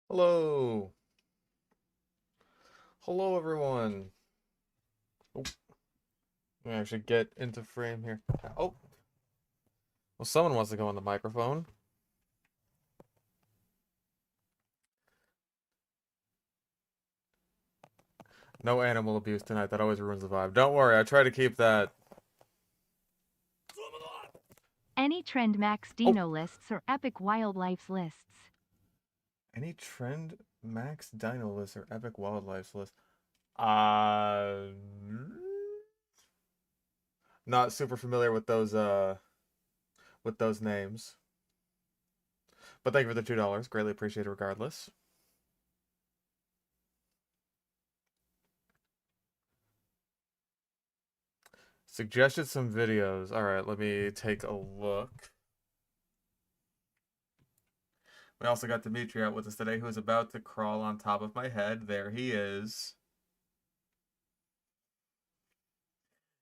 Hello. Hello, everyone. Oh, let me actually get into frame here. Oh, well, someone wants to go on the microphone. No animal abuse tonight. That always ruins the vibe. Don't worry. I try to keep that. Any trend max Oh, dino lists or epic wildlife lists. any trend max dino list or epic wildlife list? Uh, Not super familiar with those names. But thank you for the $2. Greatly appreciated regardless. Suggested some videos. All right, let me take a look. We also got Dimitri out with us today, who is about to crawl on top of my head. There he is.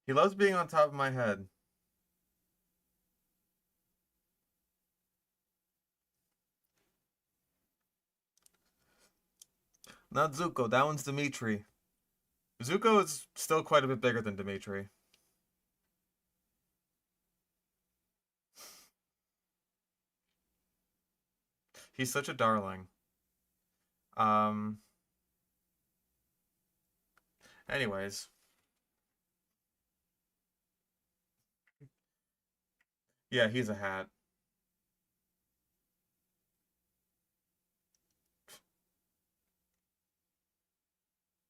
He loves being on top of my head. Not Zuko, that one's Dimitri. Zuko is still quite a bit bigger than Dimitri. He's such a darling. Um, Anyways. Yeah, he's a hat.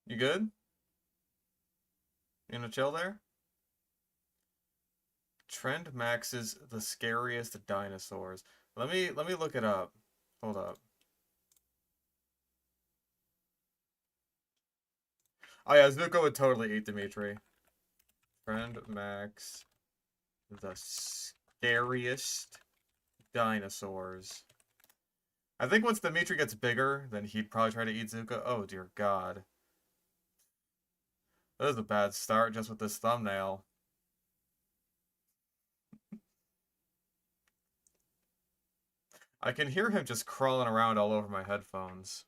You good? You gonna chill there? Trend maxes the scariest dinosaurs. Let me look it up. Hold up. Oh yeah, Zuko would totally eat Dimitri. Trend max the scariest dinosaurs. I think once Dimitri gets bigger, then he'd probably try to eat Zuko. Oh dear God. That is a bad start just with this thumbnail. I can hear him just crawling around all over my headphones.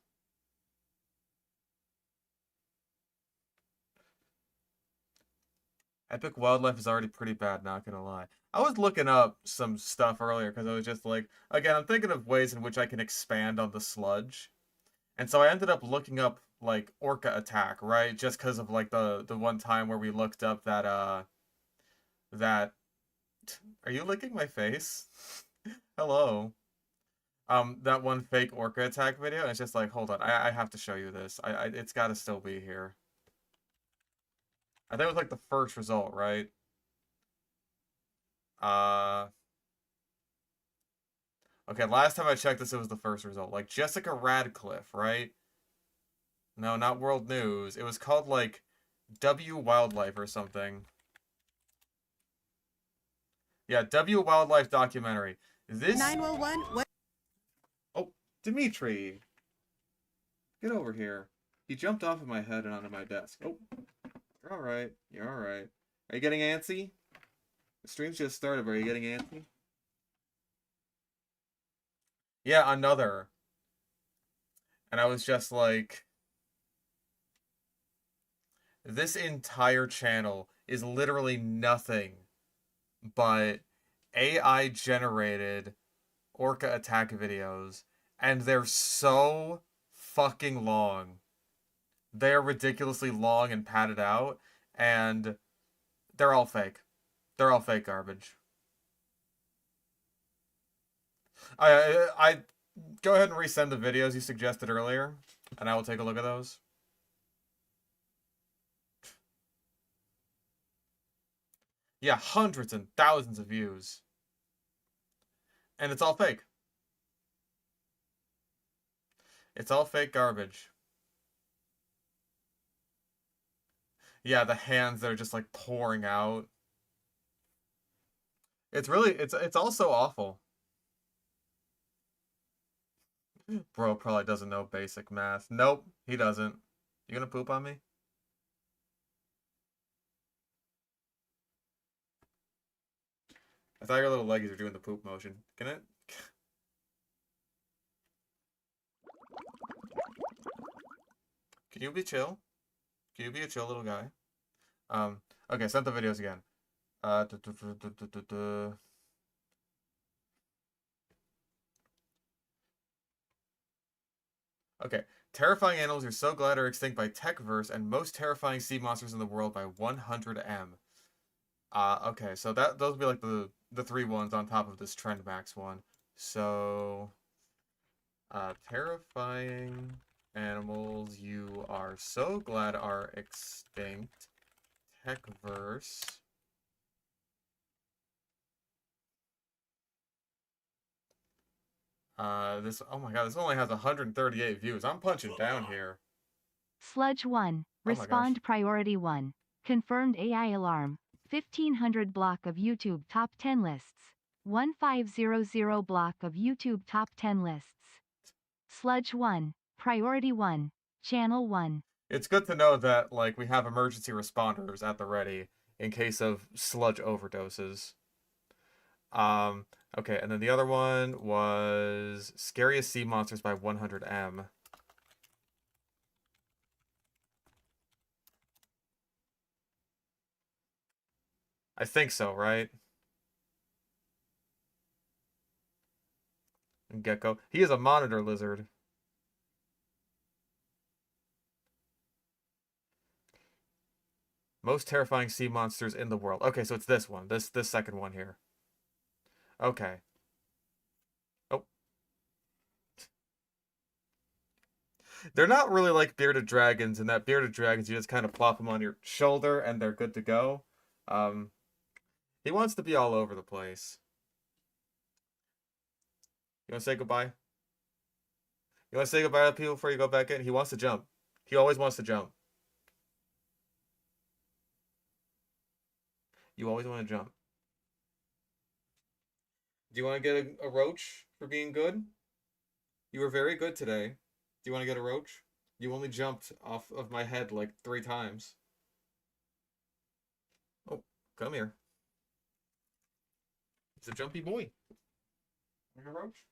Epic wildlife is already pretty bad, not gonna lie. I was looking up some stuff earlier because I was just like, again, I'm thinking of ways in which I can expand on the sludge. And so I ended up looking up like orca attack, right? Just because of like the one time where we looked up that are you licking my face? Hello. That one fake orca attack video. And it's just like, hold on, I have to show you this. It's got to still be here. I think it was like the first result, right? Uh, okay. Last time I checked this, it was the first result. Like Jessica Radcliffe, right? No, not World News. It was called like W Wildlife or something. Yeah, W Wildlife documentary. This 911, what? Oh, Dimitri, get over here. He jumped off of my head and onto my desk. Oh, you're all right. You're all right. Are you getting antsy? The stream's just started, but are you getting antsy? Yeah, another. And I was just like, this entire channel is literally nothing but AI generated orca attack videos, and they're so fucking long. They're ridiculously long and padded out, and they're all fake. They're all fake garbage. I go ahead and resend the videos you suggested earlier, and I will take a look at those. Yeah, hundreds and thousands of views, and it's all fake. It's all fake garbage. Yeah, the hands that are just like pouring out. It's also awful. Bro probably doesn't know basic math. Nope, he doesn't. You gonna poop on me? I thought your little leggies were doing the poop motion. Can it? Can you be chill? Can you be a chill little guy? Okay, sent the videos again. Uh, duh, duh, duh, duh, duh, duh, duh. Okay. Terrifying animals you're so glad are extinct by Techverse, and most terrifying sea monsters in the world by 100M. Okay, so those would be like the three ones on top of this Trend Max one. So, terrifying animals you are so glad are extinct. Techverse. Oh my god, this only has 138 views. I'm punching down here. Sludge 1. Oh my gosh. Respond Priority 1. Confirmed AI alarm. 1500 block of YouTube top 10 lists. 1500 block of YouTube top 10 lists. Sludge 1. Priority 1. Channel 1. It's good to know that, like, we have emergency responders at the ready in case of sludge overdoses. Okay, and then the other one was Scariest Sea Monsters by 100M. I think so, right? And Gecko. He is a monitor lizard. Most terrifying sea monsters in the world. Okay, so it's this one. This second one here. Okay. Oh. They're not really like bearded dragons, and that bearded dragons, you just kind of plop them on your shoulder and they're good to go. Um, he wants to be all over the place. You want to say goodbye? You want to say goodbye to people before you go back in? He wants to jump. He always wants to jump. You always want to jump. Do you want to get a roach for being good? You were very good today. Do you want to get a roach? You only jumped off of my head like 3 times. Oh, come here. He's a jumpy boy. Like a roach.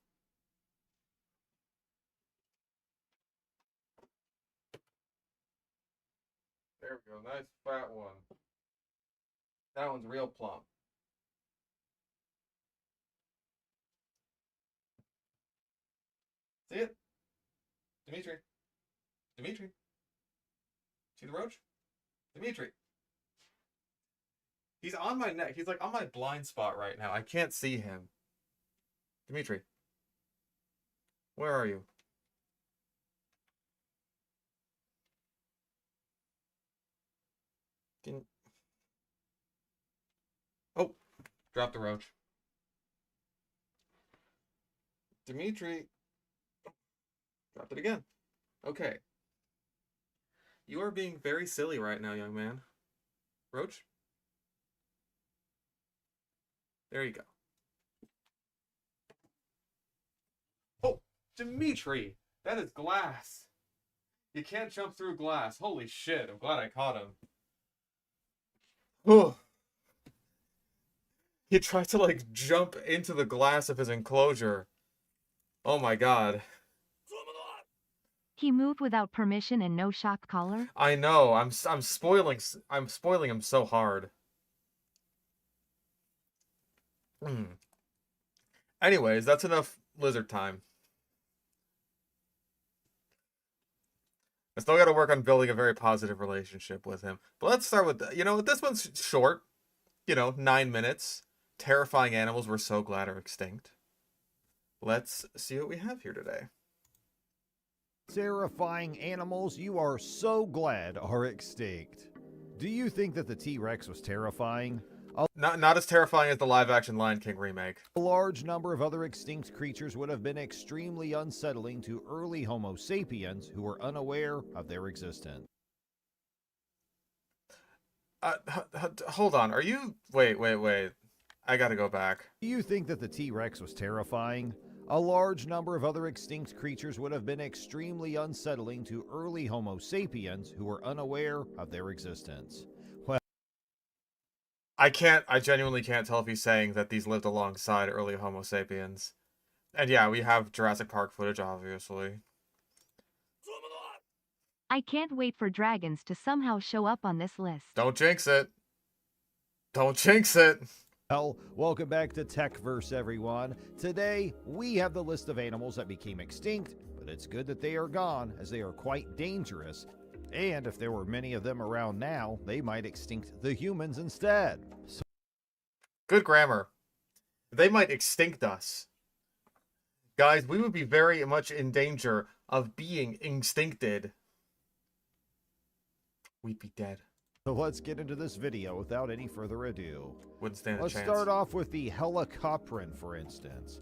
There we go. Nice fat one. That one's real plump. See it? Dimitri. Dimitri. See the roach? Dimitri. He's on my neck. He's like on my blind spot right now. I can't see him. Dimitri. Where are you? Can... Oh, drop the roach. Dimitri. Dropped it again. Okay. You are being very silly right now, young man. Roach? There you go. Oh, Dimitri! That is glass. You can't jump through glass. Holy shit, I'm glad I caught him. Oh. He tried to, like, jump into the glass of his enclosure. Oh my god. He moved without permission and no shock collar. I know. I'm spoiling him so hard. Anyways, that's enough lizard time. I still got to work on building a very positive relationship with him. But let's start with, this one's short. 9 minutes. Terrifying animals we're so glad are extinct. Let's see what we have here today. Terrifying animals you are so glad are extinct. Do you think that the T-Rex was terrifying? Not as terrifying as the live-action Lion King remake. A large number of other extinct creatures would have been extremely unsettling to early Homo sapiens who were unaware of their existence. Hold on. Are you... Wait. I gotta go back. Do you think that the T-Rex was terrifying? A large number of other extinct creatures would have been extremely unsettling to early Homo sapiens who were unaware of their existence. Well, I genuinely can't tell if he's saying that these lived alongside early Homo sapiens. And yeah, we have Jurassic Park footage, obviously. I can't wait for dragons to somehow show up on this list. Don't jinx it. Don't jinx it. Well, welcome back to Techverse, everyone. Today, we have the list of animals that became extinct, but it's good that they are gone, as they are quite dangerous. And if there were many of them around now, they might extinct the humans instead. So Good grammar. They might extinct us. Guys, we would be very much in danger of being extincted. We'd be dead. let's get into this video without any further ado. Wouldn't stand a Let's chance. start off with the helicopteran, for instance.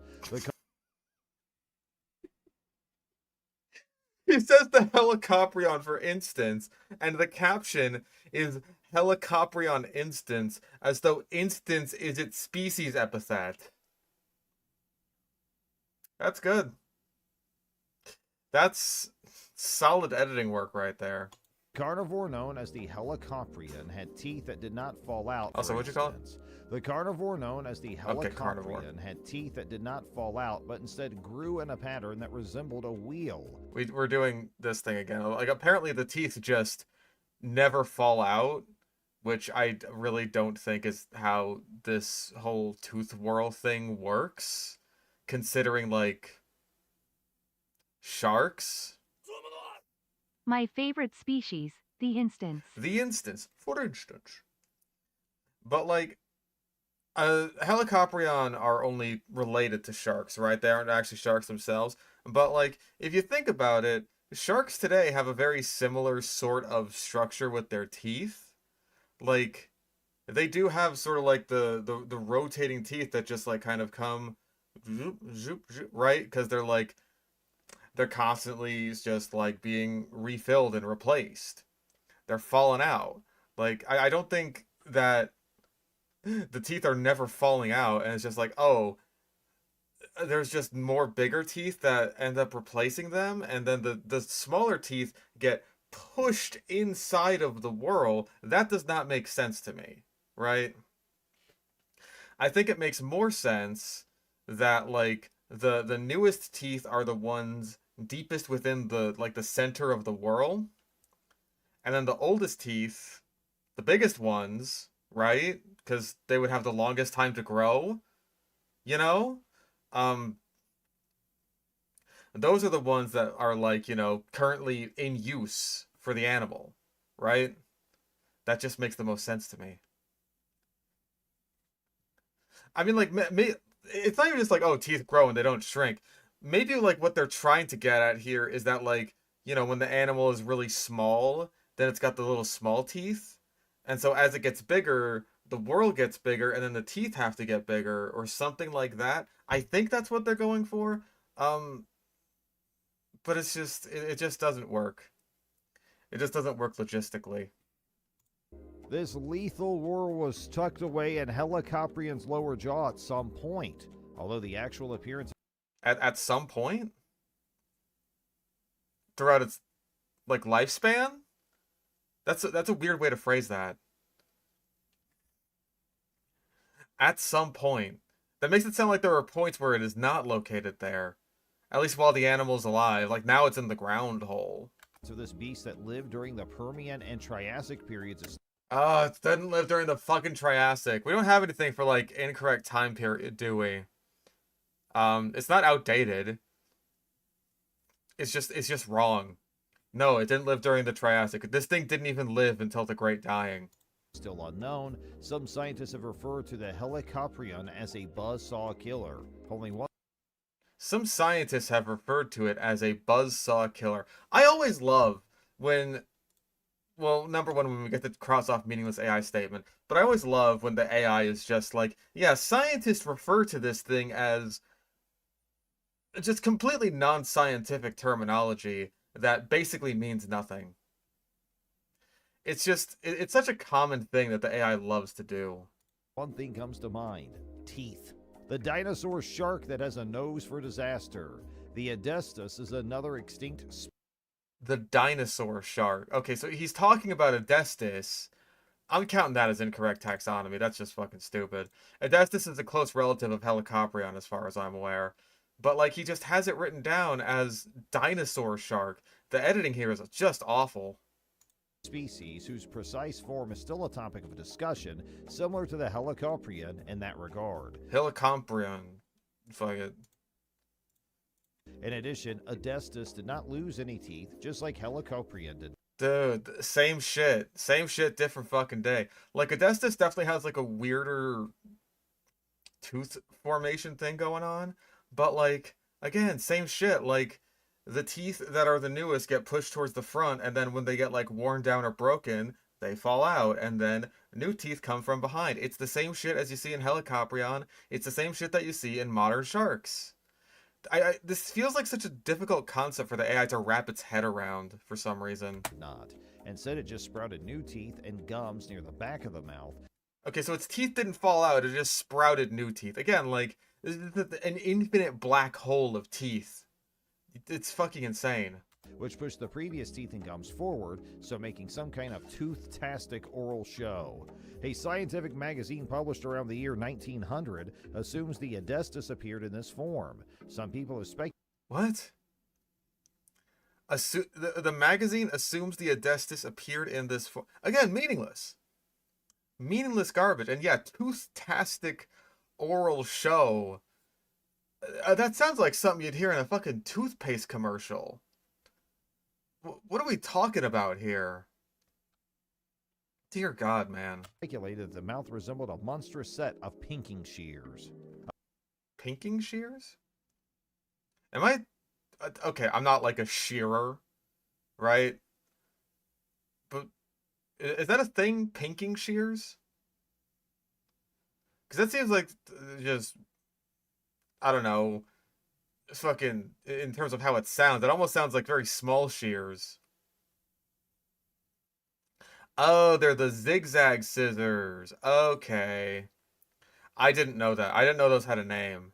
He says the Helicoprion, for instance, and the caption is Helicoprion instance, as though instance is its species epithet. That's good. That's solid editing work right there. Carnivore known as the Helicoprion had teeth that did not fall out. Also, what'd you call it? The carnivore known as the Okay, carnivore. Helicoprion had teeth that did not fall out, but instead grew in a pattern that resembled a wheel. We're doing this thing again. Like, apparently the teeth just never fall out, which I really don't think is how this whole tooth whirl thing works, considering, like, sharks. My favorite species, the instance. The instance, for instance. But, like, Helicoprion are only related to sharks, right? They aren't actually sharks themselves. But, like, if you think about it, sharks today have a very similar sort of structure with their teeth. Like, they do have sort of like the rotating teeth that just, like, kind of come, zoop, zoop, zoop, right? Because they're constantly just, like, being refilled and replaced. They're falling out. Like, I don't think that the teeth are never falling out, and it's just like, oh, there's just more bigger teeth that end up replacing them, and then the smaller teeth get pushed inside of the whirl. That does not make sense to me, right? I think it makes more sense that, like, the newest teeth are the ones deepest within the, like, the center of the whirl, and then the oldest teeth, the biggest ones, right? Because they would have the longest time to grow, you know? Those are the ones that are, like, you know, currently in use for the animal, right? That just makes the most sense to me. I mean, like, it's not even just like, oh, teeth grow and they don't shrink. Maybe, like, what they're trying to get at here is that, like, you know, when the animal is really small, then it's got the little small teeth. And so as it gets bigger, the whirl gets bigger, and then the teeth have to get bigger, or something like that. I think that's what they're going for. But it's just, it just doesn't work. It just doesn't work logistically. This lethal whirl was tucked away in Helicoprion's lower jaw at some point, although the actual appearance At some point? Throughout its, like, lifespan? That's a weird way to phrase that. At some point. That makes it sound like there are points where it is not located there. At least while the animal's alive. Like, now it's in the ground hole. So this beast that lived during the Permian and Triassic periods is Oh, it doesn't live during the fucking Triassic. We don't have anything for, like, incorrect time period, do we? It's not outdated. It's just wrong. No, it didn't live during the Triassic. This thing didn't even live until the Great Dying. still unknown. Some scientists have referred to the Helicoprion as a buzzsaw killer. Only one. Some scientists have referred to it as a buzzsaw killer. I always love when, well, number one, when we get the cross-off meaningless AI statement, but I always love when the AI is just like, yeah, scientists refer to this thing as just completely non-scientific terminology that basically means nothing. It's just, it's such a common thing that the AI loves to do. One thing comes to mind: teeth. The dinosaur shark that has a nose for disaster. The Adestus is another extinct. The dinosaur shark. Okay, so he's talking about Adestus. I'm counting that as incorrect taxonomy. That's just fucking stupid. Adestus is a close relative of Helicoprion, as far as I'm aware. But, like, he just has it written down as dinosaur shark. The editing here is just awful. Species whose precise form is still a topic of discussion, similar to the Helicoprion in that regard. Helicomprion. Fuck it. In addition, Adestus did not lose any teeth, just like Helicoprion did. Dude, same shit. Same shit, different fucking day. Like, Adestus definitely has, like, a weirder tooth formation thing going on. But, like, again, same shit. Like, the teeth that are the newest get pushed towards the front, and then when they get, like, worn down or broken, they fall out, and then new teeth come from behind. It's the same shit as you see in Helicoprion. It's the same shit that you see in modern sharks. This feels like such a difficult concept for the AI to wrap its head around for some reason. Not. Instead, it just sprouted new teeth and gums near the back of the mouth. Okay, so its teeth didn't fall out, it just sprouted new teeth. Again, like, this is an infinite black hole of teeth. It's fucking insane. Which pushed the previous teeth and gums forward, so making some kind of tooth-tastic oral show. A scientific magazine published around the year 1900 assumes the Adestus appeared in this form. Some people have speculated. What? The magazine assumes the Adestus appeared in this form. Again, meaningless. Meaningless garbage. And yeah, tooth-tastic oral show. That sounds like something you'd hear in a fucking toothpaste commercial. What are we talking about here? Dear God, man. Speculated that the mouth resembled a monstrous set of pinking shears. Pinking shears? Am I... Okay, I'm not like a shearer, right? But is that a thing, pinking shears? Because that seems like just... I don't know... Fucking... In terms of how it sounds, it almost sounds like very small shears. Oh, they're the zigzag scissors. Okay. I didn't know that. I didn't know those had a name.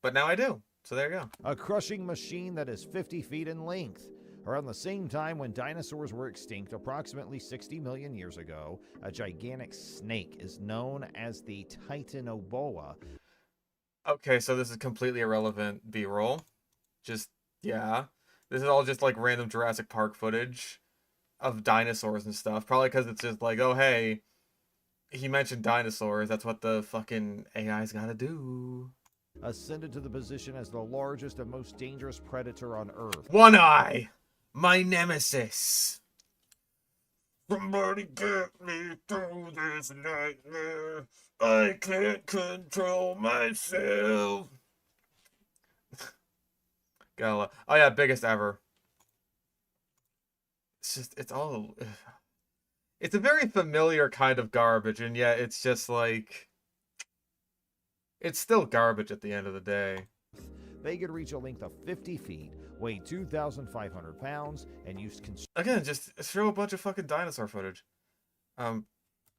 But now I do. So there you go. A crushing machine that is 50 feet in length. Around the same time when dinosaurs were extinct, approximately 60 million years ago, a gigantic snake is known as the Titanoboa. Okay, so this is completely irrelevant B-roll. Just, yeah. This is all just like random Jurassic Park footage of dinosaurs and stuff. Probably because it's just like, oh, hey, he mentioned dinosaurs. That's what the fucking AI's gotta do. Ascended to the position as the largest and most dangerous predator on Earth. One Eye! My nemesis! Somebody get me through this nightmare. I can't control myself. Oh yeah, biggest ever. It's just, it's all... It's a very familiar kind of garbage, and yet it's just like... It's still garbage at the end of the day. They could reach a length of 50 feet, weigh 2,500 pounds, and used Again, just show a bunch of fucking dinosaur footage.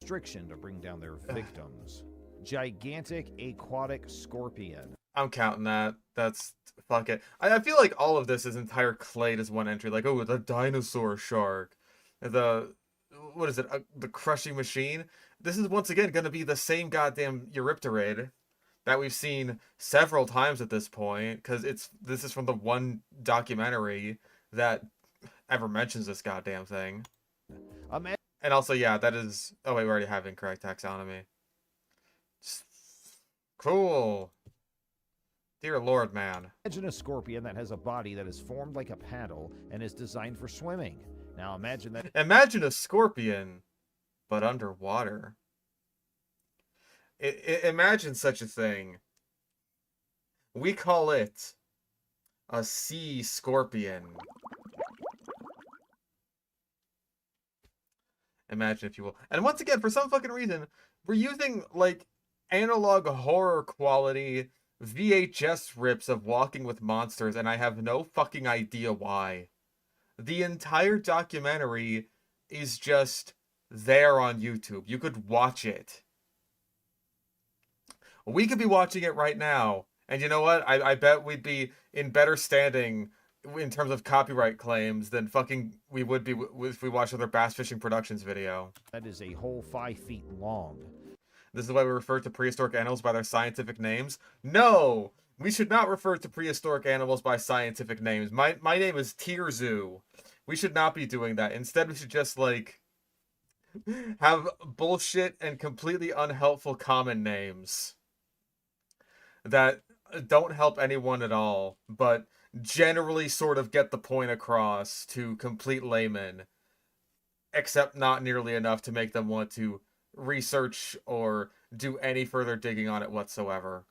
constriction to bring down their victims. Gigantic aquatic scorpion. I'm counting that. That's... Fuck it. I feel like all of this is entire clade as one entry. Like, oh, the dinosaur shark. The... What is it? The crushing machine? This is once again going to be the same goddamn Eurypterid that we've seen several times at this point, because this is from the one documentary that ever mentions this goddamn thing. And also, yeah, that is... Oh, wait, we already have incorrect taxonomy. Cool. Dear Lord, man. Imagine a scorpion that has a body that is formed like a paddle and is designed for swimming. Now imagine that... Imagine a scorpion, but underwater. Imagine such a thing. We call it a sea scorpion. Imagine, if you will. And once again, for some fucking reason, we're using, like, analog horror quality VHS rips of Walking with Monsters, and I have no fucking idea why. The entire documentary is just there on YouTube. You could watch it. We could be watching it right now. And you know what? I bet we'd be in better standing in terms of copyright claims than fucking we would be if we watched other Bass Fishing Productions video. That is a whole 5 feet long. This is why we refer to prehistoric animals by their scientific names? No! We should not refer to prehistoric animals by scientific names. My name is Tirzu. We should not be doing that. Instead, we should just, like, have bullshit and completely unhelpful common names that don't help anyone at all, but generally sort of get the point across to complete laymen, except not nearly enough to make them want to research or do any further digging on it whatsoever.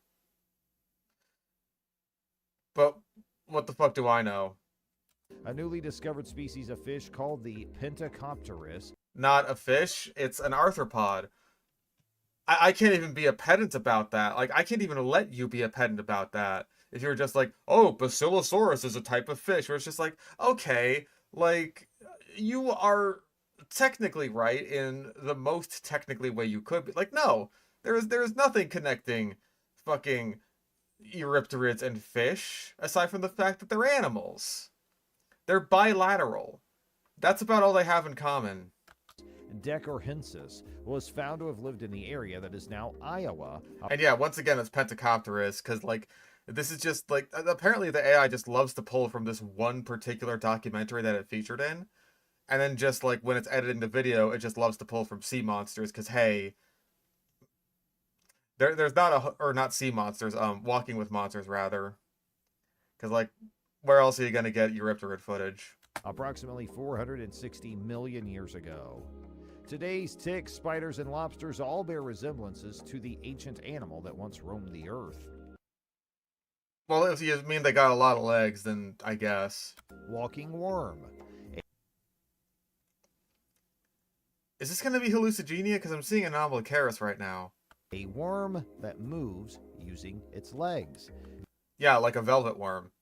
But what the fuck do I know? A newly discovered species of fish called the Pentacopterus. Not a fish, it's an arthropod. I can't even be a pedant about that. Like, I can't even let you be a pedant about that. If you're just like, oh, Basilosaurus is a type of fish, where it's just like, okay, like, you are technically right in the most technically way you could be. Like, no, there is nothing connecting fucking Eurypterids and fish, aside from the fact that they're animals. They're bilateral. That's about all they have in common. Decorhensis was found to have lived in the area that is now Iowa. And yeah, once again, it's Pentacopterus, because, like, this is just, like, apparently the AI just loves to pull from this one particular documentary that it featured in, and then just, like, when it's editing the video, it just loves to pull from sea monsters, because, hey, there's not sea monsters, walking with monsters, rather. Because, like, where else are you gonna get Eurypterid footage? Approximately 460 million years ago. Today's ticks, spiders, and lobsters all bear resemblances to the ancient animal that once roamed the earth. Well, if you mean they got a lot of legs, then I guess. Walking worm. Is this gonna be hallucigenia? Because I'm seeing Anomalocaris right now. A worm that moves using its legs. Yeah, like a velvet worm.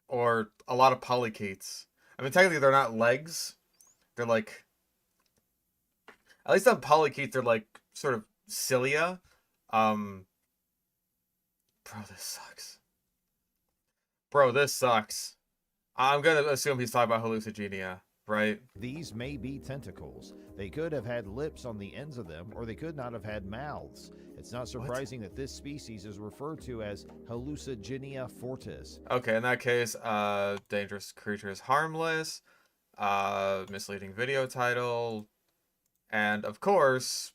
Or a lot of polychaetes. I mean, technically they're not legs. They're like... At least on polychaetes, they're like sort of cilia. Bro, this sucks. Bro, this sucks. I'm gonna assume he's talking about hallucigenia, right? These may be tentacles. They could have had lips on the ends of them, or they could not have had mouths. It's not surprising that this species is referred to as Hallucigenia fortis. Okay, in that case, dangerous creature is harmless. Misleading video title. And, of course,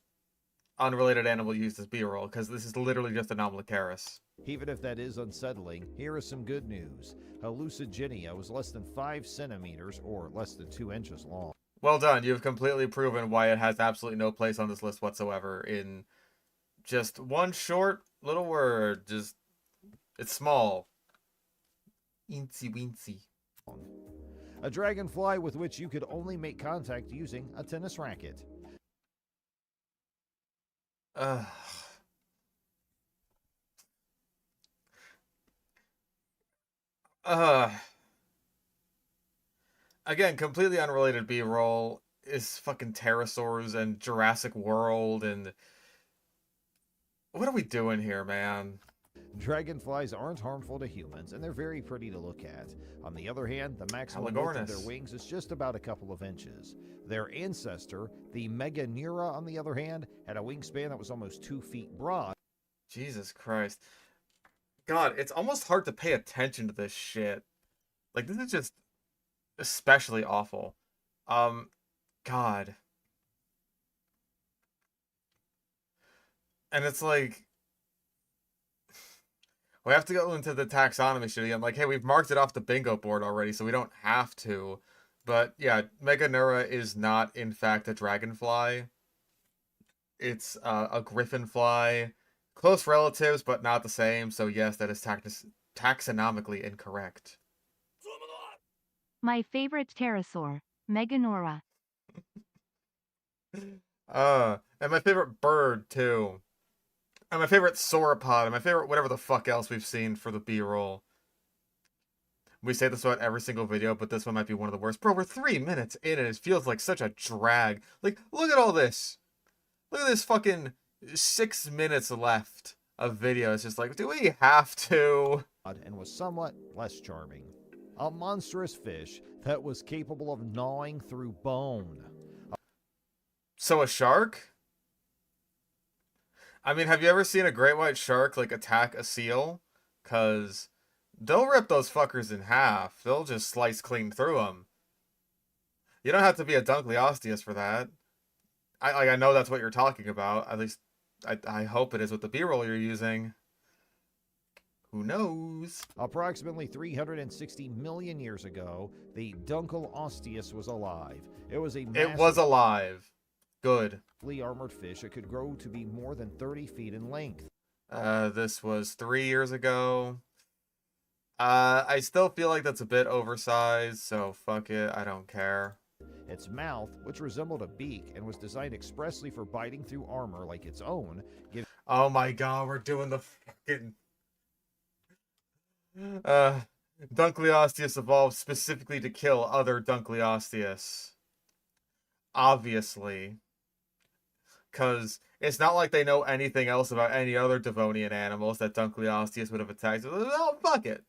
unrelated animal used as B-roll, because this is literally just Anomalocaris. Even if that is unsettling, here is some good news. Hallucigenia was less than 5 centimeters, or less than 2 inches long. Well done, you've completely proven why it has absolutely no place on this list whatsoever in just one short little word. Just, it's small. Eensy weensy. A dragonfly with which you could only make contact using a tennis racket. Ugh. Again, completely unrelated B-roll is fucking pterosaurs and Jurassic World and... What are we doing here, man? Dragonflies aren't harmful to humans, and they're very pretty to look at. On the other hand, the maximum width of their wings is just about a couple of inches. Their ancestor, the Meganeura, on the other hand, had a wingspan that was almost 2 feet broad. Jesus Christ. God, it's almost hard to pay attention to this shit. Like, this is just especially awful. God. And it's like... We have to go into the taxonomy shit again. Like, hey, we've marked it off the bingo board already, so we don't have to. But, yeah, Meganeura is not, in fact, a dragonfly. It's a griffinfly. Close relatives, but not the same. So, yes, that is taxonomically incorrect. My favorite pterosaur, Meganeura. And my favorite bird, too. And my favorite sauropod, and my favorite whatever the fuck else we've seen for the B-roll. We say this about every single video, but this one might be one of the worst. Bro, we're 3 minutes in, and it feels like such a drag. Like, look at all this. Look at this fucking 6 minutes left of video. It's just like, do we have to? And was somewhat less charming. A monstrous fish that was capable of gnawing through bone. So a shark? I mean, have you ever seen a great white shark like attack a seal? Cause they'll rip those fuckers in half. They'll just slice clean through them. You don't have to be a Dunkleosteus for that. I know that's what you're talking about. At least I hope it is with the B-roll you're using. Who knows? Approximately 360 million years ago, the Dunkleosteus was alive. It was a It was massively alive. Good. armored fish that could grow to be more than 30 feet in length. This was 3 years ago. I still feel like that's a bit oversized, so fuck it, I don't care. Its mouth, which resembled a beak and was designed expressly for biting through armor like its own, gives Oh my god, we're doing the fucking... Dunkleosteus evolved specifically to kill other Dunkleosteus. Obviously. Because it's not like they know anything else about any other Devonian animals that Dunkleosteus would have attacked. Oh, fuck it.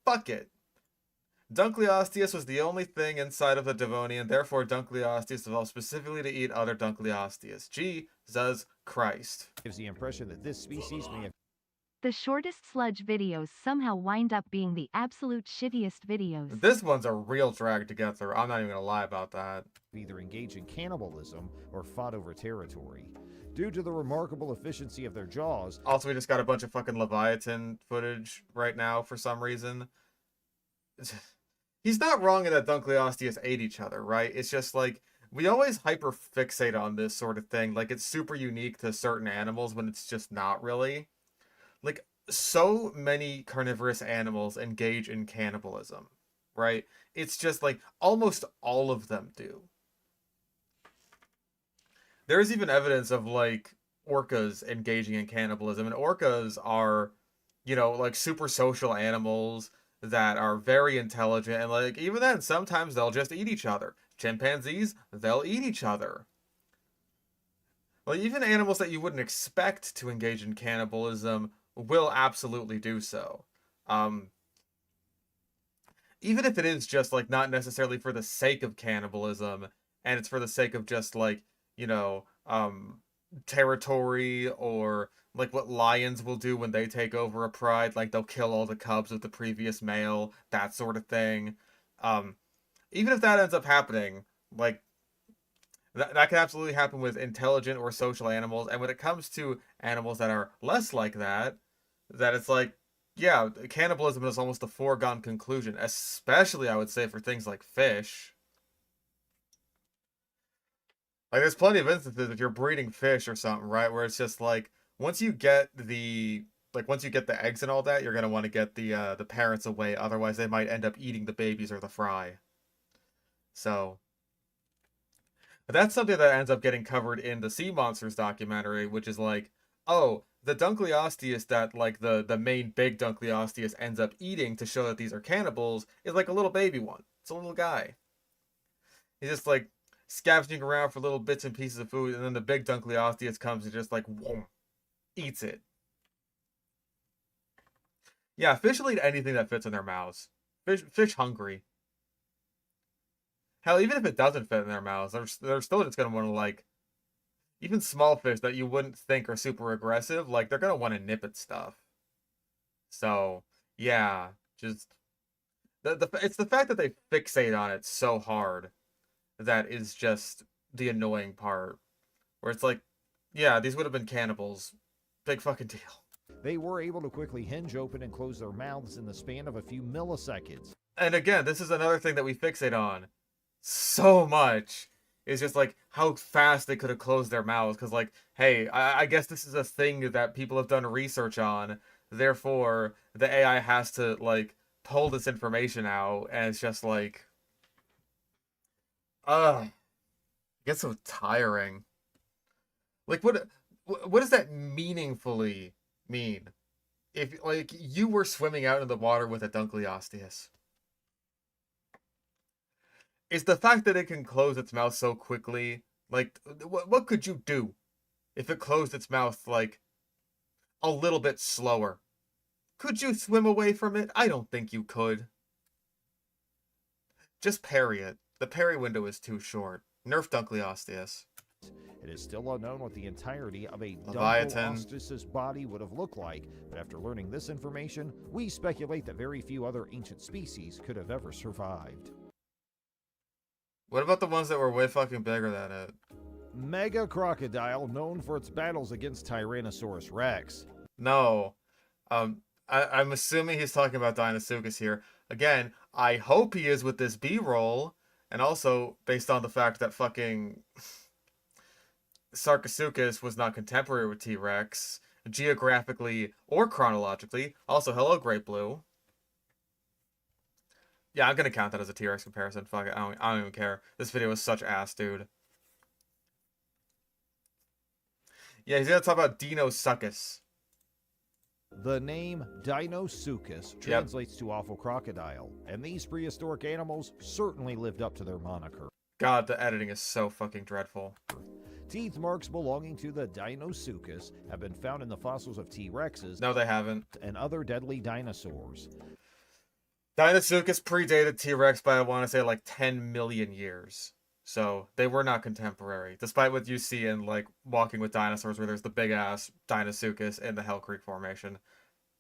Fuck it. Dunkleosteus was the only thing inside of the Devonian, therefore Dunkleosteus evolved specifically to eat other Dunkleosteus. Jesus Christ. the impression that this species may have The shortest sludge videos somehow wind up being the absolute shittiest videos. This one's a real drag to get through. I'm not even gonna lie about that. either engaged in cannibalism or fought over territory. Due to the remarkable efficiency of their jaws, Also, we just got a bunch of fucking Leviathan footage right now for some reason. He's not wrong in that Dunkleosteus ate each other, right? It's just like, we always hyper-fixate on this sort of thing. Like, it's super unique to certain animals when it's just not really. Like, so many carnivorous animals engage in cannibalism, right? It's just like, almost all of them do. There's even evidence of, like, orcas engaging in cannibalism. And orcas are, you know, like, super social animals that are very intelligent. And, like, even then, sometimes they'll just eat each other. Chimpanzees, they'll eat each other. Like, even animals that you wouldn't expect to engage in cannibalism will absolutely do so. Even if it is just, like, not necessarily for the sake of cannibalism, and it's for the sake of just, like, you know, territory, or like what lions will do when they take over a pride, like they'll kill all the cubs of the previous male, that sort of thing. Even if that ends up happening, like, that can absolutely happen with intelligent or social animals. And when it comes to animals that are less like that, that it's like, yeah, cannibalism is almost a foregone conclusion, especially, I would say, for things like fish. Like, there's plenty of instances if you're breeding fish or something, right? Where it's just like, once you get the eggs and all that, you're gonna want to get the parents away. Otherwise, they might end up eating the babies or the fry. So, but that's something that ends up getting covered in the Sea Monsters documentary, which is like, oh, the Dunkleosteus that, like, the main big Dunkleosteus ends up eating to show that these are cannibals is like a little baby one. It's a little guy. He's just like scavenging around for little bits and pieces of food, and then the big Dunkleosteus comes and just like, whoom, eats it. Yeah, fish will eat anything that fits in their mouths. Fish hungry. Hell, even if it doesn't fit in their mouths, they're still just gonna want to, like, even small fish that you wouldn't think are super aggressive, like, they're gonna want to nip at stuff. So, yeah, just it's the fact that they fixate on it so hard that is just the annoying part. Where it's like, yeah, these would have been cannibals. Big fucking deal. they were able to quickly hinge open and close their mouths in the span of a few milliseconds. And again, this is another thing that we fixate on so much. Is just like how fast they could have closed their mouths. Because, like, hey, I guess this is a thing that people have done research on. Therefore, the AI has to, like, pull this information out. And it's just like, it gets so tiring. Like, what does that meaningfully mean? If, like, you were swimming out in the water with a Dunkleosteus, is the fact that it can close its mouth so quickly, like, what could you do if it closed its mouth, like, a little bit slower? Could you swim away from it? I don't think you could. Just parry it. The parry window is too short. Nerf Dunkleosteus. It is still unknown what the entirety of a Leviathan. Dumbo-Ostis's body would have looked like, but after learning this information, we speculate that very few other ancient species could have ever survived. What about the ones that were way fucking bigger than it? Mega crocodile, known for its battles against Tyrannosaurus Rex. No. I'm assuming he's talking about Deinosuchus here. Again, I hope he is with this B-roll, and also based on the fact that fucking Sarcosuchus was not contemporary with T-Rex, geographically or chronologically. Also, hello, Great Blue. Yeah, I'm gonna count that as a T-Rex comparison. Fuck it, I don't even care. This video is such ass, dude. Yeah, he's gonna talk about Deinosuchus. The name Deinosuchus translates to awful crocodile, and these prehistoric animals certainly lived up to their moniker. God, the editing is so fucking dreadful. Teeth marks belonging to the Deinosuchus have been found in the fossils of T-Rexes. No, they haven't. And other deadly dinosaurs. Deinosuchus predated T-Rex by, I want to say, like 10 million years. So, they were not contemporary. Despite what you see in, like, Walking with Dinosaurs, where there's the big-ass Deinosuchus in the Hell Creek Formation.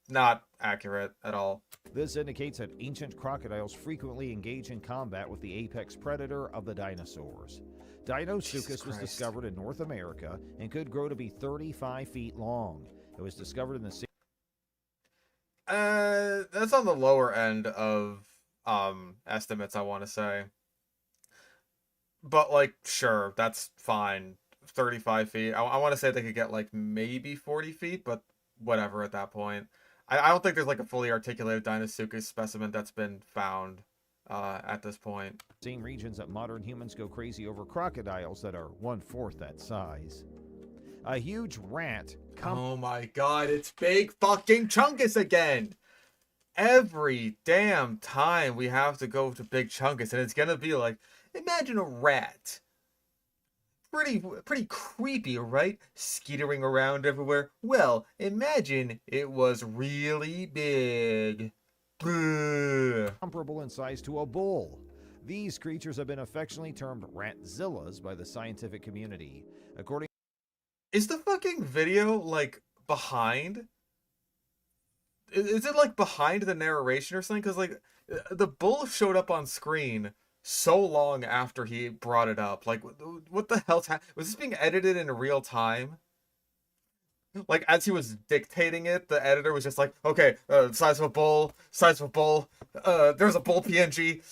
Not accurate at all. This indicates that ancient crocodiles frequently engage in combat with the apex predator of the dinosaurs. Deinosuchus was discovered in North America and could grow to be 35 feet long. It was discovered in the... That's on the lower end of estimates, I want to say. But, like, sure, that's fine. 35 feet. I want to say they could get, like, maybe 40 feet, but whatever at that point. I don't think there's, like, a fully articulated Deinosuchus specimen that's been found at this point. Same regions that modern humans go crazy over crocodiles that are 1/4 that size. A huge rat... Oh my god, it's Big fucking Chungus again! Every damn time we have to go to Big Chungus, and it's gonna be like, imagine a rat. Pretty creepy, right? Skittering around everywhere. Well, imagine it was really big. Comparable in size to a bull. These creatures have been affectionately termed ratzillas by the scientific community. According... Is the fucking video, like, behind? Is it, like, behind the narration or something? Because, like, the bull showed up on screen so long after he brought it up. Like, what the hell's was this being edited in real time? Like, as he was dictating it, the editor was just like, okay, size of a bull, there's a bull PNG.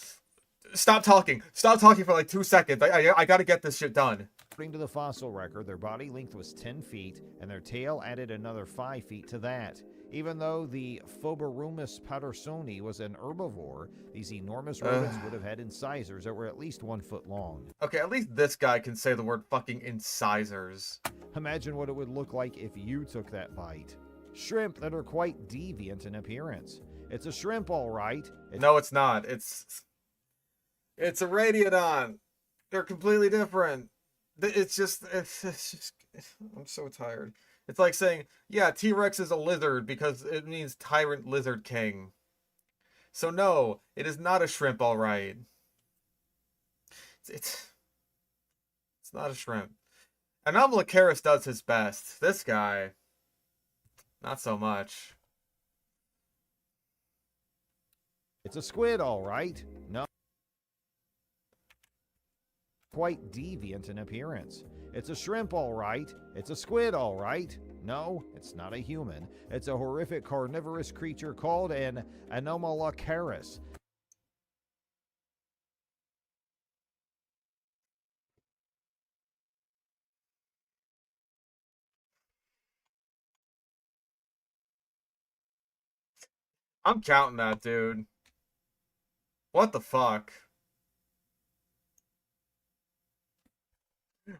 Stop talking for like 2 seconds. I gotta get this shit done. According to the fossil record, their body length was 10 feet, and their tail added another 5 feet to that. Even though the Phoberumus pattersoni was an herbivore, these enormous rodents would have had incisors that were at least 1 foot long. Okay, at least this guy can say the word fucking incisors. Imagine what it would look like if you took that bite. Shrimp that are quite deviant in appearance. It's a shrimp, all right. No, it's not. It's a radiodon. They're completely different. It's just, I'm so tired. It's like saying, yeah, T-Rex is a lizard because it means Tyrant Lizard King. So no, it is not a shrimp, all right. It's not a shrimp. Anomalocaris does his best. This guy, not so much. It's a squid, all right. No. Quite deviant in appearance. It's a shrimp, all right. It's a squid, all right. No, it's not a human. It's a horrific carnivorous creature called an Anomalocaris. I'm counting that, dude. What the fuck?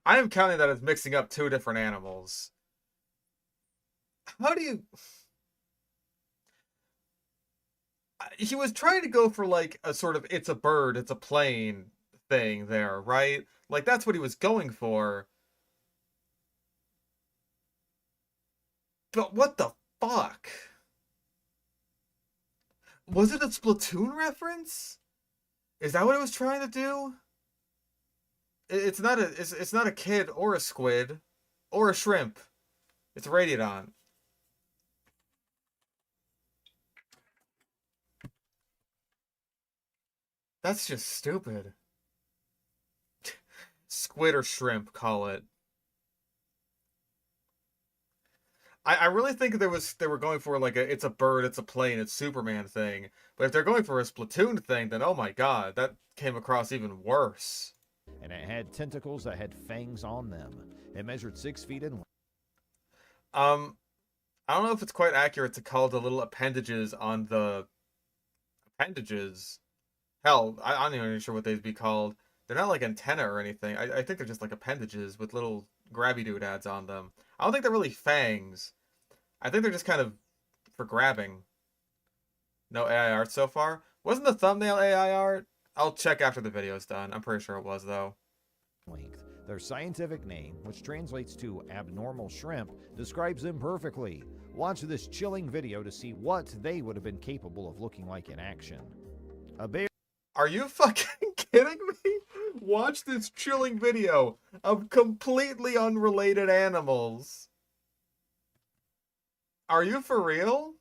I am counting that as mixing up 2 different animals. How do you... He was trying to go for, like, a sort of it's a bird, it's a plane thing there, right? Like, that's what he was going for. But what the fuck? Was it a Splatoon reference? Is that what it was trying to do? It's not a kid or a squid or a shrimp. It's a radiodon. That's just stupid. Squid or shrimp, call it. I really think they were going for like a it's a bird, it's a plane, it's Superman thing. But if they're going for a Splatoon thing, then oh my god, that came across even worse. And it had tentacles that had fangs on them. It measured 6 feet in length. Um, I don't know if it's quite accurate to call the little appendages on the appendages. Hell, I'm not even sure what they'd be called. They're not like antenna or anything. I think they're just like appendages with little grabby doodads on them. I don't think they're really fangs. I think they're just kind of for grabbing. No AI art so far. Wasn't the thumbnail AI art? I'll check after the video's done. I'm pretty sure it was though. Their scientific name, which translates to abnormal shrimp, describes them perfectly. Watch this chilling video to see what they would have been capable of looking like in action. A bear. Are you fucking kidding me? Watch this chilling video of completely unrelated animals. Are you for real?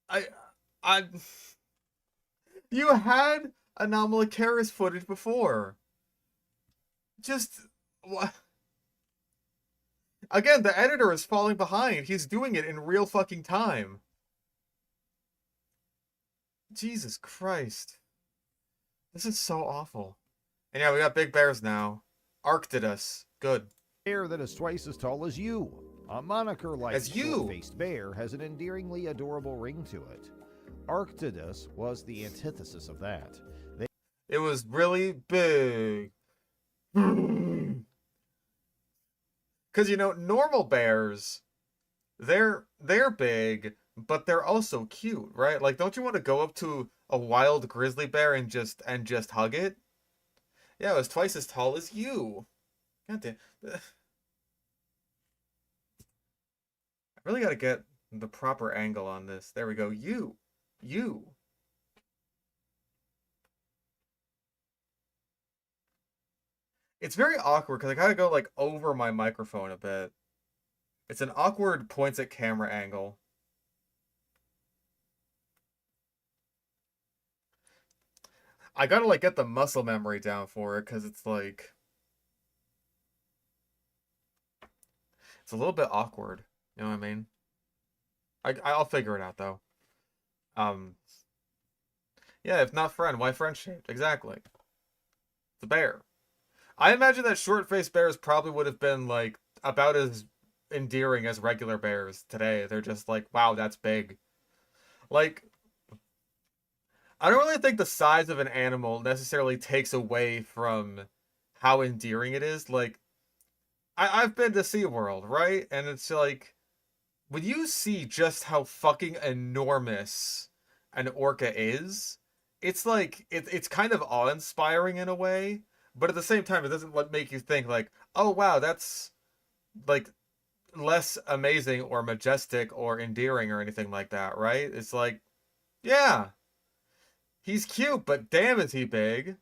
I, I, you had Anomalocaris footage before. Just, what? Again, the editor is falling behind. He's doing it in real fucking time. Jesus Christ. This is so awful. And yeah, we got big bears now. Arctidus. Good. Bear that is twice as tall as you. A moniker like As you. Short-Faced Bear has an endearingly adorable ring to it. Arctidus was the antithesis of that. It was really big. Because, you know, normal bears, they're big, but they're also cute, right? Like, don't you want to go up to a wild grizzly bear and just hug it? Yeah, it was twice as tall as you. God damn. I really gotta get the proper angle on this. There we go. You. It's very awkward because I gotta go like over my microphone a bit. It's an awkward points at camera angle. I gotta like get the muscle memory down for it because it's like it's a little bit awkward. You know what I mean? I'll figure it out though. Um, yeah, if not friend, why friend shaped? Exactly. It's a bear. I imagine that short-faced bears probably would have been like about as endearing as regular bears today. They're just like, wow, that's big. Like, I don't really think the size of an animal necessarily takes away from how endearing it is. Like, I've been to SeaWorld, right? And it's like, when you see just how fucking enormous an orca is, it's like, it's kind of awe-inspiring in a way. But at the same time, it doesn't make you think like, oh wow, that's like less amazing or majestic or endearing or anything like that, right? It's like, yeah, he's cute, but damn is he big.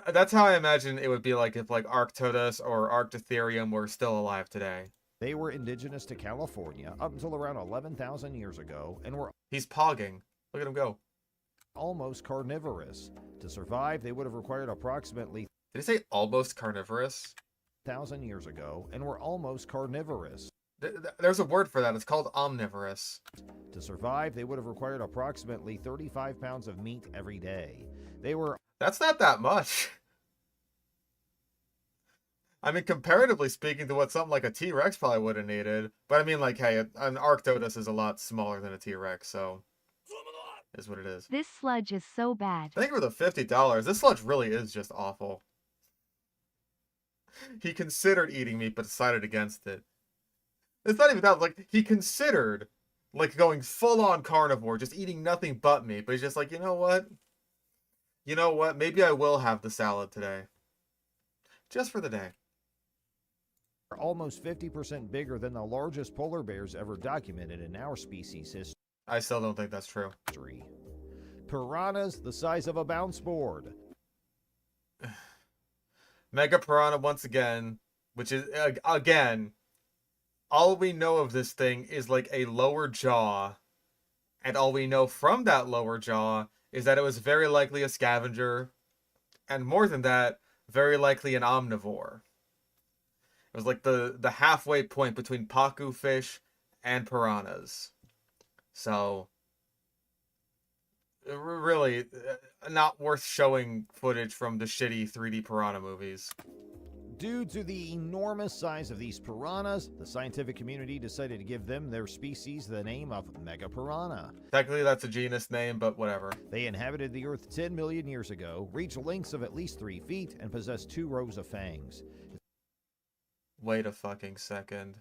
That's how I imagine it would be like if like Arctodus or Arctotherium were still alive today. They were indigenous to California up until around 11,000 years ago and were He's pogging. Look at him go. almost carnivorous. To survive, they would have required approximately Did he say almost carnivorous? 1,000 years ago and were almost carnivorous. There's a word for that. It's called omnivorous. To survive, they would have required approximately 35 pounds of meat every day. They were That's not that much. I mean, comparatively speaking to what something like a T-Rex probably would have needed. But I mean, like, hey, an Arctodus is a lot smaller than a T-Rex, so is what it is. This sludge is so bad. Thank you for the $50. This sludge really is just awful. He considered eating meat, but decided against it. It's not even that. Like, he considered, like, going full-on carnivore, just eating nothing but meat. But he's just like, you know what? You know what? Maybe I will have the salad today. Just for the day. almost 50% bigger than the largest polar bears ever documented in our species history. I still don't think that's true. piranhas the size of a bounce board. Mega Piranha once again, which is, again, all we know of this thing is like a lower jaw. And all we know from that lower jaw is that it was very likely a scavenger. And more than that, very likely an omnivore. It was like the halfway point between pacu fish and piranhas. So, really, not worth showing footage from the shitty 3D piranha movies. Due to the enormous size of these piranhas, the scientific community decided to give them their species the name of Megapiranha. Technically, that's a genus name, but whatever. They inhabited the Earth 10 million years ago, reached lengths of at least 3 feet, and possessed 2 rows of fangs. Wait a fucking second.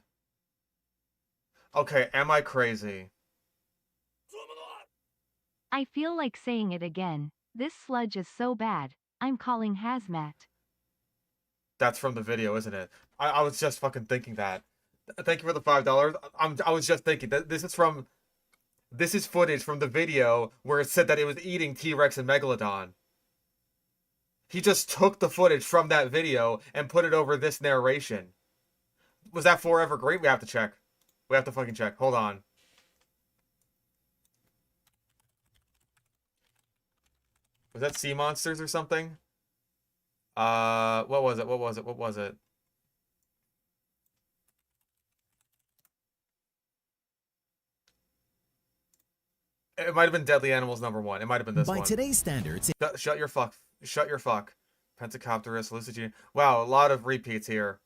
Okay, am I crazy? I feel like saying it again. This sludge is so bad. I'm calling hazmat. That's from the video, isn't it? I was just fucking thinking that. Thank you for the $5. I was just thinking that this is footage from the video where it said that it was eating T-Rex and Megalodon. He just took the footage from that video and put it over this narration. Was that forever great? We have to check. We have to fucking check. Hold on. Was that sea monsters or something? What was it? What was it? What was it? It might have been Deadly Animals #1. It might have been this one. By today's standards, Shut your fuck. Shut your fuck. Pentacopterus, Lucigene. Wow, a lot of repeats here.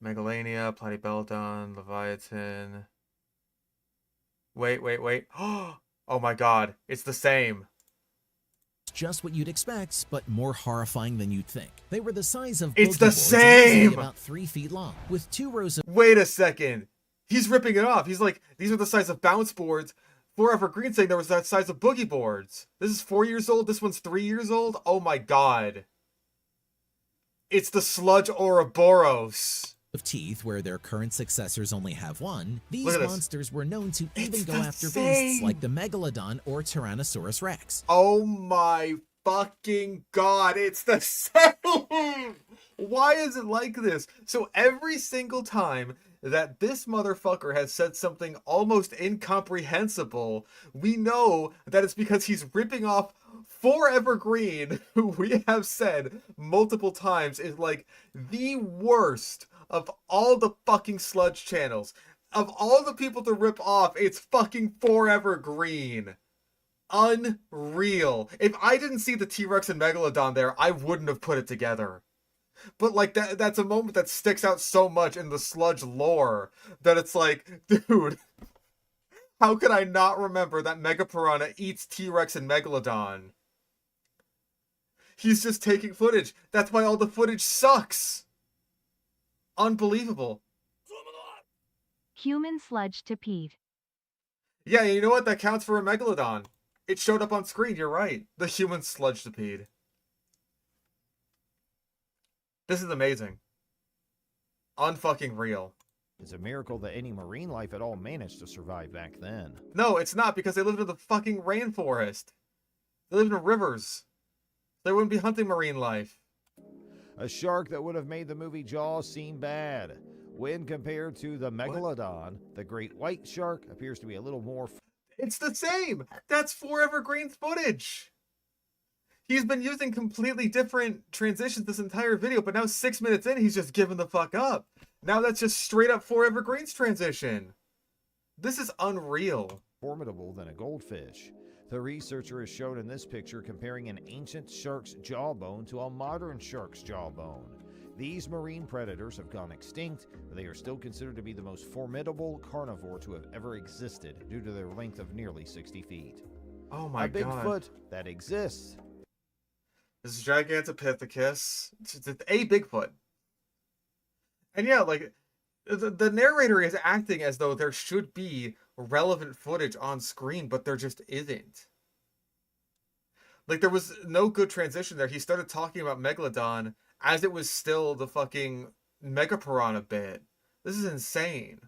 Megalania, Platybelodon, Leviathan. Wait. Oh my god, it's the same. just what you'd expect, but more horrifying than you'd think. They were the size of It's boogie the boards and easily same! about 3 feet long, with 2 rows of Wait a second. He's ripping it off. He's like, these are the size of bounce boards. Forever Green saying there was that size of boogie boards. This is 4 years old. This one's 3 years old. Oh my god. It's the Sludge Ouroboros. teeth, where their current successors only have one. These Look at this. monsters were known to even It's go the after same. beasts like the Megalodon or Tyrannosaurus Rex. Oh my fucking god, it's the same! Why is it like this? So every single time that this motherfucker has said something almost incomprehensible, we know that it's because he's ripping off Forever Green, who we have said multiple times is like the worst of all the fucking sludge channels. Of all the people to rip off, it's fucking Forever Green. Unreal. If I didn't see the T-Rex and Megalodon there, I wouldn't have put it together. But like that's a moment that sticks out so much in the sludge lore that it's like, dude, how could I not remember that Mega Piranha eats T-Rex and Megalodon? He's just taking footage. That's why all the footage sucks. Unbelievable. Human sludge to Pete. Yeah, you know what? That counts for a Megalodon. It showed up on screen, you're right. The human sludge tapede. This is amazing. Unfucking real. It's a miracle that any marine life at all managed to survive back then. No, it's not, because they lived in the fucking rainforest. They lived in rivers. They wouldn't be hunting marine life. A shark that would have made the movie Jaws seem bad. When compared to the Megalodon, the great white shark appears to be a little more... It's the same! That's Forever Green's footage! He's been using completely different transitions this entire video, but now 6 minutes in, he's just giving the fuck up. Now that's just straight up Forever Green's transition. This is unreal. formidable than a goldfish. The researcher is shown in this picture comparing an ancient shark's jawbone to a modern shark's jawbone. These marine predators have gone extinct, but they are still considered to be the most formidable carnivore to have ever existed due to their length of nearly 60 feet. Oh my a god. Bigfoot that exists. This is Gigantopithecus. It's a Bigfoot. And yeah, like, the narrator is acting as though there should be relevant footage on screen, but there just isn't. Like, there was no good transition there. He started talking about Megalodon as it was still the fucking Mega Piranha bit. This is insane.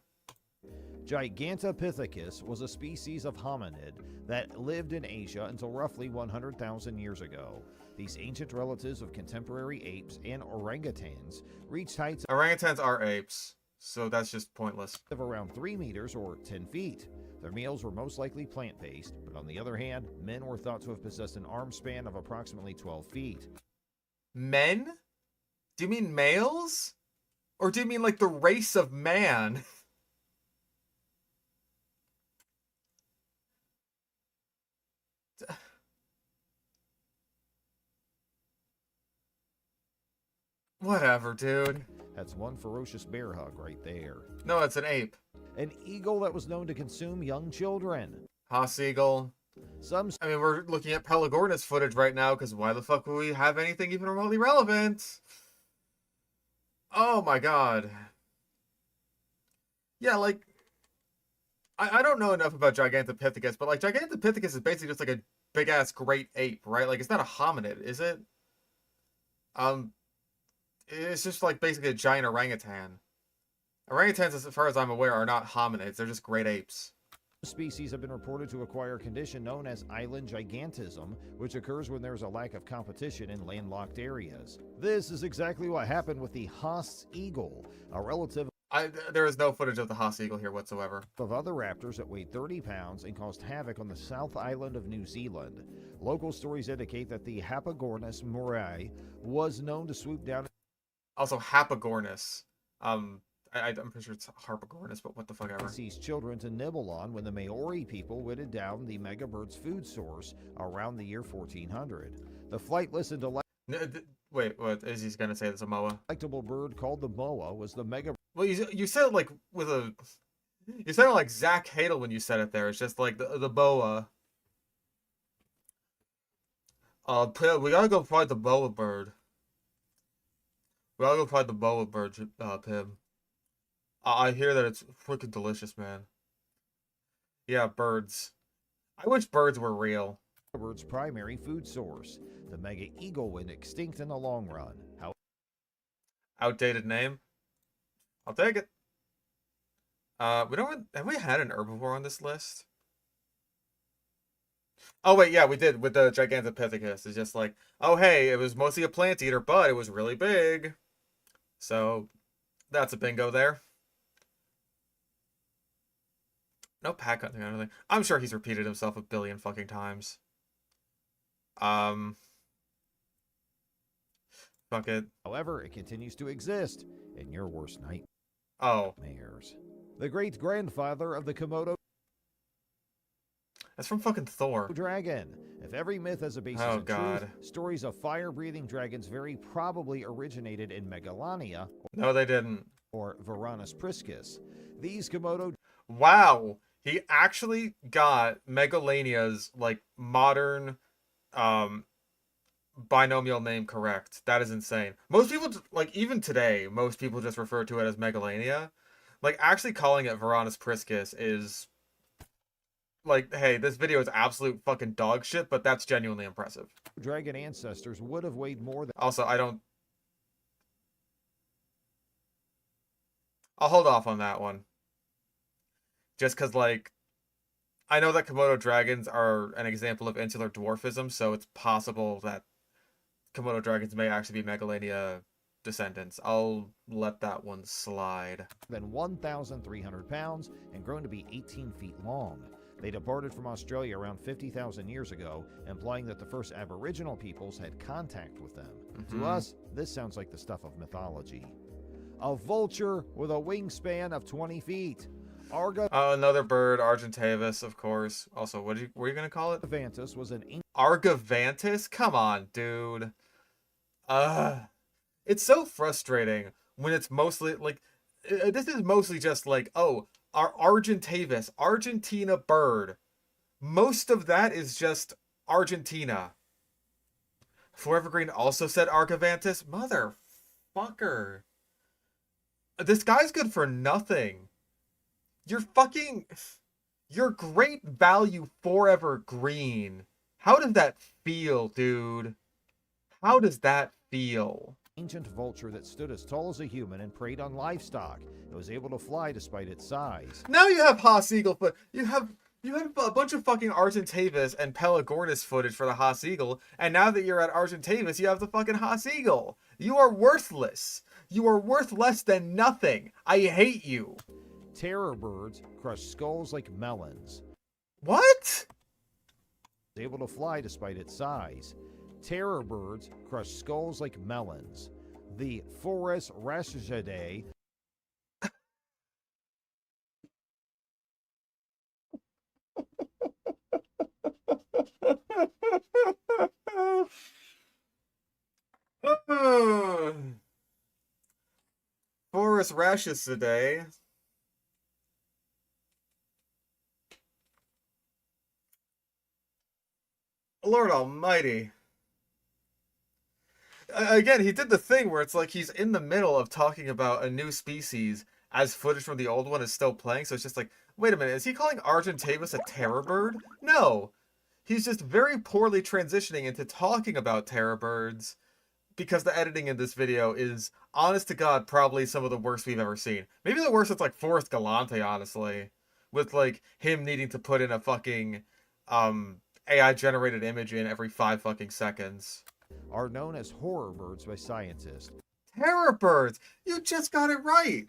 Gigantopithecus was a species of hominid that lived in Asia until roughly 100,000 years ago. These ancient relatives of contemporary apes and orangutans reached heights Orangutans are apes, so that's just pointless. of around 3 meters or 10 feet. Their meals were most likely plant-based, but on the other hand, men were thought to have possessed an arm span of approximately 12 feet. Men? Do you mean males? Or do you mean like the race of man? Whatever, dude. That's one ferocious bear hug right there. No, it's an ape. An eagle that was known to consume young children. Haas eagle. Some I mean, we're looking at Pelagornis footage right now, because why the fuck would we have anything even remotely relevant? Oh my god. Yeah, like, I don't know enough about Gigantopithecus, but like, Gigantopithecus is basically just like a big-ass great ape, right? Like, it's not a hominid, is it? It's just like basically a giant orangutan. Orangutans, as far as I'm aware, are not hominids. They're just great apes. species have been reported to acquire a condition known as island gigantism, which occurs when there is a lack of competition in landlocked areas. This is exactly what happened with the Haas eagle, a relative There is no footage of the Haas eagle here whatsoever. of other raptors that weighed 30 pounds and caused havoc on the South Island of New Zealand. Local stories indicate that the Hapagornis moray was known to swoop down. Also, Hapagornis. I'm pretty sure it's Harpagornis, but what the fuck ever. Sees children to nibble on when the Maori people whittled down the megabird's food source around the year 1400. The flightless and Wait, what is he gonna say? It's a moa. delectable bird called the moa was the mega. Well, you said it like with a. You sounded like Zach Hadel when you said it there. It's just like the boa. We gotta go find the boa bird. We gotta go find the boa bird, Pim. I hear that it's freaking delicious, man. Yeah, birds. I wish birds were real. Bird's primary food source. The mega eagle went extinct in the long run. Outdated name. I'll take it. We don't have we had an herbivore on this list? Oh wait, yeah, we did with the Gigantopithecus. It's just like, oh hey, it was mostly a plant eater, but it was really big. So that's a bingo there. No pack hunting or anything. I'm sure he's repeated himself a billion fucking times. Fuck it. However, it continues to exist in your worst Oh, nightmares. The great grandfather of the Komodo that's from fucking Thor. dragon. If every myth has a basis Oh, in God. truth, stories of fire-breathing dragons very probably originated in Megalania No, they didn't. or Varanus priscus. These Komodo Wow, he actually got Megalania's like modern binomial name correct. That is insane. Most people, like even today, most people just refer to it as Megalania. Like actually calling it Varanus priscus is like, hey, this video is absolute fucking dog shit, but that's genuinely impressive. dragon ancestors would have weighed more than Also, I'll hold off on that one. Just because, like, I know that Komodo dragons are an example of insular dwarfism, so it's possible that Komodo dragons may actually be Megalania descendants. I'll let that one slide. 1,300 pounds and grown to be 18 feet long. They departed from Australia around 50,000 years ago, implying that the first Aboriginal peoples had contact with them. To us, this sounds like the stuff of mythology. A vulture with a wingspan of 20 feet. Oh, another bird, Argentavis, of course. Also, what were you gonna call it? Argavantis was an Argavantis? Come on, dude. It's so frustrating when it's mostly like this is mostly just like, oh, our Argentavis, Argentina bird. Most of that is just Argentina. Forever Green also said Argavantis. Motherfucker. This guy's good for nothing. You're great value Forever Green. How does that feel, dude? How does that feel? ancient vulture that stood as tall as a human and preyed on livestock. It was able to fly despite its size. Now you have Haas Eagle, but you have a bunch of fucking Argentavis and Pelagornis footage for the Haas Eagle, and now that you're at Argentavis, you have the fucking Haas Eagle. You are worthless. You are worth less than nothing. I hate you. Terror birds crush skulls like melons. What? Able to fly despite its size. Terror birds crush skulls like melons. The Forest Rashidae Forest rashes today. Lord Almighty. Again, he did the thing where it's like he's in the middle of talking about a new species as footage from the old one is still playing. So it's just like, wait a minute, is he calling Argentavis a terror bird? No. He's just very poorly transitioning into talking about terror birds because the editing in this video is, honest to God, probably some of the worst we've ever seen. Maybe the worst is like Forrest Galante, honestly. With like him needing to put in a fucking AI generated image in every 5 fucking seconds. are known as horror birds by scientists. Terror birds! You just got it right!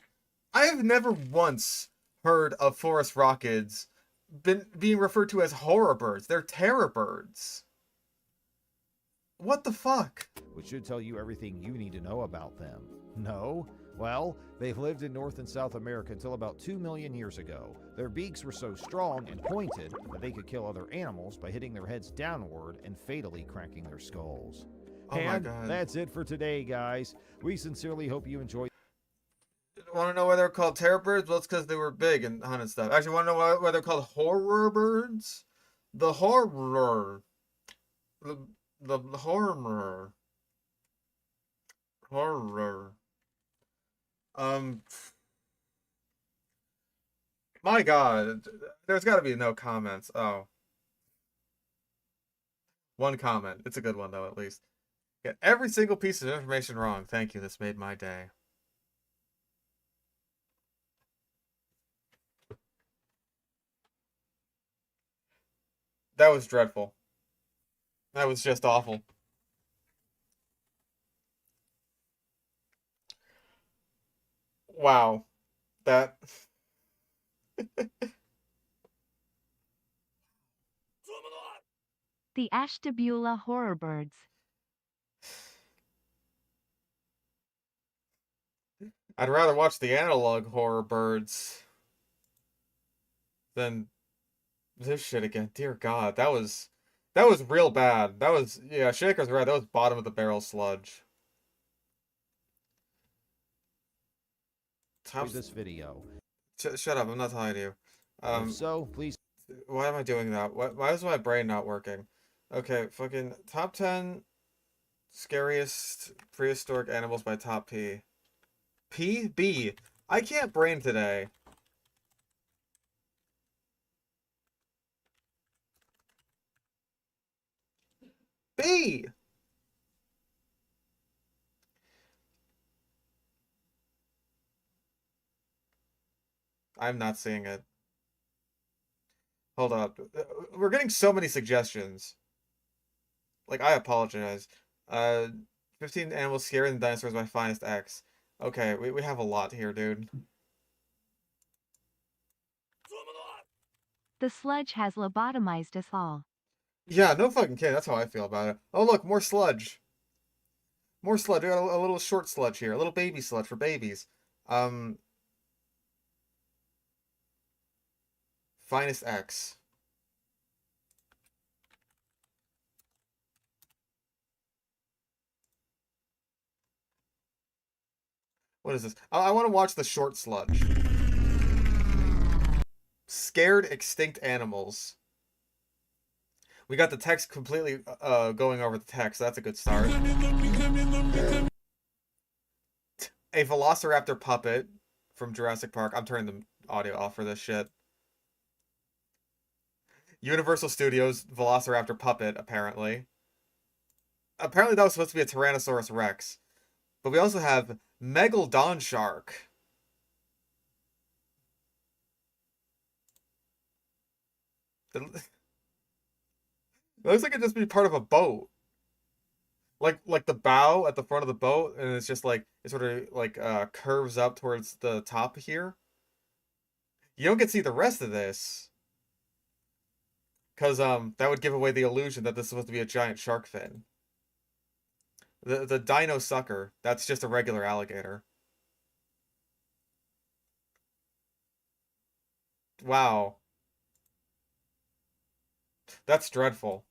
I have never once heard of forest rockids being referred to as horror birds. They're terror birds. What the fuck? Which should tell you everything you need to know about them. No? Well, they've lived in North and South America until about 2 million years ago. Their beaks were so strong and pointed that they could kill other animals by hitting their heads downward and fatally cracking their skulls. Oh my And God. that's it for today, guys. We sincerely hope you enjoyed. Want to know why they're called terror birds? Well, it's because they were big and hunted stuff. Actually, want to know why they're called horror birds? The horror. The horror. Horror. My God. There's got to be no comments. Oh. One comment. It's a good one, though, at least. Get every single piece of information wrong. Thank you. This made my day. That was dreadful. That was just awful. Wow. That... The Ashtabula horror birds. I'd rather watch the analog horror birds than this shit again. Dear God, that was real bad. That was, yeah, Shaker's right. That was bottom of the barrel sludge. Top... this video. Shut up! I'm not talking to you. If so, please. Why am I doing that? Why is my brain not working? Okay, fucking top 10 scariest prehistoric animals by top P. P? B. I can't brain today. B! I'm not seeing it. Hold up. We're getting so many suggestions. Like, I apologize. 15 animals scarier than dinosaurs by Finest X. Okay, we have a lot here, dude. The sludge has lobotomized us all. Yeah, no fucking kidding. That's how I feel about it. Oh, look, more sludge. More sludge. We got a little short sludge here. A little baby sludge for babies. Finest X. What is this? I want to watch the short sludge. Scared extinct animals. We got the text completely going over the text, so that's a good start. A Velociraptor puppet from Jurassic Park. I'm turning the audio off for this shit. Universal Studios Velociraptor puppet, apparently. Apparently that was supposed to be a Tyrannosaurus Rex. But we also have Megalodon Shark. It looks like it just be part of a boat. Like the bow at the front of the boat, and it's just like it sort of like curves up towards the top here. You don't get to see the rest of this. Because that would give away the illusion that this is supposed to be a giant shark fin. The dino sucker, that's just a regular alligator. Wow. That's dreadful.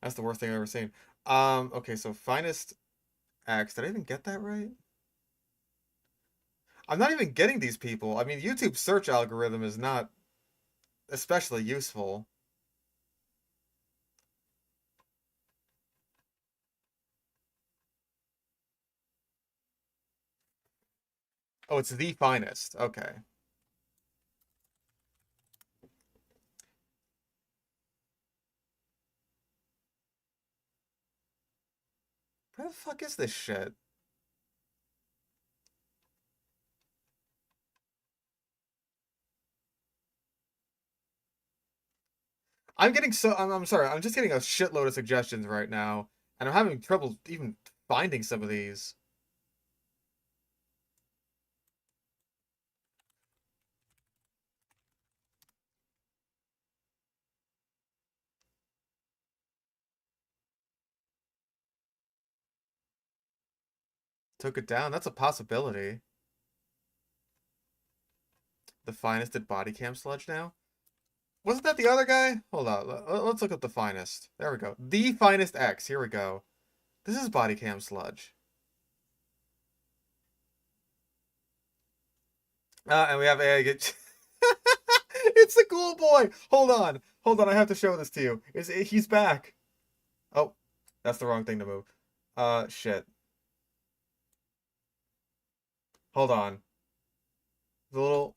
That's the worst thing I've ever seen. Okay, so finest X. Did I even get that right? I'm not even getting these people. I mean, YouTube's search algorithm is not especially useful. Oh, it's the finest. Okay. Where the fuck is this shit? I'm sorry, I'm just getting a shitload of suggestions right now, and I'm having trouble even finding some of these. Took it down. That's a possibility. The finest at body cam sludge now? Wasn't that the other guy? Hold on. Let's look up the finest. There we go. The finest X. Here we go. This is body cam sludge. And we have AI get. It's the cool boy. Hold on. Hold on. I have to show this to you. He's back. Oh, that's the wrong thing to move. Shit. Hold on. The little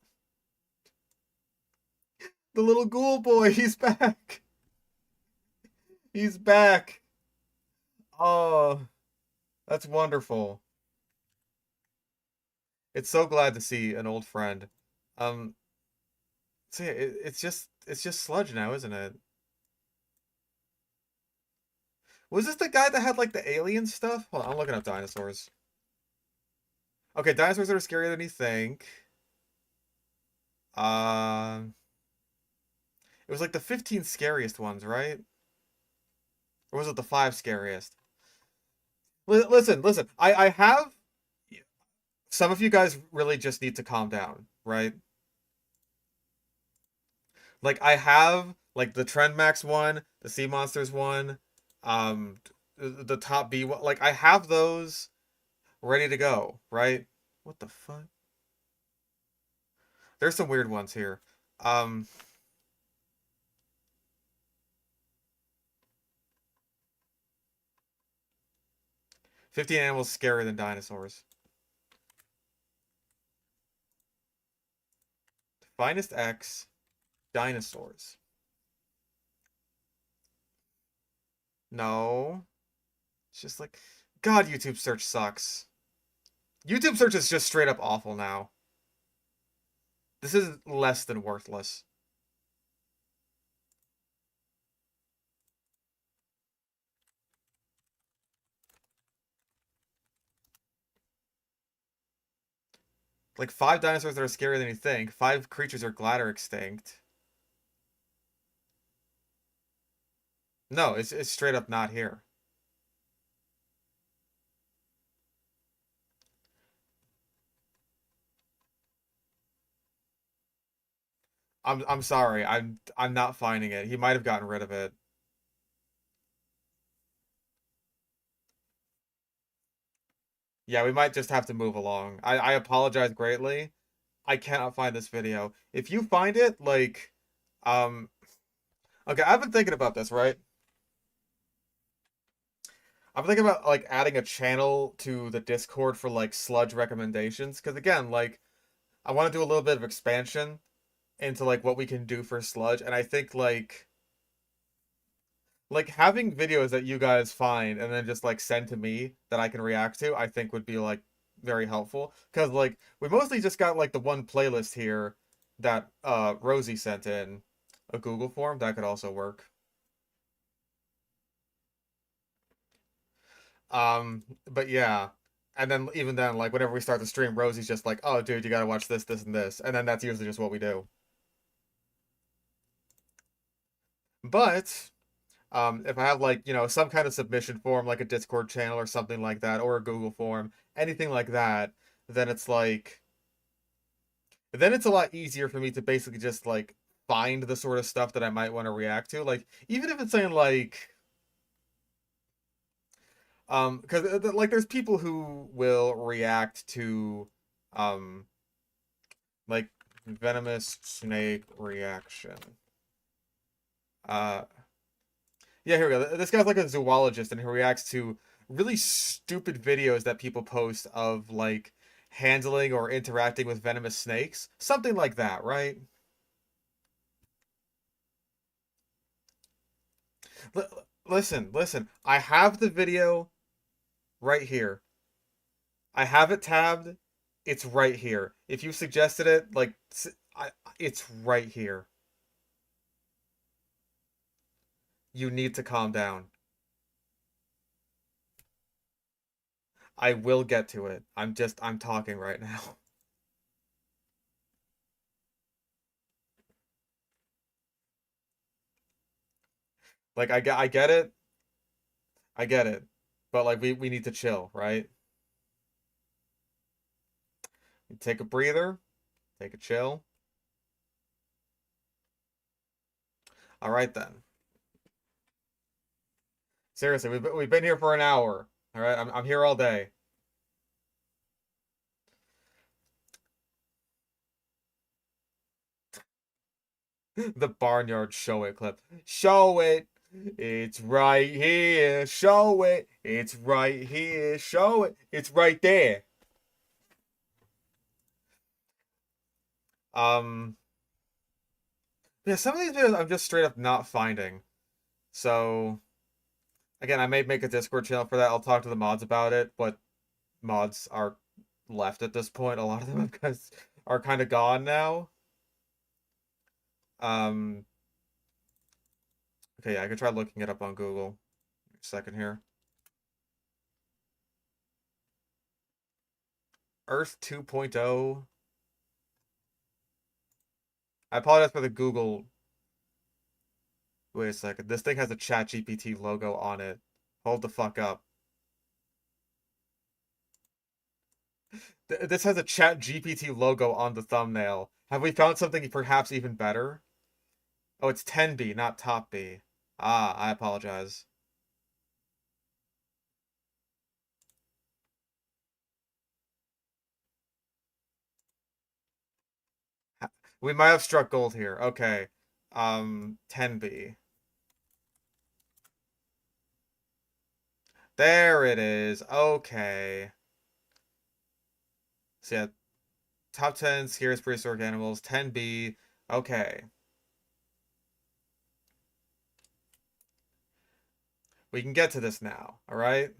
the little ghoul boy, he's back. He's back. Oh, that's wonderful. It's so glad to see an old friend. Um, so yeah, it's just Sludge now, isn't it? Was this the guy that had like the alien stuff? Hold on, I'm looking up dinosaurs. Okay, dinosaurs that are scarier than you think. Um, it was like the 15 scariest ones, right? Or was it the 5 scariest? Listen. I have some of you guys really just need to calm down, right? Like I have like the Trend Max one, the Sea Monsters one, um, the Top B one. Like I have those ready to go, right? What the fuck? There's some weird ones here. Um, 15 animals scarier than dinosaurs. Finest X, dinosaurs. No, it's just like, God, YouTube search sucks. YouTube search is just straight up awful now. This is less than worthless. Like 5 dinosaurs that are scarier than you think. 5 creatures are glad are extinct. No, it's straight up not here. I'm sorry. I'm not finding it. He might have gotten rid of it. Yeah, we might just have to move along. I apologize greatly. I cannot find this video. If you find it, like, um, okay, I've been thinking about this, right? I'm thinking about like adding a channel to the Discord for like sludge recommendations. Because again, like, I want to do a little bit of expansion into like what we can do for sludge, and I think like having videos that you guys find and then just like send to me that I can react to, I think would be like very helpful. Because like we mostly just got like the one playlist here that Rosie sent in a Google form. That could also work. But yeah. And then even then, like whenever we start the stream, Rosie's just like, "Oh, dude, you gotta watch this, this, and this," and then that's usually just what we do. But if I have like, you know, some kind of submission form, like a Discord channel or something like that, or a Google form, anything like that, then it's like, then it's a lot easier for me to basically just like find the sort of stuff that I might want to react to. Like, even if it's saying like, because like there's people who will react to, um, like venomous snake reaction. Uh, Yeah, here we go. This guy's like a zoologist and he reacts to really stupid videos that people post of like handling or interacting with venomous snakes. Something like that, right? Listen. I have the video right here. I have it tabbed. It's right here. If you suggested it, like, it's right here. You need to calm down. I will get to it. I'm talking right now. Like I get it. I get it. But like we need to chill, right? Take a breather, take a chill. All right then. Seriously, we've been here for an hour. All right, I'm here all day. The barnyard show it clip. Show it. It's right here. Show it. It's right here. Show it. It's right there. Um yeah, some of these videos I'm just straight up not finding. So again, I may make a Discord channel for that. I'll talk to the mods about it, but mods are left at this point. A lot of them are kind of gone now. Um, okay, yeah, I could try looking it up on Google. A second here. Earth 2.0. I apologize for the Google. Wait a second. This thing has a ChatGPT logo on it. Hold the fuck up. This has a ChatGPT logo on the thumbnail. Have we found something perhaps even better? Oh, it's 10B, not top B. Ah, I apologize. We might have struck gold here. Okay. 10B. There it is. Okay. So yeah, top 10 scariest prehistoric animals, 10B. Okay. We can get to this now, alright?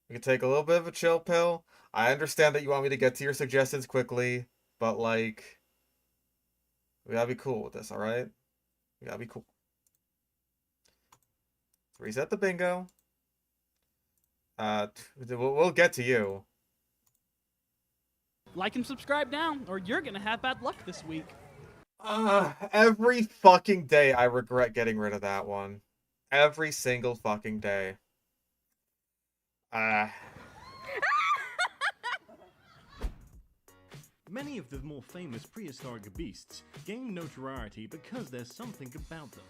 We can take a little bit of a chill pill. I understand that you want me to get to your suggestions quickly, but like, we gotta be cool with this, alright? We gotta be cool. Reset the bingo. We'll get to you. Like and subscribe now, or you're gonna have bad luck this week. Every fucking day I regret getting rid of that one. Every single fucking day. Many of the more famous prehistoric beasts gain notoriety because there's something about them.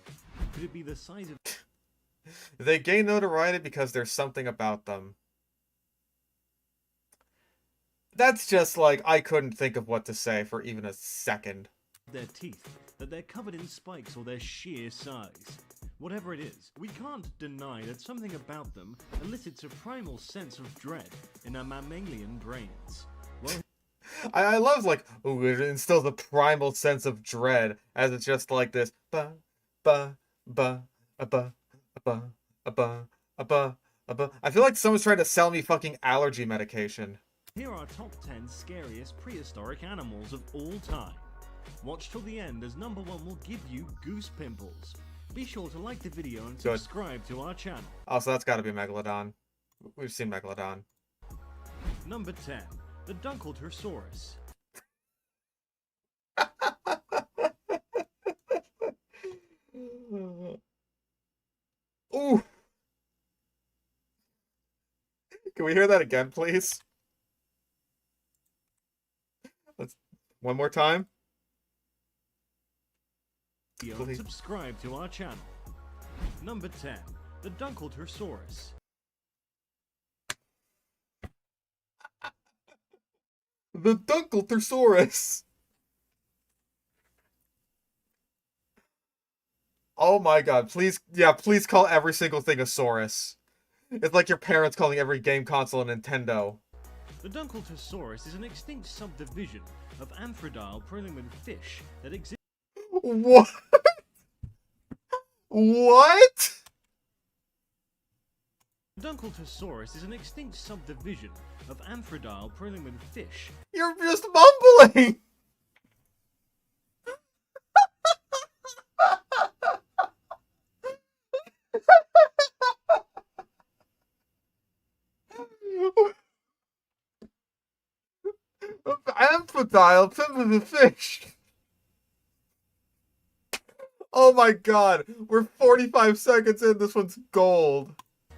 Could it be the size of... They gain notoriety because there's something about them. That's just like, I couldn't think of what to say for even a second. their teeth, that they're covered in spikes or their sheer size? Whatever it is, we can't deny that something about them elicits a primal sense of dread in our mammalian brains. Well, I love, like, ooh, it instills a primal sense of dread, as it's just like this, ba, ba, ba, Abba, abba, abba, abba, abba. I feel like someone's trying to sell me fucking allergy medication. Here are top 10 scariest prehistoric animals of all time. Watch till the end as number 1 will give you goose pimples. Be sure to like the video and Good. subscribe to our channel. Also, that's gotta be Megalodon. We've seen Megalodon. Number 10. The Dunkeltersaurus. Ooh! Can we hear that again, please? Let's... One more time. And subscribe to our channel. Number 10. The Dunkeltersaurus. The Dunkeltersaurus! Oh my god, please, yeah, please call every single thing a Saurus. It's like your parents calling every game console a Nintendo. The Dunkeltersaurus is an extinct subdivision of amphrodile prelimid fish that exists. What? What? The Dunkeltersaurus is an extinct subdivision of amphrodile prelimid fish. You're just mumbling! Amphrodile, the fish. Oh my god, we're 45 seconds in, this one's gold.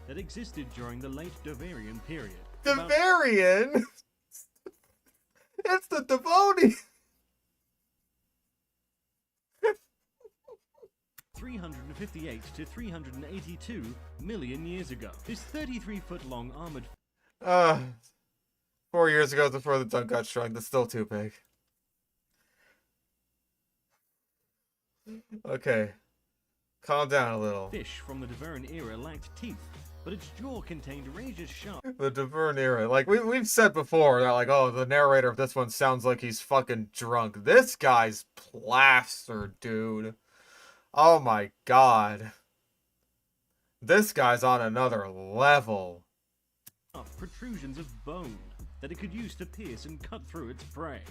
That existed during the late Devonian period. Devonian? It's the Devonian. 358 to 382 million years ago. This 33-foot-long armored 4 years ago before the dunk got shrunk, that's still too big. Okay. Calm down a little. fish from the Devonian era lacked teeth, but its jaw contained razor sharp. The Devonian era. Like, we've said before that, like, oh, the narrator of this one sounds like he's fucking drunk. This guy's plastered, dude. Oh my god. This guy's on another level. Protrusions of bone that it could use to pierce and cut through its prey.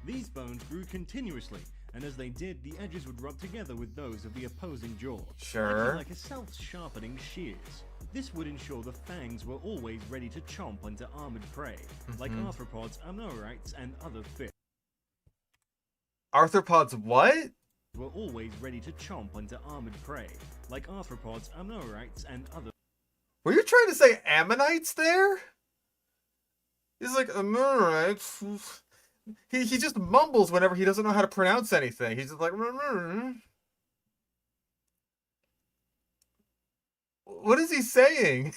These bones grew continuously, and as they did, the edges would rub together with those of the opposing jaw, Sure. acting like a self-sharpening shears. This would ensure the fangs were always ready to chomp onto armored prey, like arthropods, amnorites, and other fish. Arthropods what? Were always ready to chomp onto armored prey, like arthropods, amnorites, and other. Were you trying to say ammonites there? He's like, ammonites. He just mumbles whenever he doesn't know how to pronounce anything. He's just like, what is he saying?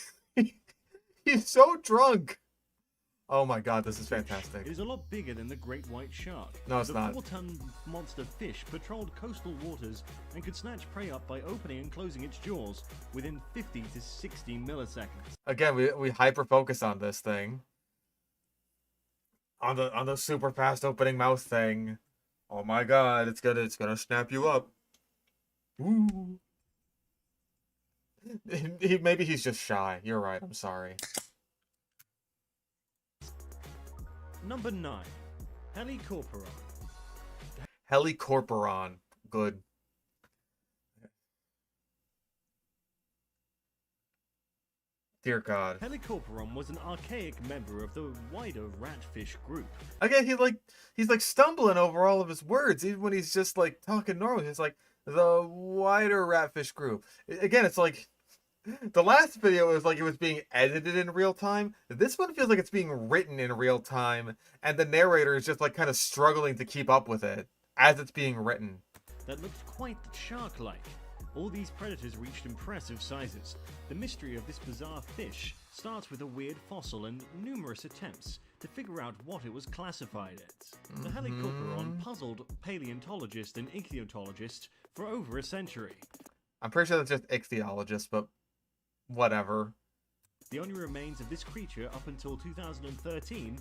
He's so drunk. Oh my god, this is fantastic. It is a lot bigger than the great white shark. No, it's not. The 4-ton monster fish patrolled coastal waters and could snatch prey up by opening and closing its jaws within 50 to 60 milliseconds. Again, we hyper focus on this thing. On the super fast opening mouth thing. Oh my god, it's gonna snap you up. Ooh. Maybe he's just shy. You're right, I'm sorry. Number 9. Helicorporon. Helicorporon. Good. Dear God. Helicorporon was an archaic member of the wider ratfish group. Again, he's like stumbling over all of his words, even when he's just like talking normally. It's like the wider ratfish group. Again, it's like the last video was like it was being edited in real time. This one feels like it's being written in real time, and the narrator is just like kind of struggling to keep up with it as it's being written. That looked quite shark-like. All these predators reached impressive sizes. The mystery of this bizarre fish starts with a weird fossil and numerous attempts to figure out what it was classified as. The Helicorporon puzzled paleontologists and ichthyologists for over a century. I'm pretty sure that's just ichthyologist, but whatever. The only remains of this creature up until 2013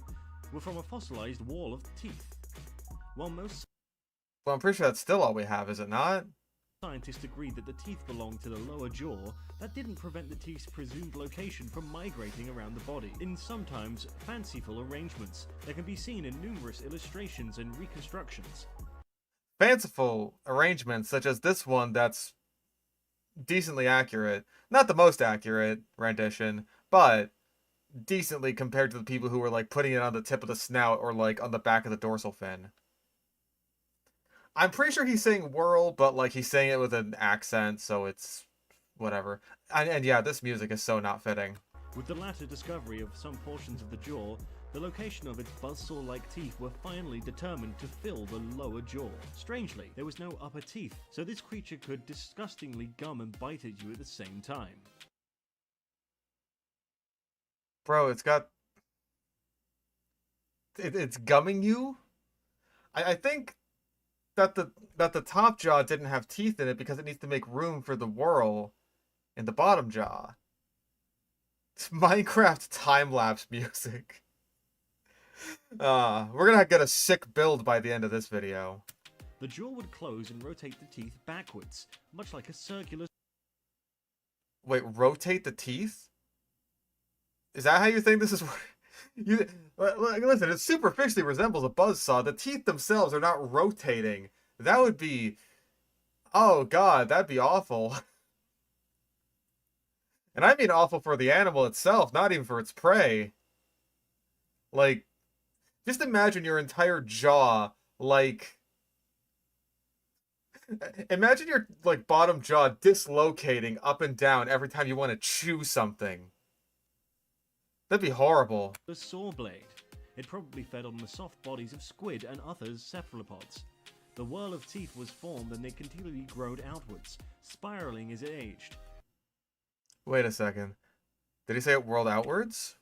were from a fossilized wall of teeth. While most Well, I'm pretty sure that's still all we have, is it not? Scientists agreed that the teeth belonged to the lower jaw. That didn't prevent the teeth's presumed location from migrating around the body in sometimes fanciful arrangements that can be seen in numerous illustrations and reconstructions. Fanciful arrangements such as this one that's decently accurate. Not the most accurate rendition, but decently compared to the people who were like putting it on the tip of the snout or like on the back of the dorsal fin. I'm pretty sure he's saying whirl, but like he's saying it with an accent, so it's whatever. And yeah, this music is so not fitting. With the latter discovery of some portions of the jaw, the location of its buzzsaw-like teeth were finally determined to fill the lower jaw. Strangely, there was no upper teeth, so this creature could disgustingly gum and bite at you at the same time. Bro, it's got... It's gumming you? I think that the top jaw didn't have teeth in it because it needs to make room for the whirl in the bottom jaw. It's Minecraft time-lapse music. We're gonna get a sick build by the end of this video. The jaw would close and rotate the teeth backwards, much like a circular... Wait, rotate the teeth? Is that how you think this is? You listen. It superficially resembles a buzzsaw. The teeth themselves are not rotating. That would be, oh god, that'd be awful. And I mean awful for the animal itself, not even for its prey. Like, just imagine your entire jaw, like, imagine your like bottom jaw dislocating up and down every time you want to chew something. That'd be horrible. The saw blade. It probably fed on the soft bodies of squid and other cephalopods. The whirl of teeth was formed and they continually growed outwards, spiraling as it aged. Wait a second. Did he say it whirled outwards?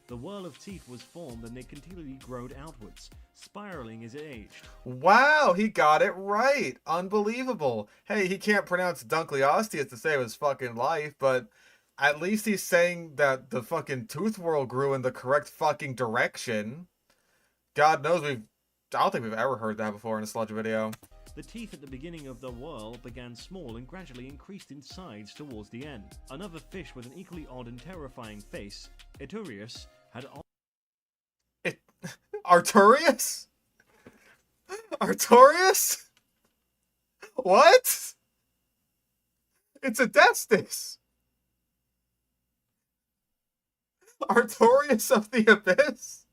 The whirl of teeth was formed and they continually growed outwards, spiraling as it aged. Wow, he got it right. Unbelievable. Hey, he can't pronounce Dunkleosteus to save his fucking life, but at least he's saying that the fucking tooth whirl grew in the correct fucking direction. God knows I don't think we've ever heard that before in a Sludge video. The teeth at the beginning of the whirl began small and gradually increased in size towards the end. Another fish with an equally odd and terrifying face, Eturius, had... Arturius? Artorius? What? It's a Destus. Artorius of the Abyss?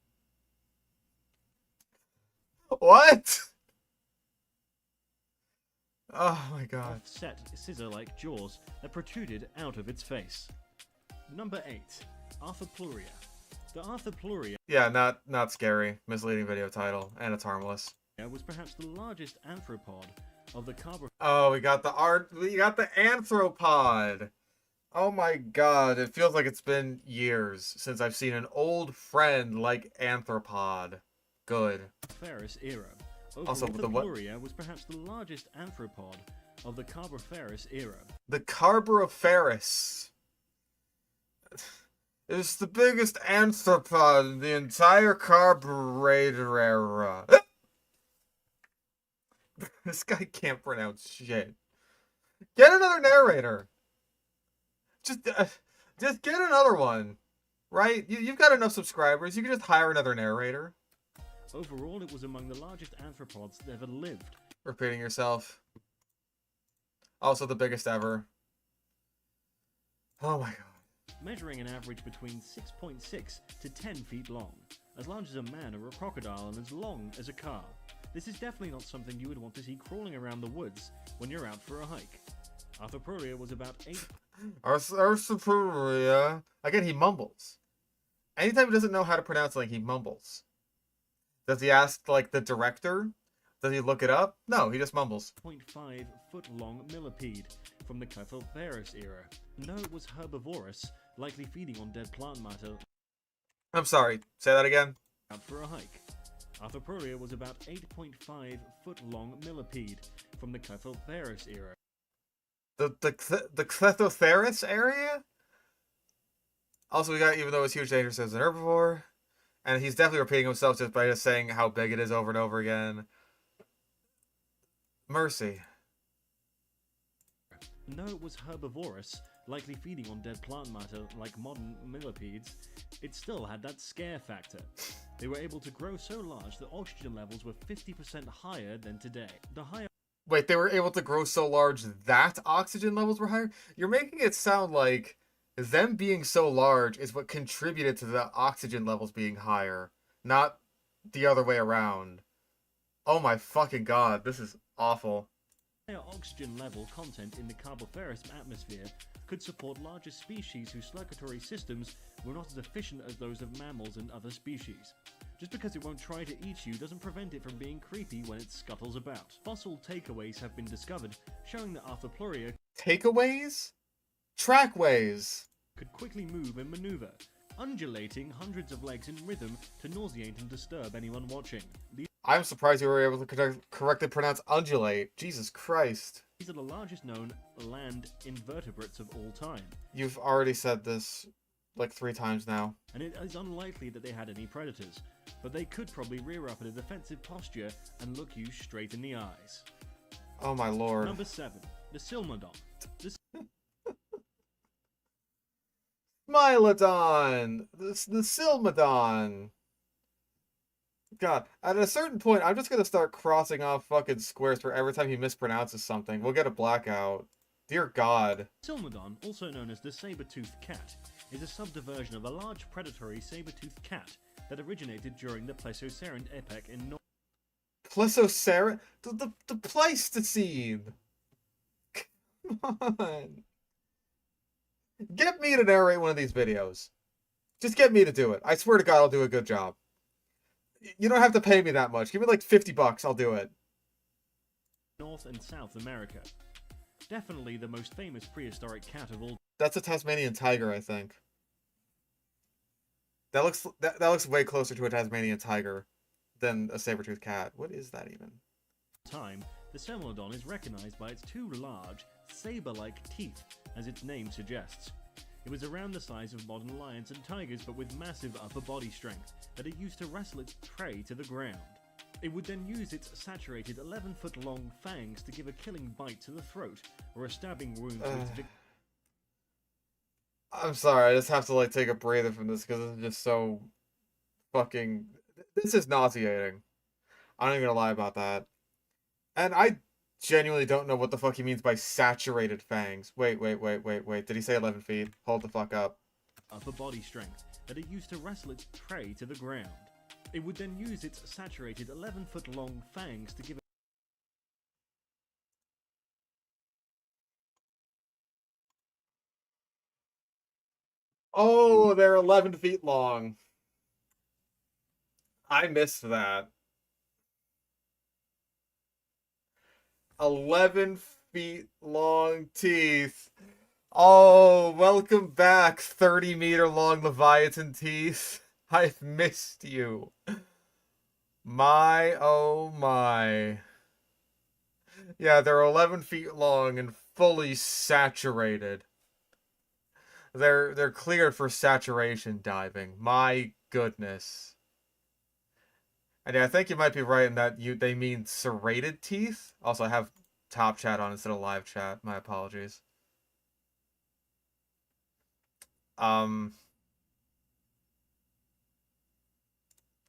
What? Oh my god. Offset scissor-like jaws that protruded out of its face. Number 8. Arthropluria. The Arthropluria Yeah, not scary. Misleading video title, and it's harmless. was perhaps the largest arthropod of the Oh, we got the anthropod. Oh my god, it feels like it's been years since I've seen an old friend like Arthropod. Good. Carboniferous era. Also, the what? Arthropluria was perhaps the largest arthropod of the Carboniferous era. The Carboniferous. It's the biggest arthropod in the entire carburetor era. This guy can't pronounce shit. Get another narrator. Just get another one, right? You've got enough subscribers. You can just hire another narrator. Overall, it was among the largest arthropods that ever lived. Repeating yourself. Also the biggest ever. Oh my god. Measuring an average between 6.6 to 10 feet long, as large as a man or a crocodile and as long as a car. This is definitely not something you would want to see crawling around the woods when you're out for a hike. Arthropluria was about 8... Arthropluria. Again, he mumbles. Anytime he doesn't know how to pronounce something, he mumbles. Does he ask, like, the director? Does he look it up? No, he just mumbles. 0.5 foot long millipede from the Carboniferous era. No, it was herbivorous, likely feeding on dead plant matter. I'm sorry, say that again. Out for a hike. Arthropluria was about 8.5 foot long millipede from the Carboniferous era. The Clethotheris area? Also, we got, even though it's huge, dangerous as an herbivore. And he's definitely repeating himself just by just saying how big it is over and over again. Mercy. And though it was herbivorous, likely feeding on dead plant matter like modern millipedes, it still had that scare factor. They were able to grow so large that oxygen levels were 50% higher than today. The higher Wait, they were able to grow so large that oxygen levels were higher? You're making it sound like them being so large is what contributed to the oxygen levels being higher, not the other way around. Oh my fucking god, this is awful. higher oxygen level content in the Carboferous atmosphere could support larger species whose circulatory systems were not as efficient as those of mammals and other species. Just because it won't try to eat you doesn't prevent it from being creepy when it scuttles about. Fossil takeaways have been discovered showing that Arthropluria Takeaways? Trackways. could quickly move and maneuver, undulating hundreds of legs in rhythm to nauseate and disturb anyone watching. I'm surprised you were able to correctly pronounce undulate. Jesus Christ. These are the largest known land invertebrates of all time, You've already said this like 3 times now. and it is unlikely that they had any predators, but they could probably rear up in a defensive posture and look you straight in the eyes. Oh my lord. Number 7. The Silmadon. The Smilodon! The Sylmadon! God, at a certain point, I'm just gonna start crossing off fucking squares for every time he mispronounces something. We'll get a blackout. Dear God. Silmadon, also known as the saber-toothed cat, is a subdivision of a large predatory saber-toothed cat that originated during the Pleistocene epoch in North. Pleistocene? The Pleistocene! Come on. Get me to narrate one of these videos. Just get me to do it. I swear to God I'll do a good job. You don't have to pay me that much. Give me like $50, I'll do it. North and South America. Definitely the most famous prehistoric cat of all That's a Tasmanian tiger, I think. That looks way closer to a Tasmanian tiger than a saber-toothed cat. What is that even? time. The Silmadon is recognized by its 2 large, saber-like teeth, as its name suggests. It was around the size of modern lions and tigers, but with massive upper body strength that it used to wrestle its prey to the ground. It would then use its saturated 11-foot-long fangs to give a killing bite to the throat, or a stabbing wound to its victim. I'm sorry, I just have to like take a breather from this because it's just so fucking... This is nauseating. I'm not even gonna lie about that. And I genuinely don't know what the fuck he means by saturated fangs. Wait. Did he say 11 feet? Hold the fuck up. Upper body strength that it used to wrestle its prey to the ground. It would then use its saturated 11-foot-long fangs to give Oh, they're 11 feet long. I missed that. 11 feet long teeth. Oh, welcome back, 30-meter long Leviathan teeth. I've missed you. My, oh my. Yeah, they're 11 feet long and fully saturated. They're cleared for saturation diving. My goodness. And yeah, I think you might be right in that they mean serrated teeth. Also, I have top chat on instead of live chat. My apologies.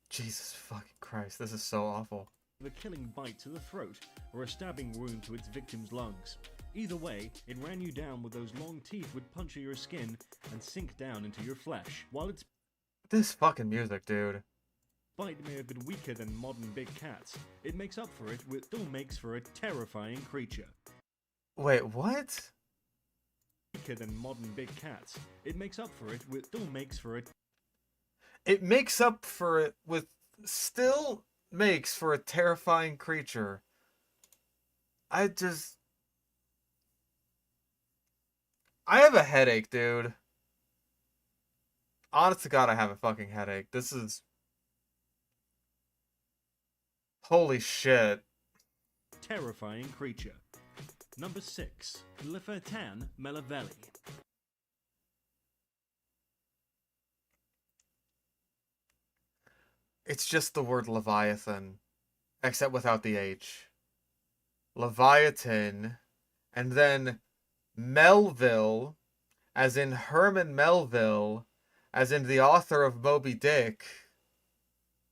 Jesus fucking Christ, this is so awful. a killing bite to the throat, or a stabbing wound to its victim's lungs. Either way, it ran you down with those long teeth would puncture your skin and sink down into your flesh. While its This fucking music, dude. bite may have been weaker than modern big cats, it makes up for it with still makes for a terrifying creature. Wait, what? Weaker than modern big cats, it makes up for it with still makes for a It makes up for it with still makes for a terrifying creature. I have a headache, dude. Honest to God, I have a fucking headache. This is... Holy shit. terrifying creature. Number 6. Lifertan melavelli. It's just the word Leviathan, except without the H. Leviathan, and then Melville, as in Herman Melville, as in the author of Moby Dick,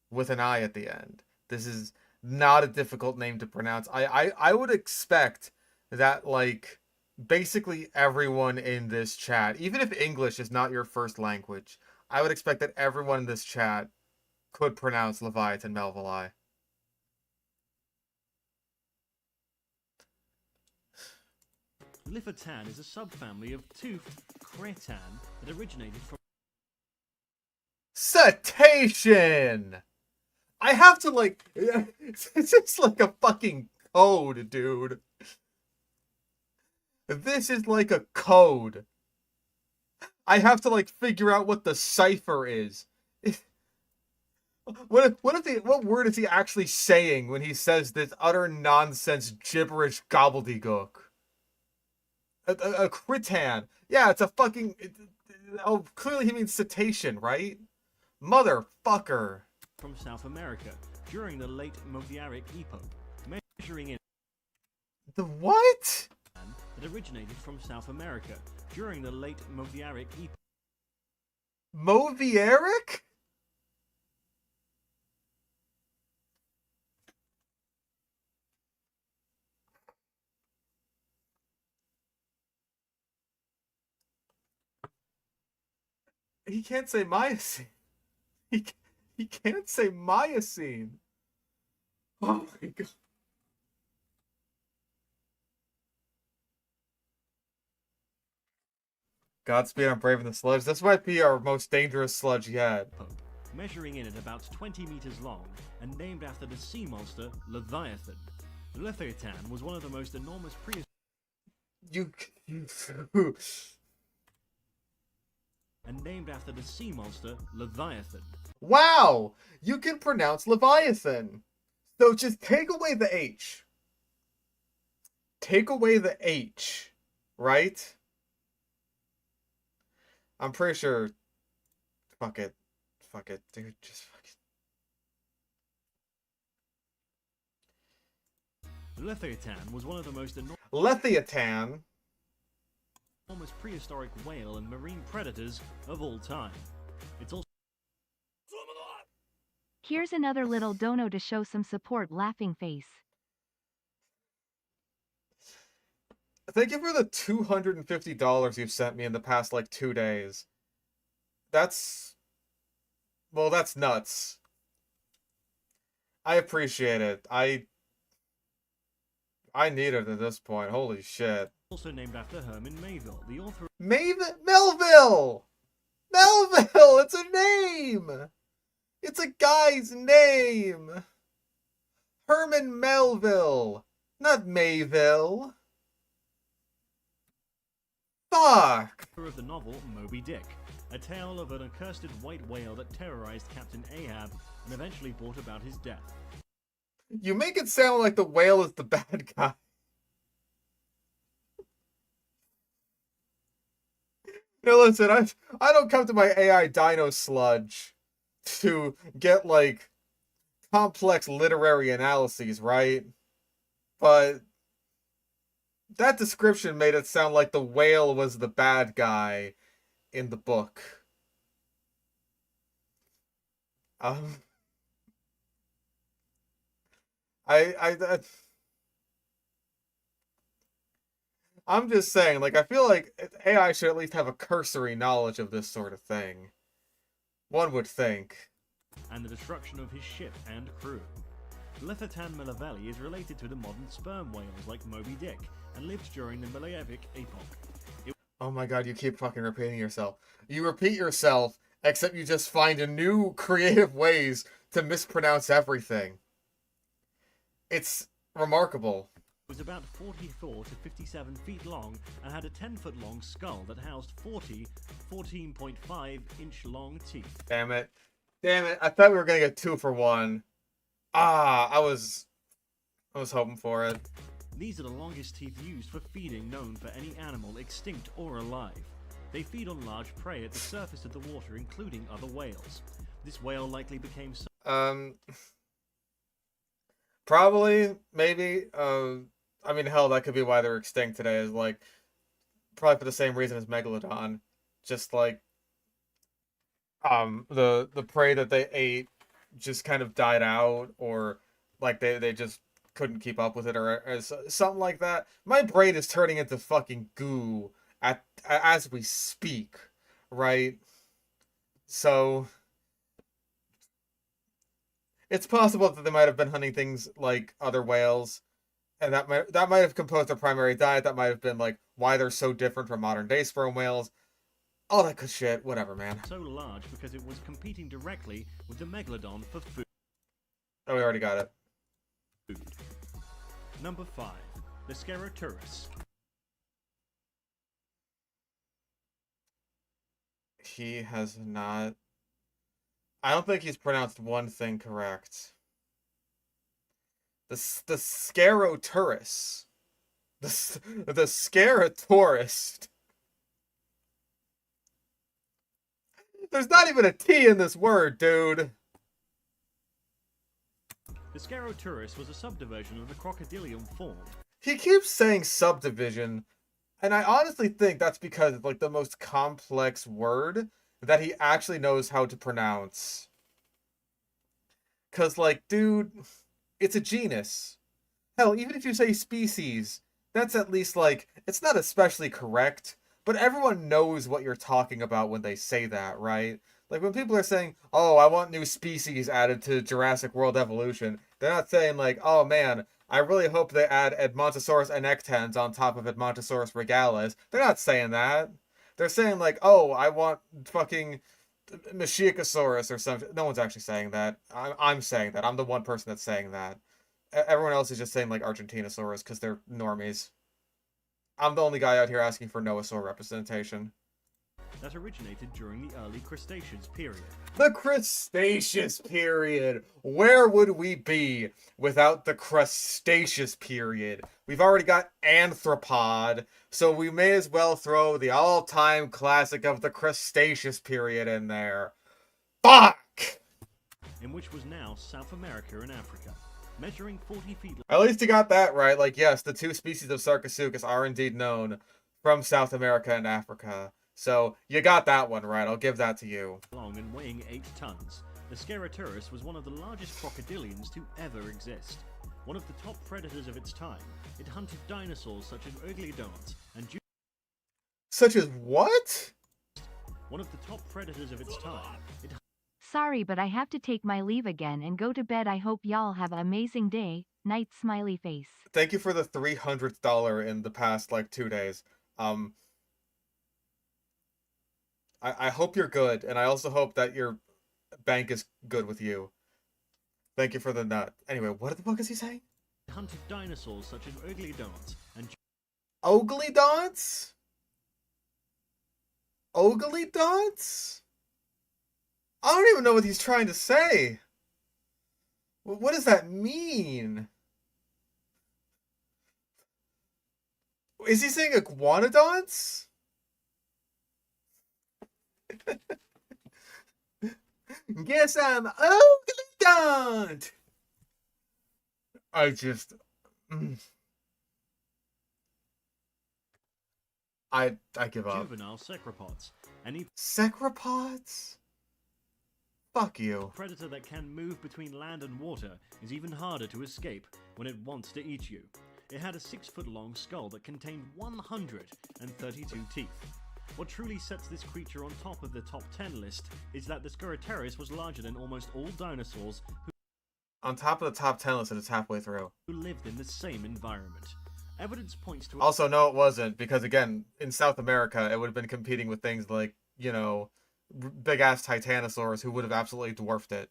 with an I at the end. This is not a difficult name to pronounce. I would expect that, like, basically everyone in this chat, even if English is not your first language, I would expect that everyone in this chat could pronounce Leviathan Melville. Lithatan is a subfamily of toothed cretan that originated from Cetacean! I have to, like, it's just like a fucking code, dude. This is like a code. I have to, like, figure out what the cipher is. What word is he actually saying when he says this utter nonsense gibberish gobbledygook? A critan. Yeah, it's a fucking... Oh, clearly he means cetacean, right? Motherfucker. from South America during the late Moviaric epoch, measuring in The what? that originated from South America during the late Moviaric epoch. Moviaric? He can't say Miocene. He can't say Miocene. Oh my god. Godspeed, I'm braving the sludge. This might be our most dangerous sludge yet. Measuring in at about 20 meters long and named after the sea monster Leviathan. The Leviathan was one of the most enormous and named after the sea monster Leviathan. Wow! You can pronounce Leviathan. So just take away the H. Take away the H. Right? I'm pretty sure... Fuck it. Fuck it, dude. Just fuck it. The Leviathan was one of the most Leviathan. enormous prehistoric whale and marine predators of all time. It's also Here's another little dono to show some support, laughing face. Thank you for the $250 you've sent me in the past, like, 2 days. That's... Well, that's nuts. I appreciate it. I need it at this point. Holy shit. also named after Herman Melville, the author Melville! Melville! It's a name! It's a guy's name! Herman Melville! Not Mayville. Fuck! of the novel Moby Dick, a tale of an accursed white whale that terrorized Captain Ahab and eventually brought about his death. You make it sound like the whale is the bad guy. Now listen, I don't come to my AI Dino Sludge to get, like, complex literary analyses, right? But that description made it sound like the whale was the bad guy in the book. I'm just saying, like, I feel like AI should at least have a cursory knowledge of this sort of thing. One would think. And the destruction of his ship and crew. Leviathan Melavelli is related to the modern sperm whales like Moby Dick and lived during the Maleavic epoch. Oh my god, you keep fucking repeating yourself. You repeat yourself, except you just find a new creative ways to mispronounce everything. It's remarkable. It was about 44 to 57 feet long and had a 10-foot long skull that housed 14.5-inch long teeth. Damn it. Damn it, I thought we were gonna get 2 for 1. Ah, I was hoping for it. These are the longest teeth used for feeding known for any animal, extinct or alive. They feed on large prey at the surface of the water, including other whales. This whale likely became probably, maybe. I mean, hell, that could be why they're extinct today, is like, probably for the same reason as Megalodon. Just like the prey that they ate just kind of died out, or like they just couldn't keep up with it, or something like that. My brain is turning into fucking goo as we speak, right? So it's possible that they might have been hunting things like other whales, and that might have composed their primary diet. That might have been like why they're so different from modern day sperm whales. All that good shit. Whatever, man. So large because it was competing directly with the Megalodon for food. Oh, we already got it. Number 5. The Sceroturus. He has not... I don't think he's pronounced one thing correct. The Sceroturus. The Scaratorus. There's not even a T in this word, dude. The Sceroturus was a subdivision of the crocodilian form. He keeps saying subdivision, and I honestly think that's because it's like the most complex word that he actually knows how to pronounce. Cause like, dude, it's a genus. Hell, even if you say species, that's at least like, it's not especially correct, but everyone knows what you're talking about when they say that, right? Like when people are saying, oh, I want new species added to Jurassic World Evolution, they're not saying like, oh man, I really hope they add Edmontosaurus annectens on top of Edmontosaurus regalis. They're not saying that. They're saying like, oh, I want fucking Machiacosaurus or something. No one's actually saying that. I'm saying that. I'm the one person that's saying that. Everyone else is just saying like Argentinosaurus because they're normies. I'm the only guy out here asking for Noasaur representation. That originated during the early Cretaceous period. The Cretaceous period! Where would we be without the Cretaceous period? We've already got Anthropod, so we may as well throw the all-time classic of the Cretaceous period in there. Fuck! In which was now South America and Africa. Measuring 40 feet long. At least you got that right. Like, yes, the two species of Sarcosuchus are indeed known from South America and Africa. So, you got that one right. I'll give that to you. Long and weighing 8 tons, the Sceroturus was one of the largest crocodilians to ever exist. One of the top predators of its time, it hunted dinosaurs such as Urglidons and Such as what? one of the top predators of its time. It Sorry, but I have to take my leave again and go to bed. I hope y'all have an amazing day. Night smiley face. Thank you for the $300 in the past, like, 2 days. I hope you're good, and I also hope that your bank is good with you. Thank you for the nut. Anyway, what the fuck is he saying? hunted dinosaurs such as Urglidons and Oglydonts? Oglydonts? I don't even know what he's trying to say. What does that mean? Is he saying iguanodonts? Guess I'm Oglydont! I just... I give up. juvenile cephalopods. Any Cephalopods? Fuck you. predator that can move between land and water is even harder to escape when it wants to eat you. It had a 6-foot-long skull that contained 132 teeth. What truly sets this creature on top of the top 10 list is that the Sceroturus was larger than almost all dinosaurs On top of the top 10 list, and it's halfway through. who lived in the same environment. Evidence points to Also, no, it wasn't, because again, in South America, it would have been competing with things like, you know, big-ass Titanosaurs who would have absolutely dwarfed it.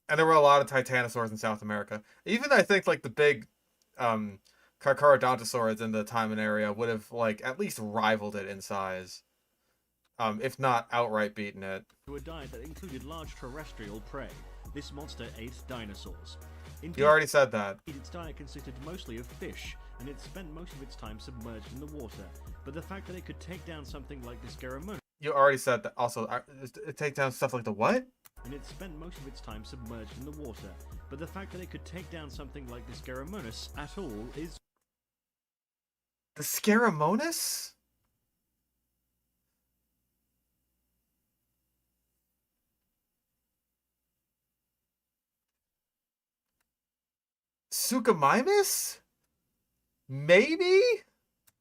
And there were a lot of Titanosaurs in South America. Even, I think, like, the big, Carcharodontosaurs in the time and area would have, like, at least rivaled it in size. If not outright beaten it. to a diet that included large terrestrial prey. This monster ate dinosaurs. Indeed, You already said that. its diet consisted mostly of fish, and it spent most of its time submerged in the water. But the fact that it could take down something like the Scaramouche, You already said that. Also, take down stuff like the what? and it spent most of its time submerged in the water. But the fact that it could take down something like the Scaramonas at all is The Scaramonis? Suchomimus? Maybe?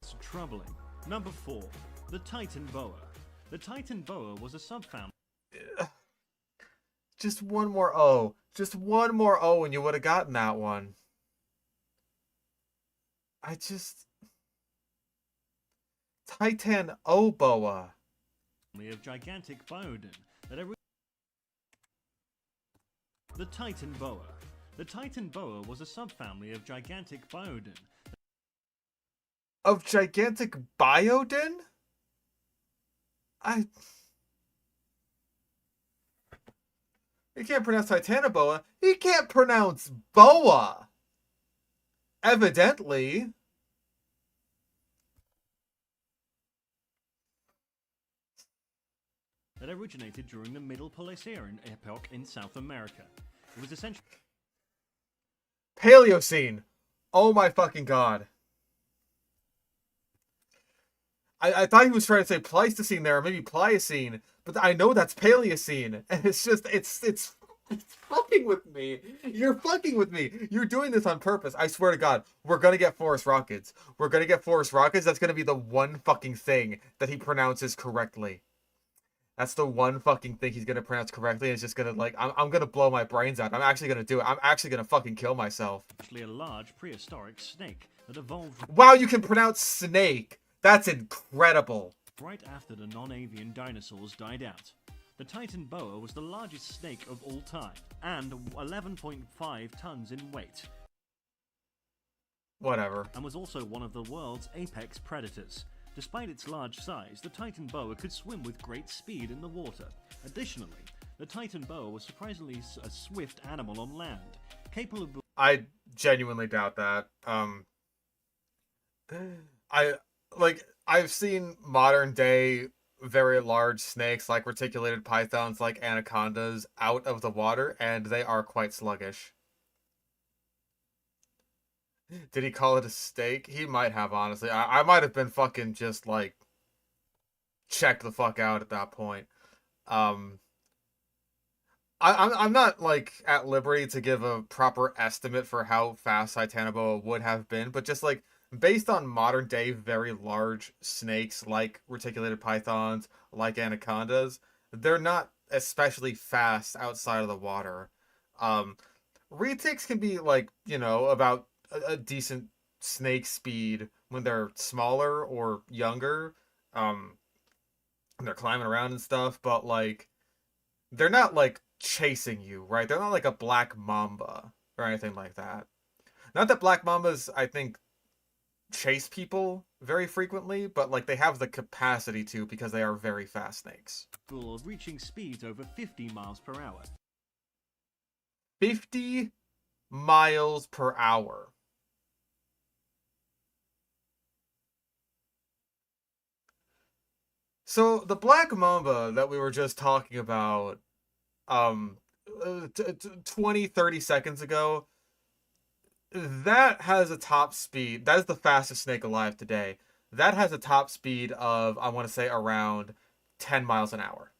It's troubling. Number 4. The Titan Boa. The Titan Boa was a subfamily. Just one more O. Just one more O and you would have gotten that one. Titan Oboa. Of gigantic Biodin that The Titan Boa. The Titan Boa was a subfamily of gigantic Biodin. Of gigantic Biodin? He can't pronounce Titanoboa. He can't pronounce boa. Evidently. That originated during the Middle Paleocene epoch in South America. It was essentially Paleocene. Oh my fucking god. I thought he was trying to say Pleistocene there, or maybe Pliocene, but I know that's Paleocene, and it's just, it's fucking with me. You're fucking with me. You're doing this on purpose. I swear to God, we're gonna get Forest Rockets. We're gonna get Forest Rockets. That's gonna be the one fucking thing that he pronounces correctly. That's the one fucking thing he's gonna pronounce correctly. It's just gonna, like, I'm gonna blow my brains out. I'm actually gonna do it. I'm actually gonna fucking kill myself. a large prehistoric snake that evolved. Wow, you can pronounce snake. That's incredible. Right after the non-avian dinosaurs died out. The Titan Boa was the largest snake of all time, and 11.5 tons in weight. Whatever. And was also one of the world's apex predators. Despite its large size, the Titan Boa could swim with great speed in the water. Additionally, the Titan Boa was surprisingly a swift animal on land, capable of... I genuinely doubt that. I've seen modern day very large snakes like reticulated pythons, like anacondas, out of the water, and they are quite sluggish. Did he call it a steak? He might have, honestly. I might have been fucking just, like, checked the fuck out at that point. I'm not, like, at liberty to give a proper estimate for how fast Titanoboa would have been, but just, like, based on modern day very large snakes like reticulated pythons, like anacondas, they're not especially fast outside of the water. Retics can be, like, you know, about a decent snake speed when they're smaller or younger, when they're climbing around and stuff, but, like, they're not, like, chasing you, right? They're not like a black mamba or anything like that. Not that black mambas, I think, chase people very frequently, but, like, they have the capacity to because they are very fast snakes. Of reaching speeds over 50 miles per hour. 50 miles per hour. So the black mamba that we were just talking about 20, 30 seconds ago, that has a top speed. That is the fastest snake alive today. That has a top speed of, I want to say, around 10 miles an hour.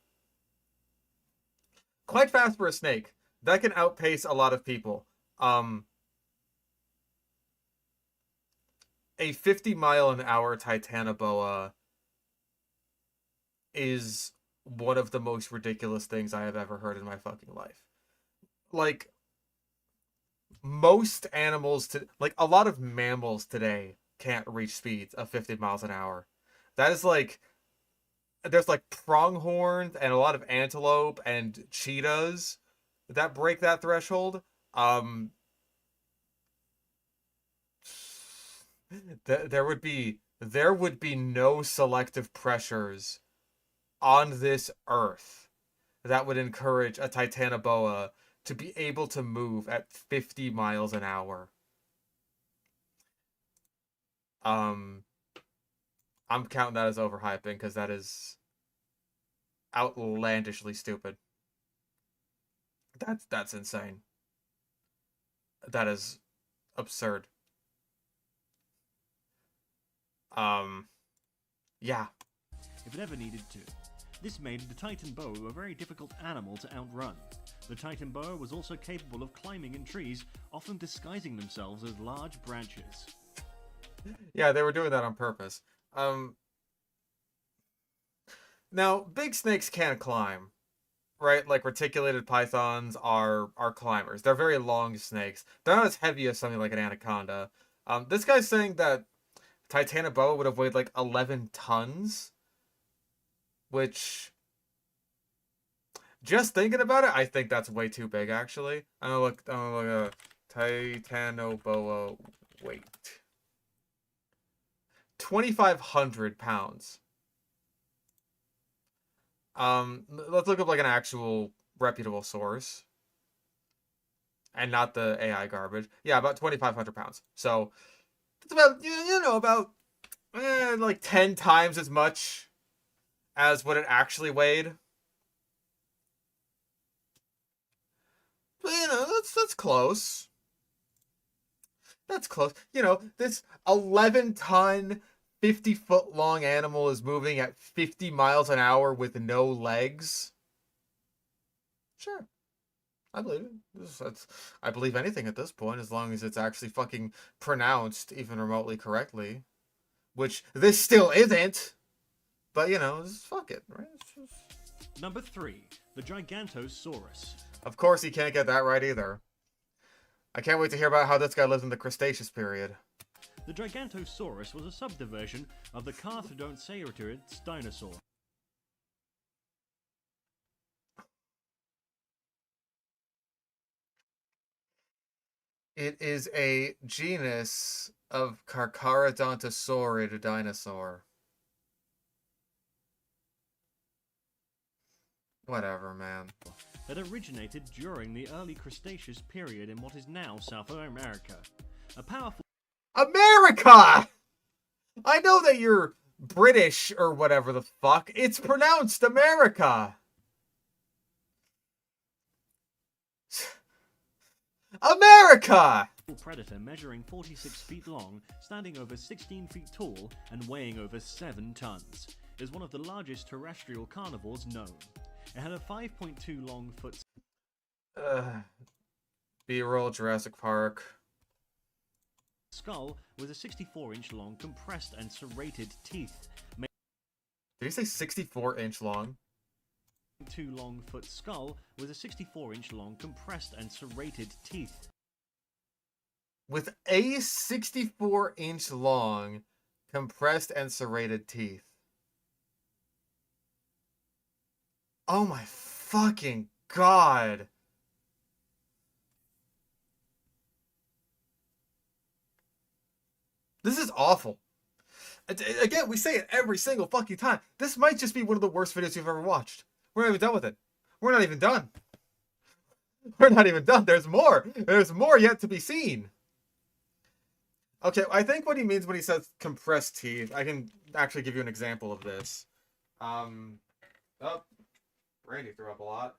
Quite fast for a snake. That can outpace a lot of people. A 50-mile-an-hour Titanoboa is one of the most ridiculous things I have ever heard in my fucking life. Like, most animals, like, a lot of mammals today can't reach speeds of 50 miles an hour. That is, like, there's, like, pronghorns and a lot of antelope and cheetahs that break that threshold. There would be no selective pressures on this earth that would encourage a Titanoboa to be able to move at 50 miles an hour. I'm counting that as overhyping because that is outlandishly stupid. That's insane. That is absurd. Yeah. if it ever needed to. This made the Titan boa a very difficult animal to outrun. The Titan boa was also capable of climbing in trees, often disguising themselves as large branches. Yeah, they were doing that on purpose. Now, big snakes can't climb, right? Like reticulated pythons are climbers. They're very long snakes. They're not as heavy as something like an anaconda. This guy's saying that Titanoboa would have weighed like 11 tons, which, just thinking about it, I think that's way too big, actually. I'm gonna look at Titanoboa weight. 2,500 pounds. Let's look up like an actual reputable source. And not the AI garbage. Yeah, about 2,500 pounds. So, it's about, about like 10 times as much as what it actually weighed. But, that's close. That's close. This 11-ton, 50-foot long animal is moving at 50 miles an hour with no legs. Sure. I believe it. I believe anything at this point, as long as it's actually fucking pronounced even remotely correctly. Which this still isn't. But, just fuck it, right? Number 3. The Gigantosaurus. Of course he can't get that right either. I can't wait to hear about how this guy lived in the Cretaceous period. The Gigantosaurus was a subdivision of the Carcharodontosaurids dinosaur. It is a genus of Carcharodontosaurid dinosaur. Whatever, man. That originated during the early Cretaceous period in what is now South America. A powerful America! I know that you're British or whatever the fuck. It's pronounced America. America! predator measuring 46 feet long, standing over 16 feet tall, and weighing over 7 tons. It is one of the largest terrestrial carnivores known. It had a 5.2 long foot B-roll Jurassic Park. skull with a 64-inch long compressed and serrated teeth. Did he say 64-inch long? 2 long foot skull with a 64-inch long compressed and serrated teeth. With a 64-inch long compressed and serrated teeth. Oh my fucking god. This is awful. Again, we say it every single fucking time. This might just be one of the worst videos you've ever watched. We're not even done with it. We're not even done. We're not even done. There's more. There's more yet to be seen. Okay, I think what he means when he says compressed teeth, I can actually give you an example of this. Oh, Randy threw up a lot.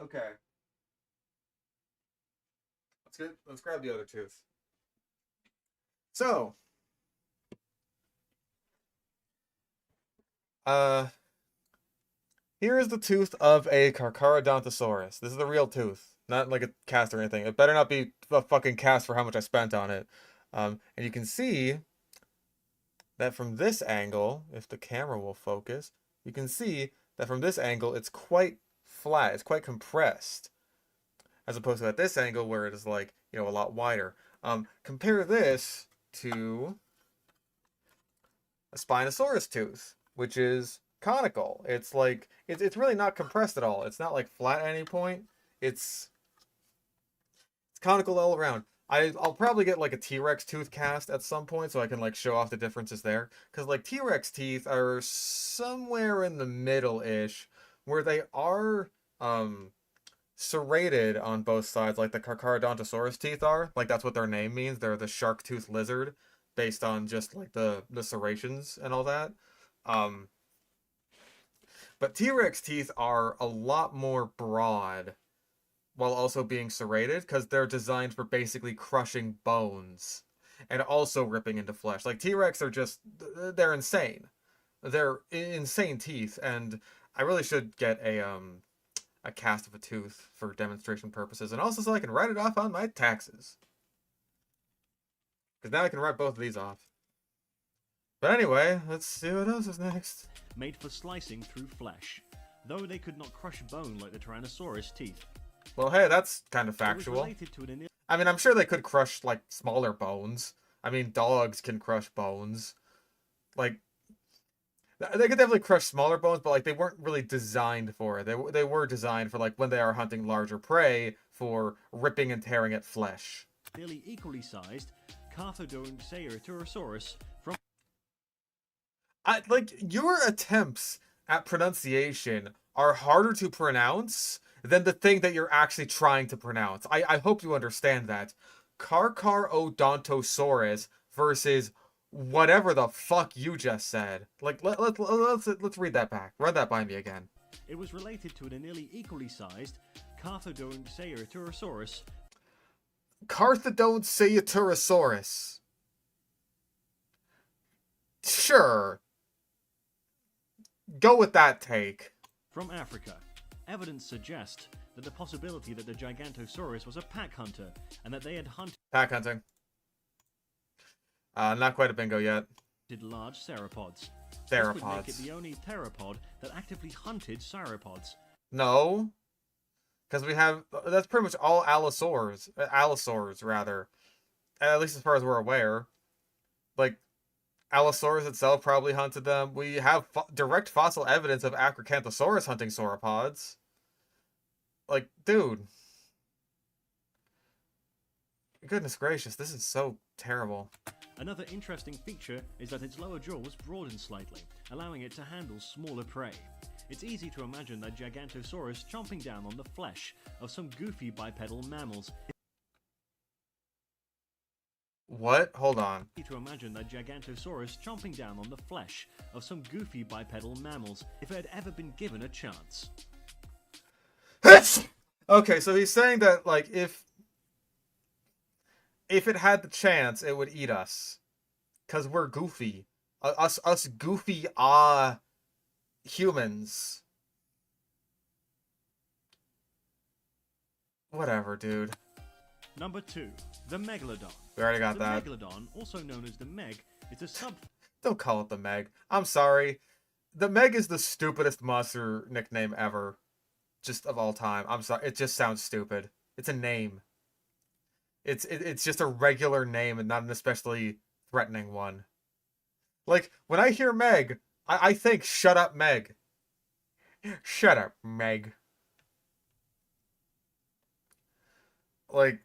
Okay. Let's grab the other tooth. So, here is the tooth of a Carcharodontosaurus. This is the real tooth, not like a cast or anything. It better not be a fucking cast for how much I spent on it. And you can see that from this angle, if the camera will focus, you can see that from this angle, it's quite flat. It's quite compressed. As opposed to at this angle where it is like, a lot wider. Compare this to a Spinosaurus tooth, which is conical. It's like, it's really not compressed at all. It's not like flat at any point. It's conical all around. I'll probably get like a T-Rex tooth cast at some point so I can like show off the differences there. Because like T-Rex teeth are somewhere in the middle-ish where they are serrated on both sides like the Carcharodontosaurus teeth are. Like that's what their name means. They're the shark tooth lizard based on just like the serrations and all that. But T-Rex teeth are a lot more broad while also being serrated because they're designed for basically crushing bones and also ripping into flesh. Like T-Rex are just, they're insane. They're insane teeth, and I really should get a cast of a tooth for demonstration purposes, and also so I can write it off on my taxes. Because now I can write both of these off. But anyway, let's see what else is next. Made for slicing through flesh, though they could not crush bone like the Tyrannosaurus teeth. Well, hey, that's kind of It was factual. related to an I mean, I'm sure they could crush, like, smaller bones. I mean, dogs can crush bones. Like, they could definitely crush smaller bones, but, like, they weren't really designed for it. They were designed for, like, when they are hunting larger prey, for ripping and tearing at flesh. nearly equally sized Carthodonceiratosaurus from Like, your attempts at pronunciation are harder to pronounce than the thing that you're actually trying to pronounce. I hope you understand that. Carcharodontosaurus versus whatever the fuck you just said. Like, let's read that back. Run that by me again. It was related to a nearly equally sized Carthodonceiratosaurus. Carthodonceiratosaurus. Sure. Go with that take. From Africa. Evidence suggests that the possibility that the Gigantosaurus was a pack hunter and that they had hunted Pack hunting. Not quite a bingo yet. large sauropods. This would make it Theropods. the only theropod that actively hunted sauropods. No. Because we have... That's pretty much all allosaurs. Allosaurs, rather. At least as far as we're aware. Like, Allosaurus itself probably hunted them. We have direct fossil evidence of Acrocanthosaurus hunting sauropods. Like, dude. Goodness gracious, this is so terrible. Another interesting feature is that its lower jaw was broadened slightly, allowing it to handle smaller prey. It's easy to imagine that Gigantosaurus chomping down on the flesh of some goofy bipedal mammals. What? Hold on. Easy to imagine that Gigantosaurus chomping down on the flesh of some goofy bipedal mammals if it had ever been given a chance. Okay, so he's saying that, like, if it had the chance, it would eat us. Because we're goofy. Us goofy, humans. Whatever, dude. Number 2. The Megalodon. We already got The that. Megalodon, also known as the Meg, is a sub... Don't call it the Meg. I'm sorry. The Meg is the stupidest monster nickname ever. Just of all time. I'm sorry. It just sounds stupid. It's a name. It's just a regular name and not an especially threatening one. Like, when I hear Meg, I think, shut up, Meg. Shut up, Meg. Like,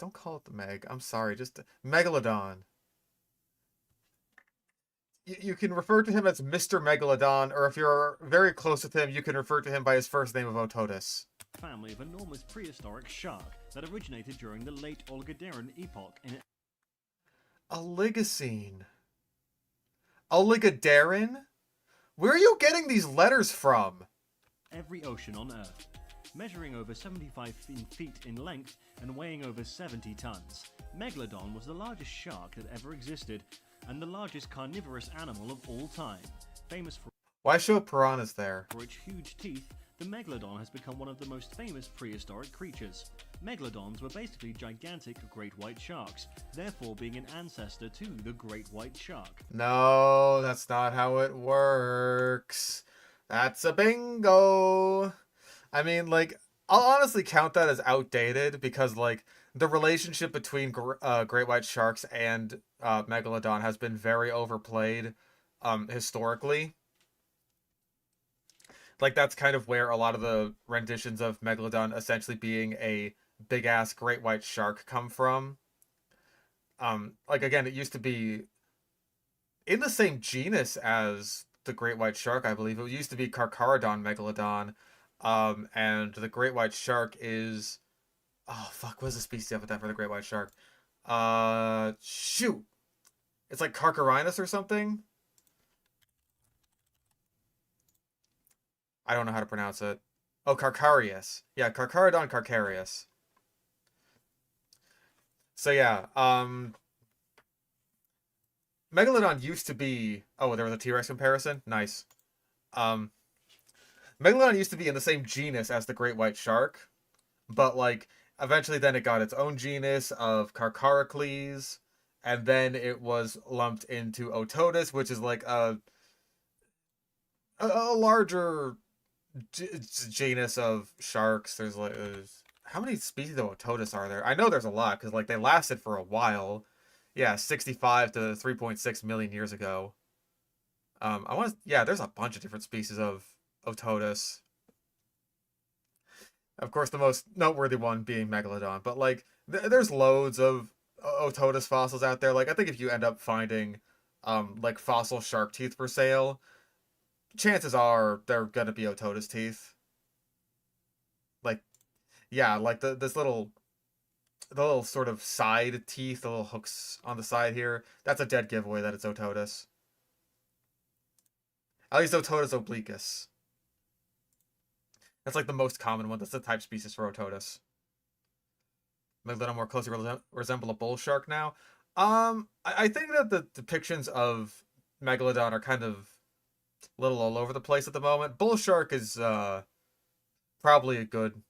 don't call it the Meg. I'm sorry. Just Megalodon. You can refer to him as Mr. Megalodon, or if you're very close with him, you can refer to him by his first name of Ototus. family of enormous prehistoric shark that originated during the late Oligocene epoch in Oligocene. Oligodarin? Where are you getting these letters from? every ocean on Earth. Measuring over 75 feet in length and weighing over 70 tons, Megalodon was the largest shark that ever existed and the largest carnivorous animal of all time. Famous Why show piranhas there? for its huge teeth, the Megalodon has become one of the most famous prehistoric creatures. Megalodons were basically gigantic great white sharks, therefore being an ancestor to the great white shark. No, that's not how it works. That's a bingo. I mean, like, I'll honestly count that as outdated because, like, the relationship between great white sharks and Megalodon has been very overplayed historically. Like, that's kind of where a lot of the renditions of Megalodon essentially being a big-ass great white shark come from. Like, again, it used to be in the same genus as the great white shark, I believe. It used to be Carcharodon Megalodon. And the great white shark is... Oh, fuck, what is the species of that for the great white shark? Shoot! It's like Carcharinus or something? I don't know how to pronounce it. Oh, Carcharius. Yeah, Carcharodon Carcharius. So yeah, Megalodon used to be... Oh, there was a T-Rex comparison? Nice. Megalodon used to be in the same genus as the great white shark, but, like, eventually then it got its own genus of Carcharocles, and then it was lumped into Otodus, which is, like, a larger genus of sharks. There's, like... how many species of Otodus are there? I know there's a lot, because, like, they lasted for a while. Yeah, 65 to 3.6 million years ago. Yeah, there's a bunch of different species of Otodus. Of course, the most noteworthy one being Megalodon. But, like, there's loads of Otodus fossils out there. Like, I think if you end up finding, like, fossil shark teeth for sale, chances are they're gonna be Otodus teeth. Like, yeah, like, the little sort of side teeth, the little hooks on the side here, that's a dead giveaway that it's Otodus. At least Otodus obliquus. That's like the most common one. That's the type species for Otodus. Megalodon more closely resemble a bull shark now. I think that the depictions of Megalodon are kind of a little all over the place at the moment. Bull shark is probably a good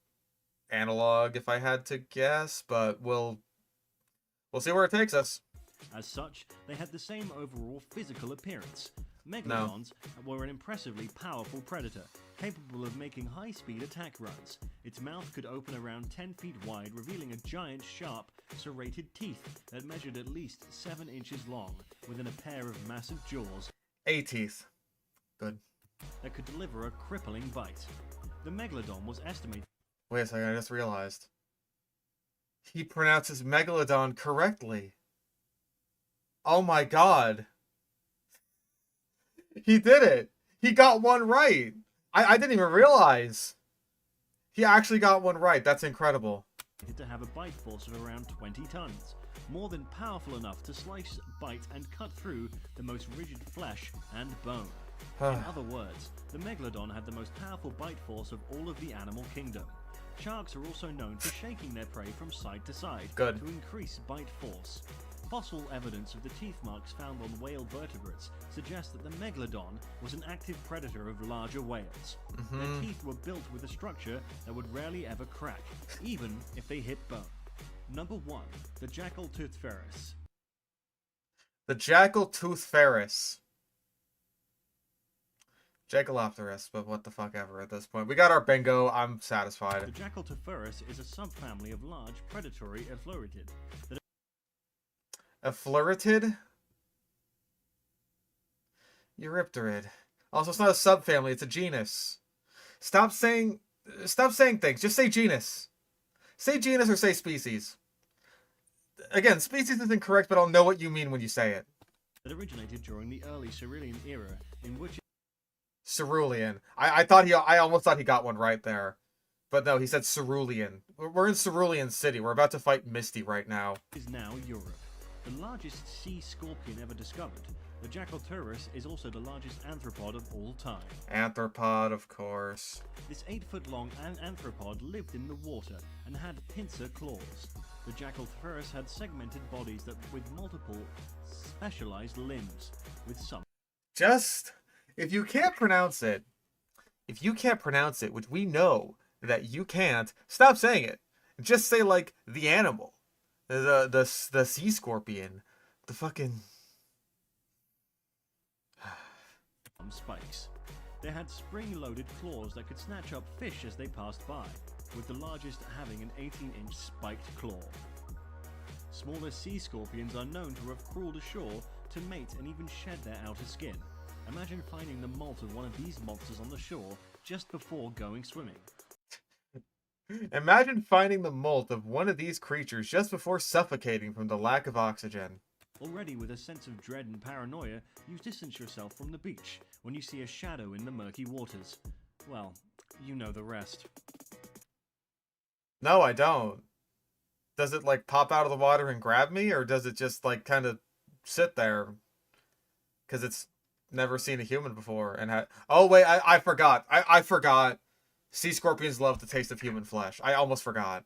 analog if I had to guess, but we'll see where it takes us. As such, they had the same overall physical appearance. Megalodons were an impressively powerful predator, capable of making high-speed attack runs. Its mouth could open around 10 feet wide, revealing a giant, sharp, serrated teeth that measured at least 7 inches long, within a pair of massive jaws. 8 teeth. Good. That could deliver a crippling bite. The Megalodon was estimated... Wait a second, I just realized. He pronounces Megalodon correctly. Oh my god. He did it! He got one right! I didn't even realize! He actually got one right. That's incredible. ...to have a bite force of around 20 tons. More than powerful enough to slice, bite, and cut through the most rigid flesh and bone. In other words, the Megalodon had the most powerful bite force of all of the animal kingdom. Sharks are also known for shaking their prey from side to side to increase bite force. Fossil evidence of the teeth marks found on whale vertebrates suggests that the Megalodon was an active predator of larger whales. Their teeth were built with a structure that would rarely ever crack, even if they hit bone. Number 1. The Jackal-toothed Ferris. The Jackal-toothed Ferris. Jackalopterus, but what the fuck ever at this point. We got our bingo. I'm satisfied. The Jackal-toothed Ferris is a subfamily of large predatory effluritid. Effluritid? Eurypterid. Also, it's not a subfamily, it's a genus. Stop saying things. Just say genus. Say genus or say species. Again, species is incorrect, but I'll know what you mean when you say it. It originated during the early Cerulean era, in which... Cerulean. I almost thought he got one right there. But no, he said Cerulean. We're in Cerulean City. We're about to fight Misty right now. ...is now Europe. The largest sea scorpion ever discovered, the Jackal-toothed is also the largest arthropod of all time. Arthropod, of course. This 8-foot-long arthropod lived in the water and had pincer claws. The Jackal-toothed had segmented bodies with multiple specialized limbs, with some... Just, if you can't pronounce it, which we know that you can't, stop saying it. Just say, like, the animal. The sea scorpion. The fucking... spikes. They had spring-loaded claws that could snatch up fish as they passed by, with the largest having an 18-inch spiked claw. Smaller sea scorpions are known to have crawled ashore to mate and even shed their outer skin. Imagine finding the molt of one of these monsters on the shore just before going swimming. Imagine finding the molt of one of these creatures just before suffocating from the lack of oxygen. Already with a sense of dread and paranoia, you distance yourself from the beach when you see a shadow in the murky waters. Well, you know the rest. No, I don't. Does it, like, pop out of the water and grab me, or does it just, like, kind of sit there? Because it's never seen a human before and had. Oh wait, I forgot. I forgot. Sea scorpions love the taste of human flesh. I almost forgot.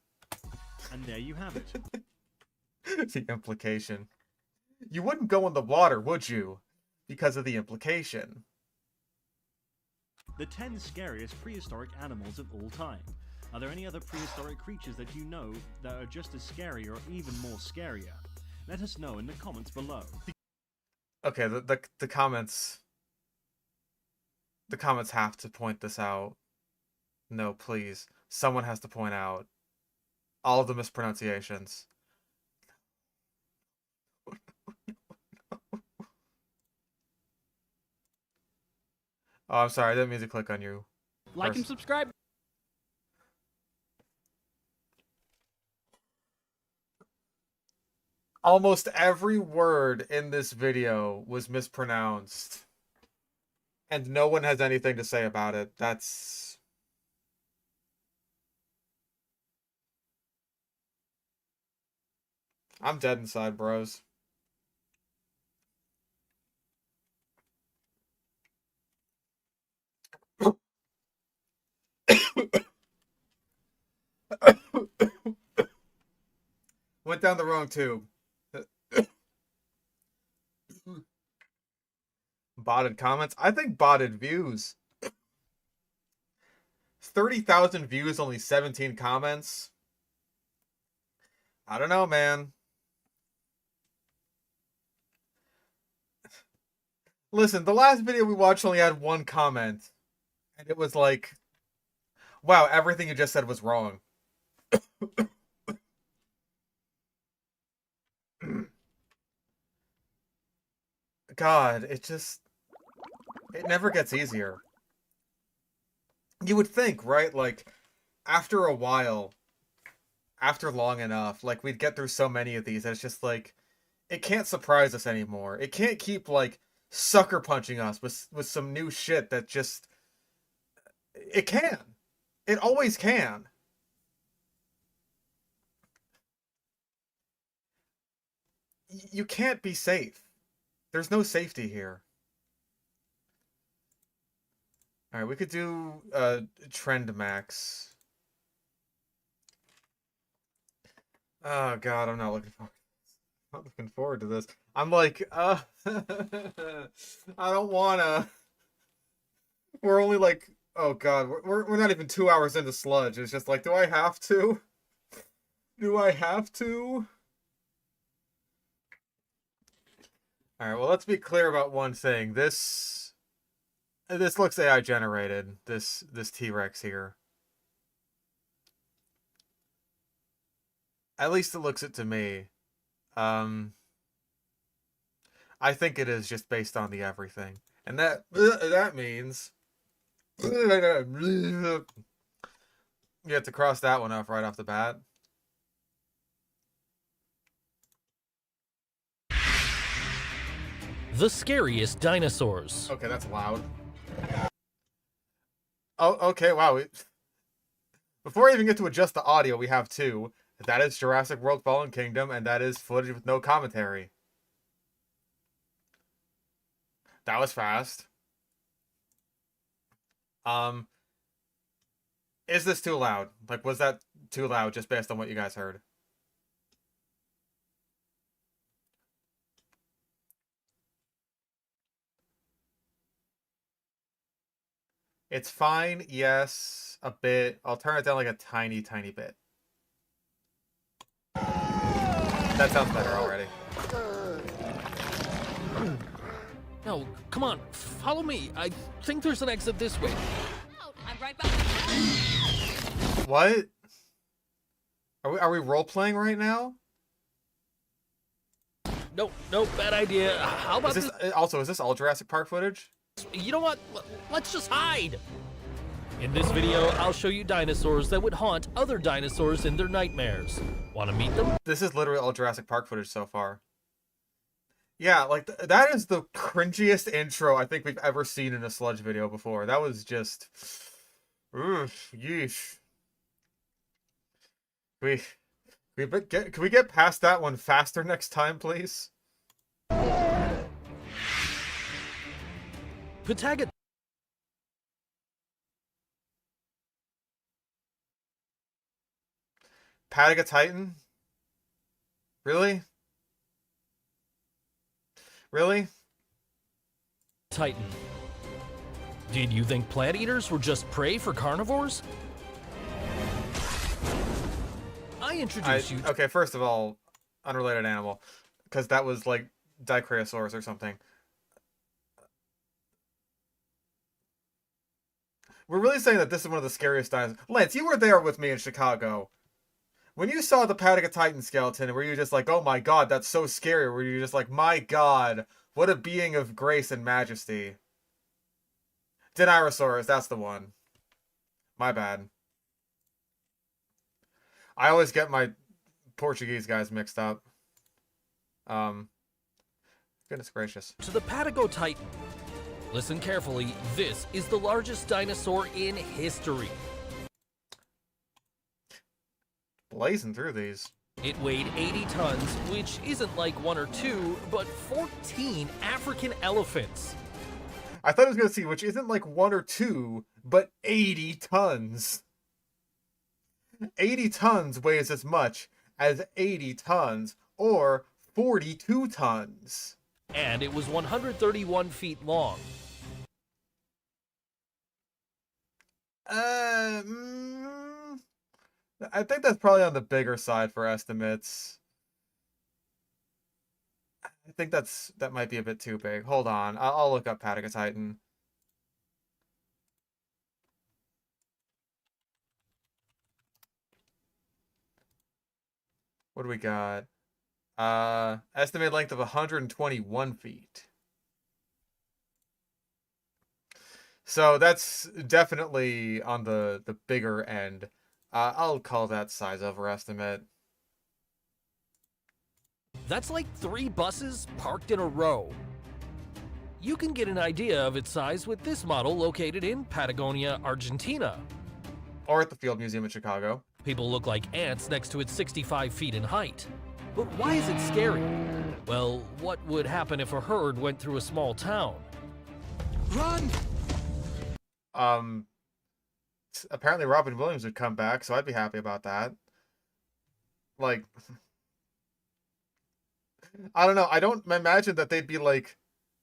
And there you have it. The implication. You wouldn't go in the water, would you? Because of the implication. The 10 scariest prehistoric animals of all time. Are there any other prehistoric creatures that you know that are just as scary or even more scarier? Let us know in the comments below. Okay, the comments. The comments have to point this out. No, please. Someone has to point out all of the mispronunciations. Oh, I'm sorry. I didn't mean to click on you. Like and subscribe. Almost every word in this video was mispronounced. And no one has anything to say about it. That's... I'm dead inside, bros. Went down the wrong tube. Botted comments? I think botted views. 30,000 views, only 17 comments. I don't know, man. Listen, the last video we watched only had one comment. And it was like, wow, everything you just said was wrong. God, it never gets easier. You would think, right? Like, after a while, after long enough, like, we'd get through so many of these, and it's just like, it can't surprise us anymore. It can't keep, like, sucker punching us with some new shit that just... It can. It always can. You can't be safe. There's no safety here. Alright, we could do trend max. Oh god, I'm not looking forward to this. I'm like, I don't wanna. We're only like, oh god, we're not even 2 hours into Sludge. It's just like, do I have to? Do I have to? Alright, well, let's be clear about one thing. This looks AI generated, this T-Rex here. At least it looks it to me. I think it is just based on the everything. And that means... You have to cross that one off right off the bat. The scariest dinosaurs. Okay, that's loud. Oh, okay, wow. Before I even get to adjust the audio, we have two. That is Jurassic World Fallen Kingdom, and that is footage with no commentary. That was fast. Is this too loud? Like, was that too loud just based on what you guys heard? It's fine, yes, a bit. I'll turn it down like a tiny, tiny bit. That sounds better already. No, come on, follow me. I think there's an exit this way. I'm right back. What? Are we role-playing right now? No, bad idea. How about Is this all Jurassic Park footage? You know what? Let's just hide. In this video, I'll show you dinosaurs that would haunt other dinosaurs in their nightmares. Want to meet them? This is literally all Jurassic Park footage so far. Yeah, like, that is the cringiest intro I think we've ever seen in a Sludge video before. That was just... Oof, yeesh. Can we get past that one faster next time, please? Pataga Titan? Really? Really? Titan. Did you think plant eaters were just prey for carnivores? I introduce you to Okay, first of all, unrelated animal, because that was like Dicraeosaurus or something. We're really saying that this is one of the scariest dinosaurs. Lance, you were there with me in Chicago. When you saw the Titan skeleton, were you just like, oh my god, that's so scary? Or were you just like, my god, what a being of grace and majesty? Deinonysaurus, that's the one. My bad. I always get my Portuguese guys mixed up. Goodness gracious. to the Patagotitan. Listen carefully, this is the largest dinosaur in history. Blazing through these. It weighed 80 tons, which isn't like 1 or 2, but 14 African elephants. I thought I was going to see, which isn't like 1 or 2, but 80 tons. 80 tons weighs as much as 80 tons, or 42 tons. And it was 131 feet long. I think that's probably on the bigger side for estimates. I think that might be a bit too big. Hold on, I'll look up Patagotitan. What do we got? Estimated length of 121 feet. So that's definitely on the bigger end. I'll call that size overestimate. That's like 3 buses parked in a row. You can get an idea of its size with this model located in Patagonia, Argentina. Or at the Field Museum in Chicago. People look like ants next to it 65 feet in height. But why is it scary? Well, what would happen if a herd went through a small town? Run! Apparently Robin Williams would come back, so I'd be happy about that. Like, I don't know. I don't imagine that they'd be like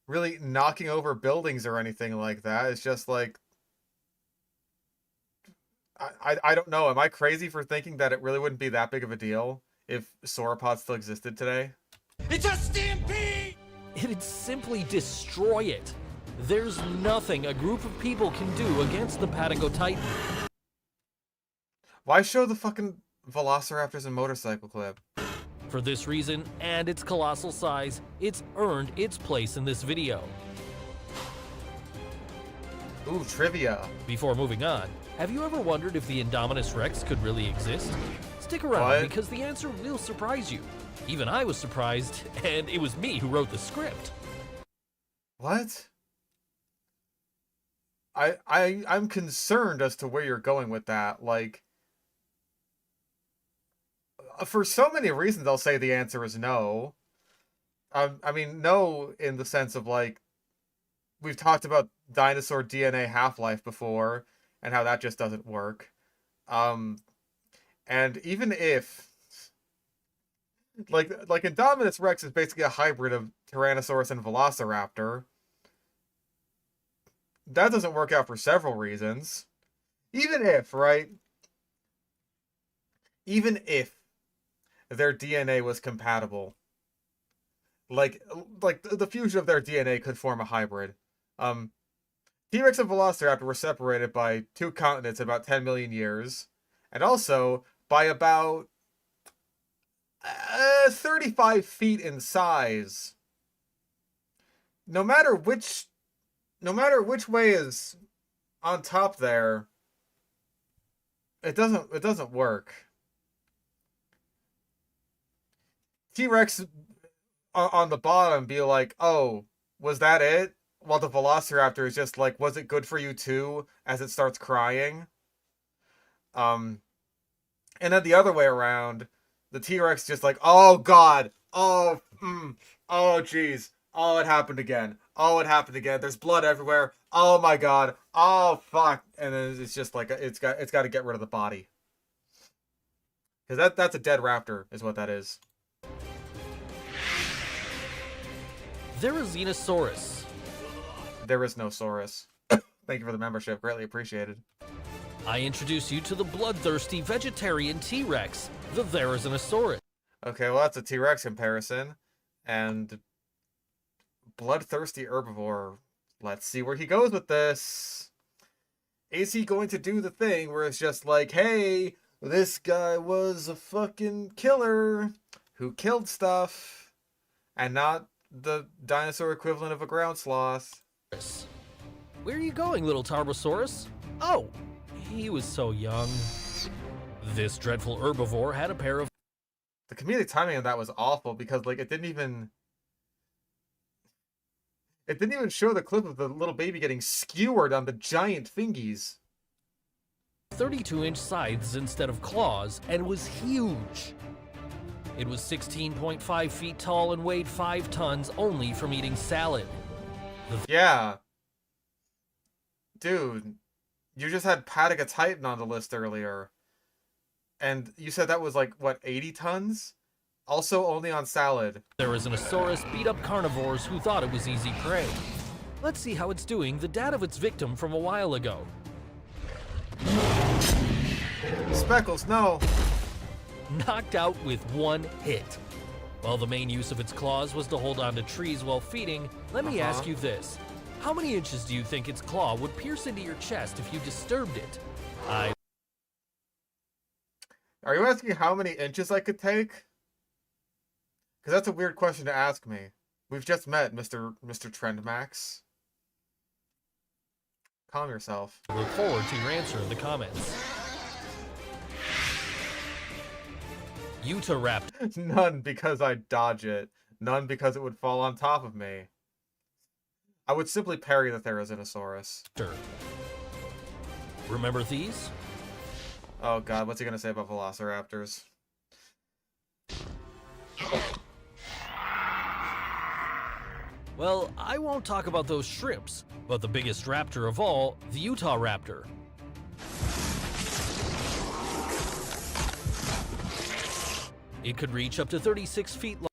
really knocking over buildings or anything like that. It's just like, I don't know. Am I crazy for thinking that it really wouldn't be that big of a deal if sauropods still existed today? It's a stampede! It'd simply destroy it. There's nothing a group of people can do against the Patagotitan. Why show the fucking velociraptors and motorcycle clip? For this reason, and its colossal size, it's earned its place in this video. Ooh, trivia. Before moving on, have you ever wondered if the Indominus Rex could really exist? Stick around What? because the answer will surprise you. Even I was surprised, and it was me who wrote the script. What? I'm concerned as to where you're going with that. Like, for so many reasons, I'll say the answer is no. I mean, no in the sense of, like, we've talked about dinosaur DNA half-life before, and how that just doesn't work. And even if, like Indominus Rex is basically a hybrid of Tyrannosaurus and Velociraptor, that doesn't work out for several reasons. Even if, right? Even if their DNA was compatible, like the fusion of their DNA could form a hybrid. T-Rex and Velociraptor were separated by 2 continents in about 10 million years, and also by about 35 feet in size. No matter which way is on top there, it doesn't work. T-Rex on the bottom be like, oh, was that it? While the Velociraptor is just like, was it good for you too? As it starts crying. And then the other way around, the T-Rex just like, oh god, oh jeez, oh it happened again, Oh, it happened again. There's blood everywhere. Oh my god. Oh fuck. And then it's just like it's got to get rid of the body. Because that's a dead raptor, is what that is. Therizinosaurus. There is no Saurus. Thank you for the membership. Greatly appreciated. I introduce you to the bloodthirsty vegetarian T-Rex, the Therizinosaurus. Okay, well that's a T-Rex comparison. And bloodthirsty herbivore. Let's see where he goes with this. Is he going to do the thing where it's just like, hey, this guy was a fucking killer who killed stuff and not the dinosaur equivalent of a ground sloth? Where are you going, little Tarbosaurus? Oh, he was so young. This dreadful herbivore had a pair of... The comedic timing of that was awful because, like, it didn't even show the clip of the little baby getting skewered on the giant thingies. 32-inch scythes instead of claws, and was huge. It was 16.5 feet tall and weighed 5 tons only from eating salad. Yeah. Dude, you just had Patagotitan on the list earlier. And you said that was like, what, 80 tons? Also only on salad. Therizinosaurus beat up carnivores who thought it was easy prey. Let's see how it's doing the dad of its victim from a while ago. Speckles, no. Knocked out with one hit. While the main use of its claws was to hold onto trees while feeding, let me ask you this. How many inches do you think its claw would pierce into your chest if you disturbed it? Are you asking how many inches I could take? Because that's a weird question to ask me. We've just met, Mr. Trendmax. Calm yourself. Look forward to your answer in the comments. Utahraptor. None because I dodge it. None because it would fall on top of me. I would simply parry the Therizinosaurus. Remember these? Oh god, what's he gonna say about velociraptors? Well, I won't talk about those shrimps, but the biggest raptor of all, the Utahraptor. It could reach up to 36 feet long.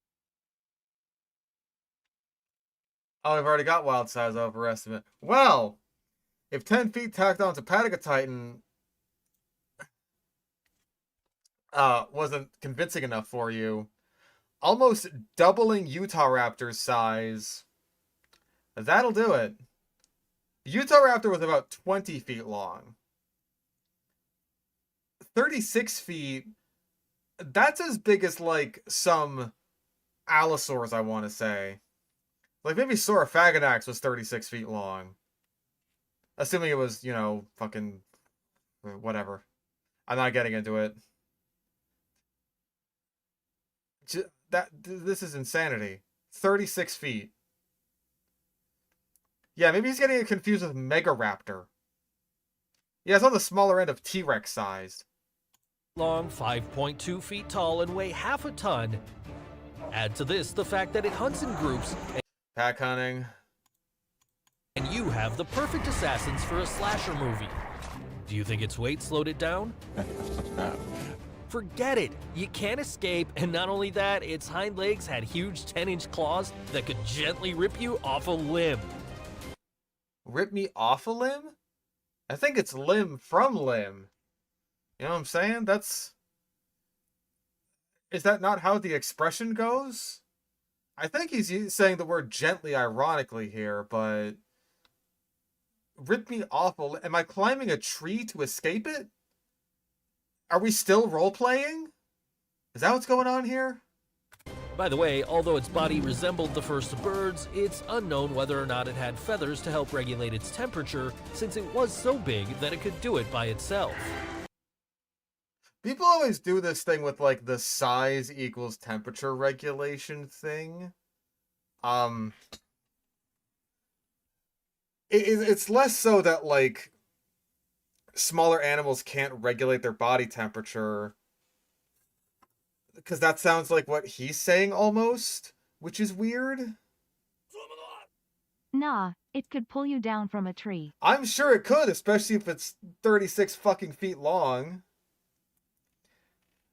Oh, we've already got wild size overestimate. Well, if 10 feet tacked onto Patagotitan wasn't convincing enough for you, almost doubling Utahraptor's size, that'll do it. Utahraptor was about 20 feet long. 36 feet, that's as big as, like, some allosaurs, I want to say. Like, maybe Saurophaganax was 36 feet long. Assuming it was, you know, fucking... whatever. I'm not getting into it. This is insanity. 36 feet. Yeah, maybe he's getting it confused with Megaraptor. Yeah, it's on the smaller end of T-Rex size. Long, 5.2 feet tall, and weigh half a ton. Add to this the fact that it hunts in groups. Pack hunting. And you have the perfect assassins for a slasher movie. Do you think its weight slowed it down? Forget it! You can't escape, and not only that, its hind legs had huge 10-inch claws that could gently rip you off a limb. Rip me off a limb? I think it's limb from limb. You know what I'm saying? Is that not how the expression goes? I think he's saying the word gently ironically here, but... Rip me off a limb? Am I climbing a tree to escape it? Are we still role-playing? Is that what's going on here? By the way, although its body resembled the first birds, it's unknown whether or not it had feathers to help regulate its temperature, since it was so big that it could do it by itself. People always do this thing with, like, the size equals temperature regulation thing. It's less so that, like, smaller animals can't regulate their body temperature, because that sounds like what he's saying almost, which is weird. Nah, it could pull you down from a tree. I'm sure it could, especially if it's 36 fucking feet long.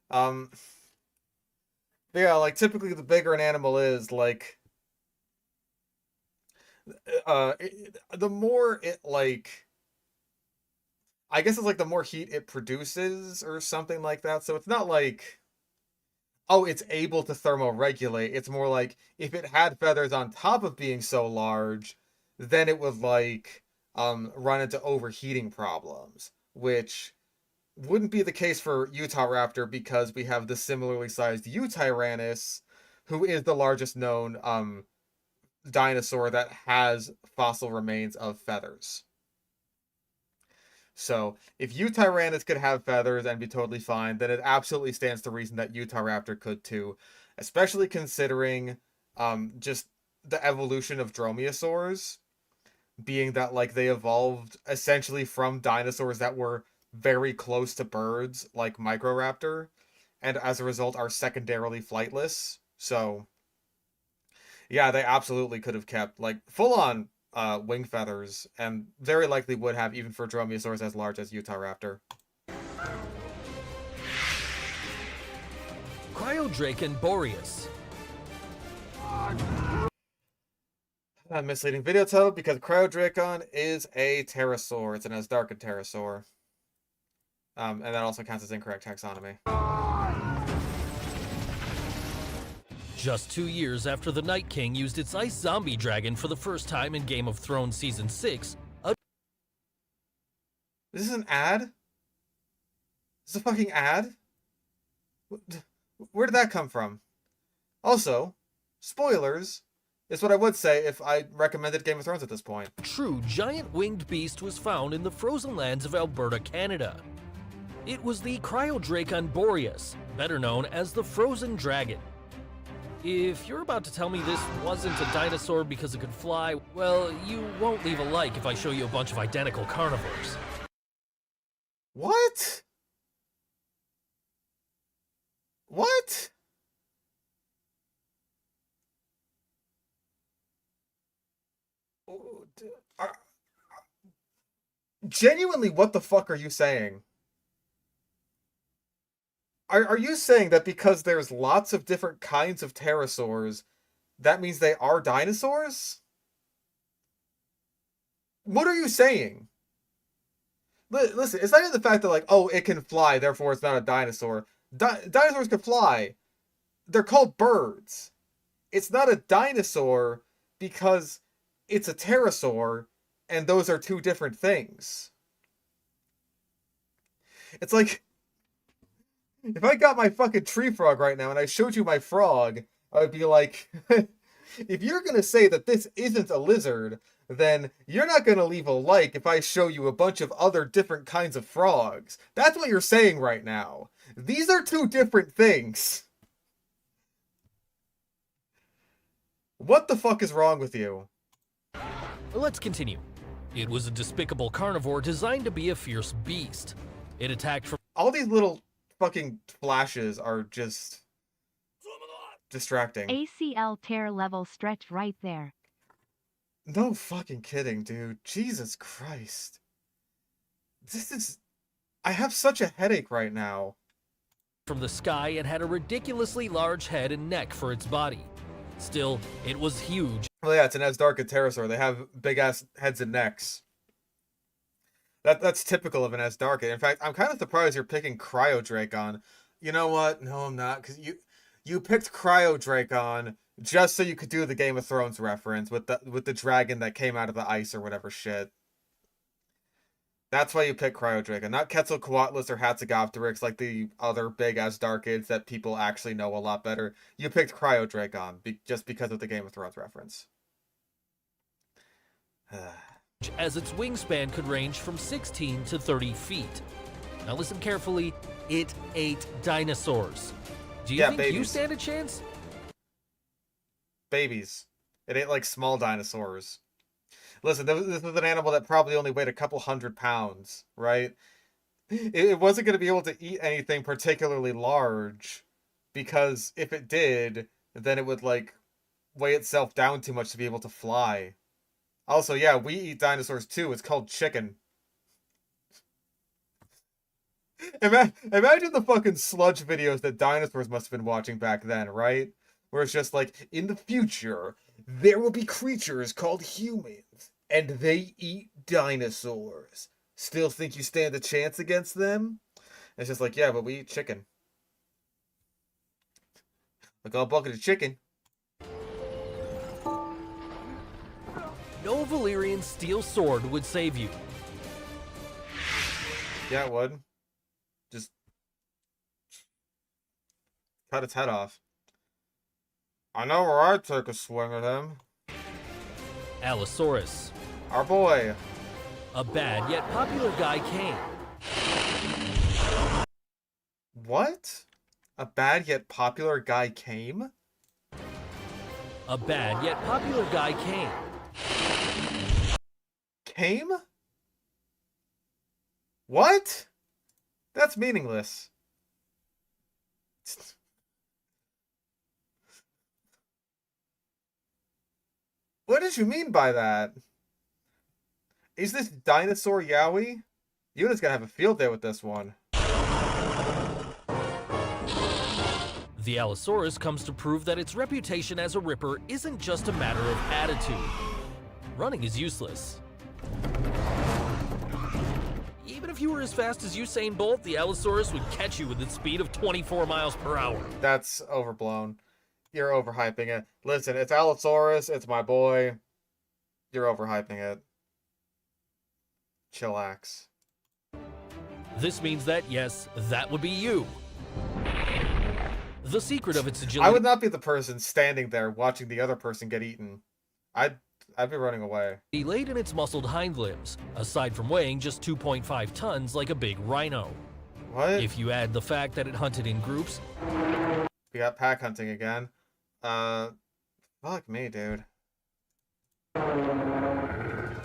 But yeah, like typically the bigger an animal is, like the more it like I guess it's like the more heat it produces or something like that. So it's not like, oh, it's able to thermoregulate. It's more like if it had feathers on top of being so large, then it would like run into overheating problems, which wouldn't be the case for Utahraptor because we have the similarly sized Eutyrannus, who is the largest known dinosaur that has fossil remains of feathers. So if Eutyrannus could have feathers and be totally fine, then it absolutely stands to reason that Utahraptor could too, especially considering just the evolution of dromaeosaurs, being that like they evolved essentially from dinosaurs that were very close to birds like Microraptor, and as a result are secondarily flightless. So yeah, they absolutely could have kept like full on wing feathers, and very likely would have even for dromaeosaurs as large as Utahraptor. Cryodraken boreas. Misleading video title because Cryodrakon is a pterosaur. It's an Asdarchian pterosaur. And that also counts as incorrect taxonomy. Just 2 years after the Night King used its ice zombie dragon for the first time in Game of Thrones Season 6, This is an ad? This is a fucking ad? Where did that come from? Also, spoilers is what I would say if I recommended Game of Thrones at this point. true giant winged beast was found in the frozen lands of Alberta, Canada. It was the Cryodraken boreas, better known as the Frozen Dragon. If you're about to tell me this wasn't a dinosaur because it could fly, well, you won't leave a like if I show you a bunch of identical carnivores. What? What? Genuinely, what the fuck are you saying? Are you saying that because there's lots of different kinds of pterosaurs, that means they are dinosaurs? What are you saying? Listen, it's not even the fact that, like, oh, it can fly, therefore it's not a dinosaur. Dinosaurs can fly. They're called birds. It's not a dinosaur because it's a pterosaur, and those are two different things. It's like, if I got my fucking tree frog right now and I showed you my frog, I would be like, if you're gonna say that this isn't a lizard, then you're not gonna leave a like if I show you a bunch of other different kinds of frogs. That's what you're saying right now. These are two different things. What the fuck is wrong with you? Let's continue. It was a despicable carnivore designed to be a fierce beast. It attacked from All these little fucking flashes are just distracting. ACL tear level stretch right there. No fucking kidding, dude. Jesus Christ. This is... I have such a headache right now. from the sky and had a ridiculously large head and neck for its body. Still, it was huge. Well, yeah, it's an Asdarchian pterosaur. They have big-ass heads and necks. That's typical of an Asdarchian. In fact, I'm kind of surprised you're picking Cryodrakon. You know what? No, I'm not, because you picked Cryodrakon just so you could do the Game of Thrones reference with the dragon that came out of the ice or whatever shit. That's why you picked Cryodrakon, not Quetzalcoatlus or Hatzegopteryx like the other big Asdarchids that people actually know a lot better. You picked Cryodrakon just because of the Game of Thrones reference. As its wingspan could range from 16 to 30 feet. Now listen carefully, it ate dinosaurs. Do you think you babies. stand a chance? Babies. It ate like small dinosaurs. Listen, this was an animal that probably only weighed a couple 100 pounds, right? It wasn't going to be able to eat anything particularly large, because if it did, then it would like weigh itself down too much to be able to fly. Also, yeah, we eat dinosaurs too. It's called chicken. Imagine the fucking sludge videos that dinosaurs must have been watching back then, right? Where it's just like, in the future, there will be creatures called humans, and they eat dinosaurs. Still think you stand a chance against them? It's just like, yeah, but we eat chicken. Like a bucket of chicken. No Valyrian steel sword would save you. Yeah, it would. Just cut its head off. I know where I'd take a swing at him. Allosaurus. Our boy. A bad yet popular guy came. What? A bad yet popular guy came? A bad yet popular guy came. Came? What? That's meaningless. What did you mean by that? Is this dinosaur Yowie? Yuna's gonna have a field day with this one. The Allosaurus comes to prove that its reputation as a ripper isn't just a matter of attitude. Running is useless. Even if you were as fast as Usain Bolt, the Allosaurus would catch you with its speed of 24 miles per hour. That's overblown. You're overhyping it. Listen, it's Allosaurus, it's my boy. You're overhyping it. Chillax. This means that, yes, that would be you. The secret of its agility... I would not be the person standing there watching the other person get eaten. I'd be running away. laid in its muscled hind limbs, aside from weighing just 2.5 tons like a big rhino. What? If you add the fact that it hunted in groups... We got pack hunting again. Fuck me, dude.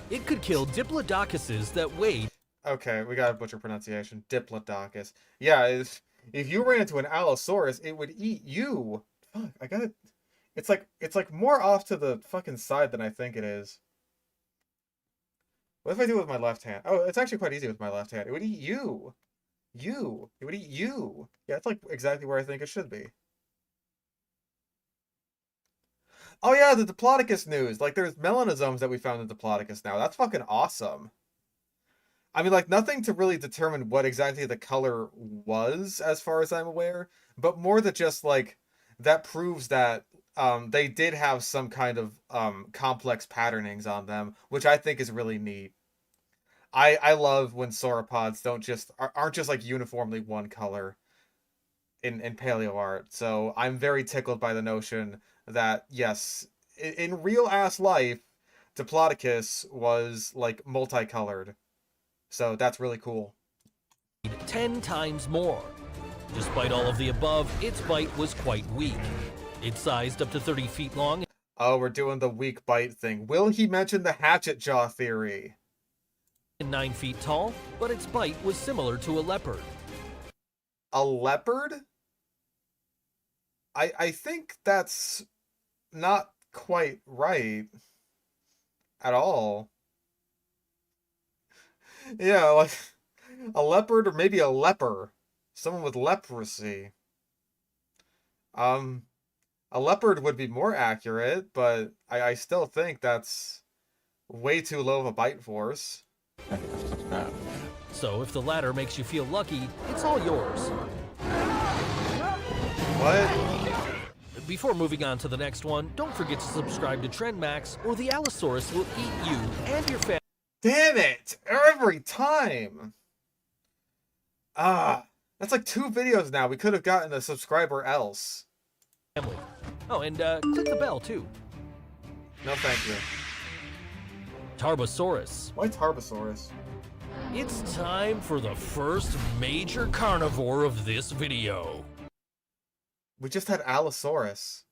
It could kill diplodocuses that weighed... Okay, we got a butcher pronunciation. Diplodocus. Yeah, if you ran into an Allosaurus, it would eat you. Fuck, I gotta... It's like more off to the fucking side than I think it is. What if I do it with my left hand? Oh, it's actually quite easy with my left hand. It would eat you. You. It would eat you. Yeah, it's like exactly where I think it should be. Oh yeah, the Diplodocus news. Like, there's melanosomes that we found in Diplodocus now. That's fucking awesome. I mean, like, nothing to really determine what exactly the color was, as far as I'm aware, but more that just, like, that proves that they did have some kind of complex patternings on them, which I think is really neat. I love when sauropods aren't just like uniformly one color in paleo art. So I'm very tickled by the notion that, yes, in real ass life, Diplodocus was like multicolored. So that's really cool. 10 times more. Despite all of the above, its bite was quite weak. It sized up to 30 feet long. Oh, we're doing the weak bite thing. Will he mention the hatchet jaw theory? And 9 feet tall, but its bite was similar to a leopard. A leopard? I think that's not quite right at all. Yeah, like a leopard or maybe a leper. Someone with leprosy. A leopard would be more accurate, but I still think that's way too low of a bite force. So if the latter makes you feel lucky, it's all yours. What? Before moving on to the next one, don't forget to subscribe to TrendMax or the Allosaurus will eat you and your family. Damn it! Every time! That's like 2 videos now. We could have gotten a subscriber else. Oh, and click the bell too. No, thank you. Tarbosaurus. Why Tarbosaurus? It's time for the first major carnivore of this video. We just had Allosaurus.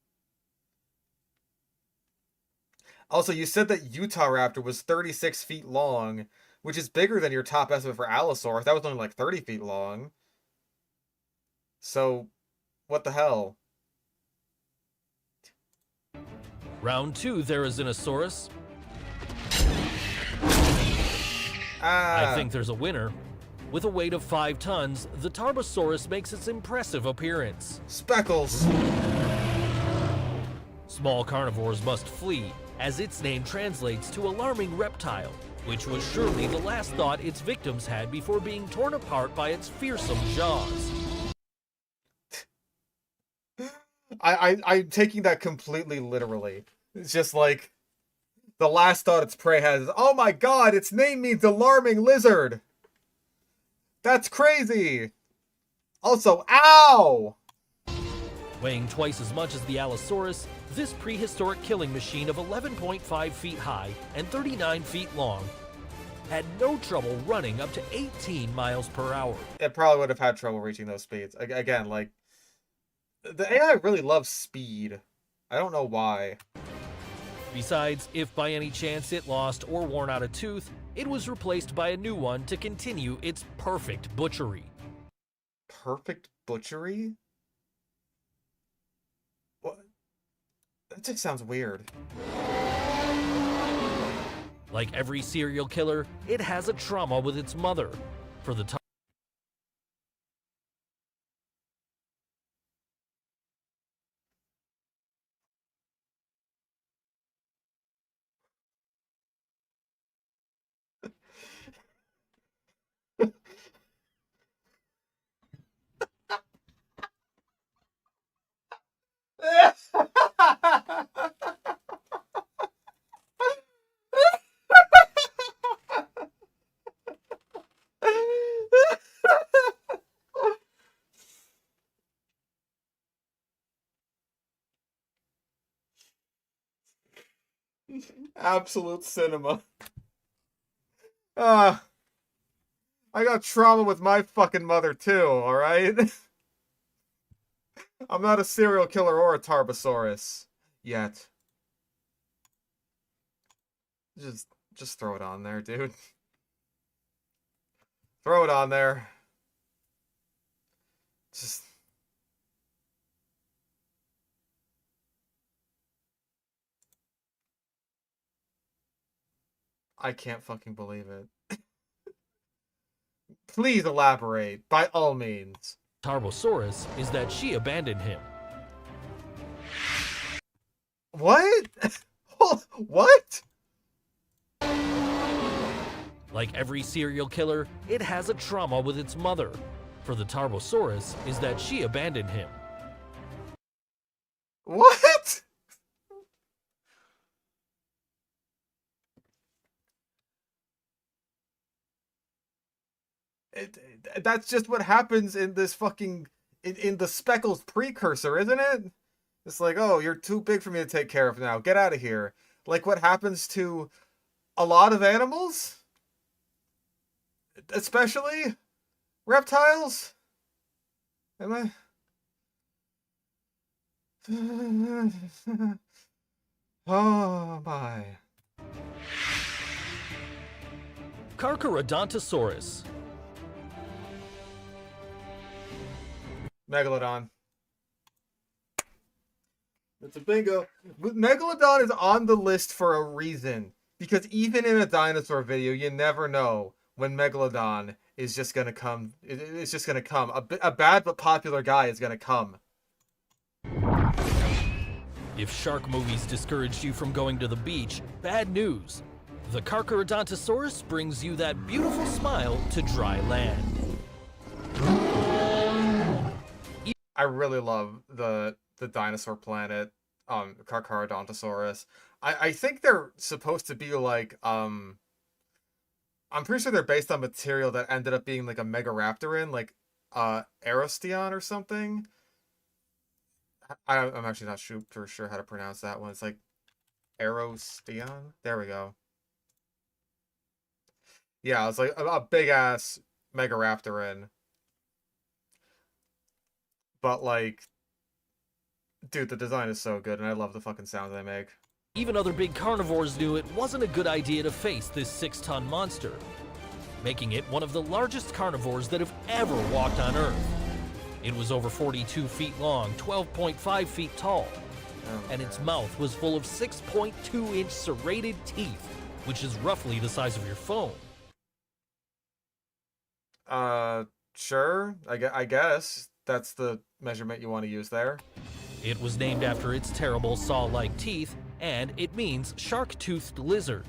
Also, you said that Utahraptor was 36 feet long, which is bigger than your top estimate for Allosaurus. That was only like 30 feet long. So, what the hell? Round 2, Therizinosaurus. I think there's a winner. With a weight of 5 tons, the Tarbosaurus makes its impressive appearance. Speckles. Small carnivores must flee, as its name translates to alarming reptile, which was surely the last thought its victims had before being torn apart by its fearsome jaws. I'm taking that completely literally. It's just like, the last thought its prey has is, oh my god, its name means alarming lizard! That's crazy! Also, ow! Weighing twice as much as the Allosaurus, this prehistoric killing machine of 11.5 feet high and 39 feet long had no trouble running up to 18 miles per hour. It probably would have had trouble reaching those speeds. Again, like, the AI really loves speed. I don't know why. Besides, if by any chance it lost or worn out a tooth, it was replaced by a new one to continue its perfect butchery. Perfect butchery? What? That just sounds weird. Like every serial killer, it has a trauma with its mother. For the Absolute cinema. I got trauma with my fucking mother too, alright? I'm not a serial killer or a Tarbosaurus. Yet. Just throw it on there, dude. Throw it on there. Just... I can't fucking believe it. Please elaborate, by all means. Tarbosaurus is that she abandoned him. What? What? Like every serial killer, it has a trauma with its mother. For the Tarbosaurus is that she abandoned him. What? That's just what happens in this fucking... In the Speckles precursor, isn't it? It's like, oh, you're too big for me to take care of now. Get out of here. Like what happens to a lot of animals? Especially reptiles? Am I... Oh my. Carcharodontosaurus. Megalodon. It's a bingo. Megalodon is on the list for a reason. Because even in a dinosaur video, you never know when Megalodon is just gonna come. It's just gonna come. A bad but popular guy is gonna come. If shark movies discouraged you from going to the beach, bad news. The Carcharodontosaurus brings you that beautiful smile to dry land. I really love the dinosaur planet, Carcharodontosaurus. I think they're supposed to be like, I'm pretty sure they're based on material that ended up being like a Megaraptoran, like, Aerosteon or something. I'm actually not super sure how to pronounce that one. It's like Aerosteon? There we go. Yeah, it's like a big-ass Megaraptoran. But, like, dude, the design is so good, and I love the fucking sounds they make. Even other big carnivores knew it wasn't a good idea to face this 6-ton monster, making it one of the largest carnivores that have ever walked on Earth. It was over 42 feet long, 12.5 feet tall, and its mouth was full of 6.2-inch serrated teeth, which is roughly the size of your phone. Sure. I guess that's the measurement you want to use there. It was named after its terrible saw-like teeth, and it means shark-toothed lizard.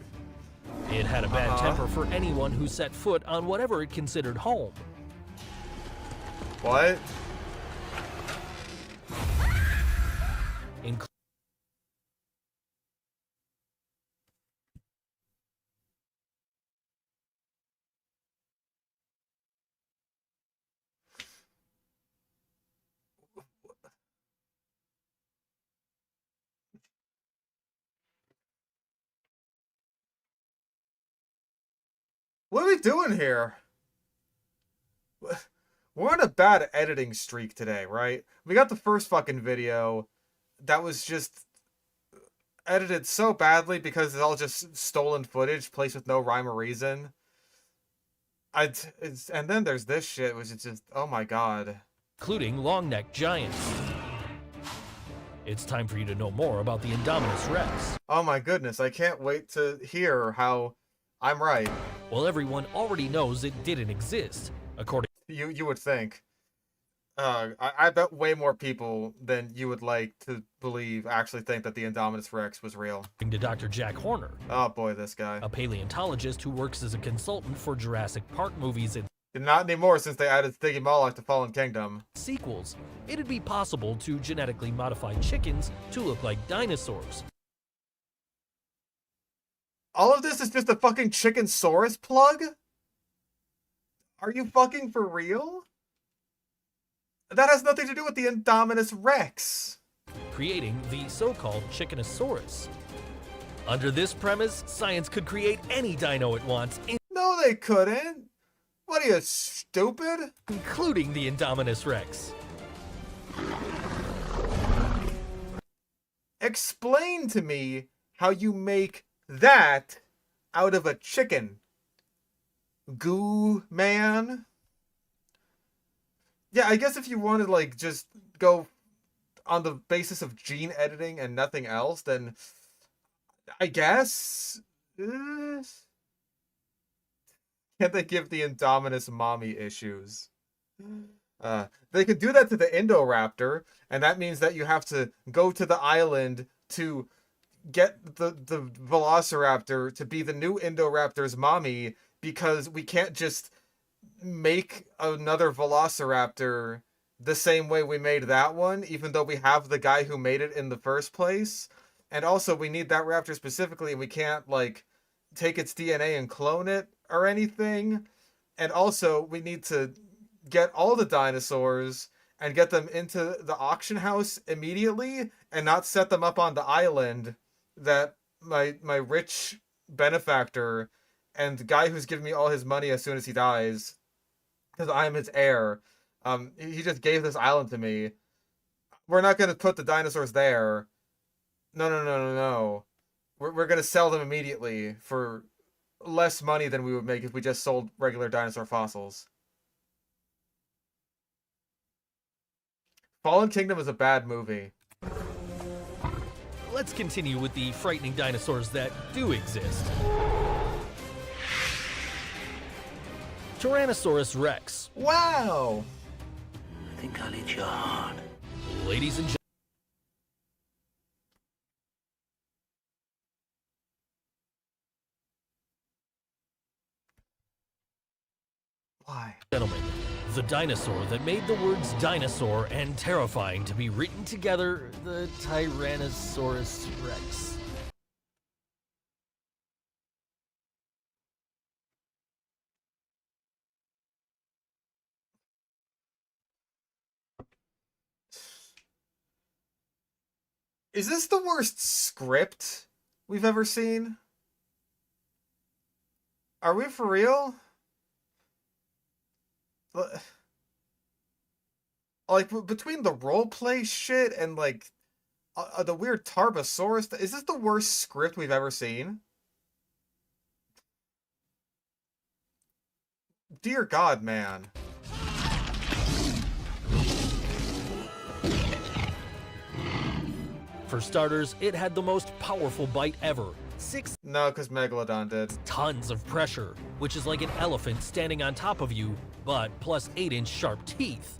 It had a bad temper for anyone who set foot on whatever it considered home. What? Inc- What are we doing here? We're on a bad editing streak today, right? We got the first fucking video that was just edited so badly because it's all just stolen footage placed with no rhyme or reason. And then there's this shit, which is just, oh my god. including long-necked giants. It's time for you to know more about the Indominus Rex. Oh my goodness, I can't wait to hear how I'm right. Well, everyone already knows it didn't exist, according You would think. I bet way more people than you would like to believe actually think that the Indominus Rex was real. to Dr. Jack Horner, Oh boy, this guy. a paleontologist who works as a consultant for Jurassic Park movies and Not anymore since they added Stiggy Moloch to Fallen Kingdom. sequels. It'd be possible to genetically modify chickens to look like dinosaurs. All of this is just a fucking Chickensaurus plug? Are you fucking for real? That has nothing to do with the Indominus Rex. Creating the so-called Chickenosaurus. Under this premise, science could create any dino it wants, No, they couldn't. What are you, stupid? including the Indominus Rex. Explain to me how you make that out of a chicken. Goo man? Yeah, I guess if you wanted, like, just go on the basis of gene editing and nothing else, then I guess. Can't they give the Indominus mommy issues? They could do that to the Indoraptor, and that means that you have to go to the island to get the Velociraptor to be the new Indoraptor's mommy, because we can't just make another Velociraptor the same way we made that one, even though we have the guy who made it in the first place. And also, we need that raptor specifically, and we can't, like, take its DNA and clone it or anything. And also, we need to get all the dinosaurs and get them into the auction house immediately and not set them up on the island that my rich benefactor and the guy who's giving me all his money as soon as he dies, because I am his heir, he just gave this island to me. We're not going to put the dinosaurs there. No. We're going to sell them immediately for less money than we would make if we just sold regular dinosaur fossils. Fallen Kingdom is a bad movie. Let's continue with the frightening dinosaurs that do exist. Tyrannosaurus Rex. Wow! I think I'll eat your heart. Ladies and Why? gentlemen, the dinosaur that made the words dinosaur and terrifying to be written together, the Tyrannosaurus Rex. Is this the worst script we've ever seen? Are we for real? Like, between the roleplay shit and, like, the weird Tarbosaurus, is this the worst script we've ever seen? Dear God, man. For starters, it had the most powerful bite ever, 6 No, because Megalodon did. tons of pressure, which is like an elephant standing on top of you, but plus 8-inch sharp teeth.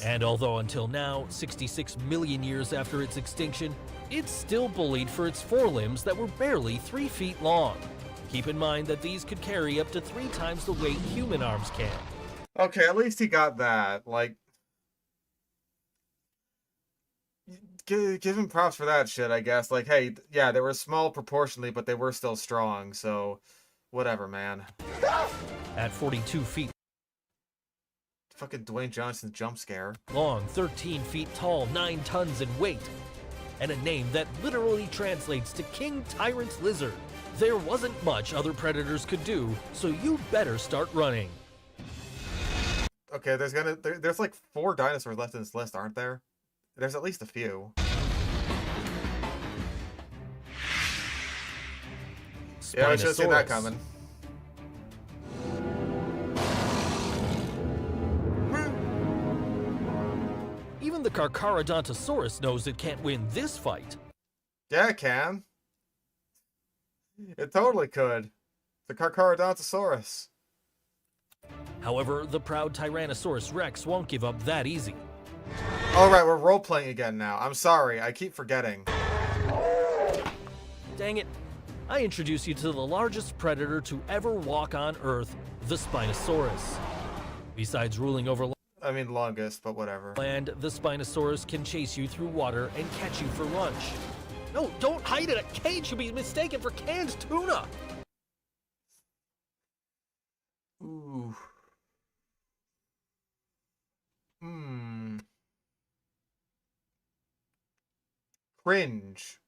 And although until now, 66 million years after its extinction, it's still bullied for its forelimbs that were barely 3 feet long. Keep in mind that these could carry up to 3 times the weight human arms can. Okay, at least he got that. Like, give him props for that shit, I guess. Like, hey, yeah, they were small proportionally, but they were still strong, so whatever, man. At 42 feet Fucking Dwayne Johnson's jump scare. long, 13 feet tall, 9 tons in weight, and a name that literally translates to King Tyrant's Lizard. There wasn't much other predators could do, so you better start running. Okay, there's like 4 dinosaurs left in this list, aren't there? There's at least a few. Yeah, I should have seen that Spinosaurus. coming. Even the Carcharodontosaurus knows it can't win this fight. Yeah, it can. It totally could. The Carcharodontosaurus. However, the proud Tyrannosaurus Rex won't give up that easy. Alright, we're role-playing again now. I'm sorry, I keep forgetting. Dang it. I introduce you to the largest predator to ever walk on Earth, the Spinosaurus. Besides ruling over I mean, longest, but whatever. land, the Spinosaurus can chase you through water and catch you for lunch. No, don't hide in a cage, you'll be mistaken for canned tuna! Ooh. Cringe.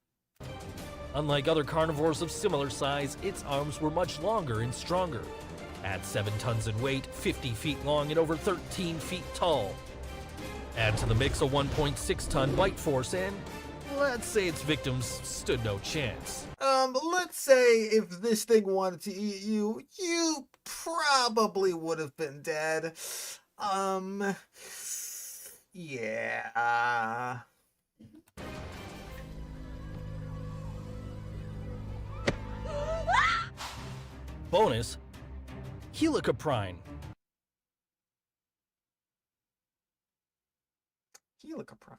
Unlike other carnivores of similar size, its arms were much longer and stronger. At 7 tons in weight, 50 feet long, and over 13 feet tall. Add to the mix a 1.6 ton bite force, and let's say its victims stood no chance. Let's say if this thing wanted to eat you, you probably would have been dead. Yeah. Bonus, helicoprine. Helicoprine.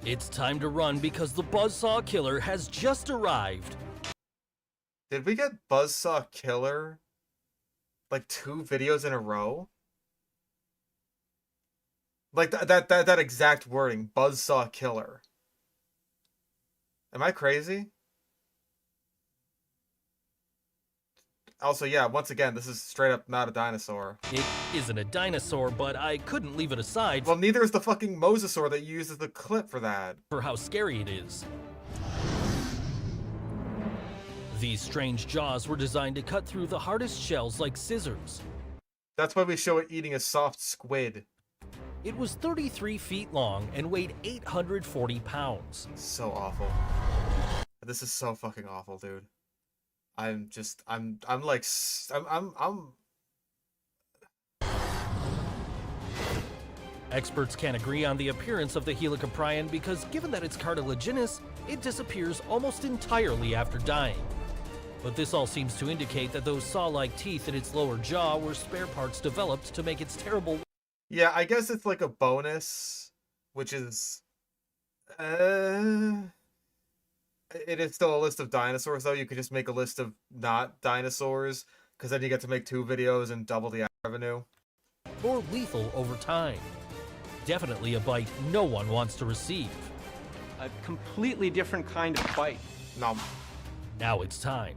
It's time to run because the Buzzsaw Killer has just arrived. Did we get Buzzsaw Killer like 2 videos in a row? Like that exact wording, Buzzsaw Killer. Am I crazy? Also, yeah, once again, this is straight up not a dinosaur. It isn't a dinosaur, but I couldn't leave it aside Well, neither is the fucking mosasaur that you used as the clip for that. for how scary it is. These strange jaws were designed to cut through the hardest shells like scissors. That's why we show it eating a soft squid. It was 33 feet long and weighed 840 pounds. So awful. This is so fucking awful, dude. I'm Experts can't agree on the appearance of the helicoprion because given that it's cartilaginous, it disappears almost entirely after dying. But this all seems to indicate that those saw-like teeth in its lower jaw were spare parts developed to make its terrible... Yeah, I guess it's like a bonus, which is... It is still a list of dinosaurs, though. You could just make a list of not dinosaurs, because then you get to make 2 videos and double the revenue. more lethal over time. Definitely a bite no one wants to receive. A completely different kind of bite. Nom. Now it's time.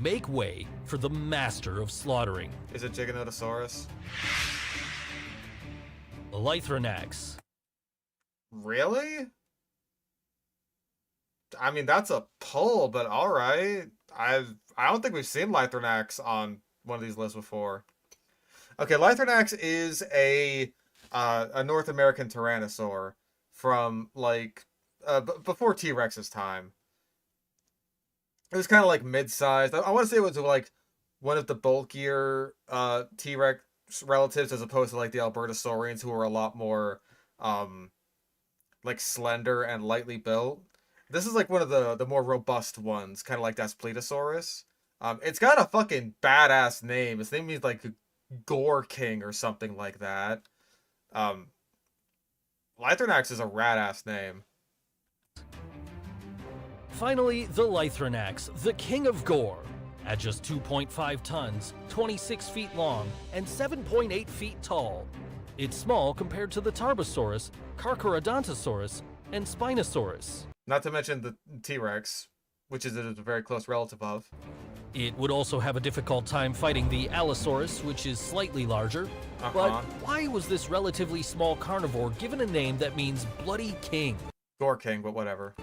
Make way for the master of slaughtering, Is it Giganotosaurus? Lythronax. Really? I mean, that's a pull, but alright. I don't think we've seen Lythronax on one of these lists before. Okay, Lythronax is a North American tyrannosaur from, like, before T-Rex's time. It was kind of like mid-sized. I want to say it was like one of the bulkier T-Rex relatives, as opposed to like the Albertosaurians, who were a lot more like slender and lightly built. This is like one of the more robust ones, kind of like Daspletosaurus. It's got a fucking badass name. Its name means like Gore King or something like that. Um, Lythronax is a rad ass name. Finally, the Lythronax, the king of gore. At just 2.5 tons, 26 feet long, and 7.8 feet tall. It's small compared to the Tarbosaurus, Carcharodontosaurus, and Spinosaurus. Not to mention the T-Rex, which is a very close relative of. It would also have a difficult time fighting the Allosaurus, which is slightly larger. But why was this relatively small carnivore given a name that means Bloody King? Gore King, but whatever.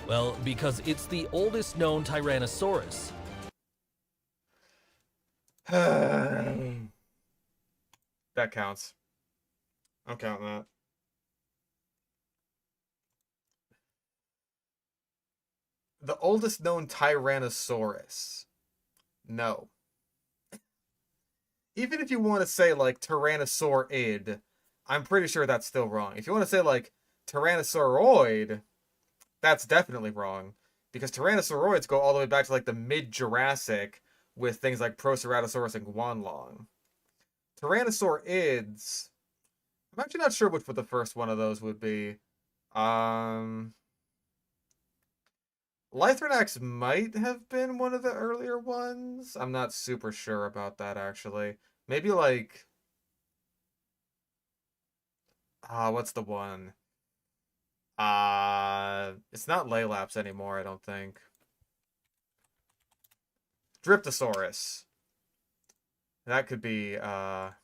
Well, because it's the oldest known Tyrannosaurus. That counts. I'm counting that. The oldest known Tyrannosaurus. No. Even if you want to say like Tyrannosaurid, I'm pretty sure that's still wrong. If you want to say like Tyrannosauroid, that's definitely wrong. Because Tyrannosauroids go all the way back to like the mid-Jurassic with things like Proceratosaurus and Guanlong. Tyrannosaurids, I'm actually not sure what the first one of those would be. Lythronax might have been one of the earlier ones. I'm not super sure about that, actually. Maybe like... what's the one? It's not Laelaps anymore, I don't think. Dryptosaurus. That could be, one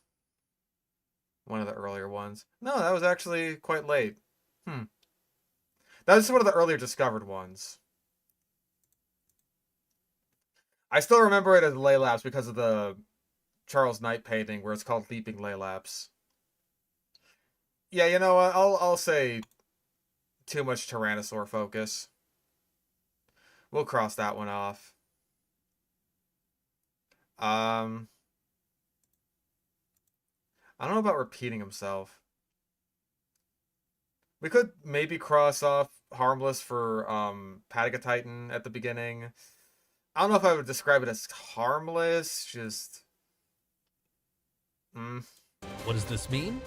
of the earlier ones. No, that was actually quite late. That was one of the earlier discovered ones. I still remember it as Laelaps because of the Charles Knight painting where it's called Leaping Laelaps. Yeah, you know what? I'll say too much Tyrannosaur focus. We'll cross that one off. I don't know about repeating himself. We could maybe cross off Harmless for Patagotitan at the beginning. I don't know if I would describe it as harmless, just... What does this mean?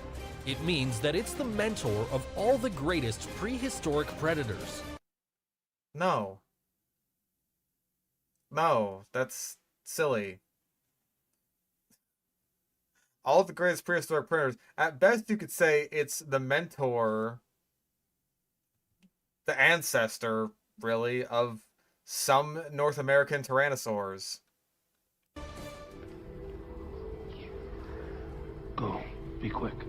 It means that it's the mentor of all the greatest prehistoric predators. No. No, that's silly. All of the greatest prehistoric predators. At best, you could say it's the mentor, the ancestor, really, of some North American tyrannosaurs. Go. Be quick.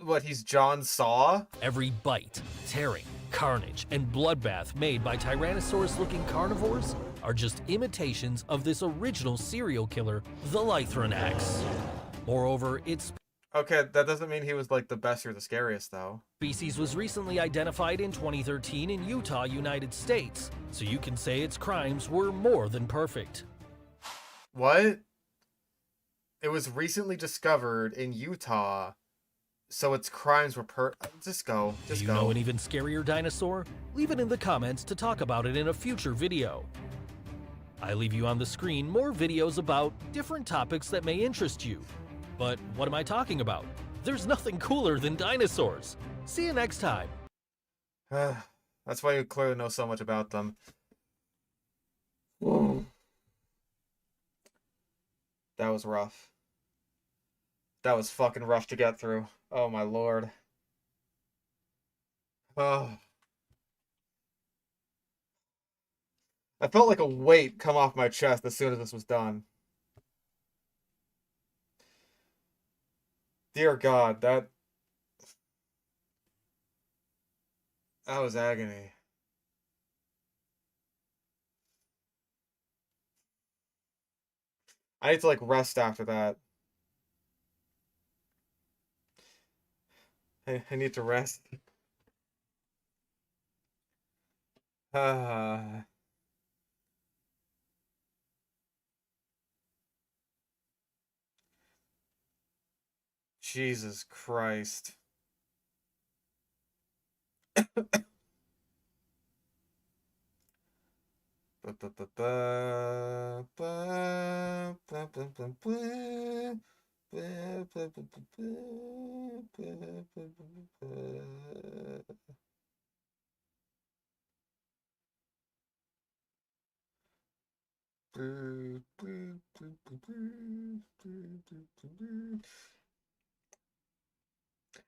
What, he's John Saw? Every bite, tearing, carnage, and bloodbath made by Tyrannosaurus-looking carnivores are just imitations of this original serial killer, the Lythronax. Moreover, its Okay, that doesn't mean he was like the best or the scariest, though. species was recently identified in 2013 in Utah, United States, so you can say its crimes were more than perfect. What? It was recently discovered in Utah, so its crimes were Just go. Just Do you go. know an even scarier dinosaur? Leave it in the comments to talk about it in a future video. I leave you on the screen more videos about different topics that may interest you. But what am I talking about? There's nothing cooler than dinosaurs. See you next time. That's why you clearly know so much about them. That was rough. That was fucking rough to get through. Oh my lord. Oh. I felt like a weight come off my chest as soon as this was done. Dear God, that was agony. I need to like rest after that. I need to rest. Jesus Christ.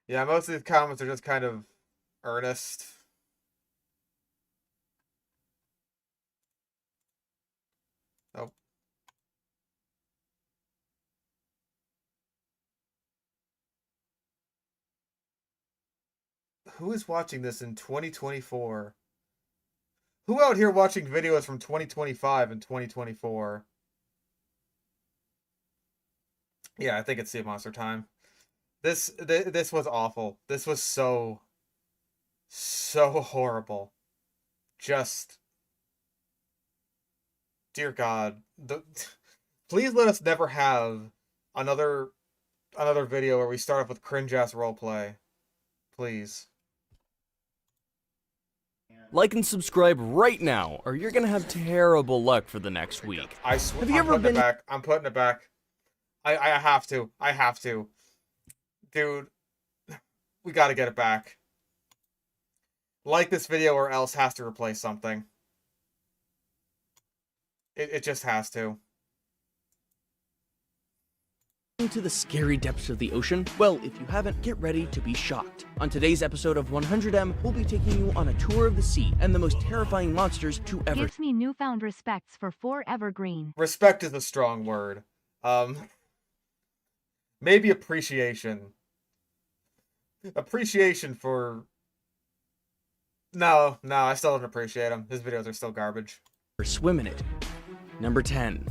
Yeah, most of these comments are just kind of earnest. Oh. Who is watching this in 2024? Who out here watching videos from 2025 and 2024? Yeah, I think it's Sea Monster time. This was awful. This was so horrible. Just, dear God, please let us never have another video where we start off with cringe ass roleplay. Please. Like and subscribe right now, or you're gonna have terrible luck for the next week. I swear. Have you ever been? I'm putting it back. I have to. I have to. Dude, we got to get it back. Like this video or else has to replace something. It just has to. To the scary depths of the ocean? Well, if you haven't, get ready to be shocked. On today's episode of 100M, we'll be taking you on a tour of the sea and the most terrifying monsters to ever. Gives me newfound respects for 4 Evergreen. Respect is a strong word. Maybe appreciation. Appreciation for... No, I still don't appreciate him. His videos are still garbage. Swim in it. Number 10.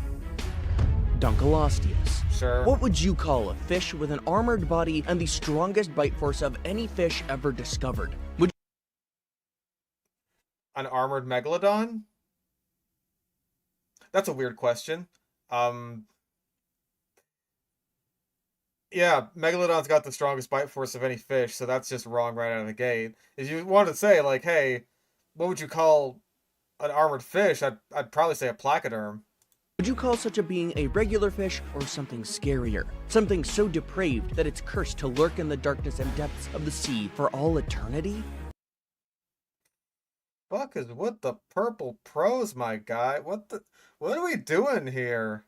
Dunkleosteus. Sure. What would you call a fish with an armored body and the strongest bite force of any fish ever discovered? Would An armored megalodon? That's a weird question. Yeah, megalodon's got the strongest bite force of any fish, so that's just wrong right out of the gate. If you wanted to say, like, hey, what would you call an armored fish? I'd probably say a placoderm. Would you call such a being a regular fish or something scarier? Something so depraved that it's cursed to lurk in the darkness and depths of the sea for all eternity? Fuck is with the purple pros, my guy? What are we doing here?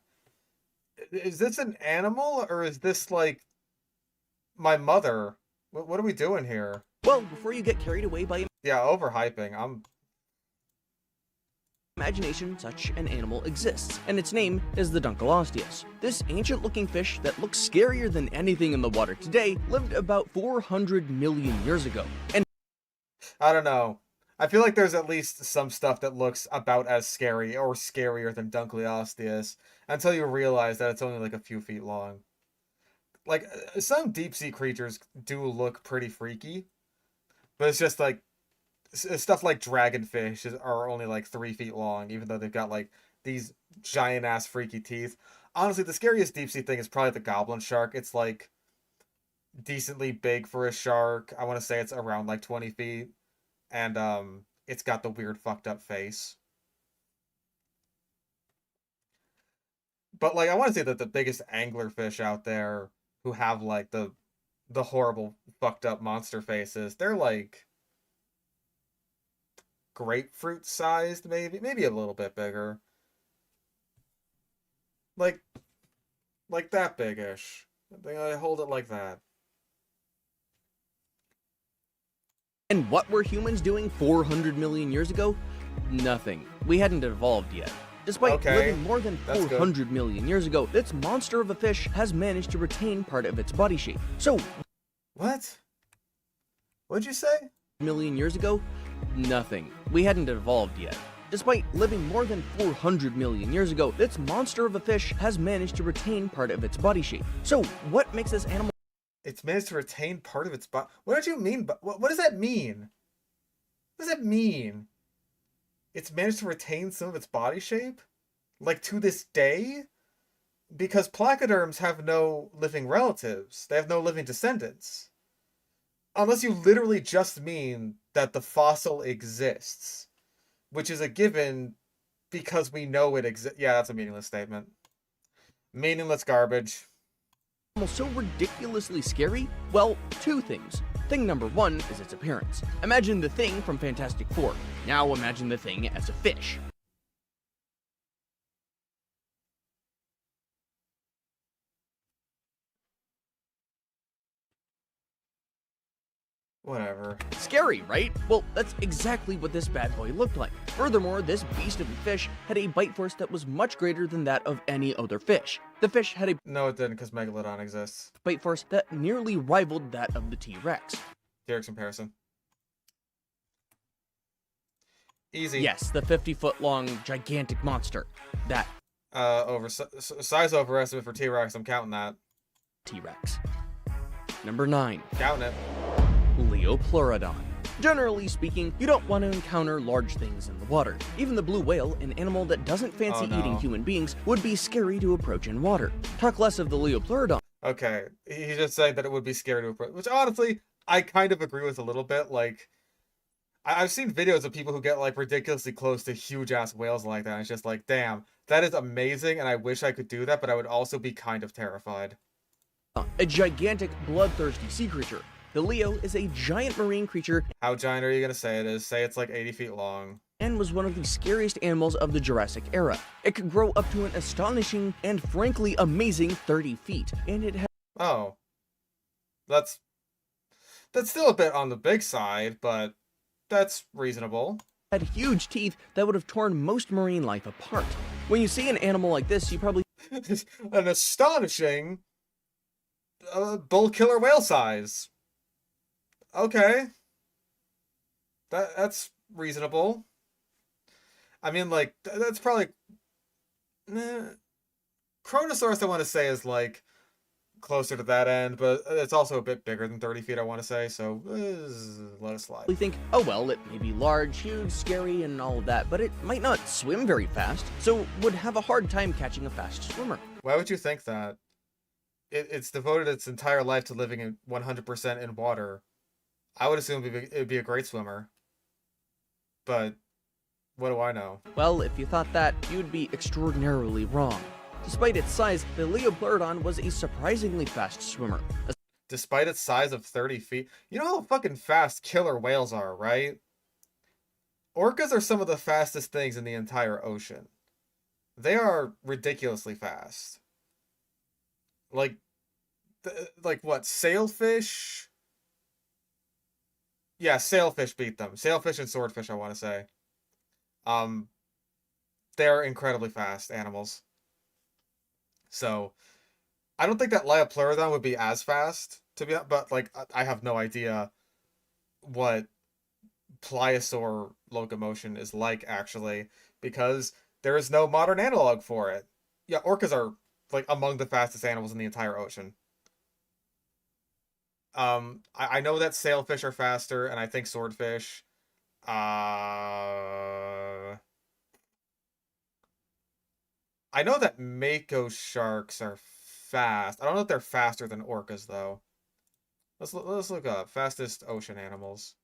Is this an animal or is this like my mother? What are we doing here? Well, before you get carried away by overhyping. Imagination, such an animal exists, and its name is the Dunkleosteus. This ancient-looking fish that looks scarier than anything in the water today lived about 400 million years ago, and I don't know. I feel like there's at least some stuff that looks about as scary or scarier than Dunkleosteus until you realize that it's only like a few feet long. Like, some deep-sea creatures do look pretty freaky, but it's just like stuff like dragonfish are only like 3 feet long, even though they've got like these giant ass freaky teeth. Honestly, the scariest deep sea thing is probably the goblin shark. It's like decently big for a shark. I want to say it's around like 20 feet. And it's got the weird fucked up face. But like I want to say that the biggest anglerfish out there who have like the horrible fucked up monster faces, they're like grapefruit sized, maybe a little bit bigger, like that big-ish. I hold it like that. And what were humans doing 400 million years ago? Nothing. We hadn't evolved yet. Despite living more than 400 million years ago, this monster of a fish has managed to retain part of its body shape. So, what? What'd you say? Million years ago? Nothing. We hadn't evolved yet. Despite living more than 400 million years ago, this monster of a fish has managed to retain part of its body shape. So, what makes this animal... It's managed to retain part of its body... What did you mean? What does that mean? What does that mean? It's managed to retain some of its body shape? Like, to this day? Because placoderms have no living relatives. They have no living descendants. Unless you literally just mean that the fossil exists, which is a given because we know it exists. Yeah, that's a meaningless statement. Meaningless garbage. Almost so ridiculously scary? Well, two things. Thing number one is its appearance. Imagine the Thing from Fantastic Four. Now imagine the Thing as a fish. Whatever. Scary, right? Well, that's exactly what this bad boy looked like. Furthermore, this beast of a fish had a bite force that was much greater than that of any other fish. The fish had a No, it didn't, because Megalodon exists. bite force that nearly rivaled that of the T-Rex. T-Rex comparison. Easy. Yes, the 50-foot-long gigantic monster. That size overestimate for T-Rex, I'm counting that. T-Rex. Number 9. Counting it. Leopleurodon. Generally speaking, you don't want to encounter large things in the water. Even the blue whale, an animal that doesn't fancy eating human beings, would be scary to approach in water. Talk less of the Leopleurodon. Okay, he just said that it would be scary to approach, which honestly, I kind of agree with a little bit. Like, I've seen videos of people who get like ridiculously close to huge-ass whales like that, and it's just like, damn, that is amazing, and I wish I could do that, but I would also be kind of terrified. A gigantic, bloodthirsty sea creature. The Leo is a giant marine creature. How giant are you gonna say it is? Say it's like 80 feet long. And was one of the scariest animals of the Jurassic era. It could grow up to an astonishing and frankly amazing 30 feet. And it had... Oh. That's still a bit on the big side, but that's reasonable. Had huge teeth that would have torn most marine life apart. When you see an animal like this, you probably... An astonishing... bull killer whale size. Okay. That's reasonable. I mean, like, that's probably... Chronosaurus, I want to say, is, like, closer to that end, but it's also a bit bigger than 30 feet, I want to say, so let it slide. We think, oh well, it may be large, huge, scary, and all of that, but it might not swim very fast, so would have a hard time catching a fast swimmer. Why would you think that? It's devoted its entire life to living in 100% in water. I would assume it'd be a great swimmer. But what do I know? Well, if you thought that, you'd be extraordinarily wrong. Despite its size, the Leopleurodon was a surprisingly fast swimmer. Despite its size of 30 feet? You know how fucking fast killer whales are, right? Orcas are some of the fastest things in the entire ocean. They are ridiculously fast. Like what? Sailfish? Yeah, sailfish beat them. Sailfish and swordfish, I want to say. They're incredibly fast animals. So, I don't think that Leopleurodon would be as fast, to be honest, but, like, I have no idea what pliosaur locomotion is like, actually, because there is no modern analog for it. Yeah, orcas are, like, among the fastest animals in the entire ocean. I know that sailfish are faster, and I think swordfish. I know that mako sharks are fast. I don't know if they're faster than orcas, though. Let's look up fastest ocean animals.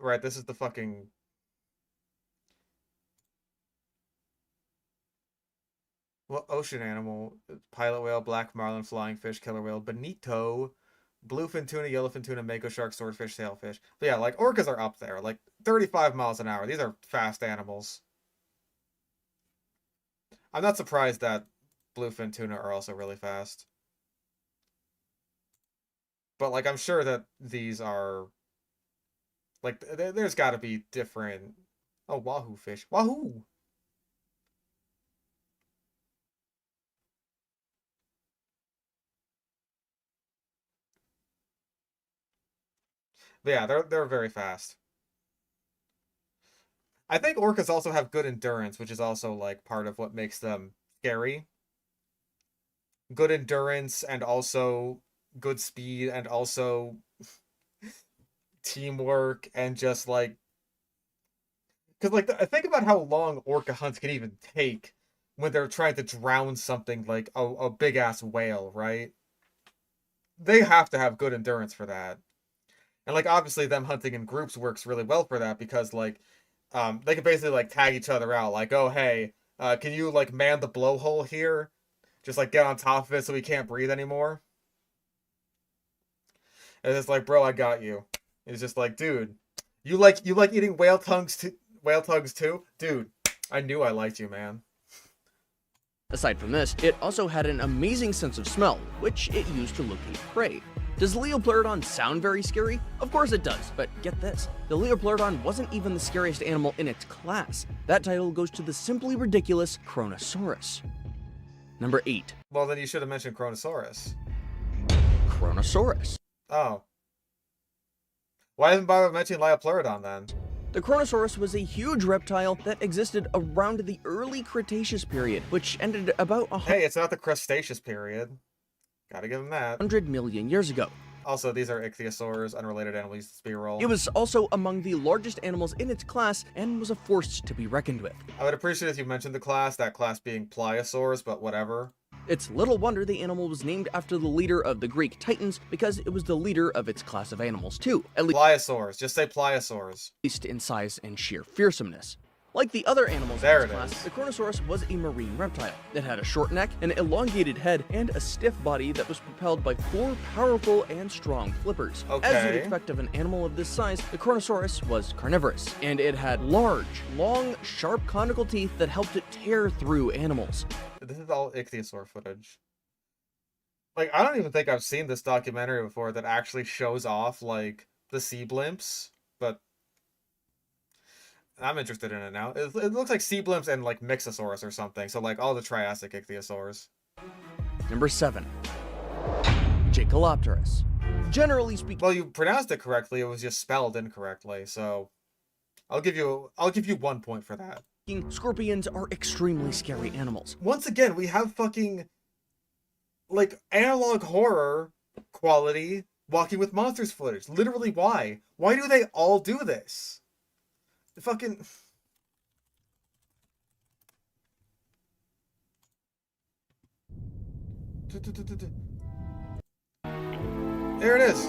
Right, this is the fucking... What ocean animal? Pilot whale, black marlin, flying fish, killer whale, bonito, bluefin tuna, yellowfin tuna, mako shark, swordfish, sailfish. But yeah, like, orcas are up there. Like, 35 miles an hour. These are fast animals. I'm not surprised that bluefin tuna are also really fast. But, like, I'm sure that these are... Like, there's gotta be different... Oh, wahoo fish. Wahoo! But yeah, they're very fast. I think orcas also have good endurance, which is also like part of what makes them scary. Good endurance and also good speed and also teamwork and just like... Because like, think about how long orca hunts can even take. when they're trying to drown something like a big ass whale, right? They have to have good endurance for that. And like obviously them hunting in groups works really well for that because like they can basically like tag each other out, like, oh hey, can you like man the blowhole here? Just like get on top of it so we can't breathe anymore. And it's like, bro, I got you. It's just like, dude, you like eating whale tongues too? Dude, I knew I liked you, man. Aside from this, it also had an amazing sense of smell, which it used to locate prey. Does Leopleurodon sound very scary? Of course it does, but get this, the Leopleurodon wasn't even the scariest animal in its class. That title goes to the simply ridiculous Kronosaurus. Number 8. Well, then you should have mentioned Kronosaurus. Kronosaurus. Oh. Why haven't I mentioned Leopleurodon then? The Kronosaurus was a huge reptile that existed around the early Cretaceous period, which ended about Hey, it's not the Cretaceous period. Gotta give him that. 100 million years ago. Also, these are ichthyosaurs, unrelated animals to spear roll. It was also among the largest animals in its class and was a force to be reckoned with. I would appreciate if you mentioned the class, that class being pliosaurs, but whatever. It's little wonder the animal was named after the leader of the Greek Titans, because it was the leader of its class of animals too. At pliosaurs, just say pliosaurs. Least in size and sheer fearsomeness. Like the other animals in its class, the Kronosaurus was a marine reptile. It had a short neck, an elongated head, and a stiff body that was propelled by 4 powerful and strong flippers. Okay. As you'd expect of an animal of this size, the Kronosaurus was carnivorous, and it had large, long, sharp conical teeth that helped it tear through animals. This is all ichthyosaur footage. Like, I don't even think I've seen this documentary before that actually shows off, like, the sea blimps, but I'm interested in it now. It looks like sea blimps and like Mixosaurus or something. So like all the Triassic ichthyosaurs. Number 7. Jacalopterus. Generally speaking, well, you pronounced it correctly. It was just spelled incorrectly. So I'll give you 1 point for that. Scorpions are extremely scary animals. Once again, we have fucking like analog horror quality Walking with Monsters footage. Literally, why? Why do they all do this? Fucking... There it is.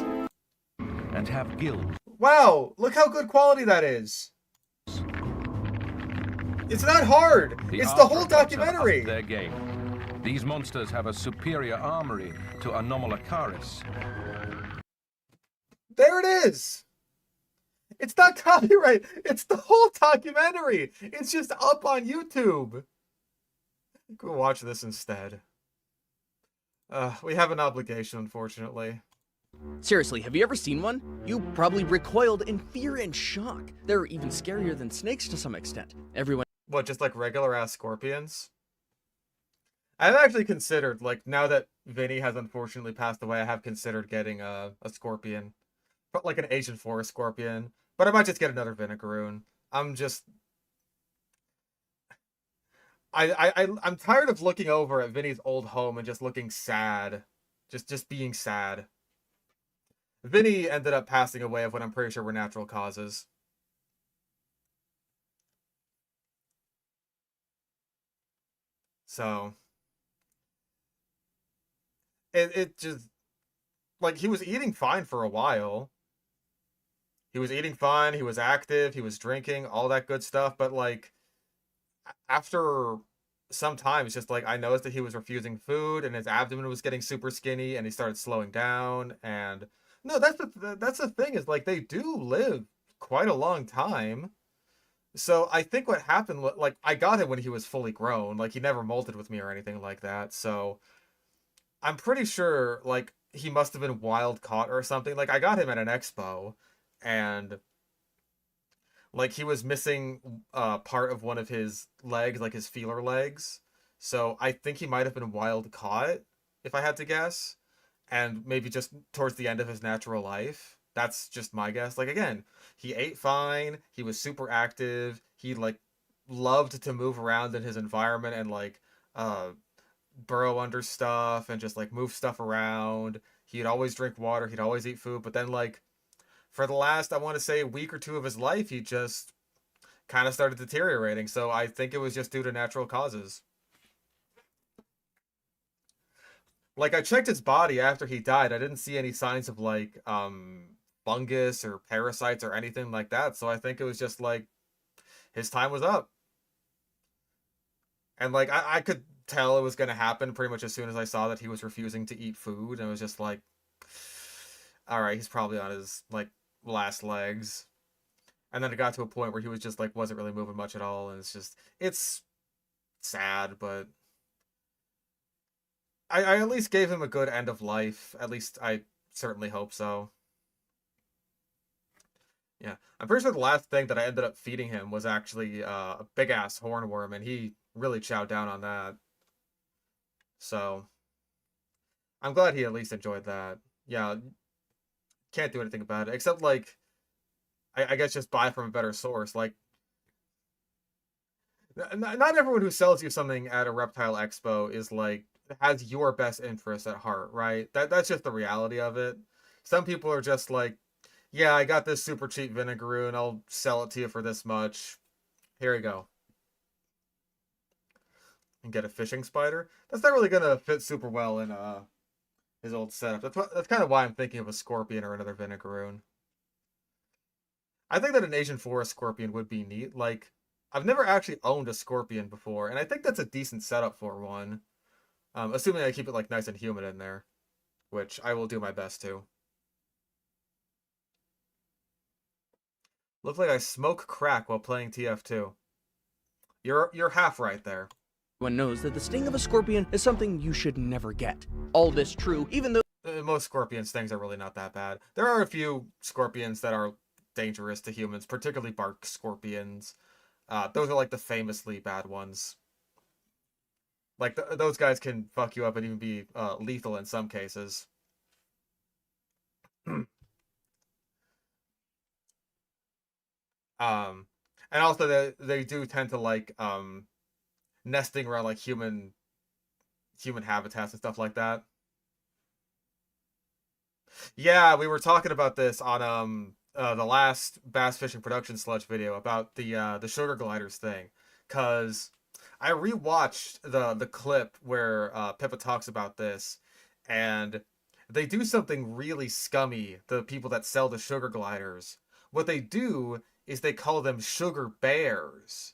And have gills. Wow, look how good quality that is. It's not hard. It's the whole documentary. Their game. These monsters have a superior armory to Anomalocaris. There it is. It's not copyright. It's the whole documentary. It's just up on YouTube. Go watch this instead. We have an obligation, unfortunately. Seriously, have you ever seen one? You probably recoiled in fear and shock. They're even scarier than snakes to some extent. Everyone... What, just like regular-ass scorpions? I've actually considered, like, now that Vinny has unfortunately passed away, I have considered getting a scorpion. But like an Asian forest scorpion. But I might just get another Vinegaroon. I'm just... I'm tired of looking over at Vinny's old home and just looking sad. Just being sad. Vinny ended up passing away of what I'm pretty sure were natural causes. So... It just... Like, he was eating fine for a while. He was eating fine, he was active, he was drinking, all that good stuff, but, like, after some time, it's just, like, I noticed that he was refusing food, and his abdomen was getting super skinny, and he started slowing down, and... No, that's the thing, is, like, they do live quite a long time. So, I think what happened, like, I got him when he was fully grown, like, he never molted with me or anything like that, so... I'm pretty sure, like, he must have been wild caught or something. Like, I got him at an expo, and, like, he was missing part of one of his legs, like his feeler legs. So I think he might have been wild caught, if I had to guess, and maybe just towards the end of his natural life. That's just my guess. Like, again, he ate fine, he was super active, he, like, loved to move around in his environment and, like, burrow under stuff and just like move stuff around. He'd always drink water, he'd always eat food, but then like for the last, I want to say, week or two of his life, he just kind of started deteriorating. So I think it was just due to natural causes. Like, I checked his body after he died. I didn't see any signs of, like, fungus or parasites or anything like that. So I think it was just, like, his time was up. And, like, I could tell it was going to happen pretty much as soon as I saw that he was refusing to eat food. And it was just like, all right, he's probably on his, like, last legs. And then it got to a point where he was just, like, wasn't really moving much at all. And it's sad, but I at least gave him a good end of life. At least I certainly hope so. Yeah, I'm pretty sure the last thing that I ended up feeding him was actually a big-ass hornworm, and he really chowed down on that. So, I'm glad he at least enjoyed that. Yeah, can't do anything about it, except, like, I guess just buy from a better source. Like, not everyone who sells you something at a reptile expo is, like, has your best interest at heart, right? That's just the reality of it. Some people are just like, yeah, I got this super cheap vinegaroo and I'll sell it to you for this much. Here you go. And get a fishing spider. That's not really gonna fit super well in his old setup. That's kind of why I'm thinking of a scorpion or another vinegaroon. I think that an Asian forest scorpion would be neat. Like, I've never actually owned a scorpion before, and I think that's a decent setup for one. Assuming I keep it, like, nice and humid in there, which I will do my best to. Looks like I smoke crack while playing TF2. You're half right there. Everyone knows that the sting of a scorpion is something you should never get. All this true, even though most scorpion stings are really not that bad. There are a few scorpions that are dangerous to humans, particularly bark scorpions. Those are, like, the famously bad ones. Like, those guys can fuck you up and even be lethal in some cases. And also they do tend to, like, nesting around, like, human habitats and stuff like that. Yeah, we were talking about this on the last bass fishing production sludge video about the sugar gliders thing, cause I rewatched the clip where Pippa talks about this, and they do something really scummy, the people that sell the sugar gliders. What they do is they call them sugar bears.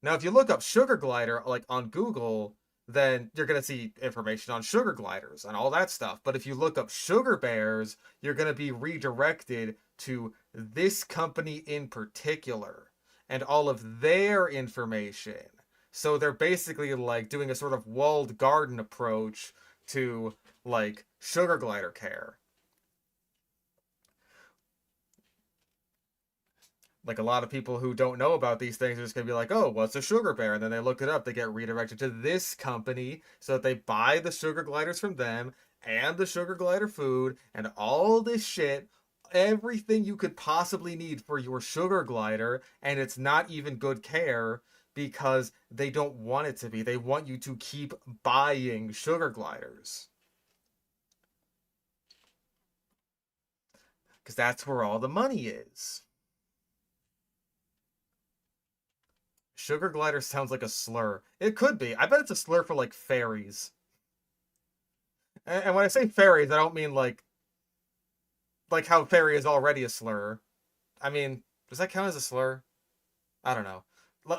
Now, if you look up sugar glider, like, on Google, then you're going to see information on sugar gliders and all that stuff. But if you look up sugar bears, you're going to be redirected to this company in particular and all of their information. So they're basically, like, doing a sort of walled garden approach to, like, sugar glider care. Like, a lot of people who don't know about these things are just going to be like, oh, what's a sugar bear? And then they look it up, they get redirected to this company so that they buy the sugar gliders from them and the sugar glider food and all this shit, everything you could possibly need for your sugar glider, and it's not even good care because they don't want it to be. They want you to keep buying sugar gliders. Because that's where all the money is. Sugar glider sounds like a slur. It could be. I bet it's a slur for, like, fairies. And when I say fairies, I don't mean, like how fairy is already a slur. I mean, does that count as a slur? I don't know.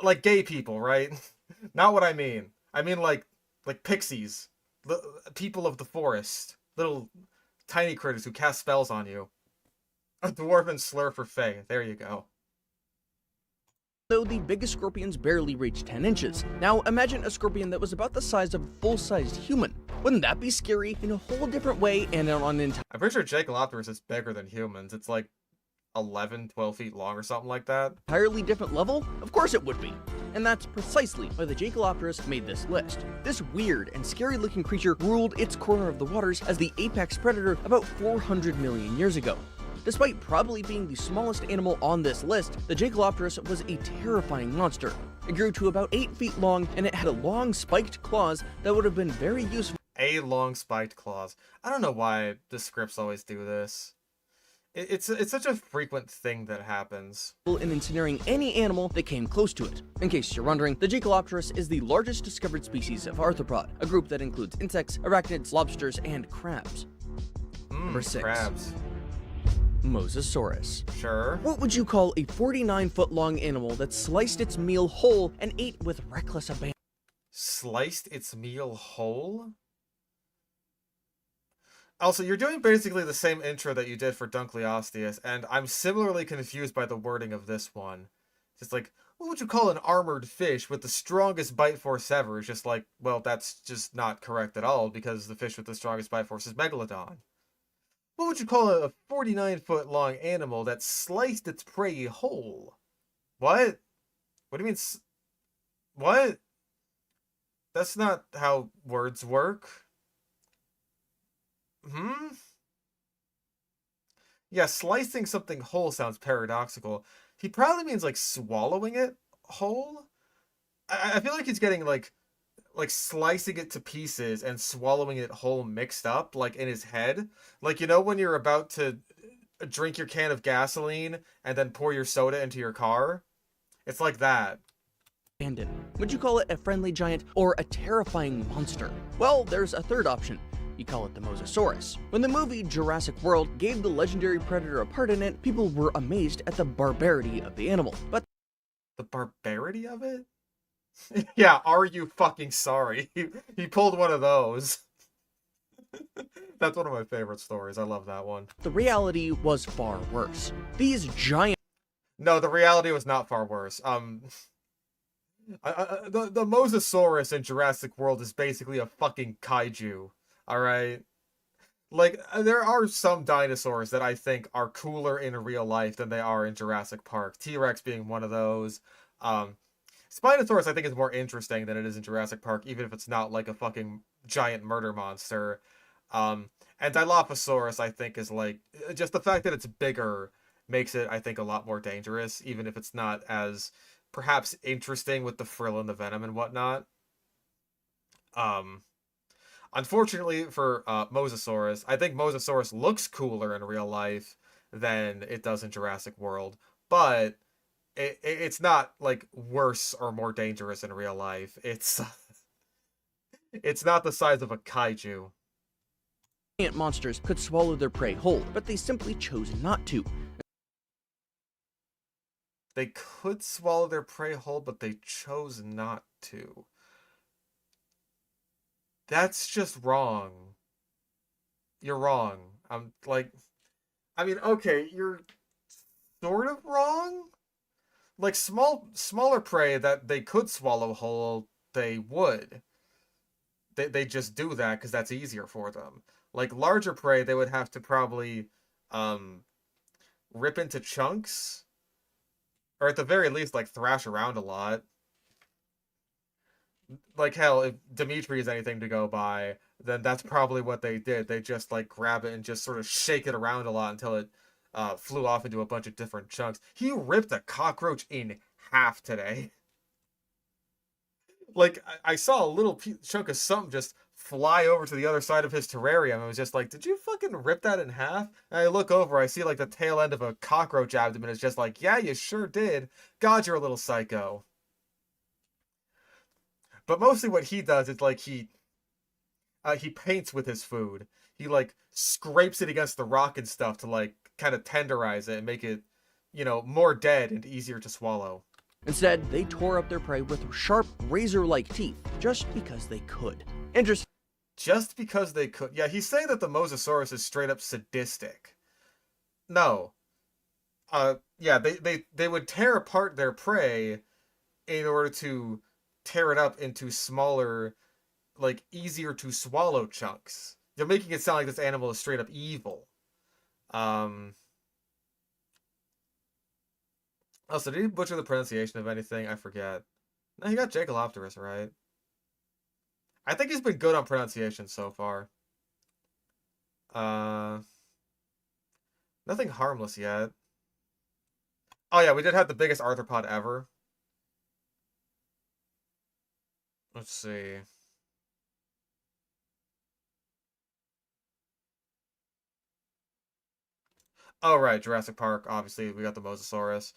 Like gay people, right? Not what I mean. I mean, like pixies. People of the forest. Little tiny critters who cast spells on you. A dwarven slur for fae. There you go. Though the biggest scorpions barely reach 10 inches. Now imagine a scorpion that was about the size of a full-sized human. Wouldn't that be scary in a whole different way and on an I'm pretty sure Jacalopterus is bigger than humans. It's like 11, 12 feet long or something like that. Entirely different level? Of course it would be. And that's precisely why the Jacalopterus made this list. This weird and scary looking creature ruled its corner of the waters as the apex predator about 400 million years ago. Despite probably being the smallest animal on this list, the Jacalopterus was a terrifying monster. It grew to about 8 feet long, and it had a long spiked claws that would have been very useful. A long spiked claws. I don't know why the scripts always do this. It's such a frequent thing that happens. In incinerating any animal that came close to it. In case you're wondering, the Jaekelopterus is the largest discovered species of arthropod, a group that includes insects, arachnids, lobsters, and crabs. Number 6. Crabs. Mosasaurus. Sure. What would you call a 49-foot-long animal that sliced its meal whole and ate with reckless abandon? Sliced its meal whole? Also, you're doing basically the same intro that you did for Dunkleosteus, and I'm similarly confused by the wording of this one. It's like, what would you call an armored fish with the strongest bite force ever? It's just like, well, that's just not correct at all, because the fish with the strongest bite force is Megalodon. What would you call a 49-foot-long animal that sliced its prey whole? What? What do you mean? What? That's not how words work. Yeah, slicing something whole sounds paradoxical. He probably means, like, swallowing it whole? I feel like he's getting, like slicing it to pieces and swallowing it whole mixed up, like, in his head. Like, you know when you're about to drink your can of gasoline and then pour your soda into your car? It's like that. Would you call it a friendly giant or a terrifying monster? Well, there's a third option. You call it the Mosasaurus. When the movie Jurassic World gave the legendary predator a part in it, people were amazed at the barbarity of the animal. But the barbarity of it? Yeah, are you fucking sorry? He pulled one of those. That's one of my favorite stories. I love that one. The reality was far worse. These giant... No, the reality was not far worse. The Mosasaurus in Jurassic World is basically a fucking kaiju. Alright? Like, there are some dinosaurs that I think are cooler in real life than they are in Jurassic Park. T-Rex being one of those. Spinosaurus I think is more interesting than it is in Jurassic Park, even if it's not like a fucking giant murder monster. And Dilophosaurus I think is like, just the fact that it's bigger makes it, I think, a lot more dangerous, even if it's not as, perhaps, interesting with the frill and the venom and whatnot. Unfortunately for Mosasaurus, I think Mosasaurus looks cooler in real life than it does in Jurassic World, but it's not, like, worse or more dangerous in real life. It's not the size of a kaiju. Giant monsters could swallow their prey whole, but they simply chose not to. They could swallow their prey whole, but they chose not to. That's just wrong. You're wrong. I mean, okay, you're sort of wrong? Like, smaller prey that they could swallow whole, they would. They just do that because that's easier for them. Like, larger prey, they would have to probably, rip into chunks. Or at the very least, like, thrash around a lot. Like, hell, if Dimitri is anything to go by, then that's probably what they did. They just, like, grab it and just sort of shake it around a lot until it flew off into a bunch of different chunks. He ripped a cockroach in half today. Like, I saw a little chunk of something just fly over to the other side of his terrarium. I was just like, did you fucking rip that in half? And I look over, I see, like, the tail end of a cockroach abdomen. It's just like, yeah, you sure did. God, you're a little psycho. But mostly what he does is, like, he paints with his food. He, like, scrapes it against the rock and stuff to, like, kind of tenderize it and make it, you know, more dead and easier to swallow. Instead, they tore up their prey with sharp, razor-like teeth, just because they could. Just because they could. Yeah, he's saying that the Mosasaurus is straight up sadistic. No. Yeah, they would tear apart their prey in order to tear it up into smaller, like, easier to swallow chunks. They're making it sound like this animal is straight up evil. Also, did he butcher the pronunciation of anything? I forget. No, he got Jaekelopterus right. I think he's been good on pronunciation so far. Nothing harmless yet. Oh yeah, we did have the biggest arthropod ever. Let's see. Oh, right, Jurassic Park. Obviously, we got the Mosasaurus.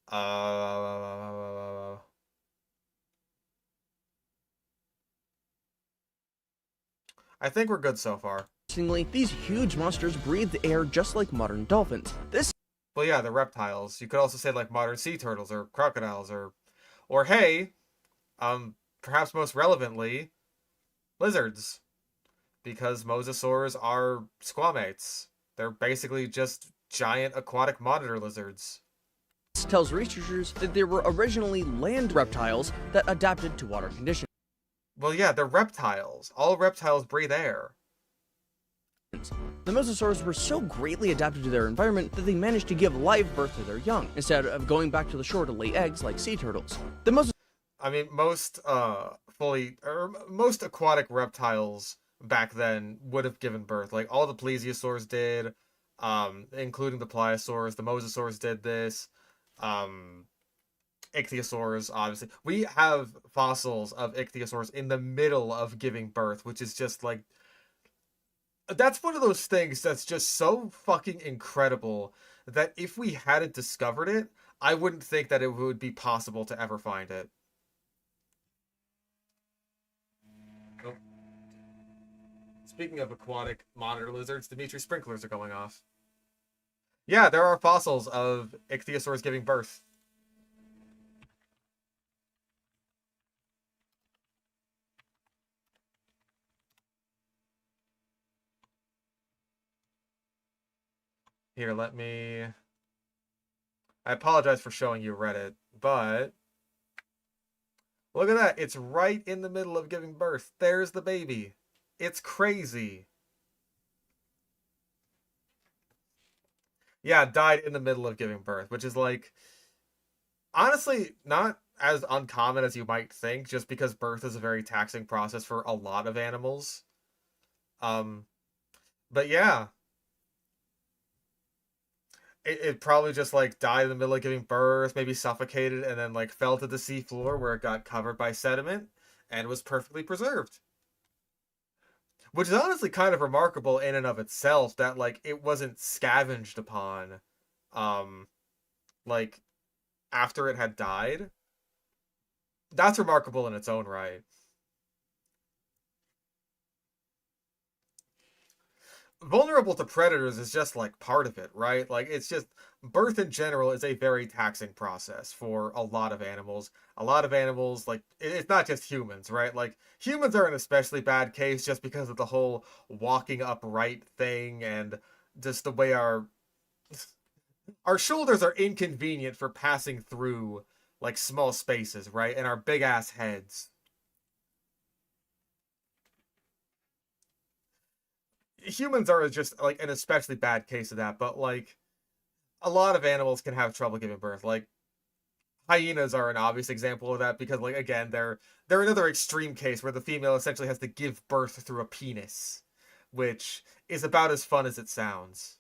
I think we're good so far. Interestingly, these huge monsters breathed air just like modern dolphins. This Well, yeah, the reptiles. You could also say like modern sea turtles or crocodiles or hey, perhaps most relevantly, lizards, because mosasaurs are squamates. They're basically just giant aquatic monitor lizards. tells researchers that they were originally land reptiles that adapted to water conditions. Well, yeah, they're reptiles. All reptiles breathe air. The mosasaurs were so greatly adapted to their environment that they managed to give live birth to their young, instead of going back to the shore to lay eggs like sea turtles. I mean, most most aquatic reptiles back then would have given birth. Like all the plesiosaurs did, including the pliosaurs. The mosasaurs did this. Ichthyosaurs, obviously. We have fossils of ichthyosaurs in the middle of giving birth, which is just like, that's one of those things that's just so fucking incredible that if we hadn't discovered it, I wouldn't think that it would be possible to ever find it. Oh. Speaking of aquatic monitor lizards, Dimitri sprinklers are going off. Yeah, there are fossils of ichthyosaurs giving birth. Here, let me... I apologize for showing you Reddit, but... Look at that. It's right in the middle of giving birth. There's the baby. It's crazy. Yeah, died in the middle of giving birth, which is like... honestly, not as uncommon as you might think, just because birth is a very taxing process for a lot of animals. But yeah... It probably just like died in the middle of giving birth, maybe suffocated, and then like fell to the sea floor where it got covered by sediment and was perfectly preserved. Which is honestly kind of remarkable in and of itself that like it wasn't scavenged upon like after it had died. That's remarkable in its own right. Vulnerable to predators is just like part of it, right? Like it's just birth in general is a very taxing process for a lot of animals. A lot of animals, like it's not just humans, right? Like humans are an especially bad case just because of the whole walking upright thing and just the way our shoulders are inconvenient for passing through like small spaces, right? And our big ass heads. Humans are just like an especially bad case of that, but like a lot of animals can have trouble giving birth. Like hyenas are an obvious example of that because like again they're another extreme case where the female essentially has to give birth through a penis, which is about as fun as it sounds.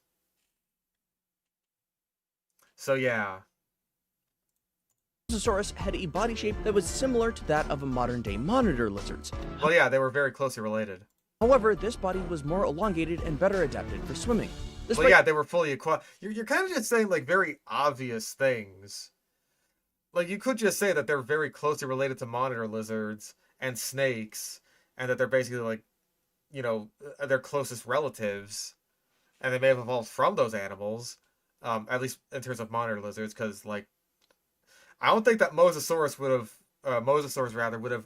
So yeah. Mosasaurus had a body shape that was similar to that of a modern-day monitor lizards. Well, yeah, they were very closely related. However, this body was more elongated and better adapted for swimming. Well, yeah, they were fully aquatic. You're kind of just saying like very obvious things. Like you could just say that they're very closely related to monitor lizards and snakes, and that they're basically like, you know, their closest relatives, and they may have evolved from those animals, at least in terms of monitor lizards, because like, I don't think that Mosasaurus would have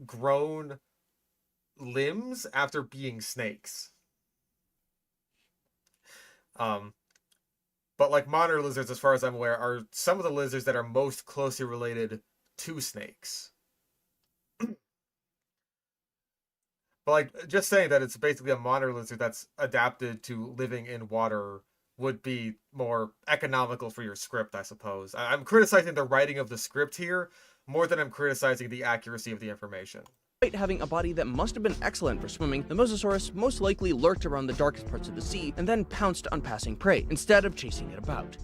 grown limbs after being snakes. But like monitor lizards, as far as I'm aware, are some of the lizards that are most closely related to snakes. But like just saying that it's basically a monitor lizard that's adapted to living in water would be more economical for your script, I suppose. I'm criticizing the writing of the script here more than I'm criticizing the accuracy of the information. Despite having a body that must have been excellent for swimming, the Mosasaurus most likely lurked around the darkest parts of the sea and then pounced on passing prey, instead of chasing it about.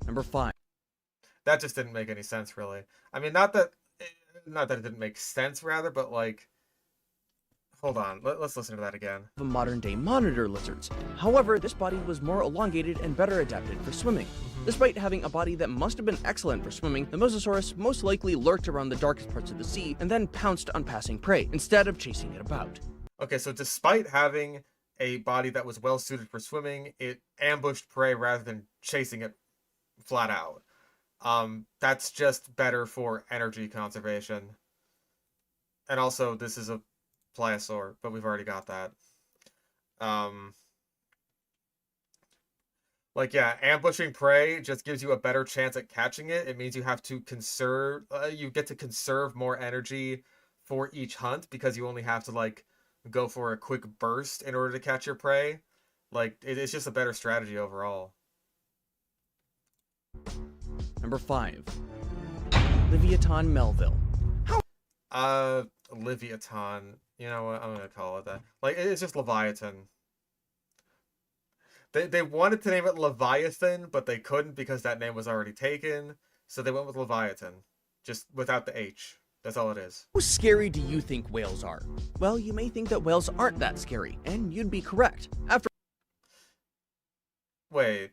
Number 5. That just didn't make any sense, really. I mean, not that it didn't make sense, rather, but like... Hold on, let's listen to that again. Of modern-day monitor lizards. However, this body was more elongated and better adapted for swimming. Despite having a body that must have been excellent for swimming, the Mosasaurus most likely lurked around the darkest parts of the sea and then pounced on passing prey, instead of chasing it about. Okay, so despite having a body that was well suited for swimming, it ambushed prey rather than chasing it flat out. That's just better for energy conservation. And also, this is a pliosaur, but we've already got that. Like, yeah, ambushing prey just gives you a better chance at catching it. It means you have to conserve, you get to conserve more energy for each hunt because you only have to, like, go for a quick burst in order to catch your prey. Like, it's just a better strategy overall. Number 5. Leviathan Melville. Leviathan. You know what? I'm gonna call it that. Like, it's just Leviathan. They wanted to name it Leviathan, but they couldn't because that name was already taken. So they went with Leviathan, just without the H. That's all it is. How scary do you think whales are? Well, you may think that whales aren't that scary, and you'd be correct. Wait.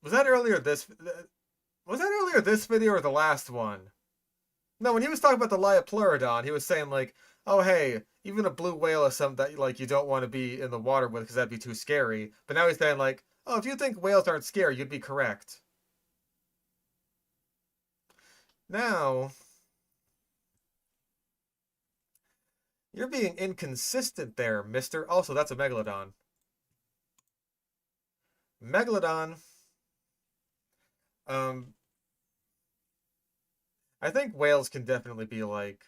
Was that earlier this video or the last one? No, when he was talking about the Liopleurodon, he was saying, like, oh, hey, even a blue whale is something that, like, you don't want to be in the water with because that'd be too scary. But now he's saying, like, oh, if you think whales aren't scary, you'd be correct. Now, you're being inconsistent there, mister. Also, that's a Megalodon. Megalodon. I think whales can definitely be, like,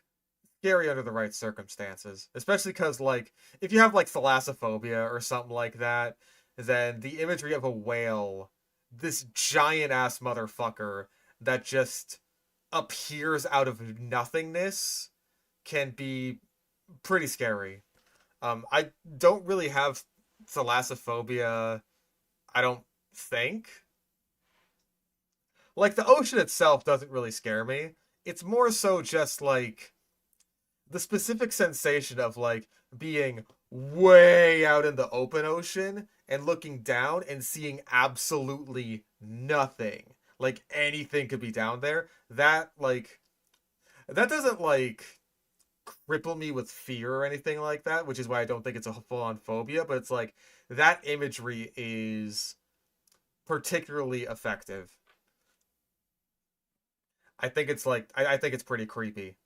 scary under the right circumstances. Especially because, like, if you have, like, thalassophobia or something like that, then the imagery of a whale, this giant-ass motherfucker that just appears out of nothingness, can be pretty scary. I don't really have thalassophobia, I don't think. Like, the ocean itself doesn't really scare me. It's more so just, like, the specific sensation of, like, being way out in the open ocean and looking down and seeing absolutely nothing. Like, anything could be down there. That, like, that doesn't, like, cripple me with fear or anything like that, which is why I don't think it's a full-on phobia, but it's, like, that imagery is particularly effective. I think it's, like, I think it's pretty creepy.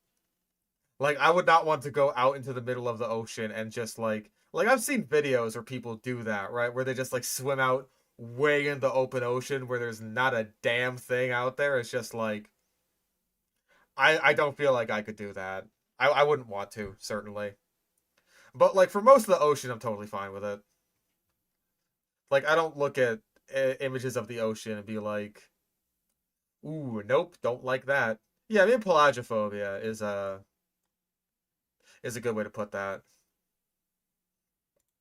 Like, I would not want to go out into the middle of the ocean and just, like, I've seen videos where people do that, right? Where they just, like, swim out way in the open ocean where there's not a damn thing out there. It's just, like, I don't feel like I could do that. I wouldn't want to, certainly. But, like, for most of the ocean, I'm totally fine with it. Like, I don't look at images of the ocean and be like, ooh, nope, don't like that. Yeah, I mean, pelagophobia is a good way to put that.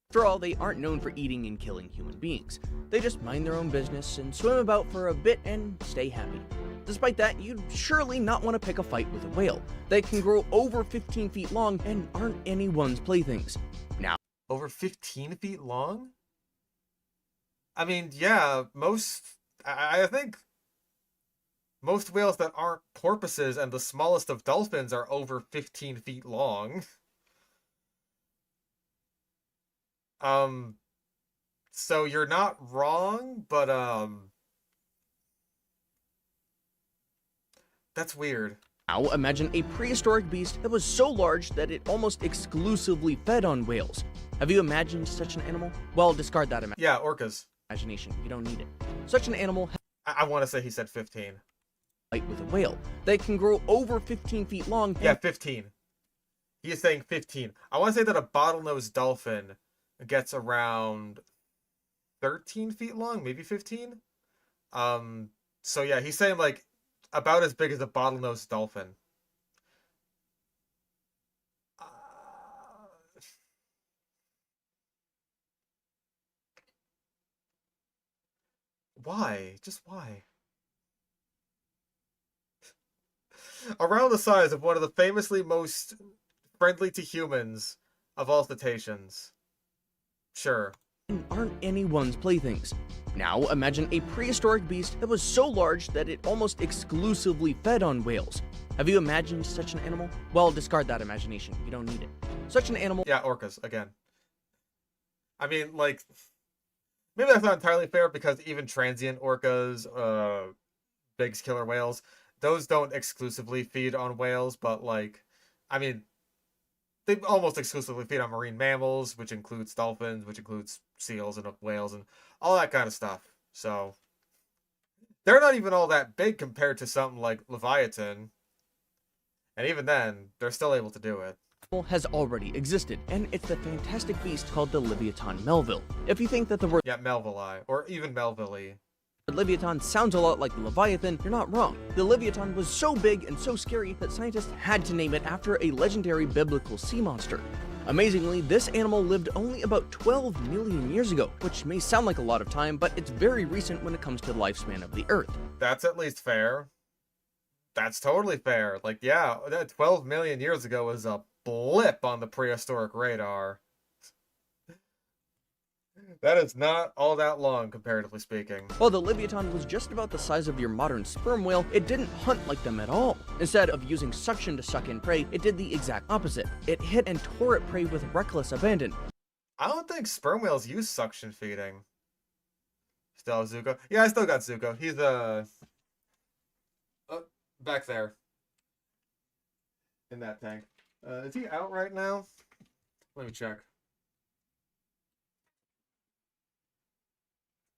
After all, they aren't known for eating and killing human beings. They just mind their own business and swim about for a bit and stay happy. Despite that, you'd surely not want to pick a fight with a whale. They can grow over 15 feet long and aren't anyone's playthings. Now, over 15 feet long? I mean, yeah, I think most whales that aren't porpoises and the smallest of dolphins are over 15 feet long. So you're not wrong, but, that's weird. now imagine a prehistoric beast that was so large that it almost exclusively fed on whales. Have you imagined such an animal? Well, discard that yeah, orcas. Imagination. You don't need it. Such an animal I want to say he said 15. Fight with a whale. They can grow over 15 feet long. Yeah, 15. He is saying 15. I want to say that a bottlenose dolphin gets around 13 feet long, maybe 15. So yeah, he's saying, like, about as big as a bottlenose dolphin. Why? Just why? Around the size of one of the famously most friendly to humans of all cetaceans. Sure. Aren't anyone's playthings. Now imagine a prehistoric beast that was so large that it almost exclusively fed on whales. Have you imagined such an animal? Well, discard that imagination. You don't need it. Such an animal... Yeah, orcas, again. I mean, like, maybe that's not entirely fair because even transient orcas, big killer whales, those don't exclusively feed on whales, but, like, I mean, they almost exclusively feed on marine mammals, which includes dolphins, which includes seals and whales and all that kind of stuff. So, they're not even all that big compared to something like Leviathan. And even then, they're still able to do it. Has already existed, and it's the fantastic beast called the Leviathan Melville. If you think that the word Melville, or even Melville. Leviathan sounds a lot like the Leviathan, you're not wrong. The Leviathan was so big and so scary that scientists had to name it after a legendary biblical sea monster. Amazingly, this animal lived only about 12 million years ago, which may sound like a lot of time, but it's very recent when it comes to the lifespan of the Earth. That's at least fair. That's totally fair. Like, yeah, that 12 million years ago was a blip on the prehistoric radar. That is not all that long, comparatively speaking. While the Leviathan was just about the size of your modern sperm whale, it didn't hunt like them at all. Instead of using suction to suck in prey, it did the exact opposite. It hit and tore at prey with reckless abandon. I don't think sperm whales use suction feeding. Still have Zuko? Yeah, I still got Zuko. He's, back there. In that tank. Is he out right now? Let me check.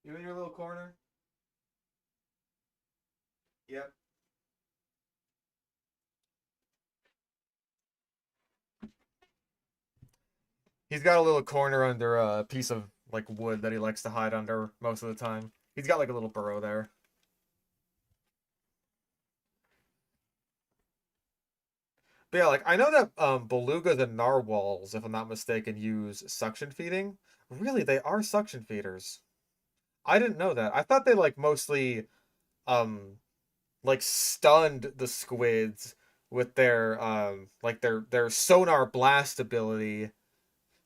You in your little corner? Yep. He's got a little corner under a piece of, like, wood that he likes to hide under most of the time. He's got, like, a little burrow there. But yeah, like, I know that belugas and narwhals, if I'm not mistaken, use suction feeding. Really, they are suction feeders. I didn't know that. I thought they, like, mostly, like, stunned the squids with their, like, their sonar blast ability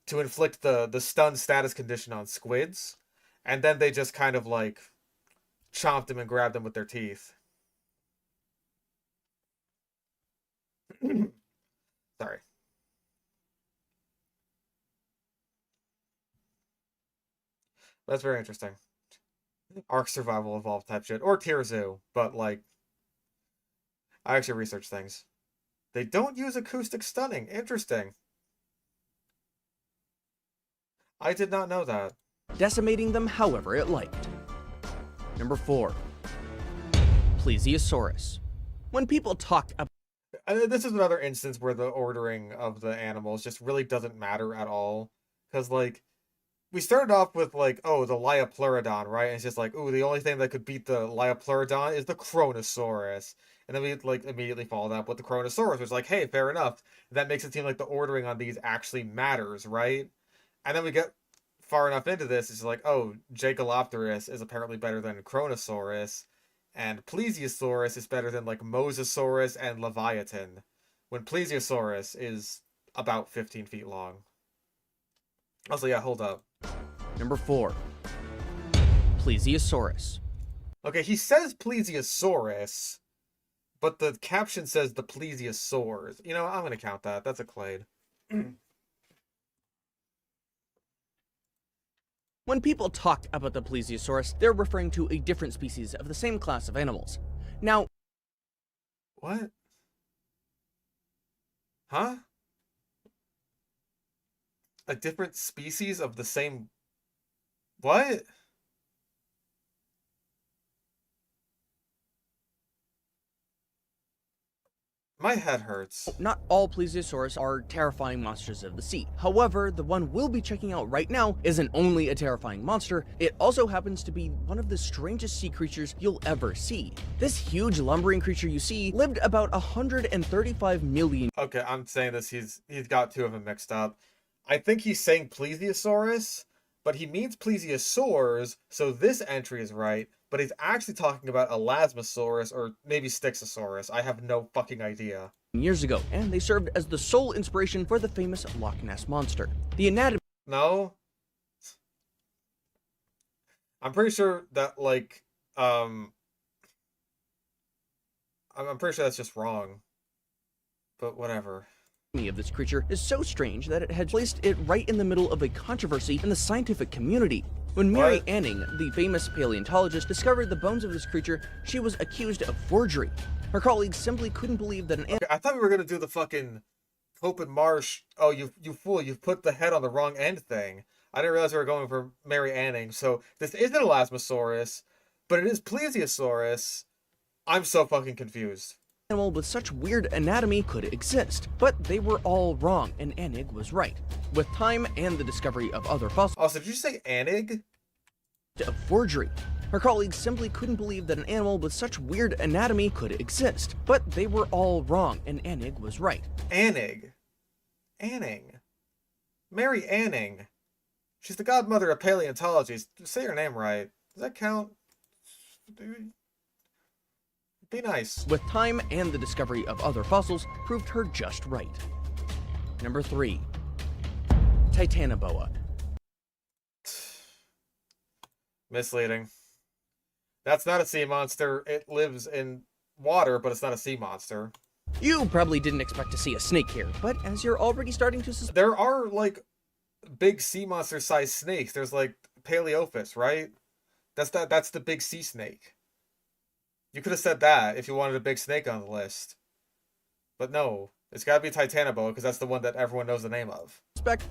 to inflict the stun status condition on squids. And then they just kind of, like, chomped them and grabbed them with their teeth. Sorry. That's very interesting. Ark survival evolved type shit. Or Tier Zoo, but like I actually researched things. They don't use acoustic stunning. Interesting. I did not know that. Decimating them however it liked. Number 4. Plesiosaurus. When people talk about... This is another instance where the ordering of the animals just really doesn't matter at all. Because, like, we started off with, like, oh, the Liopleurodon, right? And it's just like, ooh, the only thing that could beat the Liopleurodon is the Kronosaurus. And then we, like, immediately followed up with the Kronosaurus, which is like, hey, fair enough. That makes it seem like the ordering on these actually matters, right? And then we get far enough into this, it's like, oh, Jacalopterus is apparently better than Kronosaurus. And Plesiosaurus is better than, like, Mosasaurus and Leviathan, when Plesiosaurus is about 15 feet long. Also, yeah, hold up. Number 4. Plesiosaurus. Okay, he says Plesiosaurus, but the caption says the Plesiosaurs. You know, I'm gonna count that. That's a clade. When people talk about the Plesiosaurus, they're referring to a different species of the same class of animals. Now... What? Huh? A different species of the same... What? My head hurts. Not all Plesiosaurs are terrifying monsters of the sea. However, the one we'll be checking out right now isn't only a terrifying monster, it also happens to be one of the strangest sea creatures you'll ever see. This huge lumbering creature you see lived about 135 million... Okay, I'm saying this, he's got two of them mixed up. I think he's saying Plesiosaurus, but he means Plesiosaurs, so this entry is right. But he's actually talking about Elasmosaurus or maybe Styxosaurus. I have no fucking idea. years ago, and they served as the sole inspiration for the famous Loch Ness Monster. The anatomy... No. I'm pretty sure that, like, I'm pretty sure that's just wrong. But whatever. Of this creature is so strange that it had placed it right in the middle of a controversy in the scientific community. When Mary Anning, the famous paleontologist, discovered the bones of this creature, she was accused of forgery. Her colleagues simply couldn't believe that an Okay, I thought we were gonna do the fucking Pope and Marsh, oh, you fool, you've put the head on the wrong end thing. I didn't realize we were going for Mary Anning. So this isn't Elasmosaurus, but it is Plesiosaurus. I'm so fucking confused. Animal with such weird anatomy could exist, but they were all wrong, and Anning was right. With time and the discovery of other fossils... Also, did you say Anning? ...of forgery. Her colleagues simply couldn't believe that an animal with such weird anatomy could exist, but they were all wrong, and Anning was right. Anning. Mary Anning. She's the godmother of paleontology. Say her name right. Does that count? Be nice. With time and the discovery of other fossils proved her just right. Number 3. Titanoboa. Misleading. That's not a sea monster. It lives in water, but it's not a sea monster. You probably didn't expect to see a snake here, but as you're already starting to suspect... There are, like, big sea monster-sized snakes. There's, like, Paleophis, right? That's the big sea snake. You could have said that if you wanted a big snake on the list. But no, it's gotta be Titanoboa, because that's the one that everyone knows the name of.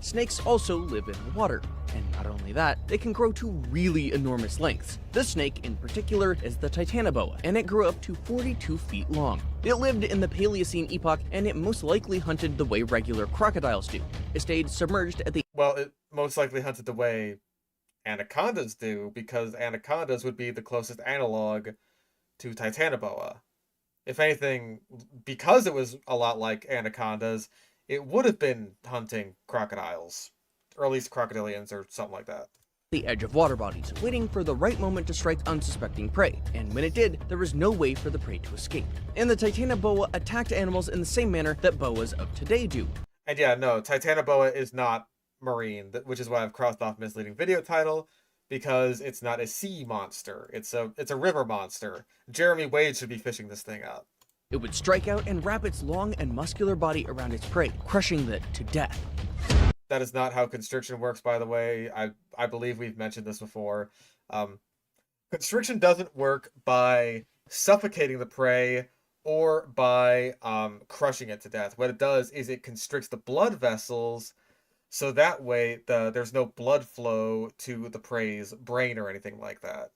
Snakes also live in the water. And not only that, they can grow to really enormous lengths. This snake in particular is the Titanoboa, and it grew up to 42 feet long. It lived in the Paleocene epoch, and it most likely hunted the way regular crocodiles do. It stayed submerged at the... Well, it most likely hunted the way anacondas do, because anacondas would be the closest analog to Titanoboa. If anything, because it was a lot like anacondas, it would have been hunting crocodiles. Or at least crocodilians or something like that. The edge of water bodies, waiting for the right moment to strike unsuspecting prey, and when it did, there was no way for the prey to escape. And the Titanoboa attacked animals in the same manner that boas of today do. And yeah, no, Titanoboa is not marine, which is why I've crossed off misleading video title, because it's not a sea monster. It's a river monster. Jeremy Wade should be fishing this thing up. It would strike out and wrap its long and muscular body around its prey, crushing it to death. That is not how constriction works, by the way. I believe we've mentioned this before. Constriction doesn't work by suffocating the prey or by crushing it to death. What it does is it constricts the blood vessels, so that way there's no blood flow to the prey's brain or anything like that.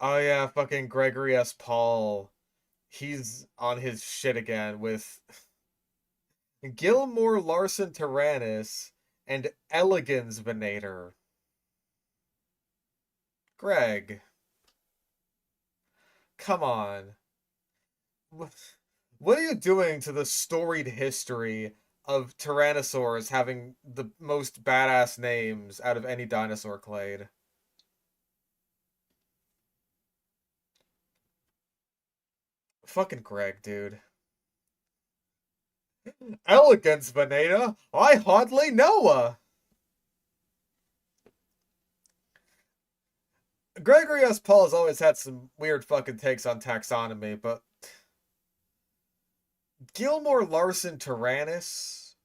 Oh yeah, fucking Gregory S. Paul. He's on his shit again with Gilmore Larson Tyrannus and Elegans Venator. Greg. Come on. What are you doing to the storied history of Tyrannosaurs having the most badass names out of any dinosaur clade? Fucking Greg, dude. Elegance, Veneta. I hardly know her. Gregory S. Paul has always had some weird fucking takes on taxonomy, but Gilmore Larson Tyrannus?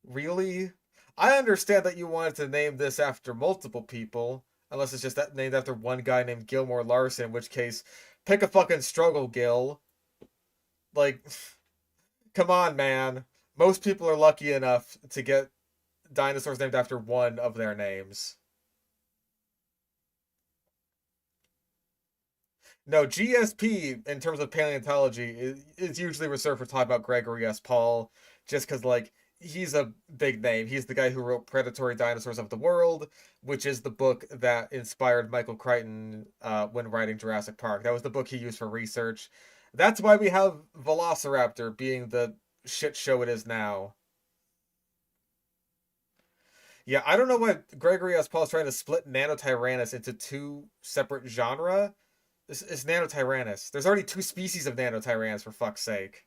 Really? I understand that you wanted to name this after multiple people, unless it's just named after one guy named Gilmore Larson, in which case, pick a fucking struggle, Gil. Like, come on, man. Most people are lucky enough to get dinosaurs named after one of their names. No, GSP, in terms of paleontology, is usually reserved for talking about Gregory S. Paul, just because, like, he's a big name. He's the guy who wrote Predatory Dinosaurs of the World, which is the book that inspired Michael Crichton when writing Jurassic Park. That was the book he used for research. That's why we have Velociraptor being the shit show it is now. Yeah, I don't know why Gregory S. Paul is trying to split Nanotyrannus into two separate genera, It's Nanotyrannus. There's already 2 species of Nanotyrannus, for fuck's sake.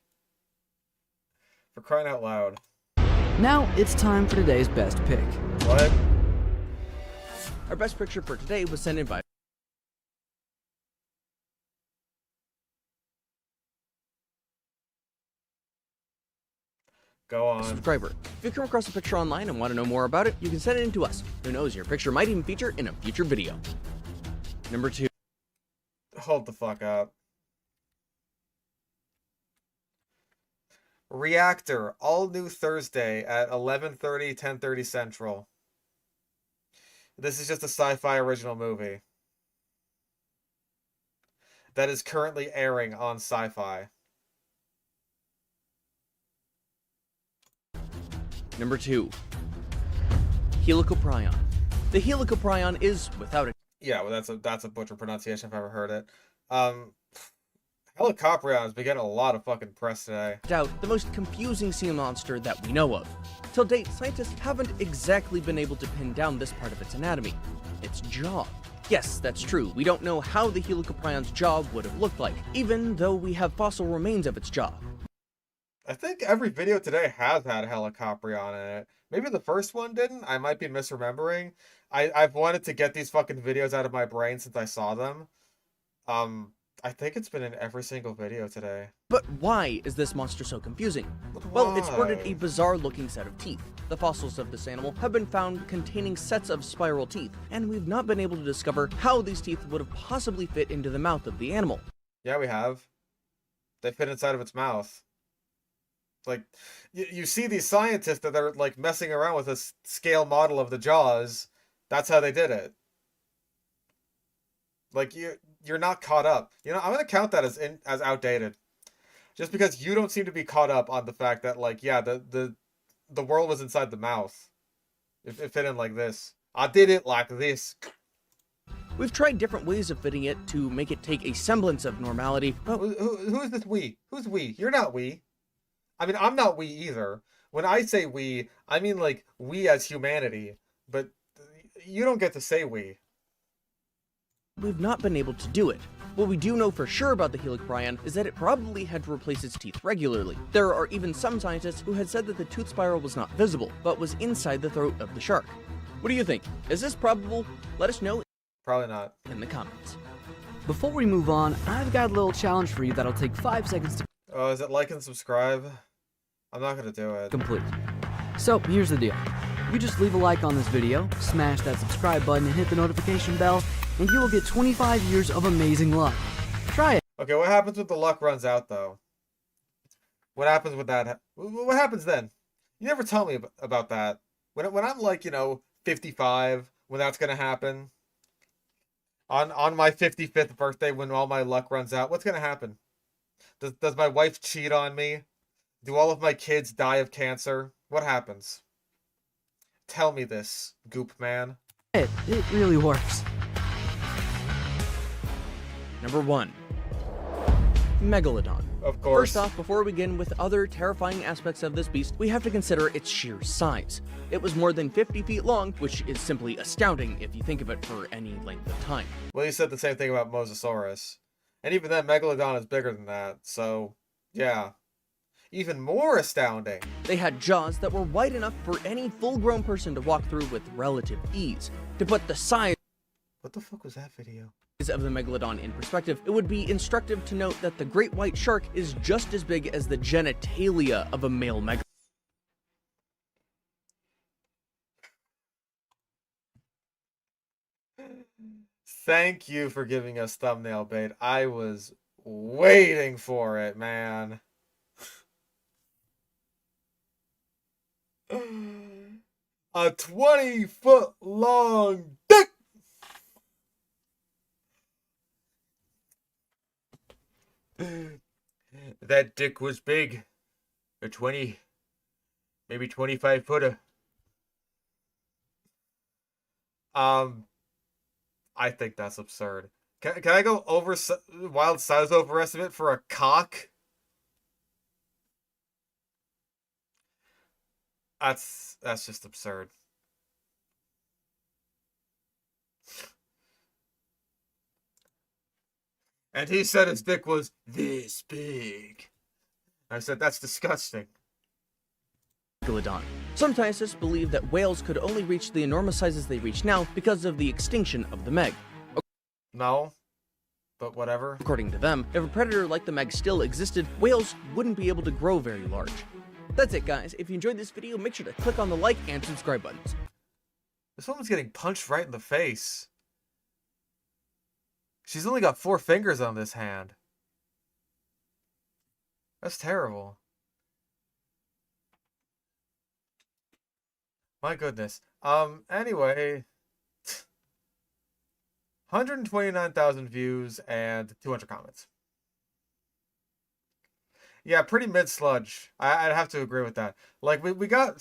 For crying out loud. Now it's time for today's best pick. What? Our best picture for today was sent in by Go on. subscriber. If you come across a picture online and want to know more about it, you can send it in to us. Who knows, your picture might even feature in a future video. Number 2. Hold the fuck up. Reactor, all new Thursday at 11:30, 10:30 Central. This is just a sci-fi original movie that is currently airing on Sci-Fi. Number 2. Helicoprion. The Helicoprion is, without a Yeah, well, that's a butcher pronunciation if I ever heard it. Helicoprion has been getting a lot of fucking press today. doubt, the most confusing sea monster that we know of. Till date, scientists haven't exactly been able to pin down this part of its anatomy. Its jaw. Yes, that's true. We don't know how the Helicoprion's jaw would have looked like, even though we have fossil remains of its jaw. I think every video today has had Helicoprion in it. Maybe the first one didn't. I might be misremembering. I've wanted to get these fucking videos out of my brain since I saw them. I think it's been in every single video today. But why is this monster so confusing? Well, it's sported a bizarre-looking set of teeth. The fossils of this animal have been found containing sets of spiral teeth, and we've not been able to discover how these teeth would have possibly fit into the mouth of the animal. Yeah, we have. They fit inside of its mouth. Like, you see these scientists that are, like, messing around with a scale model of the jaws. That's how they did it. Like, you're not caught up. You know, I'm gonna count that as outdated. Just because you don't seem to be caught up on the fact that, like, yeah, the world was inside the mouth. It fit in like this. I did it like this. We've tried different ways of fitting it to make it take a semblance of normality, but who is this we? Who's we? You're not we. I mean, I'm not we either. When I say we, I mean, like, we as humanity. But you don't get to say we. we've not been able to do it. What we do know for sure about the Helicoprion is that it probably had to replace its teeth regularly. There are even some scientists who had said that the tooth spiral was not visible, but was inside the throat of the shark. What do you think? Is this probable? Let us know Probably not. in the comments. Before we move on, I've got a little challenge for you that'll take 5 seconds to Oh, is it like and subscribe? I'm not gonna do it. complete. So, here's the deal. You just leave a like on this video, smash that subscribe button, and hit the notification bell, and you will get 25 years of amazing luck. Try it. Okay, what happens when the luck runs out, though? What happens with that? What happens then? You never tell me about that. When I'm like, 55, when that's gonna happen. On my 55th birthday, when all my luck runs out, what's gonna happen? Does my wife cheat on me? Do all of my kids die of cancer? What happens? Tell me this, Goop Man. It really works. Number 1. Megalodon. Of course. First off, before we begin with other terrifying aspects of this beast, we have to consider its sheer size. It was more than 50 feet long, which is simply astounding if you think of it for any length of time. Well, you said the same thing about Mosasaurus. And even then, Megalodon is bigger than that, so, yeah. Even more astounding. They had jaws that were wide enough for any full-grown person to walk through with relative ease. To put the size What the fuck was that video? of the Megalodon in perspective, it would be instructive to note that the great white shark is just as big as the genitalia of a male megalodon. Thank you for giving us thumbnail bait. I was waiting for it, man. A 20-foot long dick! That dick was big. A 20, maybe 25 footer. I think that's absurd. Can I go over wild size overestimate for a cock? That's just absurd. And he said his dick was this big. I said, that's disgusting. Megalodon. Some scientists believe that whales could only reach the enormous sizes they reach now because of the extinction of the Meg. No, but whatever. According to them, if a predator like the Meg still existed, whales wouldn't be able to grow very large. That's it, guys. If you enjoyed this video, make sure to click on the like and subscribe buttons. This woman's getting punched right in the face. She's only got 4 fingers on this hand. That's terrible. My goodness. Anyway. 129,000 views and 200 comments. Yeah, pretty mid-sludge. I'd have to agree with that. Like, we got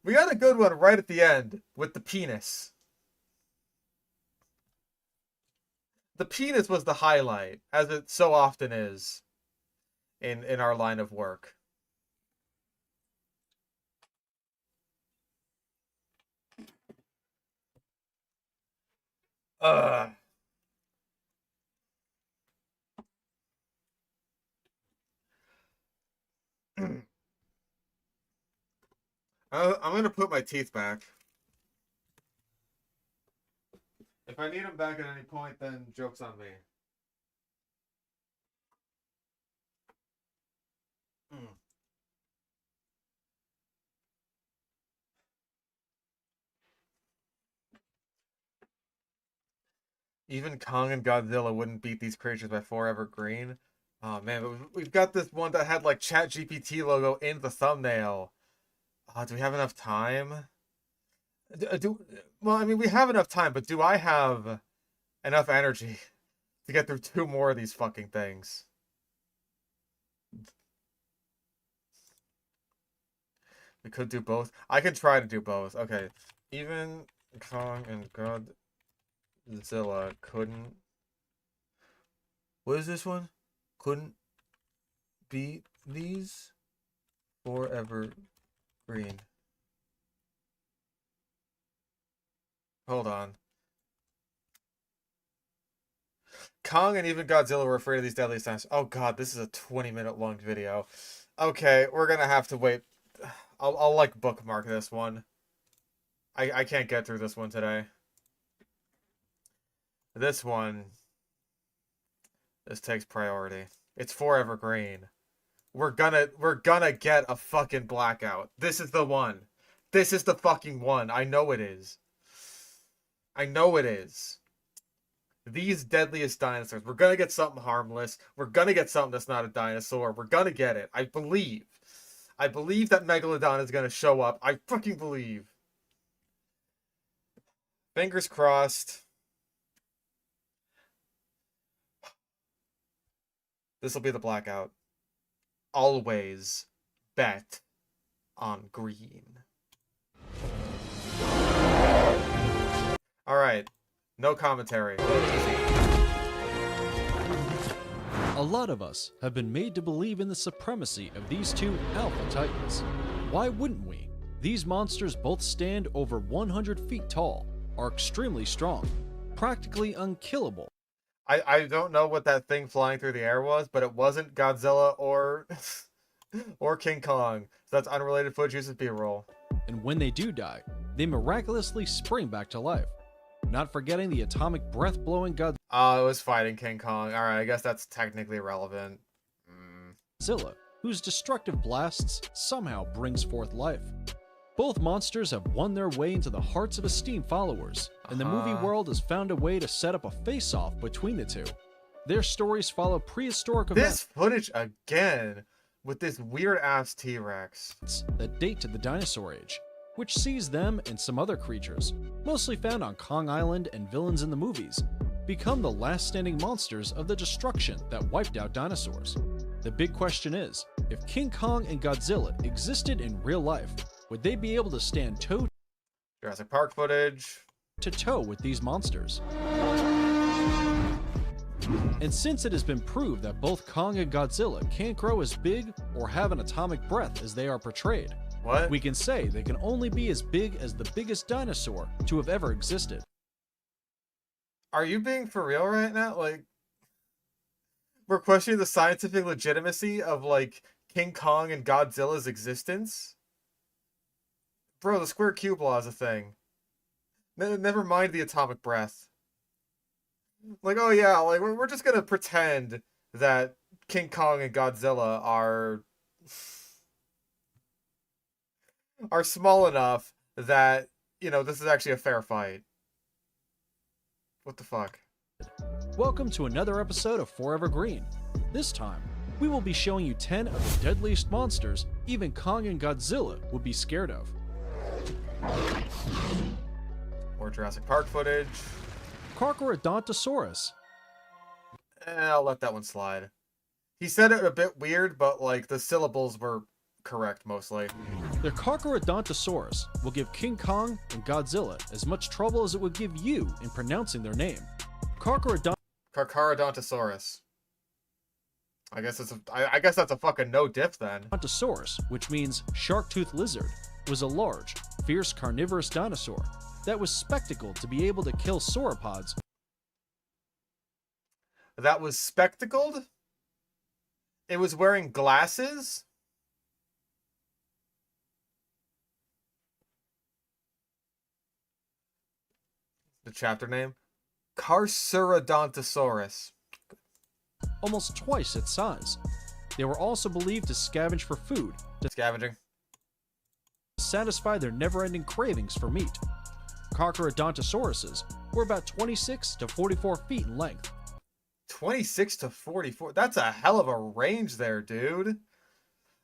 a good one right at the end with the penis. The penis was the highlight, as it so often is in our line of work. I'm gonna put my teeth back. If I need them back at any point, then joke's on me. Even Kong and Godzilla wouldn't beat these creatures by Forever Green. Oh man, we've got this one that had like ChatGPT logo in the thumbnail. Do we have enough time? Well, I mean, we have enough time, but do I have enough energy to get through 2 more of these fucking things? We could do both. I can try to do both. Okay. Even Kong and Godzilla couldn't... What is this one? Couldn't beat these Forever Green. Hold on. Kong and even Godzilla were afraid of these deadliest dinosaurs. Oh god, this is a 20-minute long video. Okay, we're gonna have to wait. I'll like bookmark this one. I can't get through this one today. This one. This takes priority. It's Forever Green. We're gonna get a fucking blackout. This is the one. This is the fucking one. I know it is. I know it is. These deadliest dinosaurs. We're gonna get something harmless. We're gonna get something that's not a dinosaur. We're gonna get it. I believe. I believe that Megalodon is gonna show up. I fucking believe. Fingers crossed. This will be the blackout. Always bet on green. Alright. No commentary. A lot of us have been made to believe in the supremacy of these 2 alpha titans. Why wouldn't we? These monsters both stand over 100 feet tall, are extremely strong, practically unkillable. I don't know what that thing flying through the air was, but it wasn't Godzilla or King Kong. So that's unrelated footage used as B-roll. And when they do die, they miraculously spring back to life. Not forgetting the atomic breath-blowing Godzilla. Oh, it was fighting King Kong. Alright, I guess that's technically relevant. Godzilla, whose destructive blasts somehow brings forth life. Both monsters have won their way into the hearts of esteemed followers, and the movie world has found a way to set up a face-off between the 2. Their stories follow prehistoric events. This footage again, with this weird-ass T-Rex. That date to the dinosaur age, which sees them and some other creatures, mostly found on Kong Island and villains in the movies, become the last standing monsters of the destruction that wiped out dinosaurs. The big question is, if King Kong and Godzilla existed in real life, would they be able to stand toe Jurassic Park footage to toe with these monsters? And since it has been proved that both Kong and Godzilla can't grow as big or have an atomic breath as they are portrayed, we can say they can only be as big as the biggest dinosaur to have ever existed. Are you being for real right now? Like, We're questioning the scientific legitimacy of, like, King Kong and Godzilla's existence? Bro, the square cube law is a thing. Never mind the atomic breath. Like, oh yeah, like, we're just gonna pretend that King Kong and Godzilla are small enough that, you know, this is actually a fair fight. What the fuck? Welcome to another episode of Forever Green. This time, we will be showing you 10 of the deadliest monsters even Kong and Godzilla would be scared of. More Jurassic Park footage. Carcharodontosaurus. I'll let that one slide. He said it a bit weird, but, like, the syllables were correct mostly. The Carcharodontosaurus will give King Kong and Godzilla as much trouble as it would give you in pronouncing their name. Carcharodontosaurus. I guess that's a fucking no diff then. Brontosaurus, which means shark-toothed lizard, was a large, fierce carnivorous dinosaur that was spectacled to be able to kill sauropods. That was spectacled? It was wearing glasses? The chapter name? Carcharodontosaurus. Almost twice its size. They were also believed to scavenge for food. Scavenging. To satisfy their never-ending cravings for meat. Carcharodontosauruses were about 26 to 44 feet in length. 26 to 44? That's a hell of a range there, dude.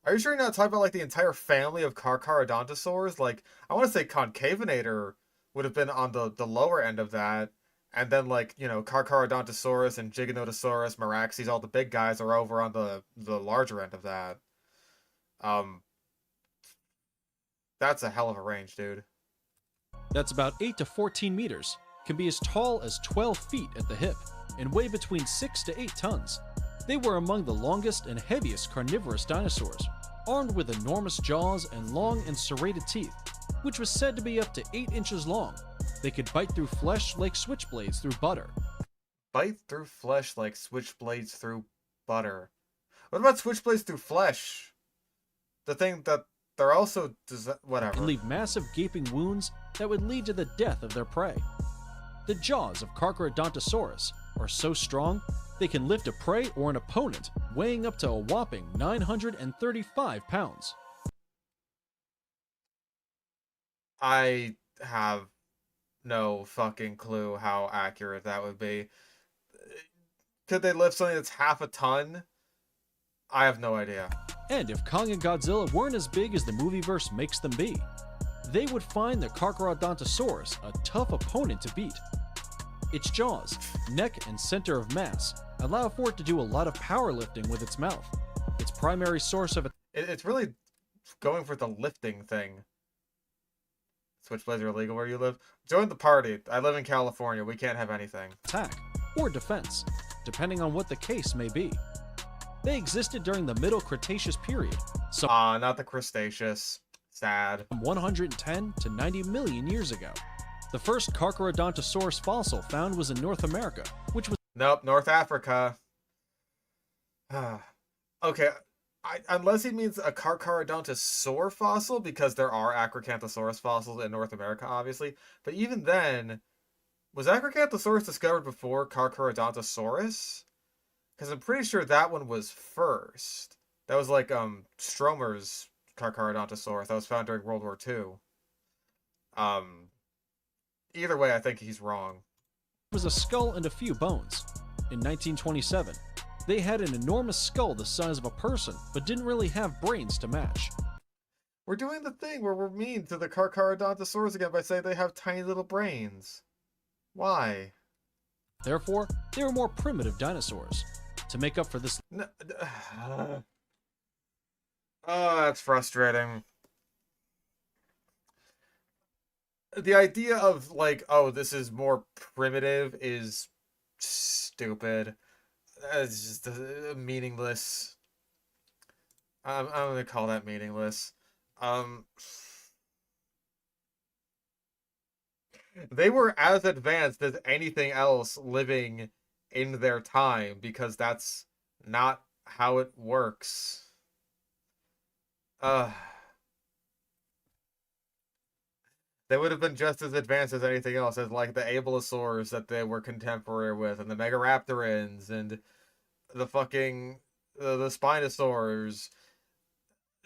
Are you sure you're not talking about, like, the entire family of Carcharodontosaurs? Like, I want to say Concavenator would have been on the lower end of that. And then, like, you know, Carcharodontosaurus and Giganotosaurus, Meraxes, all the big guys are over on the larger end of that. That's a hell of a range, dude. That's about 8 to 14 meters, can be as tall as 12 feet at the hip, and weigh between 6 to 8 tons. They were among the longest and heaviest carnivorous dinosaurs, armed with enormous jaws and long and serrated teeth, which was said to be up to 8 inches long. They could bite through flesh like switchblades through butter. Bite through flesh like switchblades through butter. What about switchblades through flesh? The thing that they're also... whatever. And leave massive gaping wounds that would lead to the death of their prey. The jaws of Carcharodontosaurus are so strong, they can lift a prey or an opponent, weighing up to a whopping 935 pounds. I have no fucking clue how accurate that would be. Could they lift something that's half a ton? I have no idea. And if Kong and Godzilla weren't as big as the movieverse makes them be, they would find the Carcharodontosaurus a tough opponent to beat. Its jaws, neck, and center of mass allow for it to do a lot of powerlifting with its mouth. Its primary source of it's really going for the lifting thing. Switchblades are illegal where you live? Join the party. I live in California. We can't have anything. Attack or defense, depending on what the case may be. They existed during the Middle Cretaceous period. So not the Cretaceous. Sad. 110 to 90 million years ago. The first Carcharodontosaurus fossil found was in North America, which was... Nope, North Africa. Okay, unless he means a Carcharodontosaur fossil, because there are Acrocanthosaurus fossils in North America, obviously. But even then, was Acrocanthosaurus discovered before Carcharodontosaurus? Because I'm pretty sure that one was first. That was like Stromer's Carcharodontosaurus that was found during World War II. Either way, I think he's wrong. It was a skull and a few bones. In 1927, they had an enormous skull the size of a person, but didn't really have brains to match. We're doing the thing where we're mean to the Carcharodontosaurs again by saying they have tiny little brains. Why? Therefore, they were more primitive dinosaurs. To make up for this... Oh, that's frustrating. The idea of, like, oh, this is more primitive is stupid. It's just meaningless. I'm gonna call that meaningless. They were as advanced as anything else living in their time, because that's not how it works. They would have been just as advanced as anything else, as like the ablesaurs that they were contemporary with, and the megaraptorins, and the fucking the spinosaurs.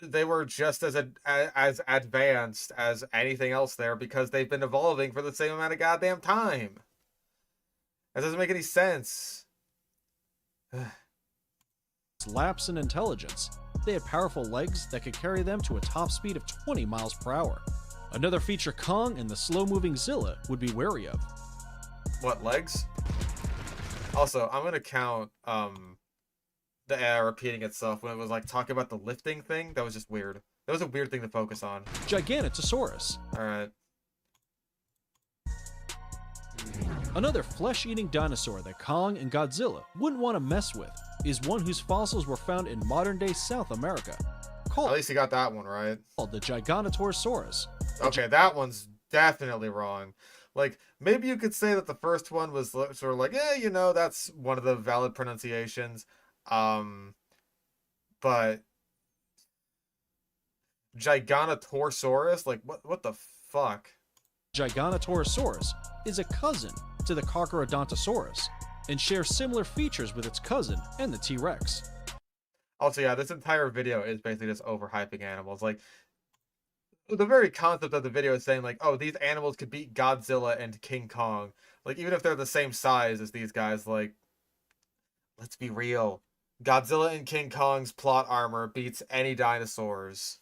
They were just as advanced as anything else there because they've been evolving for the same amount of goddamn time. That doesn't make any sense. Lapse in intelligence. They had powerful legs that could carry them to a top speed of 20 miles per hour. Another feature Kong and the slow-moving Zilla would be wary of. What, legs? Also, I'm gonna count the AI repeating itself when it was like talking about the lifting thing. That was just weird. That was a weird thing to focus on. Gigantosaurus. Alright. Another flesh-eating dinosaur that Kong and Godzilla wouldn't want to mess with is one whose fossils were found in modern-day South America. At least you got that one right. Called the Gigantotorosaurus. Okay, that one's definitely wrong. Like, maybe you could say that the first one was sort of like, yeah, you know, that's one of the valid pronunciations. But Gigantotorosaurus? Like, what the fuck? Gigantotorosaurus is a cousin to the Carcharodontosaurus and shares similar features with its cousin and the T-Rex. Also, yeah, this entire video is basically just overhyping animals. Like, the very concept of the video is saying, like, oh, these animals could beat Godzilla and King Kong. Like, even if they're the same size as these guys, like, let's be real. Godzilla and King Kong's plot armor beats any dinosaurs.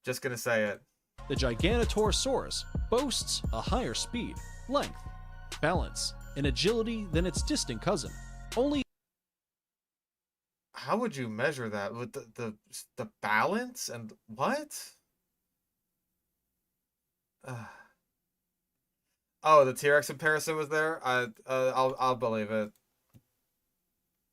Just gonna say it. The Gigantotorosaurus boasts a higher speed, length, balance, and agility than its distant cousin. Only. How would you measure that? With the balance and what? Oh, the T-Rex comparison was there. I'll believe it.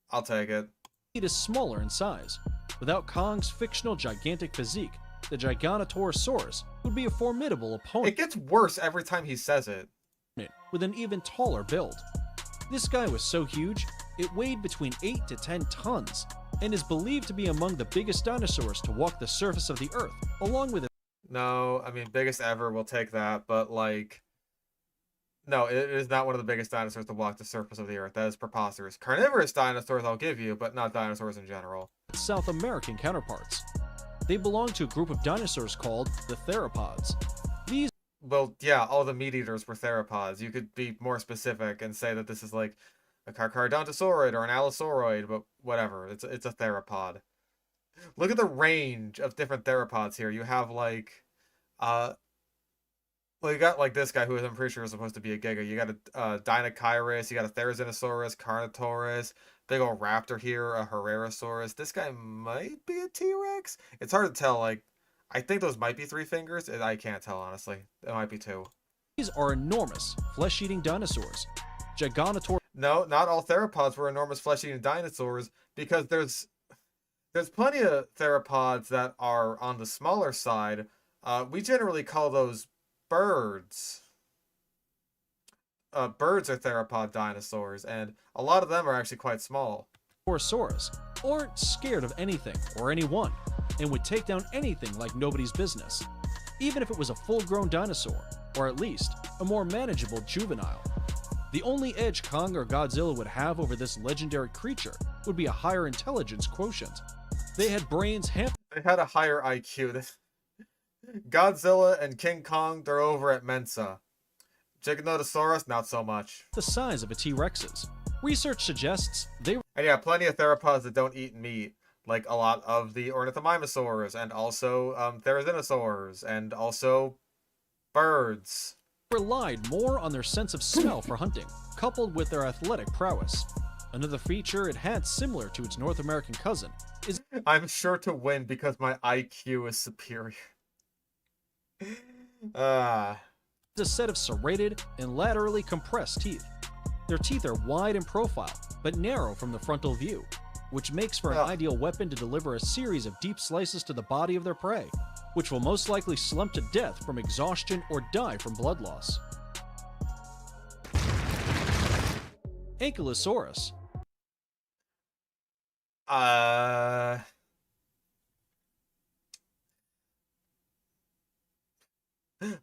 I'll take it. It is smaller in size. Without Kong's fictional gigantic physique, the Gigantotorosaurus would be a formidable opponent. It gets worse every time he says it. With an even taller build. This guy was so huge, it weighed between 8 to 10 tons, and is believed to be among the biggest dinosaurs to walk the surface of the Earth, along with. No, I mean, biggest ever, we'll take that, but like, no, it is not one of the biggest dinosaurs to walk the surface of the Earth. That is preposterous. Carnivorous dinosaurs I'll give you, but not dinosaurs in general. South American counterparts. They belong to a group of dinosaurs called the theropods. These. Well, yeah, all the meat eaters were theropods. You could be more specific and say that this is like a Carcharodontosaurid or an Allosauroid, but whatever. It's a theropod. Look at the range of different theropods here. You have like, well, you got like this guy who I'm pretty sure is supposed to be a Giga. You got a Dinochirus, you got a Therizinosaurus, Carnotaurus, big old raptor here, a Herrerasaurus. This guy might be a T-Rex. It's hard to tell. Like, I think those might be 3 fingers. I can't tell, honestly. It might be 2. These are enormous, flesh-eating dinosaurs. Gigantotorosaurus. No, not all theropods were enormous flesh-eating dinosaurs, because there's plenty of theropods that are on the smaller side. We generally call those birds. Birds are theropod dinosaurs, and a lot of them are actually quite small. Aren't scared of anything or anyone, and would take down anything like nobody's business, even if it was a full-grown dinosaur, or at least a more manageable juvenile. The only edge Kong or Godzilla would have over this legendary creature would be a higher intelligence quotient. They had brains They had a higher IQ. Godzilla and King Kong, they're over at Mensa. Giganotosaurus, not so much. The size of a T-Rex's. Research suggests they. And yeah, plenty of theropods that don't eat meat, like a lot of the ornithomimosaurs, and also therizinosaurs, and also birds. Relied more on their sense of smell for hunting, coupled with their athletic prowess. Another feature it had similar to its North American cousin is. I'm sure to win because my IQ is superior. A set of serrated and laterally compressed teeth. Their teeth are wide in profile, but narrow from the frontal view, which makes for an ideal weapon to deliver a series of deep slices to the body of their prey, which will most likely slump to death from exhaustion or die from blood loss. Ankylosaurus.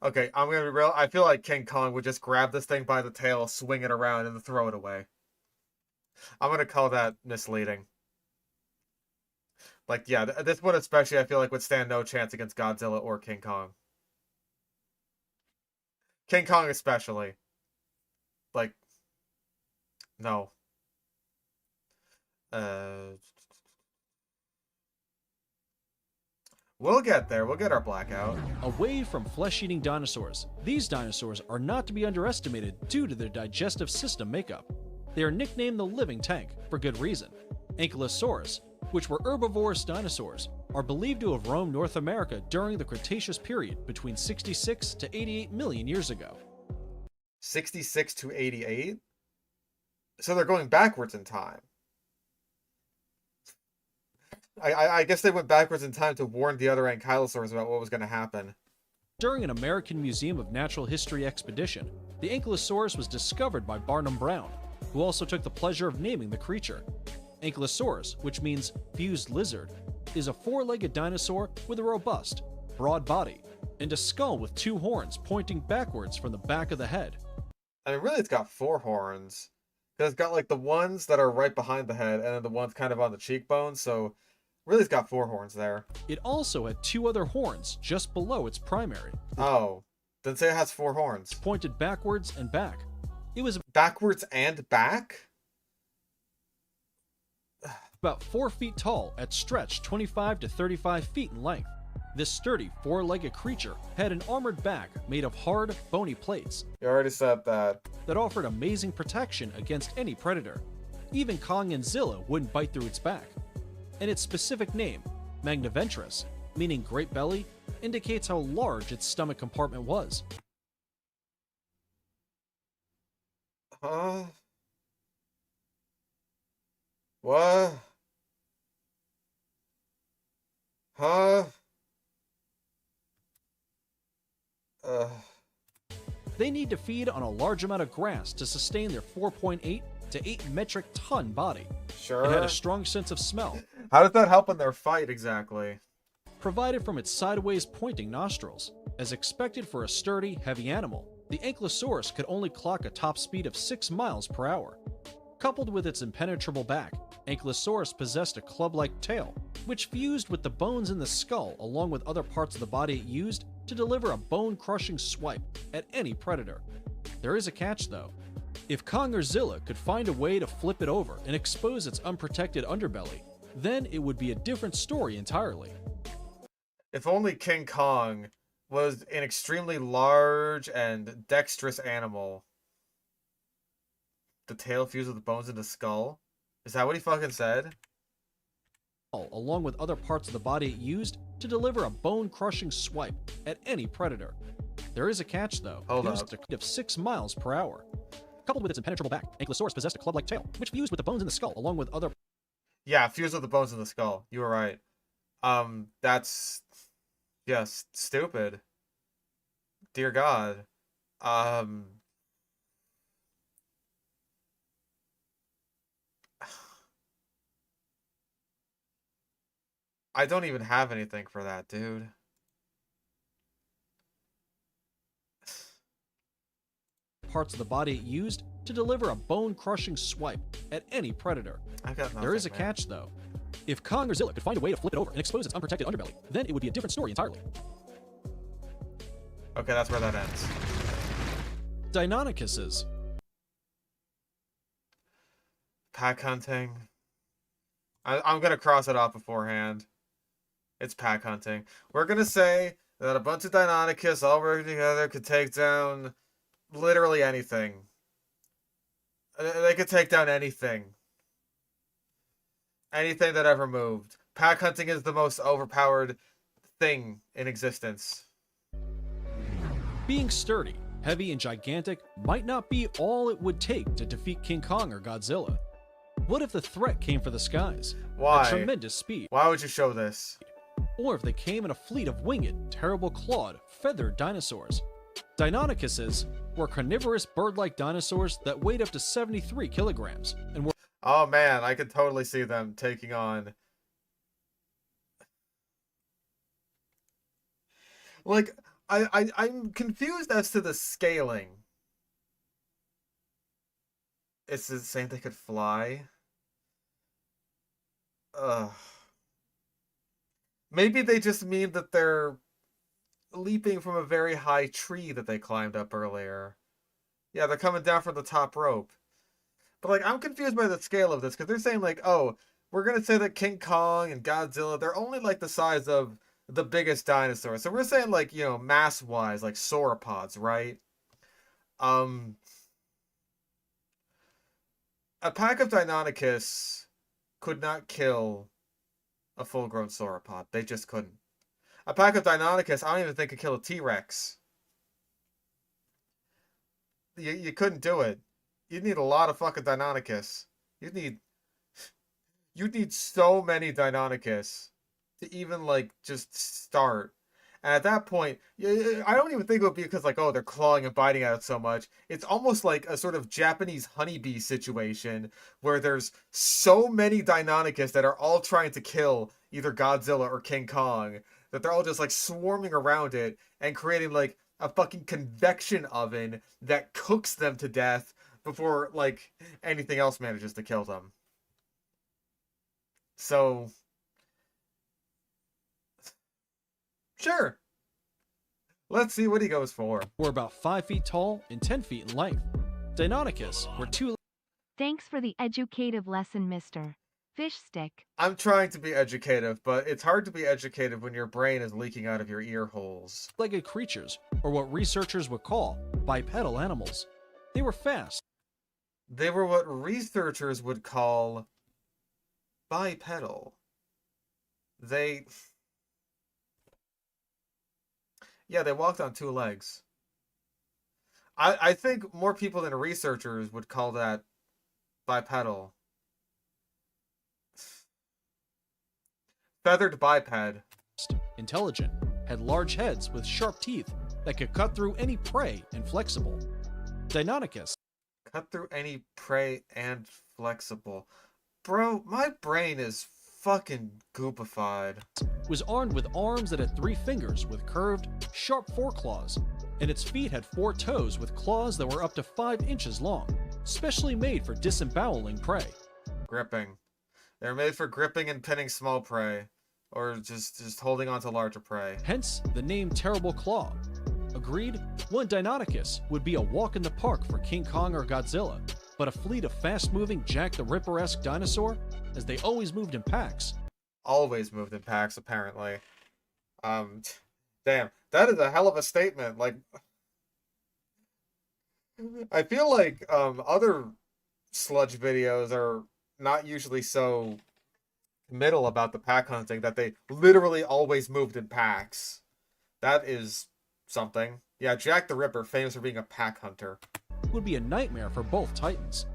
Okay, I'm gonna be real. I feel like King Kong would just grab this thing by the tail, swing it around, and then throw it away. I'm gonna call that misleading. Like, yeah, this one especially I feel like would stand no chance against Godzilla or King Kong. King Kong especially. Like, no. We'll get there. We'll get our blackout. Away from flesh-eating dinosaurs, these dinosaurs are not to be underestimated due to their digestive system makeup. They are nicknamed the living tank, for good reason. Ankylosaurus, which were herbivorous dinosaurs, are believed to have roamed North America during the Cretaceous period between 66 to 88 million years ago. 66 to 88? So they're going backwards in time. I guess they went backwards in time to warn the other ankylosaurs about what was going to happen. During an American Museum of Natural History expedition, the Ankylosaurus was discovered by Barnum Brown, who also took the pleasure of naming the creature. Ankylosaurus, which means fused lizard, is a four-legged dinosaur with a robust, broad body, and a skull with two horns pointing backwards from the back of the head. I mean, really, it's got four horns. Because it's got, like, the ones that are right behind the head, and then the ones kind of on the cheekbones, so really it's got four horns there. It also had two other horns just below its primary. Oh, then say it has four horns. Pointed backwards and back. It was backwards and back? About 4 feet tall at stretch 25 to 35 feet in length. This sturdy four-legged creature had an armored back made of hard, bony plates. You already said that. That offered amazing protection against any predator. Even Kong and Zilla wouldn't bite through its back. And its specific name, magniventris, meaning great belly, indicates how large its stomach compartment was. Huh? What? Huh? They need to feed on a large amount of grass to sustain their 4.8 to 8 metric ton body. Sure. It had a strong sense of smell. How does that help in their fight exactly? Provided from its sideways pointing nostrils. As expected for a sturdy, heavy animal, the Ankylosaurus could only clock a top speed of 6 miles per hour. Coupled with its impenetrable back, Ankylosaurus possessed a club-like tail, which fused with the bones in the skull along with other parts of the body it used to deliver a bone-crushing swipe at any predator. There is a catch though. If Kong or Zilla could find a way to flip it over and expose its unprotected underbelly, then it would be a different story entirely. If only King Kong was an extremely large and dexterous animal. The tail fused with the bones in the skull? Is that what he fucking said? Along with other parts of the body it used to deliver a bone-crushing swipe at any predator. There is a catch though. Hold it was up. a speed of 6 miles per hour. Coupled with its impenetrable back, Ankylosaurus possessed a club-like tail, which fused with the bones in the skull along with other... Yeah, fused with the bones in the skull. You were right. That's... yes, stupid. Dear God. I don't even have anything for that, dude. Parts of the body it used to deliver a bone-crushing swipe at any predator. I've got nothing, there is a man. catch though. If Kong or Zilla could find a way to flip it over and expose its unprotected underbelly, then it would be a different story entirely. Okay, that's where that ends. Deinonychuses. Pack hunting. I'm gonna cross it off beforehand. It's pack hunting. We're gonna say that a bunch of Deinonychus all working together could take down literally anything. They could take down anything. Anything that ever moved. Pack hunting is the most overpowered thing in existence. Being sturdy, heavy, and gigantic might not be all it would take to defeat King Kong or Godzilla. What if the threat came for the skies? Why? At tremendous speed. Why would you show this? Or if they came in a fleet of winged, terrible clawed, feathered dinosaurs. Deinonychuses were carnivorous bird-like dinosaurs that weighed up to 73 kilograms and were... Oh man, I could totally see them taking on. Like, I'm confused as to the scaling. It's the same they could fly. Ugh. Maybe they just mean that they're leaping from a very high tree that they climbed up earlier. Yeah, they're coming down from the top rope. But like, I'm confused by the scale of this because they're saying like, oh, we're gonna say that King Kong and Godzilla, they're only like the size of the biggest dinosaur. So we're saying like, mass wise, like sauropods, right? Um, a pack of Deinonychus could not kill a full-grown sauropod. They just couldn't. A pack of Deinonychus, I don't even think could kill a T-Rex. You couldn't do it. You'd need a lot of fucking Deinonychus. You'd need so many Deinonychus to even like just start. And at that point, I don't even think it would be because like, oh, they're clawing and biting at it so much. It's almost like a sort of Japanese honeybee situation where there's so many Deinonychus that are all trying to kill either Godzilla or King Kong that they're all just like swarming around it and creating like a fucking convection oven that cooks them to death before like anything else manages to kill them. So sure. Let's see what he goes for. Were about 5 feet tall and 10 feet in length. Deinonychus were two. Thanks for the educative lesson, Mr. Fish Stick. I'm trying to be educative, but it's hard to be educative when your brain is leaking out of your ear holes. Legged creatures, or what researchers would call bipedal animals. They were fast. They were what researchers would call bipedal. Yeah, they walked on two legs. I think more people than researchers would call that bipedal. Feathered biped. Intelligent, had large heads with sharp teeth that could cut through any prey and flexible. Deinonychus. Cut through any prey and flexible. Bro, my brain is fucking goopified. Was armed with arms that had 3 fingers with curved, sharp foreclaws, and its feet had 4 toes with claws that were up to 5 inches long, specially made for disemboweling prey. Gripping. They're made for gripping and pinning small prey, or just holding on to larger prey. Hence the name Terrible Claw. Agreed, one Deinonychus would be a walk in the park for King Kong or Godzilla, but a fleet of fast-moving Jack the Ripper-esque dinosaur, as they always moved in packs. Always moved in packs, apparently. Damn, that is a hell of a statement. Like, I feel like other sludge videos are not usually so committal about the pack hunting that they literally always moved in packs. That is something. Yeah, Jack the Ripper, famous for being a pack hunter. Would be a nightmare for both titans.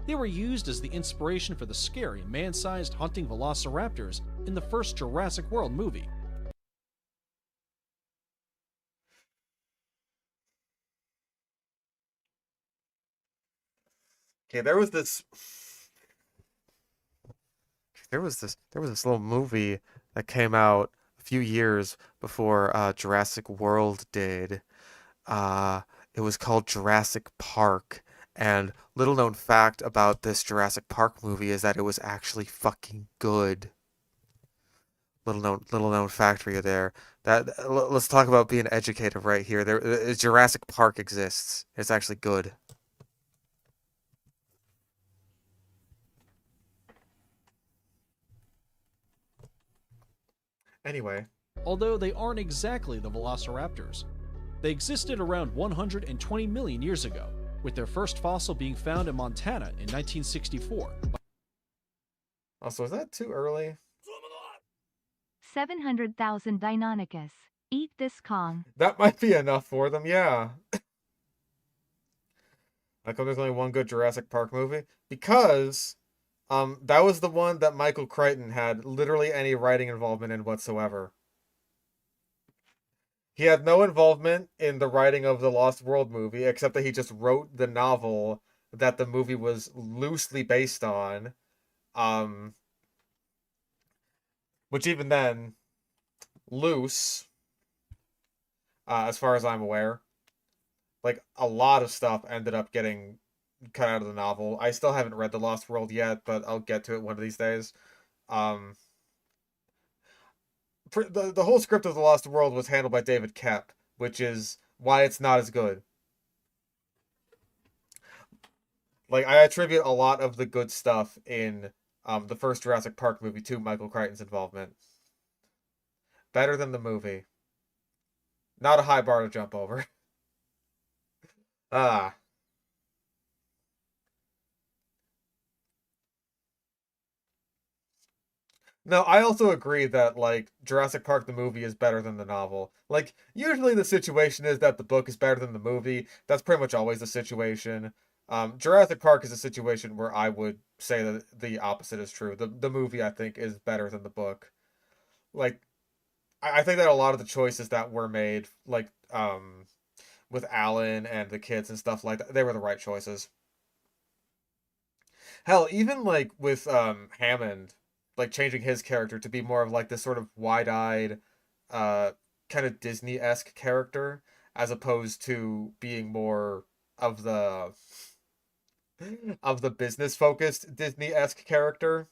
They were used as the inspiration for the scary, man-sized hunting velociraptors in the first Jurassic World movie. Okay, there was this little movie that came out a few years before Jurassic World did. It was called Jurassic Park, and little known fact about this Jurassic Park movie is that it was actually fucking good. Little known fact for you there. Let's talk about being educated right here. Jurassic Park exists. It's actually good. Anyway. Although they aren't exactly the velociraptors. They existed around 120 million years ago, with their first fossil being found in Montana in 1964. Also, is that too early? 700,000 Deinonychus. Eat this Kong. That might be enough for them, yeah. How come there's only one good Jurassic Park movie? Because that was the one that Michael Crichton had literally any writing involvement in whatsoever. He had no involvement in the writing of the Lost World movie, except that he just wrote the novel that the movie was loosely based on. Which even then, loose, as far as I'm aware, like a lot of stuff ended up getting cut out of the novel. I still haven't read The Lost World yet, but I'll get to it one of these days. Um, the whole script of The Lost World was handled by David Koepp, which is why it's not as good. Like, I attribute a lot of the good stuff in the first Jurassic Park movie to Michael Crichton's involvement. Better than the movie. Not a high bar to jump over. Ah. No, I also agree that, like, Jurassic Park the movie is better than the novel. Like, usually the situation is that the book is better than the movie. That's pretty much always the situation. Jurassic Park is a situation where I would say that the opposite is true. The movie, I think, is better than the book. Like, I think that a lot of the choices that were made, like, with Alan and the kids and stuff like that, they were the right choices. Hell, even, like, with, Hammond, like, changing his character to be more of, like, this sort of wide-eyed, kind of Disney-esque character, as opposed to being more of the business-focused Disney-esque character.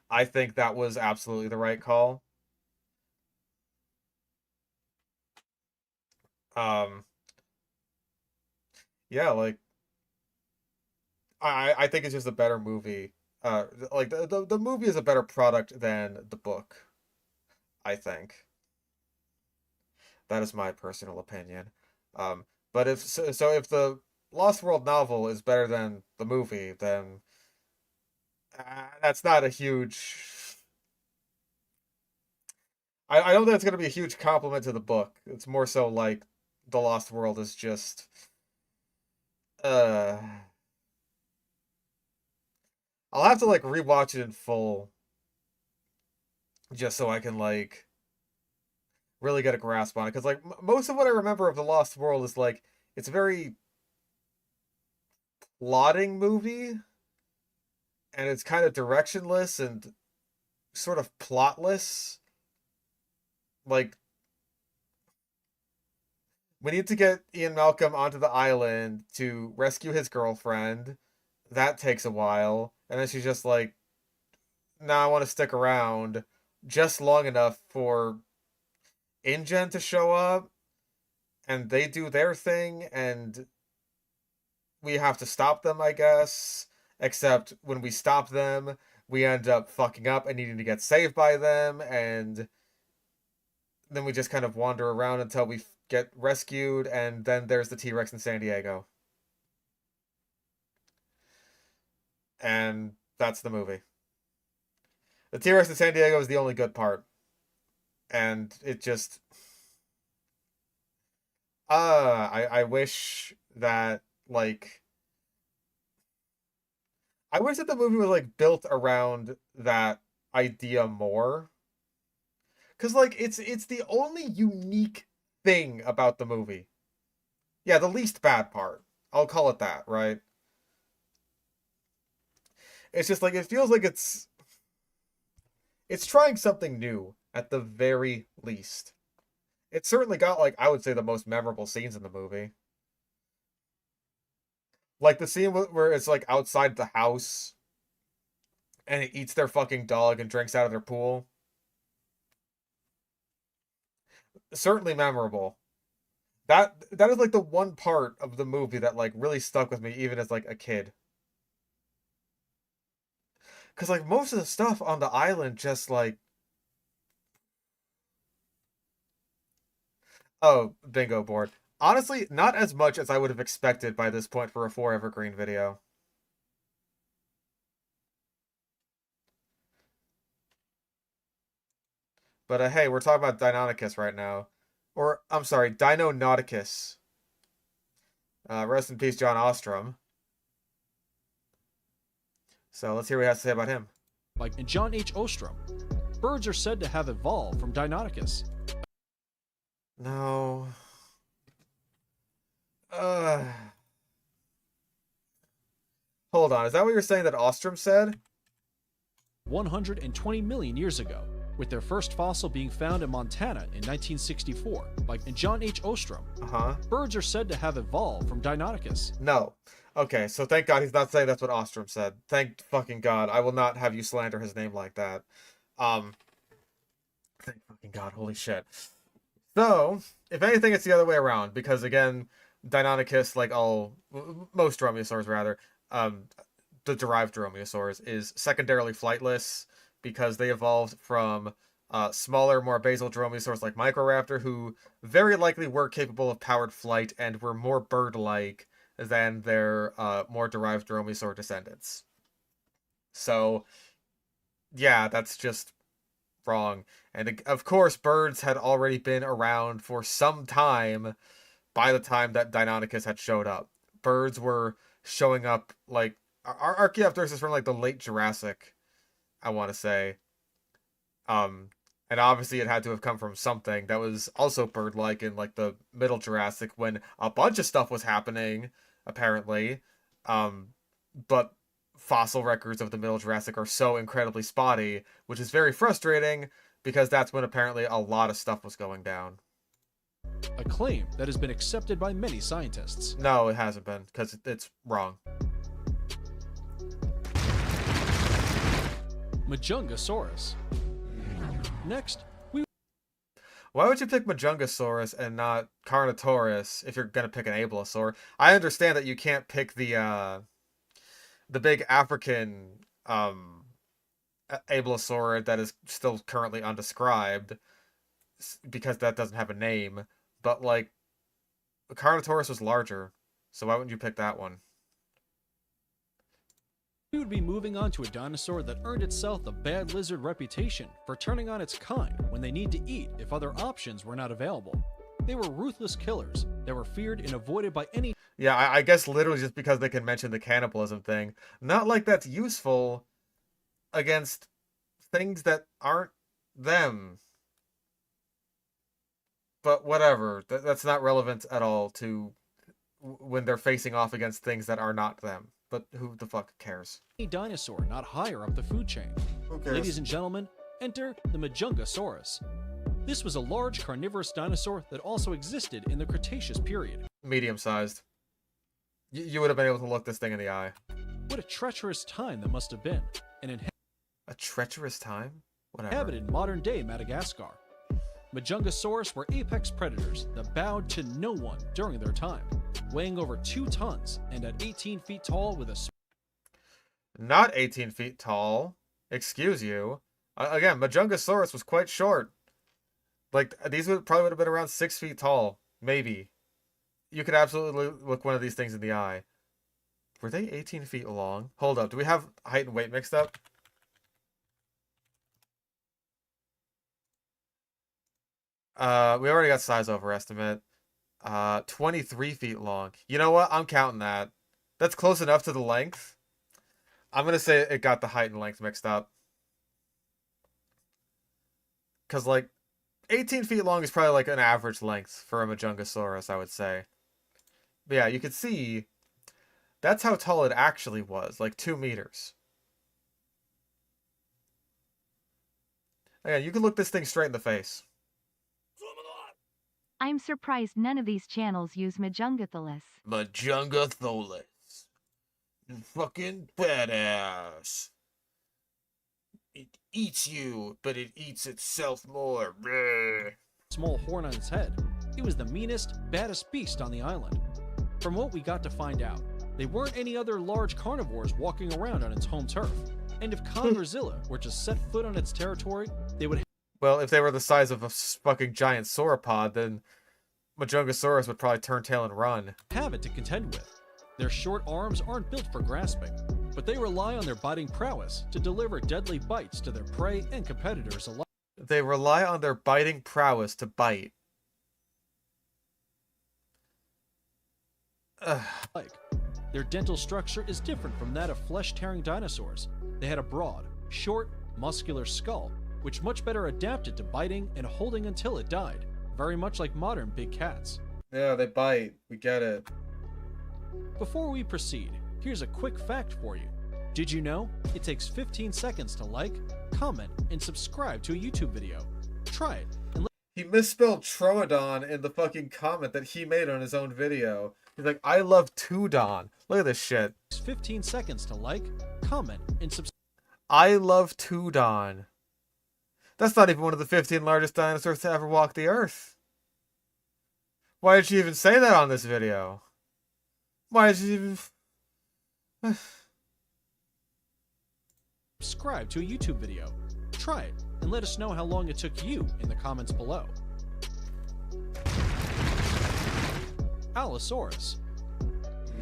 I think that was absolutely the right call. Yeah, like, I think it's just a better movie. Like, the movie is a better product than the book, I think. That is my personal opinion. But if if the Lost World novel is better than the movie, then that's not a huge. I don't think it's going to be a huge compliment to the book. It's more so like the Lost World is just. I'll have to like rewatch it in full, just so I can like really get a grasp on it. Because like most of what I remember of the Lost World is like it's a very plotting movie, and it's kind of directionless and sort of plotless. Like, we need to get Ian Malcolm onto the island to rescue his girlfriend. That takes a while. And then she's just like, nah, I want to stick around just long enough for InGen to show up. And they do their thing. And we have to stop them, I guess. Except when we stop them, we end up fucking up and needing to get saved by them. And then we just kind of wander around until we get rescued, and then there's the T-Rex in San Diego. And that's the movie. The T-Rex in San Diego is the only good part. And it just... I wish that, like... I wish that the movie was, like, built around that idea more. Because, like, it's the only unique thing about the movie. Yeah, the least bad part. I'll call it that, right? It's just like, it feels like it's trying something new at the very least. It's certainly got, like, I would say the most memorable scenes in the movie. Like the scene where it's like outside the house and it eats their fucking dog and drinks out of their pool. Certainly memorable. That is like the one part of the movie that like really stuck with me even as like a kid. Cause like most of the stuff on the island just like oh, bingo board. Honestly, not as much as I would have expected by this point for a 4 Evergreen video. But hey, we're talking about Deinonychus right now. Or, I'm sorry, Dinonauticus. Rest in peace, John Ostrom. So let's hear what he has to say about him. Like in John H. Ostrom, birds are said to have evolved from Deinonychus. No. Hold on, is that what you're saying that Ostrom said? 120 million years ago, with their first fossil being found in Montana in 1964 by John H. Ostrom. Birds are said to have evolved from Deinonychus. No. Okay, so thank God he's not saying that's what Ostrom said. Thank fucking God. I will not have you slander his name like that. Thank fucking God. Holy shit. So, if anything, it's the other way around, because again, Deinonychus, like most dromaeosaurs rather, the derived dromaeosaurs, is secondarily flightless because they evolved from smaller, more basal dromaeosaurs like Microraptor, who very likely were capable of powered flight and were more bird-like than their more derived dromaeosaur descendants. So, yeah, that's just wrong. And of course, birds had already been around for some time by the time that Deinonychus had showed up. Birds were showing up, like, Archaeopteryx is from, like, the late Jurassic, I want to say. And obviously it had to have come from something that was also bird-like in, like, the middle Jurassic when a bunch of stuff was happening, apparently. But fossil records of the middle Jurassic are so incredibly spotty, which is very frustrating because that's when apparently a lot of stuff was going down. A claim that has been accepted by many scientists. No, it hasn't been, because it's wrong. Majungasaurus. Next, why would you pick Majungasaurus and not Carnotaurus if you're gonna pick an ableosaur? I understand that you can't pick the big African ableosaur that is still currently undescribed because that doesn't have a name, but like Carnotaurus was larger, so why wouldn't you pick that one? we would be moving on to a dinosaur that earned itself the bad lizard reputation for turning on its kind when they need to eat if other options were not available. They were ruthless killers that were feared and avoided by any... Yeah, I guess literally just because they can mention the cannibalism thing. Not like that's useful against things that aren't them. But whatever, that's not relevant at all to when they're facing off against things that are not them. But who the fuck cares? Any dinosaur not higher up the food chain. Ladies and gentlemen, enter the Majungasaurus. This was a large carnivorous dinosaur that also existed in the Cretaceous period. Medium-sized. You would have been able to look this thing in the eye. What a treacherous time that must have been. A treacherous time? Whatever. Inhabited modern-day Madagascar. Majungasaurus were apex predators that bowed to no one during their time, weighing over 2 tons and at 18 feet tall with a... Not 18 feet tall. Excuse you. Again, Majungasaurus was quite short. Like, these probably would have been around 6 feet tall. Maybe. You could absolutely look one of these things in the eye. Were they 18 feet long? Hold up. Do we have height and weight mixed up? We already got size overestimate. 23 feet long. You know what? I'm counting that. That's close enough to the length. I'm going to say it got the height and length mixed up. Because, like, 18 feet long is probably, like, an average length for a Majungasaurus, I would say. But yeah, you could see that's how tall it actually was. Like, 2 meters. Again, you can look this thing straight in the face. I'm surprised none of these channels use Majungatholus. Majungatholus. Fucking badass. It eats you, but it eats itself more. Small horn on its head. It was the meanest, baddest beast on the island. From what we got to find out, they weren't any other large carnivores walking around on its home turf. And if Congorzilla were to set foot on its territory, they would... Well, if they were the size of a fucking giant sauropod, then Majungasaurus would probably turn tail and run. ...have it to contend with. Their short arms aren't built for grasping, but they rely on their biting prowess to deliver deadly bites to their prey and competitors alike. They rely on their biting prowess to bite. Their dental structure is different from that of flesh-tearing dinosaurs. They had a broad, short, muscular skull, which much better adapted to biting and holding until it died, very much like modern big cats. Yeah, they bite. We get it. Before we proceed, Here's a quick fact for you. Did you know it takes 15 seconds to like, comment, and subscribe to a YouTube video? Try it and he misspelled Troodon in the fucking comment that he made on his own video. He's like, I love Tudon. Look at this shit. It takes 15 seconds to like, comment, and subscribe. I love Tudon. That's not even one of the 15 largest dinosaurs to ever walk the earth. Why did you even say that on this video? Why did you even... Subscribe to a YouTube video. Try it and let us know how long it took you in the comments below. Allosaurus.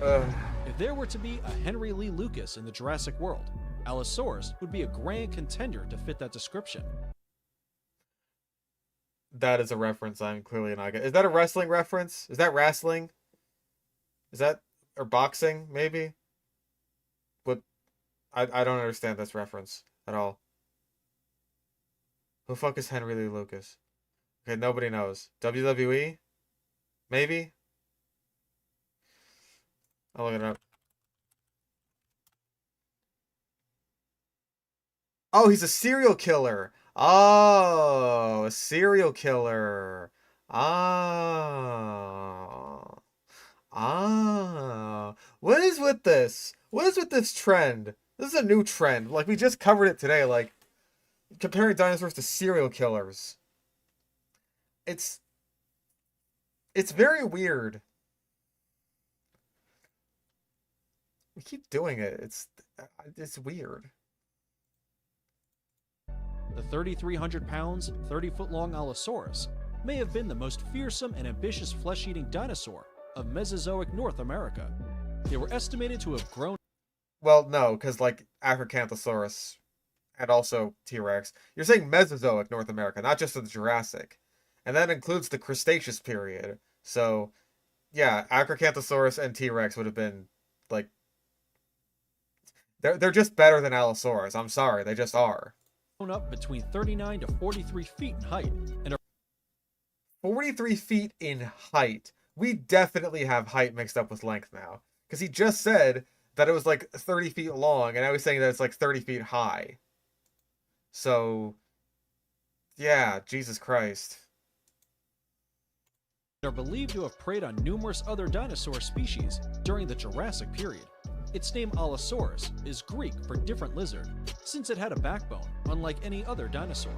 If there were to be a Henry Lee Lucas in the Jurassic world, Allosaurus would be a grand contender to fit that description. That is a reference I'm clearly not getting. Is that a wrestling reference? Is that wrestling? Is that... or boxing, maybe? What... I don't understand this reference at all. Who the fuck is Henry Lee Lucas? Okay, nobody knows. WWE? Maybe? I'll look it up. Oh, he's a serial killer. Oh, a serial killer. Ah. Ah. What is with this? What is with this trend? This is a new trend. Like, we just covered it today, like, comparing dinosaurs to serial killers. It's very weird. We keep doing it. It's weird. The 3,300 pounds, 30-foot-long Allosaurus may have been the most fearsome and ambitious flesh-eating dinosaur of Mesozoic North America. They were estimated to have grown... Well, no, because, like, Acrocanthosaurus and also T-Rex. You're saying Mesozoic North America, not just the Jurassic. And that includes the Cretaceous period. So, yeah, Acrocanthosaurus and T-Rex would have been, like... They're just better than Allosaurus. I'm sorry, they just are. Up between 39 to 43 feet in height and are 43 feet in height. We definitely have height mixed up with length now, because he just said that it was like 30 feet long, and I was saying that it's like 30 feet high. So, yeah, Jesus Christ. Are believed to have preyed on numerous other dinosaur species during the Jurassic period. Its name Allosaurus is Greek for different lizard, since it had a backbone, unlike any other dinosaur.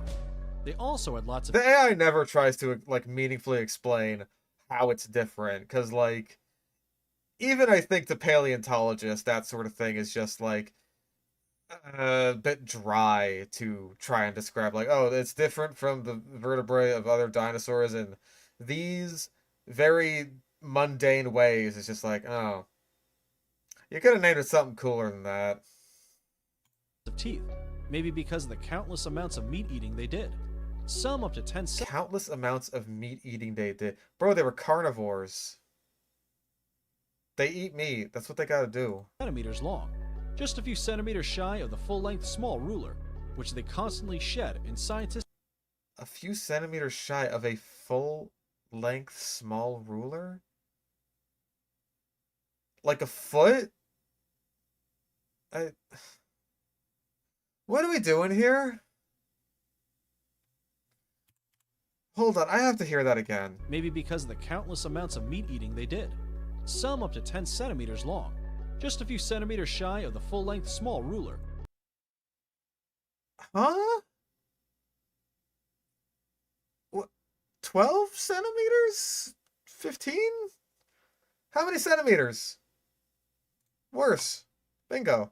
They also had lots of... The AI never tries to, like, meaningfully explain how it's different, because, like, even I think to paleontologists, that sort of thing is just, like, a bit dry to try and describe, like, oh, it's different from the vertebrae of other dinosaurs in these very mundane ways. It's just like, oh... You could have named it something cooler than that. Of teeth, maybe because of the countless amounts of meat eating they did. Some up to 10 countless amounts of meat eating they did. Bro, they were carnivores. They eat meat. That's what they gotta do. Centimeters long, just a few centimeters shy of the full-length small ruler, which they constantly shed, and scientists... A few centimeters shy of a full-length small ruler? Like a foot? What are we doing here? Hold on, I have to hear that again. Maybe because of the countless amounts of meat eating they did. Some up to 10 centimeters long, just a few centimeters shy of the full-length small ruler. Huh? What? 12 centimeters? 15? How many centimeters? Worse. Bingo.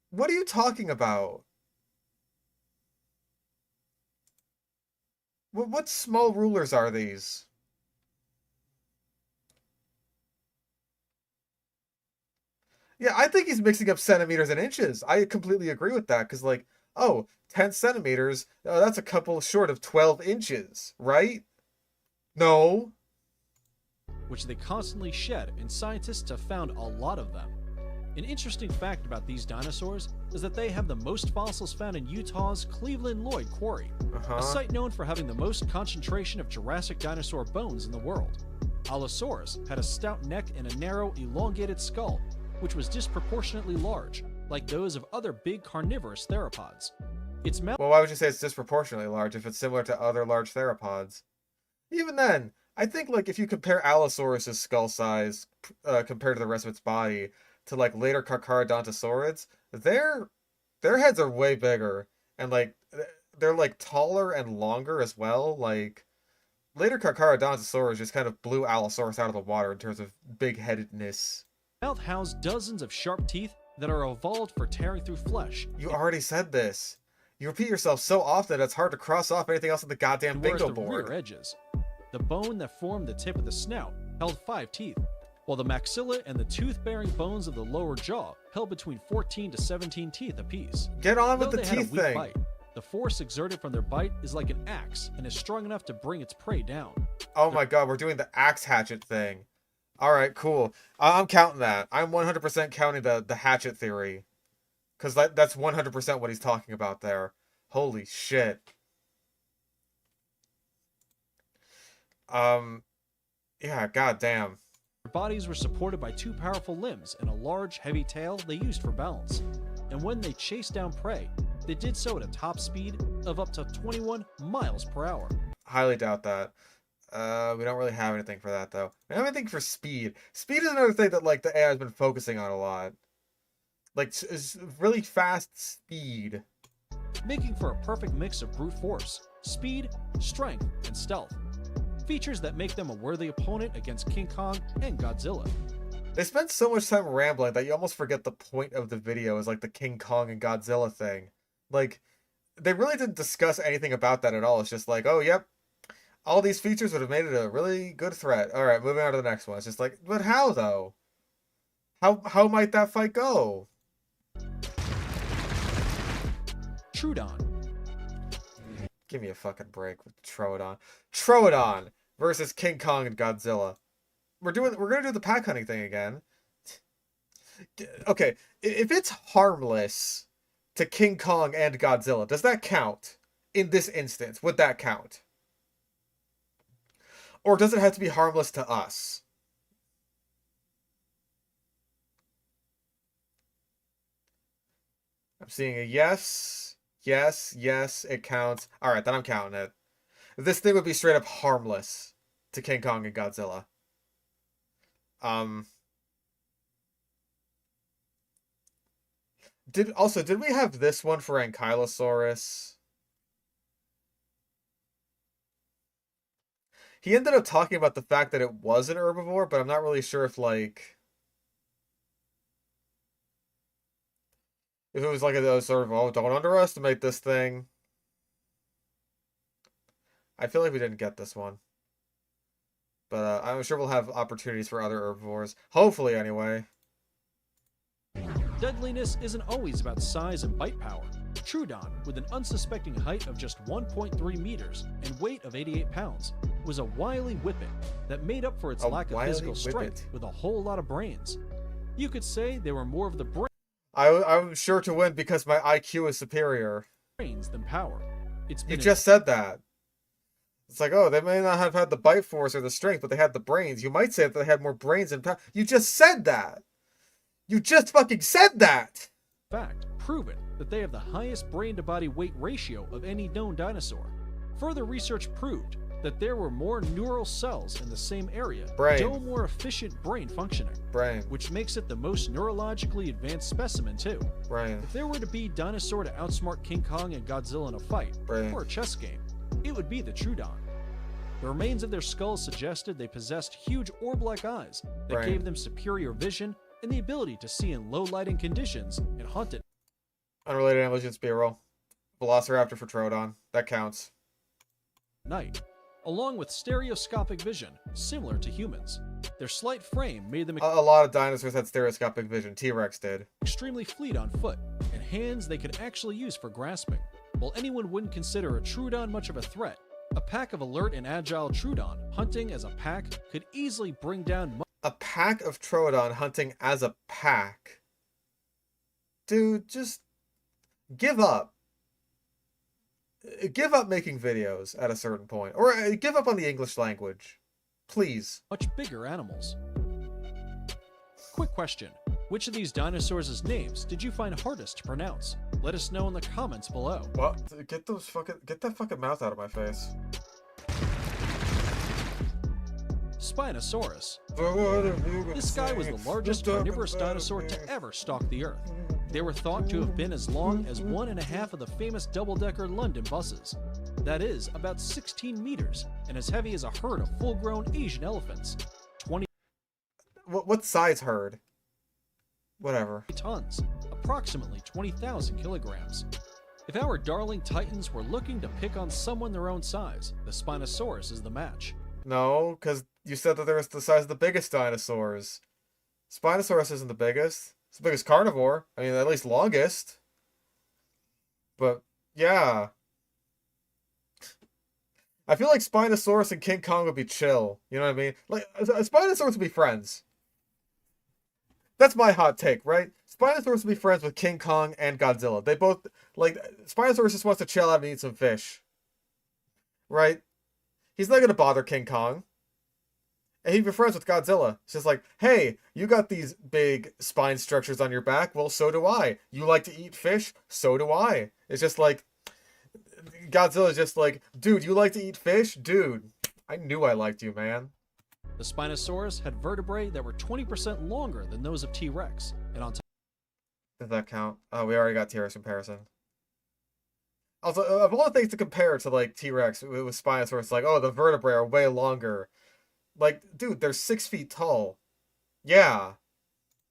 What are you talking about? What small rulers are these? Yeah, I think he's mixing up centimeters and inches. I completely agree with that, because, like, oh, 10 centimeters, that's a couple short of 12 inches, right? No. Which they constantly shed, and scientists have found a lot of them. An interesting fact about these dinosaurs is that they have the most fossils found in Utah's Cleveland Lloyd Quarry, a site known for having the most concentration of Jurassic dinosaur bones in the world. Allosaurus had a stout neck and a narrow, elongated skull, which was disproportionately large, like those of other big carnivorous theropods. Its mouth. Well, why would you say it's disproportionately large if it's similar to other large theropods? Even then, I think like if you compare Allosaurus's skull size compared to the rest of its body to like later Carcharodontosaurids, their heads are way bigger and like they're like taller and longer as well. Like later Carcharodontosaurus just kind of blew Allosaurus out of the water in terms of big-headedness. Mouth housed dozens of sharp teeth that are evolved for tearing through flesh. You already said this. You repeat yourself so often that it's hard to cross off anything else on the goddamn bingo board. Rear edges. The bone that formed the tip of the snout held 5 teeth, while the maxilla and the tooth-bearing bones of the lower jaw held between 14 to 17 teeth apiece. Get on with Though the they had a teeth weak thing. Bite, the force exerted from their bite is like an axe and is strong enough to bring its prey down. Oh my god, we're doing the axe hatchet thing. Alright, cool. I'm counting that. I'm 100% counting the hatchet theory. Because that's 100% what he's talking about there. Holy shit. Yeah, goddamn. Their bodies were supported by 2 powerful limbs and a large, heavy tail they used for balance. And when they chased down prey, they did so at a top speed of up to 21 miles per hour. Highly doubt that. We don't really have anything for that, though. We don't have anything for speed. Speed is another thing that, like, the AI has been focusing on a lot. Like, really fast speed. Making for a perfect mix of brute force, speed, strength, and stealth. Features that make them a worthy opponent against King Kong and Godzilla. They spent so much time rambling that you almost forget the point of the video is, like, the King Kong and Godzilla thing. Like, they really didn't discuss anything about that at all. It's just like, oh, yep. All these features would have made it a really good threat. Alright, moving on to the next one. It's just like, but how, though? How might that fight go? Troodon. Give me a fucking break with Troodon. Troodon versus King Kong and Godzilla. We're gonna do the pack hunting thing again. Okay, if it's harmless to King Kong and Godzilla, does that count? In this instance, would that count? Or does it have to be harmless to us? I'm seeing a yes, yes, yes, it counts. Alright, then I'm counting it. This thing would be straight up harmless to King Kong and Godzilla. Did we have this one for Ankylosaurus? He ended up talking about the fact that it was an herbivore, but I'm not really sure if, like... If it was like a sort of, oh, don't underestimate this thing. I feel like we didn't get this one. But I'm sure we'll have opportunities for other herbivores. Hopefully, anyway. Deadliness isn't always about size and bite power. Troodon, with an unsuspecting height of just 1.3 meters and weight of 88 pounds, was a wily whippet that made up for its lack of physical strength with a whole lot of brains. You could say they were more of the I'm sure to win because my IQ is superior. Brains than power. You just said that. It's like, oh, they may not have had the bite force or the strength, but they had the brains. You might say that they had more brains than power. You just said that. You just fucking said that. Fact, proven that they have the highest brain-to-body weight ratio of any known dinosaur. Further research proved that there were more neural cells in the same area, show more efficient brain functioning, which makes it the most neurologically advanced specimen too. If there were to be dinosaur to outsmart King Kong and Godzilla in a fight, or a chess game, it would be the Troodon. The remains of their skulls suggested they possessed huge orb-like eyes that gave them superior vision and the ability to see in low lighting conditions and hunt at Unrelated intelligence B-roll. Velociraptor for Troodon. That counts. night, along with stereoscopic vision, similar to humans. Their slight frame made them a lot of dinosaurs had stereoscopic vision. T-Rex did. Extremely fleet on foot, and hands they could actually use for grasping. While anyone wouldn't consider a Troodon much of a threat, a pack of alert and agile Troodon hunting as a pack could easily bring down a pack of Troodon hunting as a pack. Dude, just give up. Give up making videos at a certain point. Or give up on the English language. Please. Much bigger animals. Quick question. Which of these dinosaurs' names did you find hardest to pronounce? Let us know in the comments below. What? Get that fucking mouth out of my face. Spinosaurus. This guy was the largest carnivorous dinosaur to ever stalk the Earth. They were thought to have been as long as 1.5 of the famous double-decker London buses. That is, about 16 meters, and as heavy as a herd of full-grown Asian elephants. 20 What size herd? Whatever. Tons, approximately 20,000 kilograms. If our darling titans were looking to pick on someone their own size, the Spinosaurus is the match. No, because you said that they're the size of the biggest dinosaurs. Spinosaurus isn't the biggest. It's the biggest carnivore. I mean, at least longest. But, yeah. I feel like Spinosaurus and King Kong would be chill. You know what I mean? Like, Spinosaurus would be friends. That's my hot take, right? Spinosaurus would be friends with King Kong and Godzilla. They both, like, Spinosaurus just wants to chill out and eat some fish. Right? He's not gonna bother King Kong. And he'd be friends with Godzilla. It's just like, hey, you got these big spine structures on your back. Well, so do I. You like to eat fish? So do I. It's just like, Godzilla's just like, dude, you like to eat fish? Dude, I knew I liked you, man. The Spinosaurus had vertebrae that were 20% longer than those of T-Rex, and on top... Does that count? Oh, we already got T-Rex comparison. Also, of all the things to compare to, like, T-Rex with Spinosaurus, like, oh, the vertebrae are way longer. Like, dude, they're 6 feet tall. Yeah.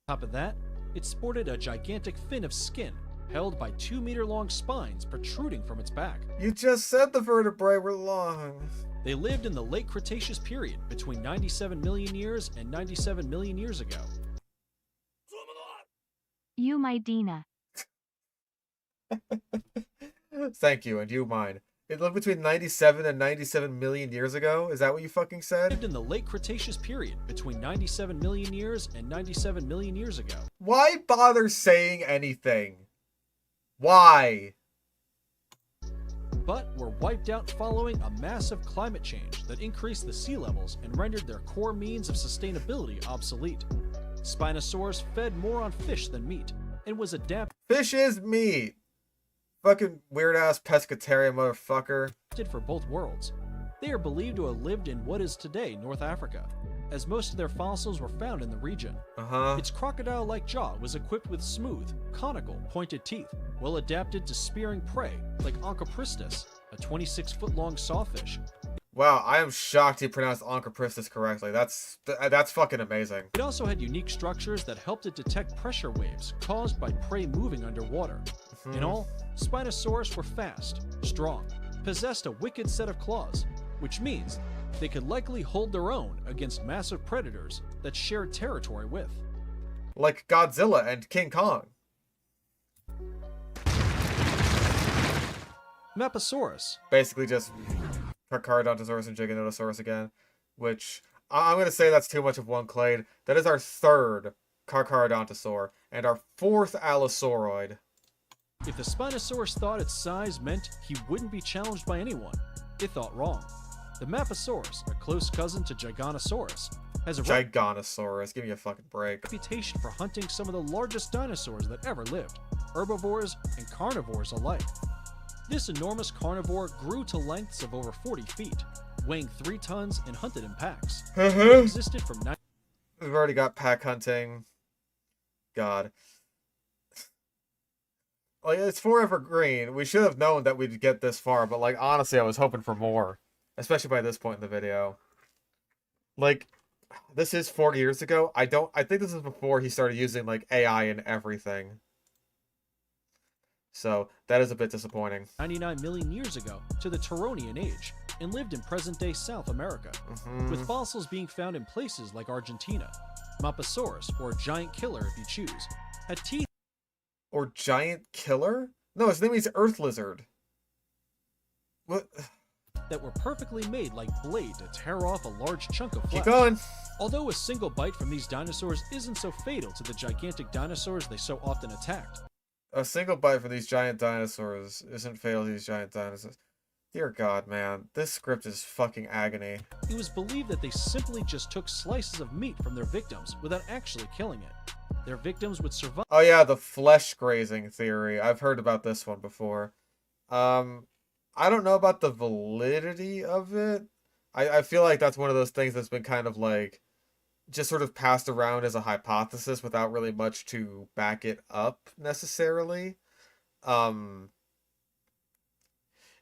On top of that, it sported a gigantic fin of skin, held by 2-meter-long spines protruding from its back. You just said the vertebrae were long. They lived in the late Cretaceous period, between 97 million years and 97 million years ago. You my Dina. Thank you, and you mine. It lived between 97 and 97 million years ago? Is that what you fucking said? Lived in the late Cretaceous period, between 97 million years and 97 million years ago. Why bother saying anything? Why? But were wiped out following a massive climate change that increased the sea levels and rendered their core means of sustainability obsolete. Spinosaurus fed more on fish than meat, and was adapted... Fish is meat! Fucking weird-ass pescatarian motherfucker. ...for both worlds. They are believed to have lived in what is today North Africa, as most of their fossils were found in the region. Its crocodile-like jaw was equipped with smooth, conical, pointed teeth, well adapted to spearing prey, like Onchopristis, a 26-foot-long sawfish. Wow, I am shocked he pronounced Onchopristis correctly. That's fucking amazing. It also had unique structures that helped it detect pressure waves caused by prey moving underwater. In all, Spinosaurus were fast, strong, possessed a wicked set of claws, which means they could likely hold their own against massive predators that shared territory with. Like Godzilla and King Kong. Maposaurus. Basically just Carcharodontosaurus and Giganotosaurus again, which I'm going to say that's too much of one clade. That is our third Carcharodontosaur and our fourth Allosauroid. If the Spinosaurus thought its size meant he wouldn't be challenged by anyone, it thought wrong. The Maposaurus, a close cousin to Giganotosaurus, has a Giganotosaurus, give me a fucking break. Reputation for hunting some of the largest dinosaurs that ever lived, herbivores and carnivores alike. This enormous carnivore grew to lengths of over 40 feet, weighing 3 tons and hunted in packs. It existed from... We've already got pack hunting. God. Like, it's forever green. We should have known that we'd get this far, but, like, honestly, I was hoping for more. Especially by this point in the video. Like, this is 4 years ago. I think this is before he started using, like, AI and everything. So, that is a bit disappointing. 99 million years ago to the Turonian age, and lived in present-day South America, with fossils being found in places like Argentina. Maposaurus, or giant killer if you choose, had teeth... Or giant killer? No, his name is Earth Lizard. What? That were perfectly made like blade to tear off a large chunk of flesh. Keep going. Although a single bite from these dinosaurs isn't so fatal to the gigantic dinosaurs they so often attacked. A single bite from these giant dinosaurs isn't fatal to these giant dinosaurs. Dear God, man. This script is fucking agony. It was believed that they simply just took slices of meat from their victims without actually killing it. their victims would survive. Oh yeah, the flesh grazing theory. I've heard about this one before. I don't know about the validity of it. I feel like that's one of those things that's been kind of like just sort of passed around as a hypothesis without really much to back it up necessarily.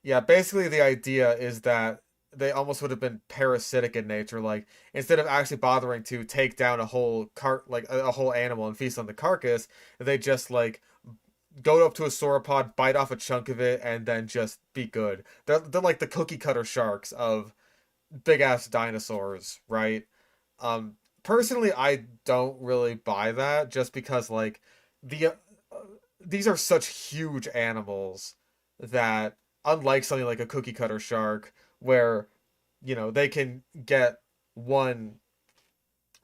Yeah, basically the idea is that they almost would have been parasitic in nature. Like, instead of actually bothering to take down a whole like a whole animal and feast on the carcass, they just like go up to a sauropod, bite off a chunk of it, and then just be good. They're like the cookie cutter sharks of big ass dinosaurs, right? Personally, I don't really buy that, just because like these are such huge animals that, unlike something like a cookie cutter shark, where, you know, they can get one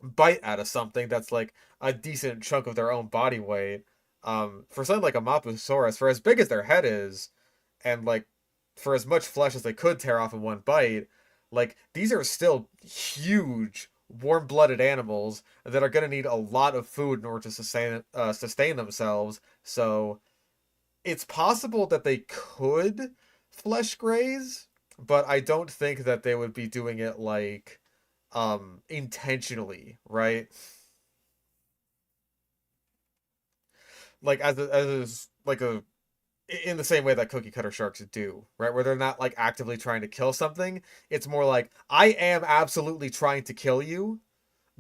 bite out of something that's like a decent chunk of their own body weight. For something like a Mosasaurus, for as big as their head is, and like for as much flesh as they could tear off in one bite, like these are still huge, warm-blooded animals that are going to need a lot of food in order to sustain themselves. So it's possible that they could flesh graze, but I don't think that they would be doing it like intentionally, right? Like as like in the same way that cookie cutter sharks do, right? Where they're not like actively trying to kill something. It's more like, I am absolutely trying to kill you,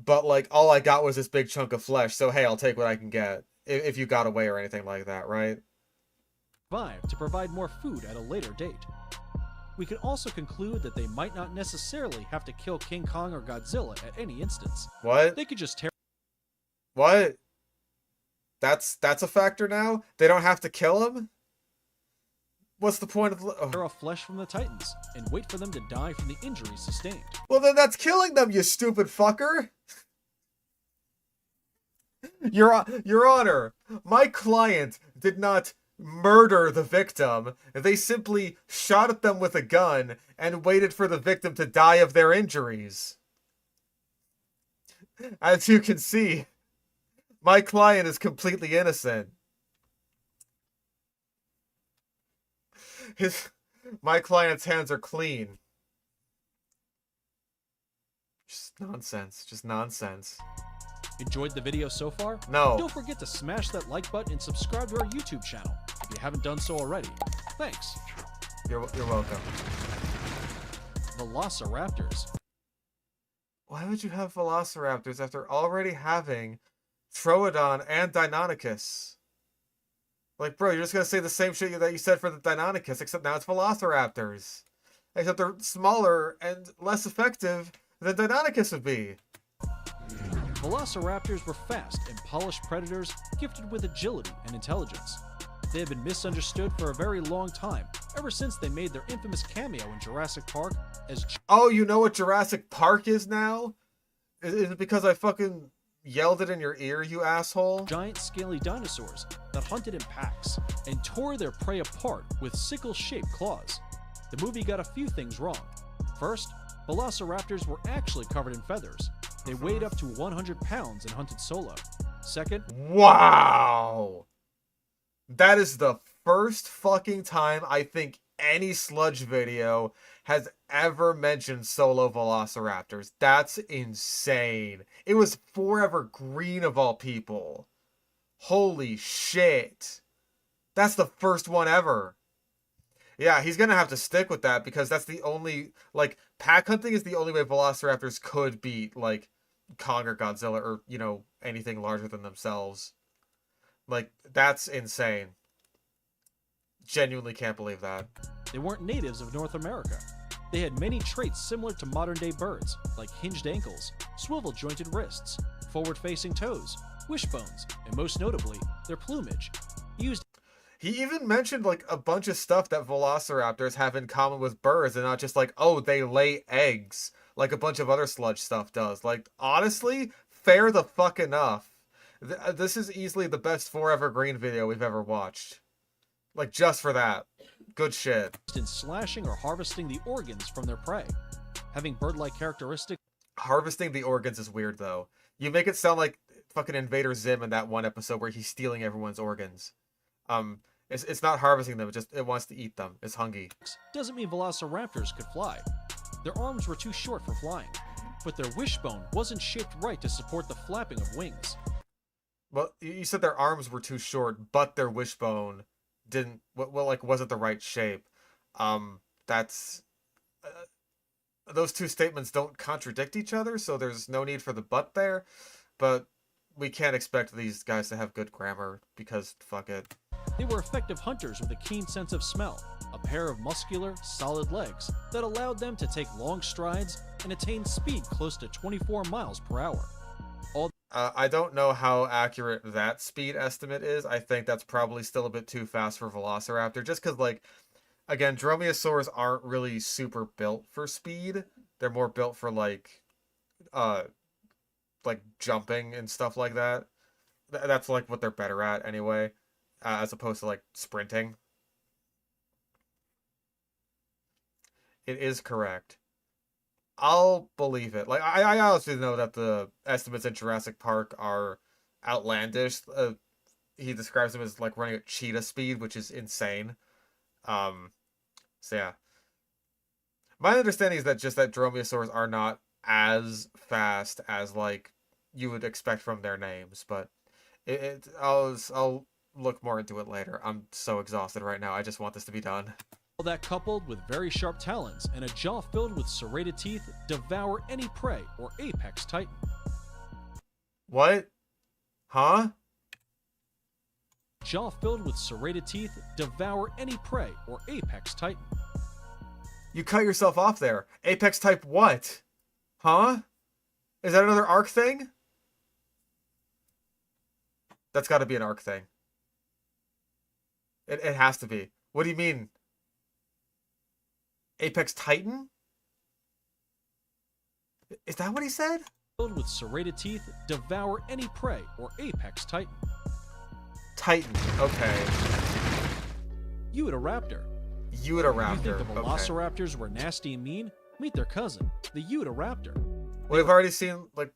but like all I got was this big chunk of flesh, so hey, I'll take what I can get, if you got away or anything like that, right? To provide more food at a later date. We can also conclude that they might not necessarily have to kill King Kong or Godzilla at any instance. What? They could just tear. What? That's a factor now? They don't have to kill him? What's the point of tear off flesh from the Titans and wait for them to die from the injuries sustained? Well, then that's killing them, you stupid fucker! Your Honor, my client did not murder the victim. They simply shot at them with a gun and waited for the victim to die of their injuries. As you can see, my client is completely innocent. My client's hands are clean. Just nonsense. Just nonsense. Enjoyed the video so far? No. Don't forget to smash that like button and subscribe to our YouTube channel if you haven't done so already. Thanks. You're welcome. Velociraptors. Why would you have Velociraptors after already having Troodon and Deinonychus? Like, bro, you're just gonna say the same shit that you said for the Deinonychus, except now it's Velociraptors. Except they're smaller and less effective than Deinonychus would be. Velociraptors were fast and polished predators gifted with agility and intelligence. They have been misunderstood for a very long time, ever since they made their infamous cameo in Jurassic Park as... Oh, you know what Jurassic Park is now? Is it because I fucking yelled it in your ear, you asshole? Giant scaly dinosaurs that hunted in packs and tore their prey apart with sickle-shaped claws. The movie got a few things wrong. First, Velociraptors were actually covered in feathers. They weighed up to 100 pounds and hunted solo. Second... Wow! That is the first fucking time I think any Sludge video has ever mentioned solo Velociraptors. That's insane. It was Forever Green of all people. Holy shit. That's the first one ever. Yeah, he's gonna have to stick with that, because that's the only, like, pack hunting is the only way Velociraptors could beat, like, Kong or Godzilla or, you know, anything larger than themselves. Like, that's insane. Genuinely can't believe that. They weren't natives of North America. They had many traits similar to modern-day birds, like hinged ankles, swivel-jointed wrists, forward-facing toes, wishbones, and most notably, their plumage. He even mentioned, like, a bunch of stuff that Velociraptors have in common with birds, and not just like, oh, they lay eggs, like a bunch of other Sludge stuff does. Like, honestly, fair the fuck enough. This is easily the best Forever Green video we've ever watched. Like, just for that. Good shit. In slashing or harvesting the organs from their prey. Having bird-like characteristics... Harvesting the organs is weird, though. You make it sound like fucking Invader Zim in that one episode where he's stealing everyone's organs. It's not harvesting them, it wants to eat them. It's hungry. Doesn't mean velociraptors could fly. Their arms were too short for flying, but their wishbone wasn't shaped right to support the flapping of wings. Well, you said their arms were too short, but their wishbone wasn't the right shape. That's those two statements don't contradict each other, so there's no need for the but there. But we can't expect these guys to have good grammar because fuck it. They were effective hunters with a keen sense of smell, a pair of muscular, solid legs that allowed them to take long strides and attain speed close to 24 miles per hour. I don't know how accurate that speed estimate is. I think that's probably still a bit too fast for Velociraptor, just because, like, again, dromaeosaurs aren't really super built for speed. They're more built for, like jumping and stuff like that. That's, like, what they're better at, anyway, as opposed to, like, sprinting. It is correct. I'll believe it. Like, I honestly know that the estimates in Jurassic Park are outlandish. He describes them as, like, running at cheetah speed, which is insane. So, yeah. My understanding is that dromaeosaurs are not as fast as, like, you would expect from their names, but I'll look more into it later. I'm so exhausted right now. I just want this to be done. All that coupled with very sharp talons and a jaw filled with serrated teeth devour any prey or apex titan. What? Huh? Jaw filled with serrated teeth devour any prey or apex titan. You cut yourself off there. Apex type what? Huh? Is that another arc thing? That's got to be an arc thing. It has to be. What do you mean? Apex Titan? Is that what he said? Filled with serrated teeth, devour any prey or apex titan. Titan, okay. Utahraptor. Utahraptor. You think the velociraptors were nasty and mean? Meet their cousin, the Utahraptor. We've already seen, like,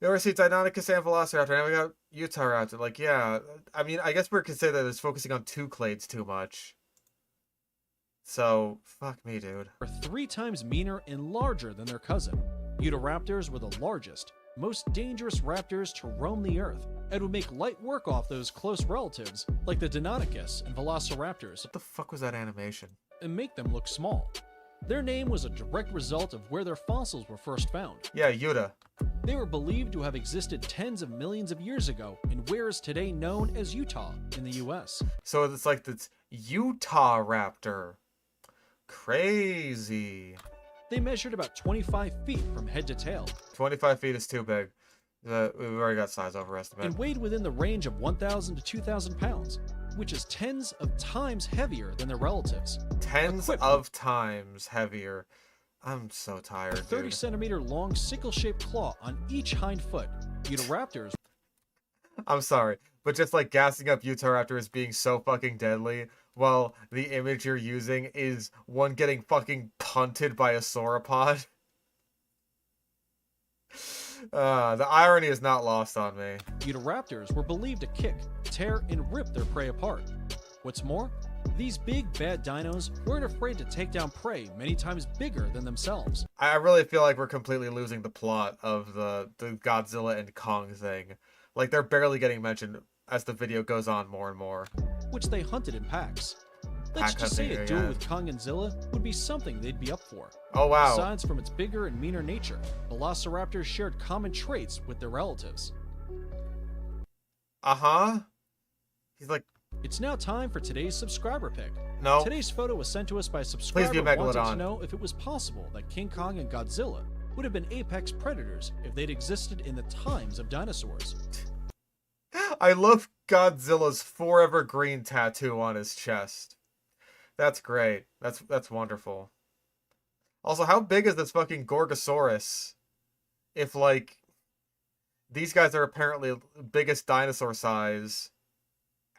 we already seen Deinonychus and Velociraptor, and we got Utahraptor. Like, yeah, I mean, I guess we're considering that it's focusing on two clades too much. So, fuck me, dude. Are 3 times meaner and larger than their cousin. Utahraptors were the largest, most dangerous raptors to roam the earth, and would make light work off those close relatives, like the Deinonychus and Velociraptors. What the fuck was that animation? And make them look small. Their name was a direct result of where their fossils were first found. Yeah, Yuta. They were believed to have existed tens of millions of years ago in where is today known as Utah in the US. So it's like this Utahraptor. Crazy. They measured about 25 feet from head to tail. 25 feet is too big. We've already got size overestimate. And weighed within the range of 1,000 to 2,000 pounds, which is tens of times heavier than their relatives. Tens of times heavier. I'm so tired, A 30 centimeter long sickle-shaped claw on each hind foot. Utahraptors. I'm sorry, but just like gassing up Utahraptor as being so fucking deadly, while the image you're using is one getting fucking punted by a sauropod. The irony is not lost on me. Utahraptors were believed to kick, tear, and rip their prey apart. What's more, these big bad dinos weren't afraid to take down prey many times bigger than themselves. I really feel like we're completely losing the plot of the Godzilla and Kong thing. Like, they're barely getting mentioned as the video goes on more and more. Which they hunted in packs. Let's just say a duel with Kong and Zilla would be something they'd be up for. Oh, wow. Besides, from its bigger and meaner nature, velociraptors shared common traits with their relatives. Uh-huh. He's like... It's now time for today's subscriber pick. No. Today's photo was sent to us by a subscriber Please be wanting to know if it was possible that King Kong and Godzilla would have been apex predators if they'd existed in the times of dinosaurs. I love Godzilla's forever green tattoo on his chest. That's great. That's wonderful. Also, how big is this fucking Gorgosaurus? If, like, these guys are apparently biggest dinosaur size,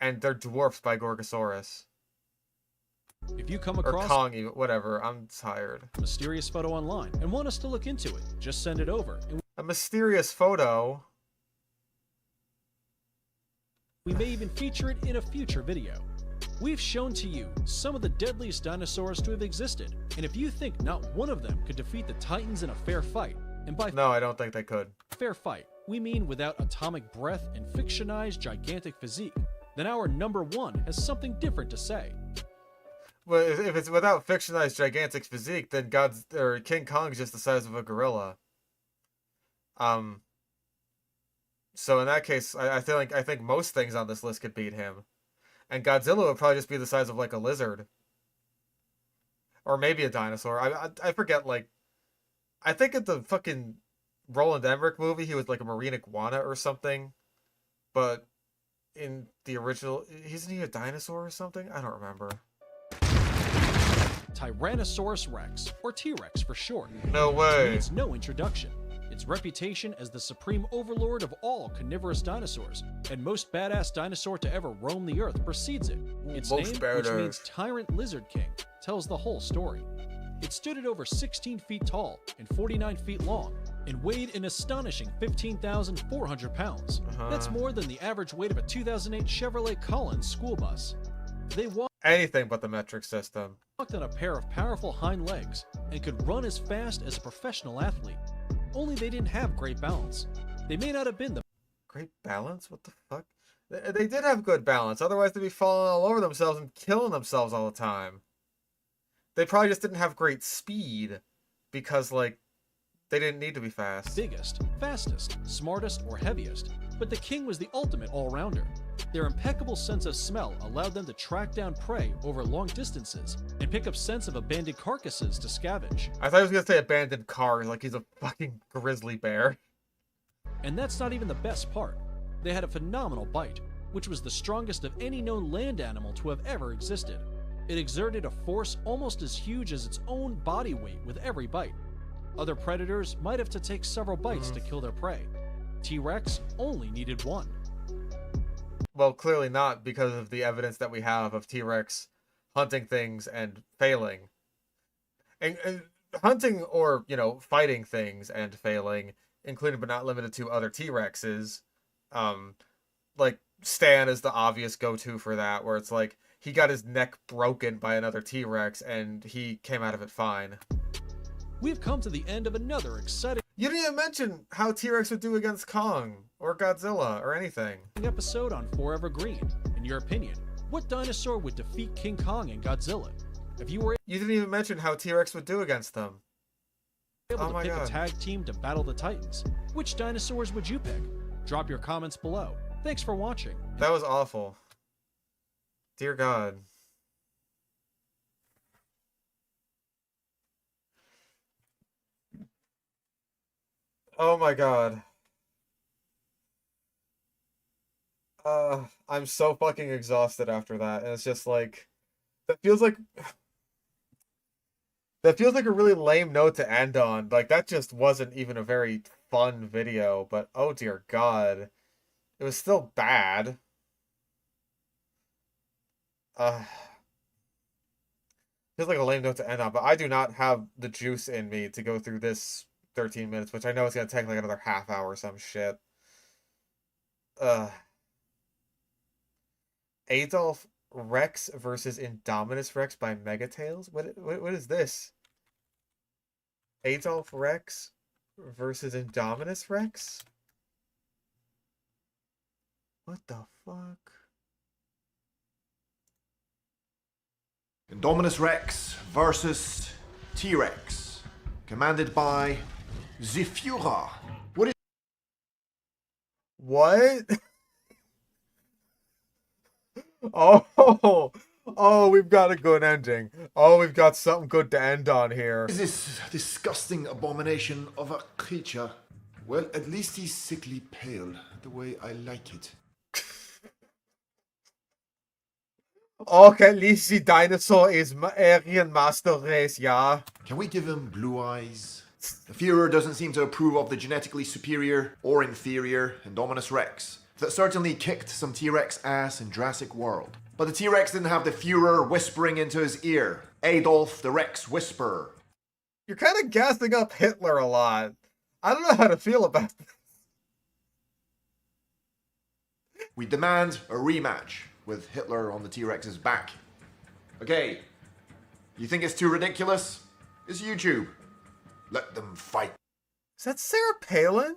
and they're dwarfed by Gorgosaurus. If you come across or Kong, whatever, I'm tired. A mysterious photo online and want us to look into it, just send it over. A mysterious photo? We may even feature it in a future video. We've shown to you some of the deadliest dinosaurs to have existed, and if you think not one of them could defeat the Titans in a fair fight, and by no, I don't think they could. Fair fight, we mean without atomic breath and fictionized gigantic physique, then our number one has something different to say. Well, if it's without fictionized gigantic physique, then King Kong's just the size of a gorilla. So in that case, I think most things on this list could beat him. And Godzilla would probably just be the size of like a lizard. Or maybe a dinosaur. I forget, like, I think in the fucking Roland Emmerich movie, he was like a marine iguana or something. But in the original, isn't he a dinosaur or something? I don't remember. Tyrannosaurus Rex, or T-Rex for short, no way, needs no introduction. Its reputation as the supreme overlord of all carnivorous dinosaurs, and most badass dinosaur to ever roam the earth, precedes it. Its name, which means Tyrant Lizard King, tells the whole story. It stood at over 16 feet tall and 49 feet long, and weighed an astonishing 15,400 pounds. That's more than the average weight of a 2008 Chevrolet Collins school bus. They walked anything but the metric system. Walked on a pair of powerful hind legs and could run as fast as a professional athlete. Only they didn't have great balance. They may not have been the great balance? What the fuck? They did have good balance. Otherwise, they'd be falling all over themselves and killing themselves all the time. They probably just didn't have great speed because, like, they didn't need to be fast. Biggest, fastest, smartest, or heaviest. But the king was the ultimate all-rounder. Their impeccable sense of smell allowed them to track down prey over long distances and pick up scents of abandoned carcasses to scavenge. I thought he was going to say abandoned cars, like he's a fucking grizzly bear. And that's not even the best part. They had a phenomenal bite, which was the strongest of any known land animal to have ever existed. It exerted a force almost as huge as its own body weight with every bite. Other predators might have to take several bites to kill their prey. T-Rex only needed one. Well, clearly not, because of the evidence that we have of T-Rex hunting things and failing. And hunting or, you know, fighting things and failing, including but not limited to other T-Rexes. Like, Stan is the obvious go-to for that, where it's like, he got his neck broken by another T-Rex and he came out of it fine. We've come to the end of another exciting... You didn't even mention how T-Rex would do against Kong, or Godzilla, or anything. ...episode on Forever Green. In your opinion, what dinosaur would defeat King Kong and Godzilla? If you were... You didn't even mention how T-Rex would do against them. ...able to pick a tag team to battle the Titans, which dinosaurs would you pick? Drop your comments below. Thanks for watching. That was awful. Dear God. Oh my God. I'm so fucking exhausted after that. And it's just like, that feels like a really lame note to end on. Like, that just wasn't even a very fun video, but oh dear God. It was still bad. Feels like a lame note to end on, but I do not have the juice in me to go through this 13 minutes, which I know is going to take like another half hour or some shit. Adolf Rex versus Indominus Rex by Megatails? What is this? Adolf Rex versus Indominus Rex? What the fuck? Indominus Rex versus T-Rex, commanded by the Führer. What? Oh, we've got a good ending. Oh, we've got something good to end on here. Is this disgusting abomination of a creature? Well, at least he's sickly pale, the way I like it. Okay, at least the dinosaur is Aryan master race, yeah. Can we give him blue eyes? The Führer doesn't seem to approve of the genetically superior or inferior Indominus Rex. That certainly kicked some T-Rex ass in Jurassic World. But the T-Rex didn't have the Führer whispering into his ear. Adolf the Rex Whisperer. You're kind of gassing up Hitler a lot. I don't know how to feel about We demand a rematch with Hitler on the T-Rex's back. Okay, you think it's too ridiculous? It's YouTube. Let them fight. Is that Sarah Palin?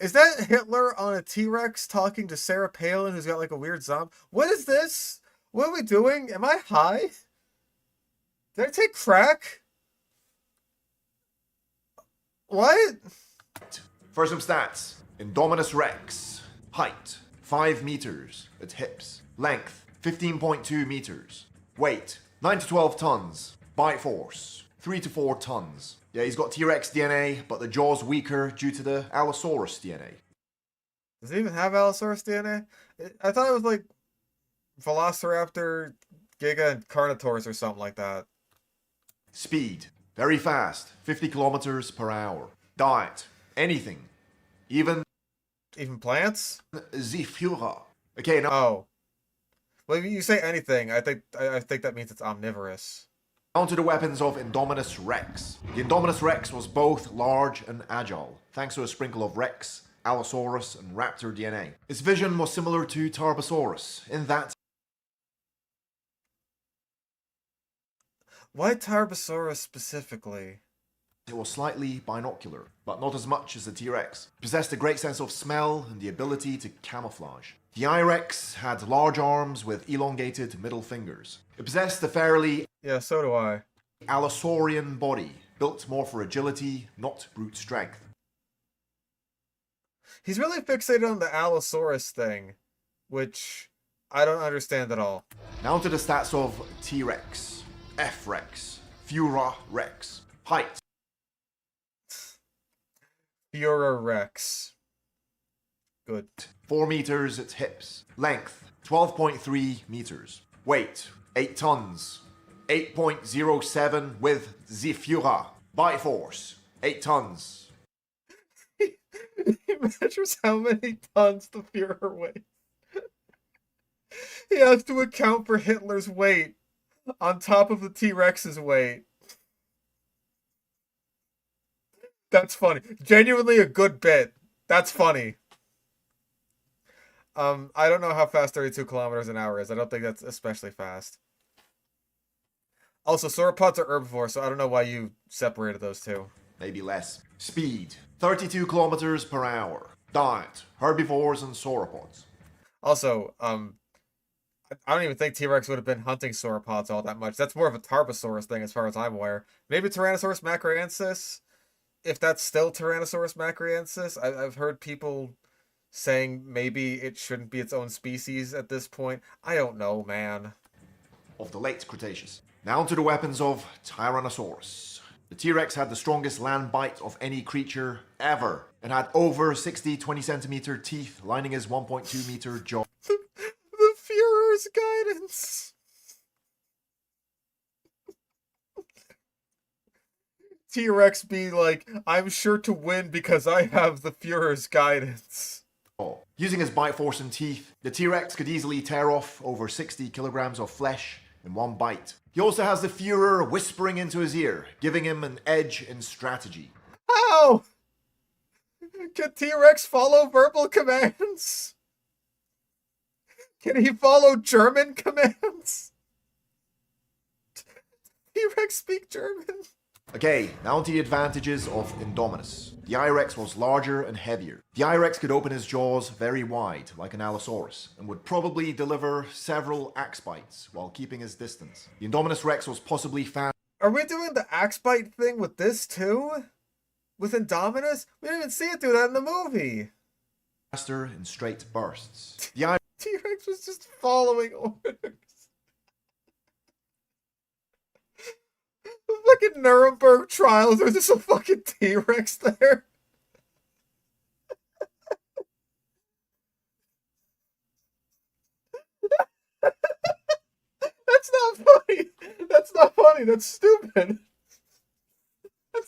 Is that Hitler on a T-Rex talking to Sarah Palin, who's got like a weird zombie? What is this? What are we doing? Am I high? Did I take crack? What? For some stats, Indominus Rex. Height, 5 meters at hips. Length, 15.2 meters. Weight, 9 to 12 tons. Bite force, 3 to 4 tons. Yeah, he's got T-Rex DNA, but the jaw's weaker due to the Allosaurus DNA. Does he even have Allosaurus DNA? I thought it was like Velociraptor, Giga, and Carnotaurus or something like that. Speed, very fast, 50 kilometers per hour. Diet, anything. Even plants? The Führer. Okay, now. Oh. Well, if you say anything, I think that means it's omnivorous. On to the weapons of Indominus Rex. The Indominus Rex was both large and agile, thanks to a sprinkle of Rex, Allosaurus, and Raptor DNA. Its vision was similar to Tarbosaurus, in that... Why Tarbosaurus specifically? It was slightly binocular, but not as much as the T-Rex. It possessed a great sense of smell and the ability to camouflage. The I-Rex had large arms with elongated middle fingers. It possessed a fairly... Yeah, so do I. Allosaurian body, built more for agility, not brute strength. He's really fixated on the Allosaurus thing, which I don't understand at all. Now to the stats of T-Rex. F-Rex. Führer Rex. Height. Führer Rex. Good. 4 meters at hips. Length, 12.3 meters. Weight, 8 tons. 8.07 with the Führer. Bite force, 8 tons. He measures how many tons the Führer weighs. He has to account for Hitler's weight on top of the T-Rex's weight. That's funny. Genuinely a good bit. That's funny. I don't know how fast 32 kilometers an hour is. I don't think that's especially fast. Also, sauropods are herbivores, so I don't know why you separated those two. Maybe less. Speed, 32 kilometers per hour. Diet, herbivores and sauropods. Also, I don't even think T-Rex would have been hunting sauropods all that much. That's more of a Tarbosaurus thing as far as I'm aware. Maybe Tyrannosaurus macroensis, if that's still Tyrannosaurus macroensis. I've heard people saying maybe it shouldn't be its own species at this point. I don't know, man. Of the late Cretaceous. Now to the weapons of Tyrannosaurus. The T-Rex had the strongest land bite of any creature ever, and had over 60 20-centimeter teeth lining his 1.2 meter jaw. The Führer's guidance. T-Rex be like, I'm sure to win because I have the Führer's guidance. Using his bite force and teeth, the T-Rex could easily tear off over 60 kilograms of flesh in one bite. He also has the Führer whispering into his ear, giving him an edge in strategy. How? Can T-Rex follow verbal commands? Can he follow German commands? T-Rex speak German? Okay, now to the advantages of Indominus. The I-Rex was larger and heavier. The I-Rex could open his jaws very wide, like an Allosaurus, and would probably deliver several axe bites while keeping his distance. The Indominus Rex was possibly found... Are we doing the axe bite thing with this too? With Indominus? We didn't even see it do that in the movie. Faster in straight bursts. The T-Rex was just following orders. The fucking Nuremberg trials, there's just a fucking T-Rex there. That's not funny. That's not funny. That's stupid. I'm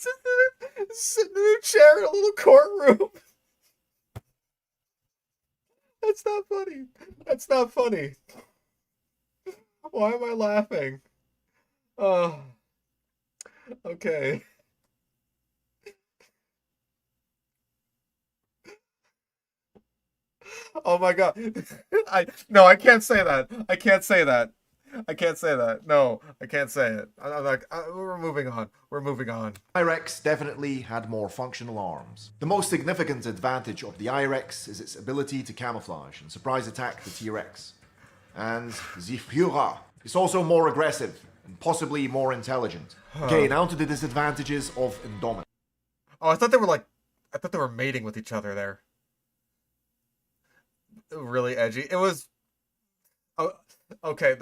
sitting in a chair in a little courtroom. That's not funny. That's not funny. Why am I laughing? Oh. Okay. Oh my god. No, I can't say that. I can't say that. I can't say that. No, I can't say it. I'm like, we're moving on. We're moving on. I-Rex definitely had more functional arms. The most significant advantage of the I-Rex is its ability to camouflage and surprise attack the T-Rex. And the Führer is also more aggressive and possibly more intelligent. Okay, now to the disadvantages of Indominus. Oh, I thought they were mating with each other there. Really edgy. It was... Oh, okay,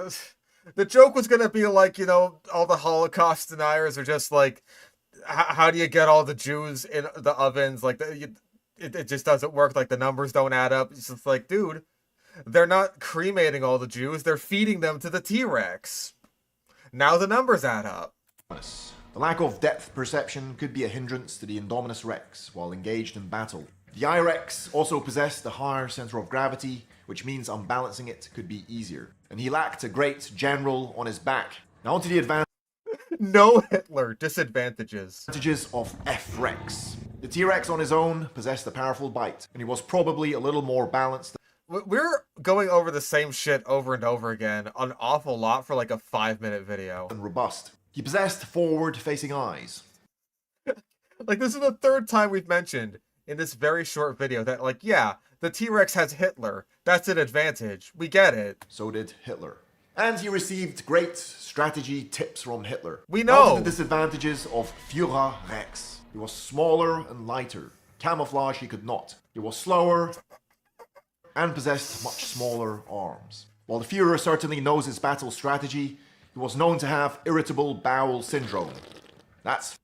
the joke was gonna be like, you know, all the Holocaust deniers are just like, how do you get all the Jews in the ovens? Like, it just doesn't work. Like, the numbers don't add up. It's just like, dude, they're not cremating all the Jews. They're feeding them to the T-Rex. Now the numbers add up. The lack of depth perception could be a hindrance to the Indominus Rex while engaged in battle. The I-Rex also possessed a higher center of gravity, which means unbalancing it could be easier. And he lacked a great general on his back. Now onto the advantages. No Hitler. Disadvantages. Advantages of F-Rex. The T-Rex on his own possessed a powerful bite, and he was probably a little more balanced. We're going over the same shit over and over again an awful lot for like a 5-minute video. And robust. He possessed forward-facing eyes. Like, this is the third time we've mentioned in this very short video that, like, yeah, the T-Rex has Hitler. That's an advantage. We get it. So did Hitler. And he received great strategy tips from Hitler. We know. Now to the disadvantages of Führer Rex. He was smaller and lighter. Camouflage he could not. He was slower and possessed much smaller arms. While the Führer certainly knows his battle strategy, he was known to have irritable bowel syndrome. That's...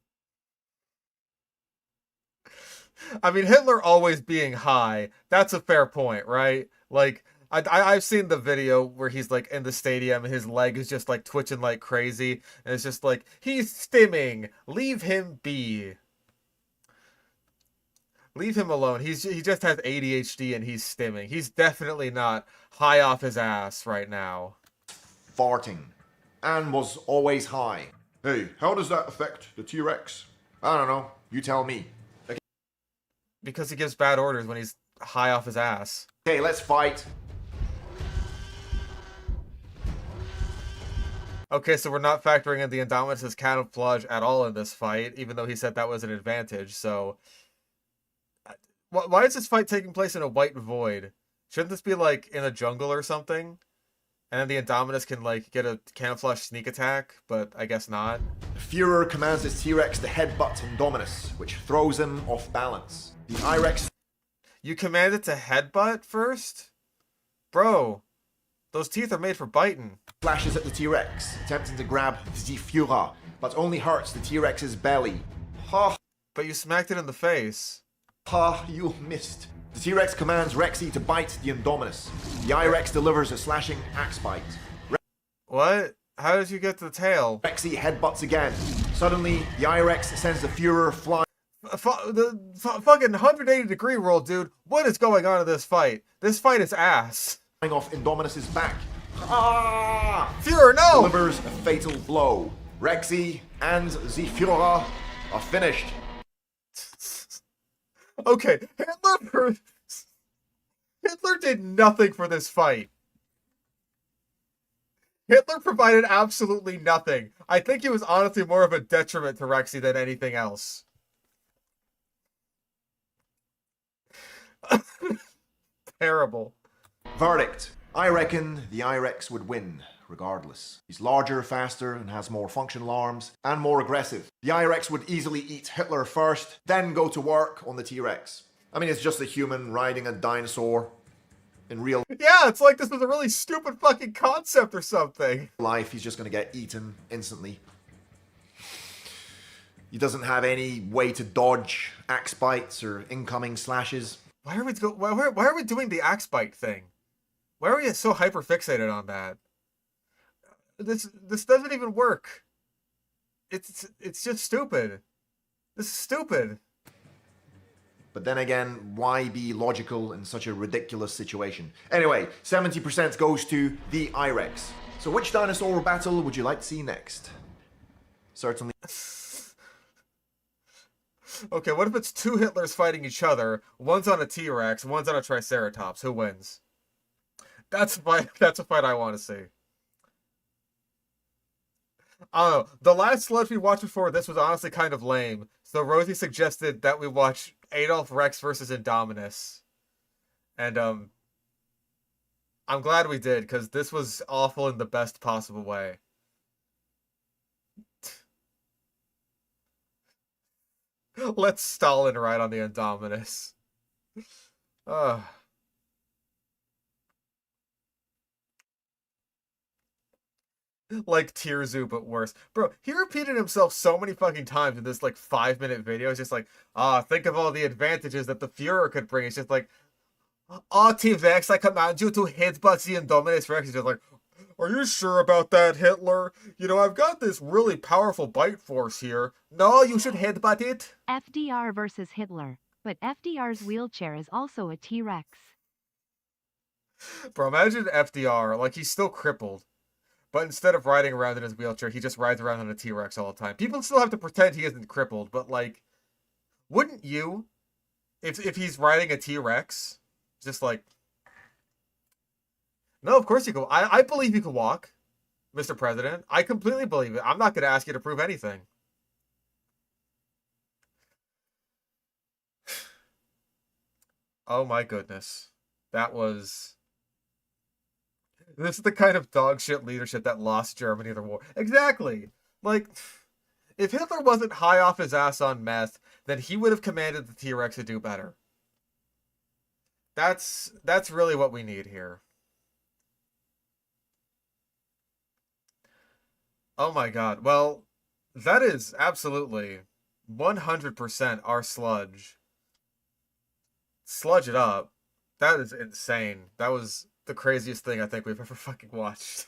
I mean, Hitler always being high, that's a fair point, right? Like, I've seen the video where he's like in the stadium and his leg is just like twitching like crazy. And it's just like, he's stimming. Leave him be. Leave him alone. He just has ADHD and he's stimming. He's definitely not high off his ass right now. Farting. And was always high. Hey, how does that affect the T-Rex? I don't know. You tell me. Okay. Because he gives bad orders when he's high off his ass. Okay, let's fight. Okay, so we're not factoring in the Indominus' camouflage at all in this fight, even though he said that was an advantage, so... Why is this fight taking place in a white void? Shouldn't this be, like, in a jungle or something? And then the Indominus can, like, get a camouflage sneak attack, but I guess not. Führer commands his T-Rex to headbutt Indominus, which throws him off balance. The I-Rex... You command it to headbutt first? Bro, those teeth are made for biting. Flashes at the T-Rex, attempting to grab the Führer, but only hurts the T-Rex's belly. Ha! But you smacked it in the face. Ha, you missed. The T-Rex commands Rexy to bite the Indominus. The I-Rex delivers a slashing axe bite. What? How did you get to the tail? Rexy headbutts again. Suddenly, the I-Rex sends the Führer flying. The fucking 180-degree roll, dude. What is going on in this fight? This fight is ass. Off Indominus's back. Ah! Führer, no! Delivers a fatal blow. Rexy and the Führer are finished. Okay, Hitler did nothing for this fight. Hitler provided absolutely nothing. I think he was honestly more of a detriment to Rexy than anything else. Terrible. Verdict. I reckon the I-Rex would win, regardless. He's larger, faster, and has more functional arms, and more aggressive. The I-Rex would easily eat Hitler first, then go to work on the T-Rex. I mean, it's just a human riding a dinosaur in real... Yeah, it's like this was a really stupid fucking concept or something. Life, he's just gonna get eaten instantly. He doesn't have any way to dodge axe bites or incoming slashes. Why are we doing the axe bite thing? Why are we so hyper fixated on that? This doesn't even work. It's just stupid. This is stupid. But then again, why be logical in such a ridiculous situation? Anyway, 70% goes to the I-Rex. So which dinosaur battle would you like to see next? Certainly. Okay, what if it's two Hitlers fighting each other? One's on a T-Rex, one's on a Triceratops. Who wins? That's a fight. That's a fight I want to see. I don't know. The last Sludge we watched before this was honestly kind of lame. So Rosie suggested that we watch Adolf Rex versus Indominus. And I'm glad we did, because this was awful in the best possible way. Let Stalin ride on the Indominus. Like Tirzu, but worse. Bro, he repeated himself so many fucking times in this, like, 5-minute video. It's just like, think of all the advantages that the Fuhrer could bring. It's just like, T-Vex, I command you to headbutt the Indominus Rex. He's just like, are you sure about that, Hitler? You know, I've got this really powerful bite force here. No, you should headbutt it. FDR versus Hitler. But FDR's wheelchair is also a T-Rex. Bro, imagine FDR, like, he's still crippled. But instead of riding around in his wheelchair, he just rides around on a T-Rex all the time. People still have to pretend he isn't crippled, but, like, wouldn't you? If he's riding a T-Rex, just like... No, of course you can. I believe you can walk, Mr. President. I completely believe it. I'm not going to ask you to prove anything. Oh my goodness. That was... This is the kind of dog shit leadership that lost Germany the war. Exactly. Like, if Hitler wasn't high off his ass on meth, then he would have commanded the T-Rex to do better. That's really what we need here. Oh my god. Well, that is absolutely 100% our Sludge. Sludge it up. That is insane. That was the craziest thing I think we've ever fucking watched.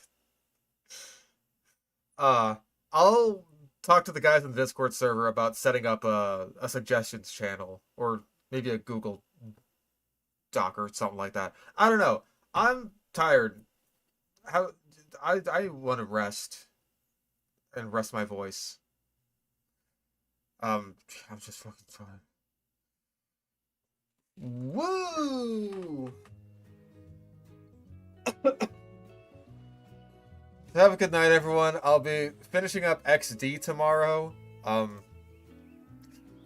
I'll talk to the guys in the Discord server about setting up a suggestions channel, or maybe a Google Doc or something like that. I don't know. I'm tired. I want to rest and rest my voice. I'm just fucking tired. Woo! Have a good night, everyone. I'll be finishing up XD tomorrow. I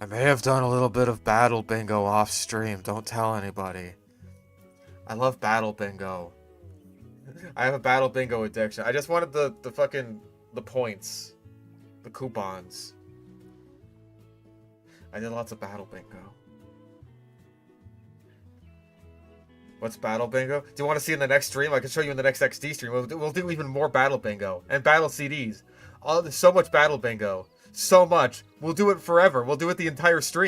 may have done a little bit of Battle Bingo off stream. Don't tell anybody. I love Battle Bingo. I have a Battle Bingo addiction. I just wanted the points. The coupons. I did lots of Battle Bingo. What's Battle Bingo? Do you want to see in the next stream? I can show you in the next XD stream. We'll do even more Battle Bingo. And Battle CDs. There's so much Battle Bingo. So much. We'll do it forever. We'll do it the entire stream.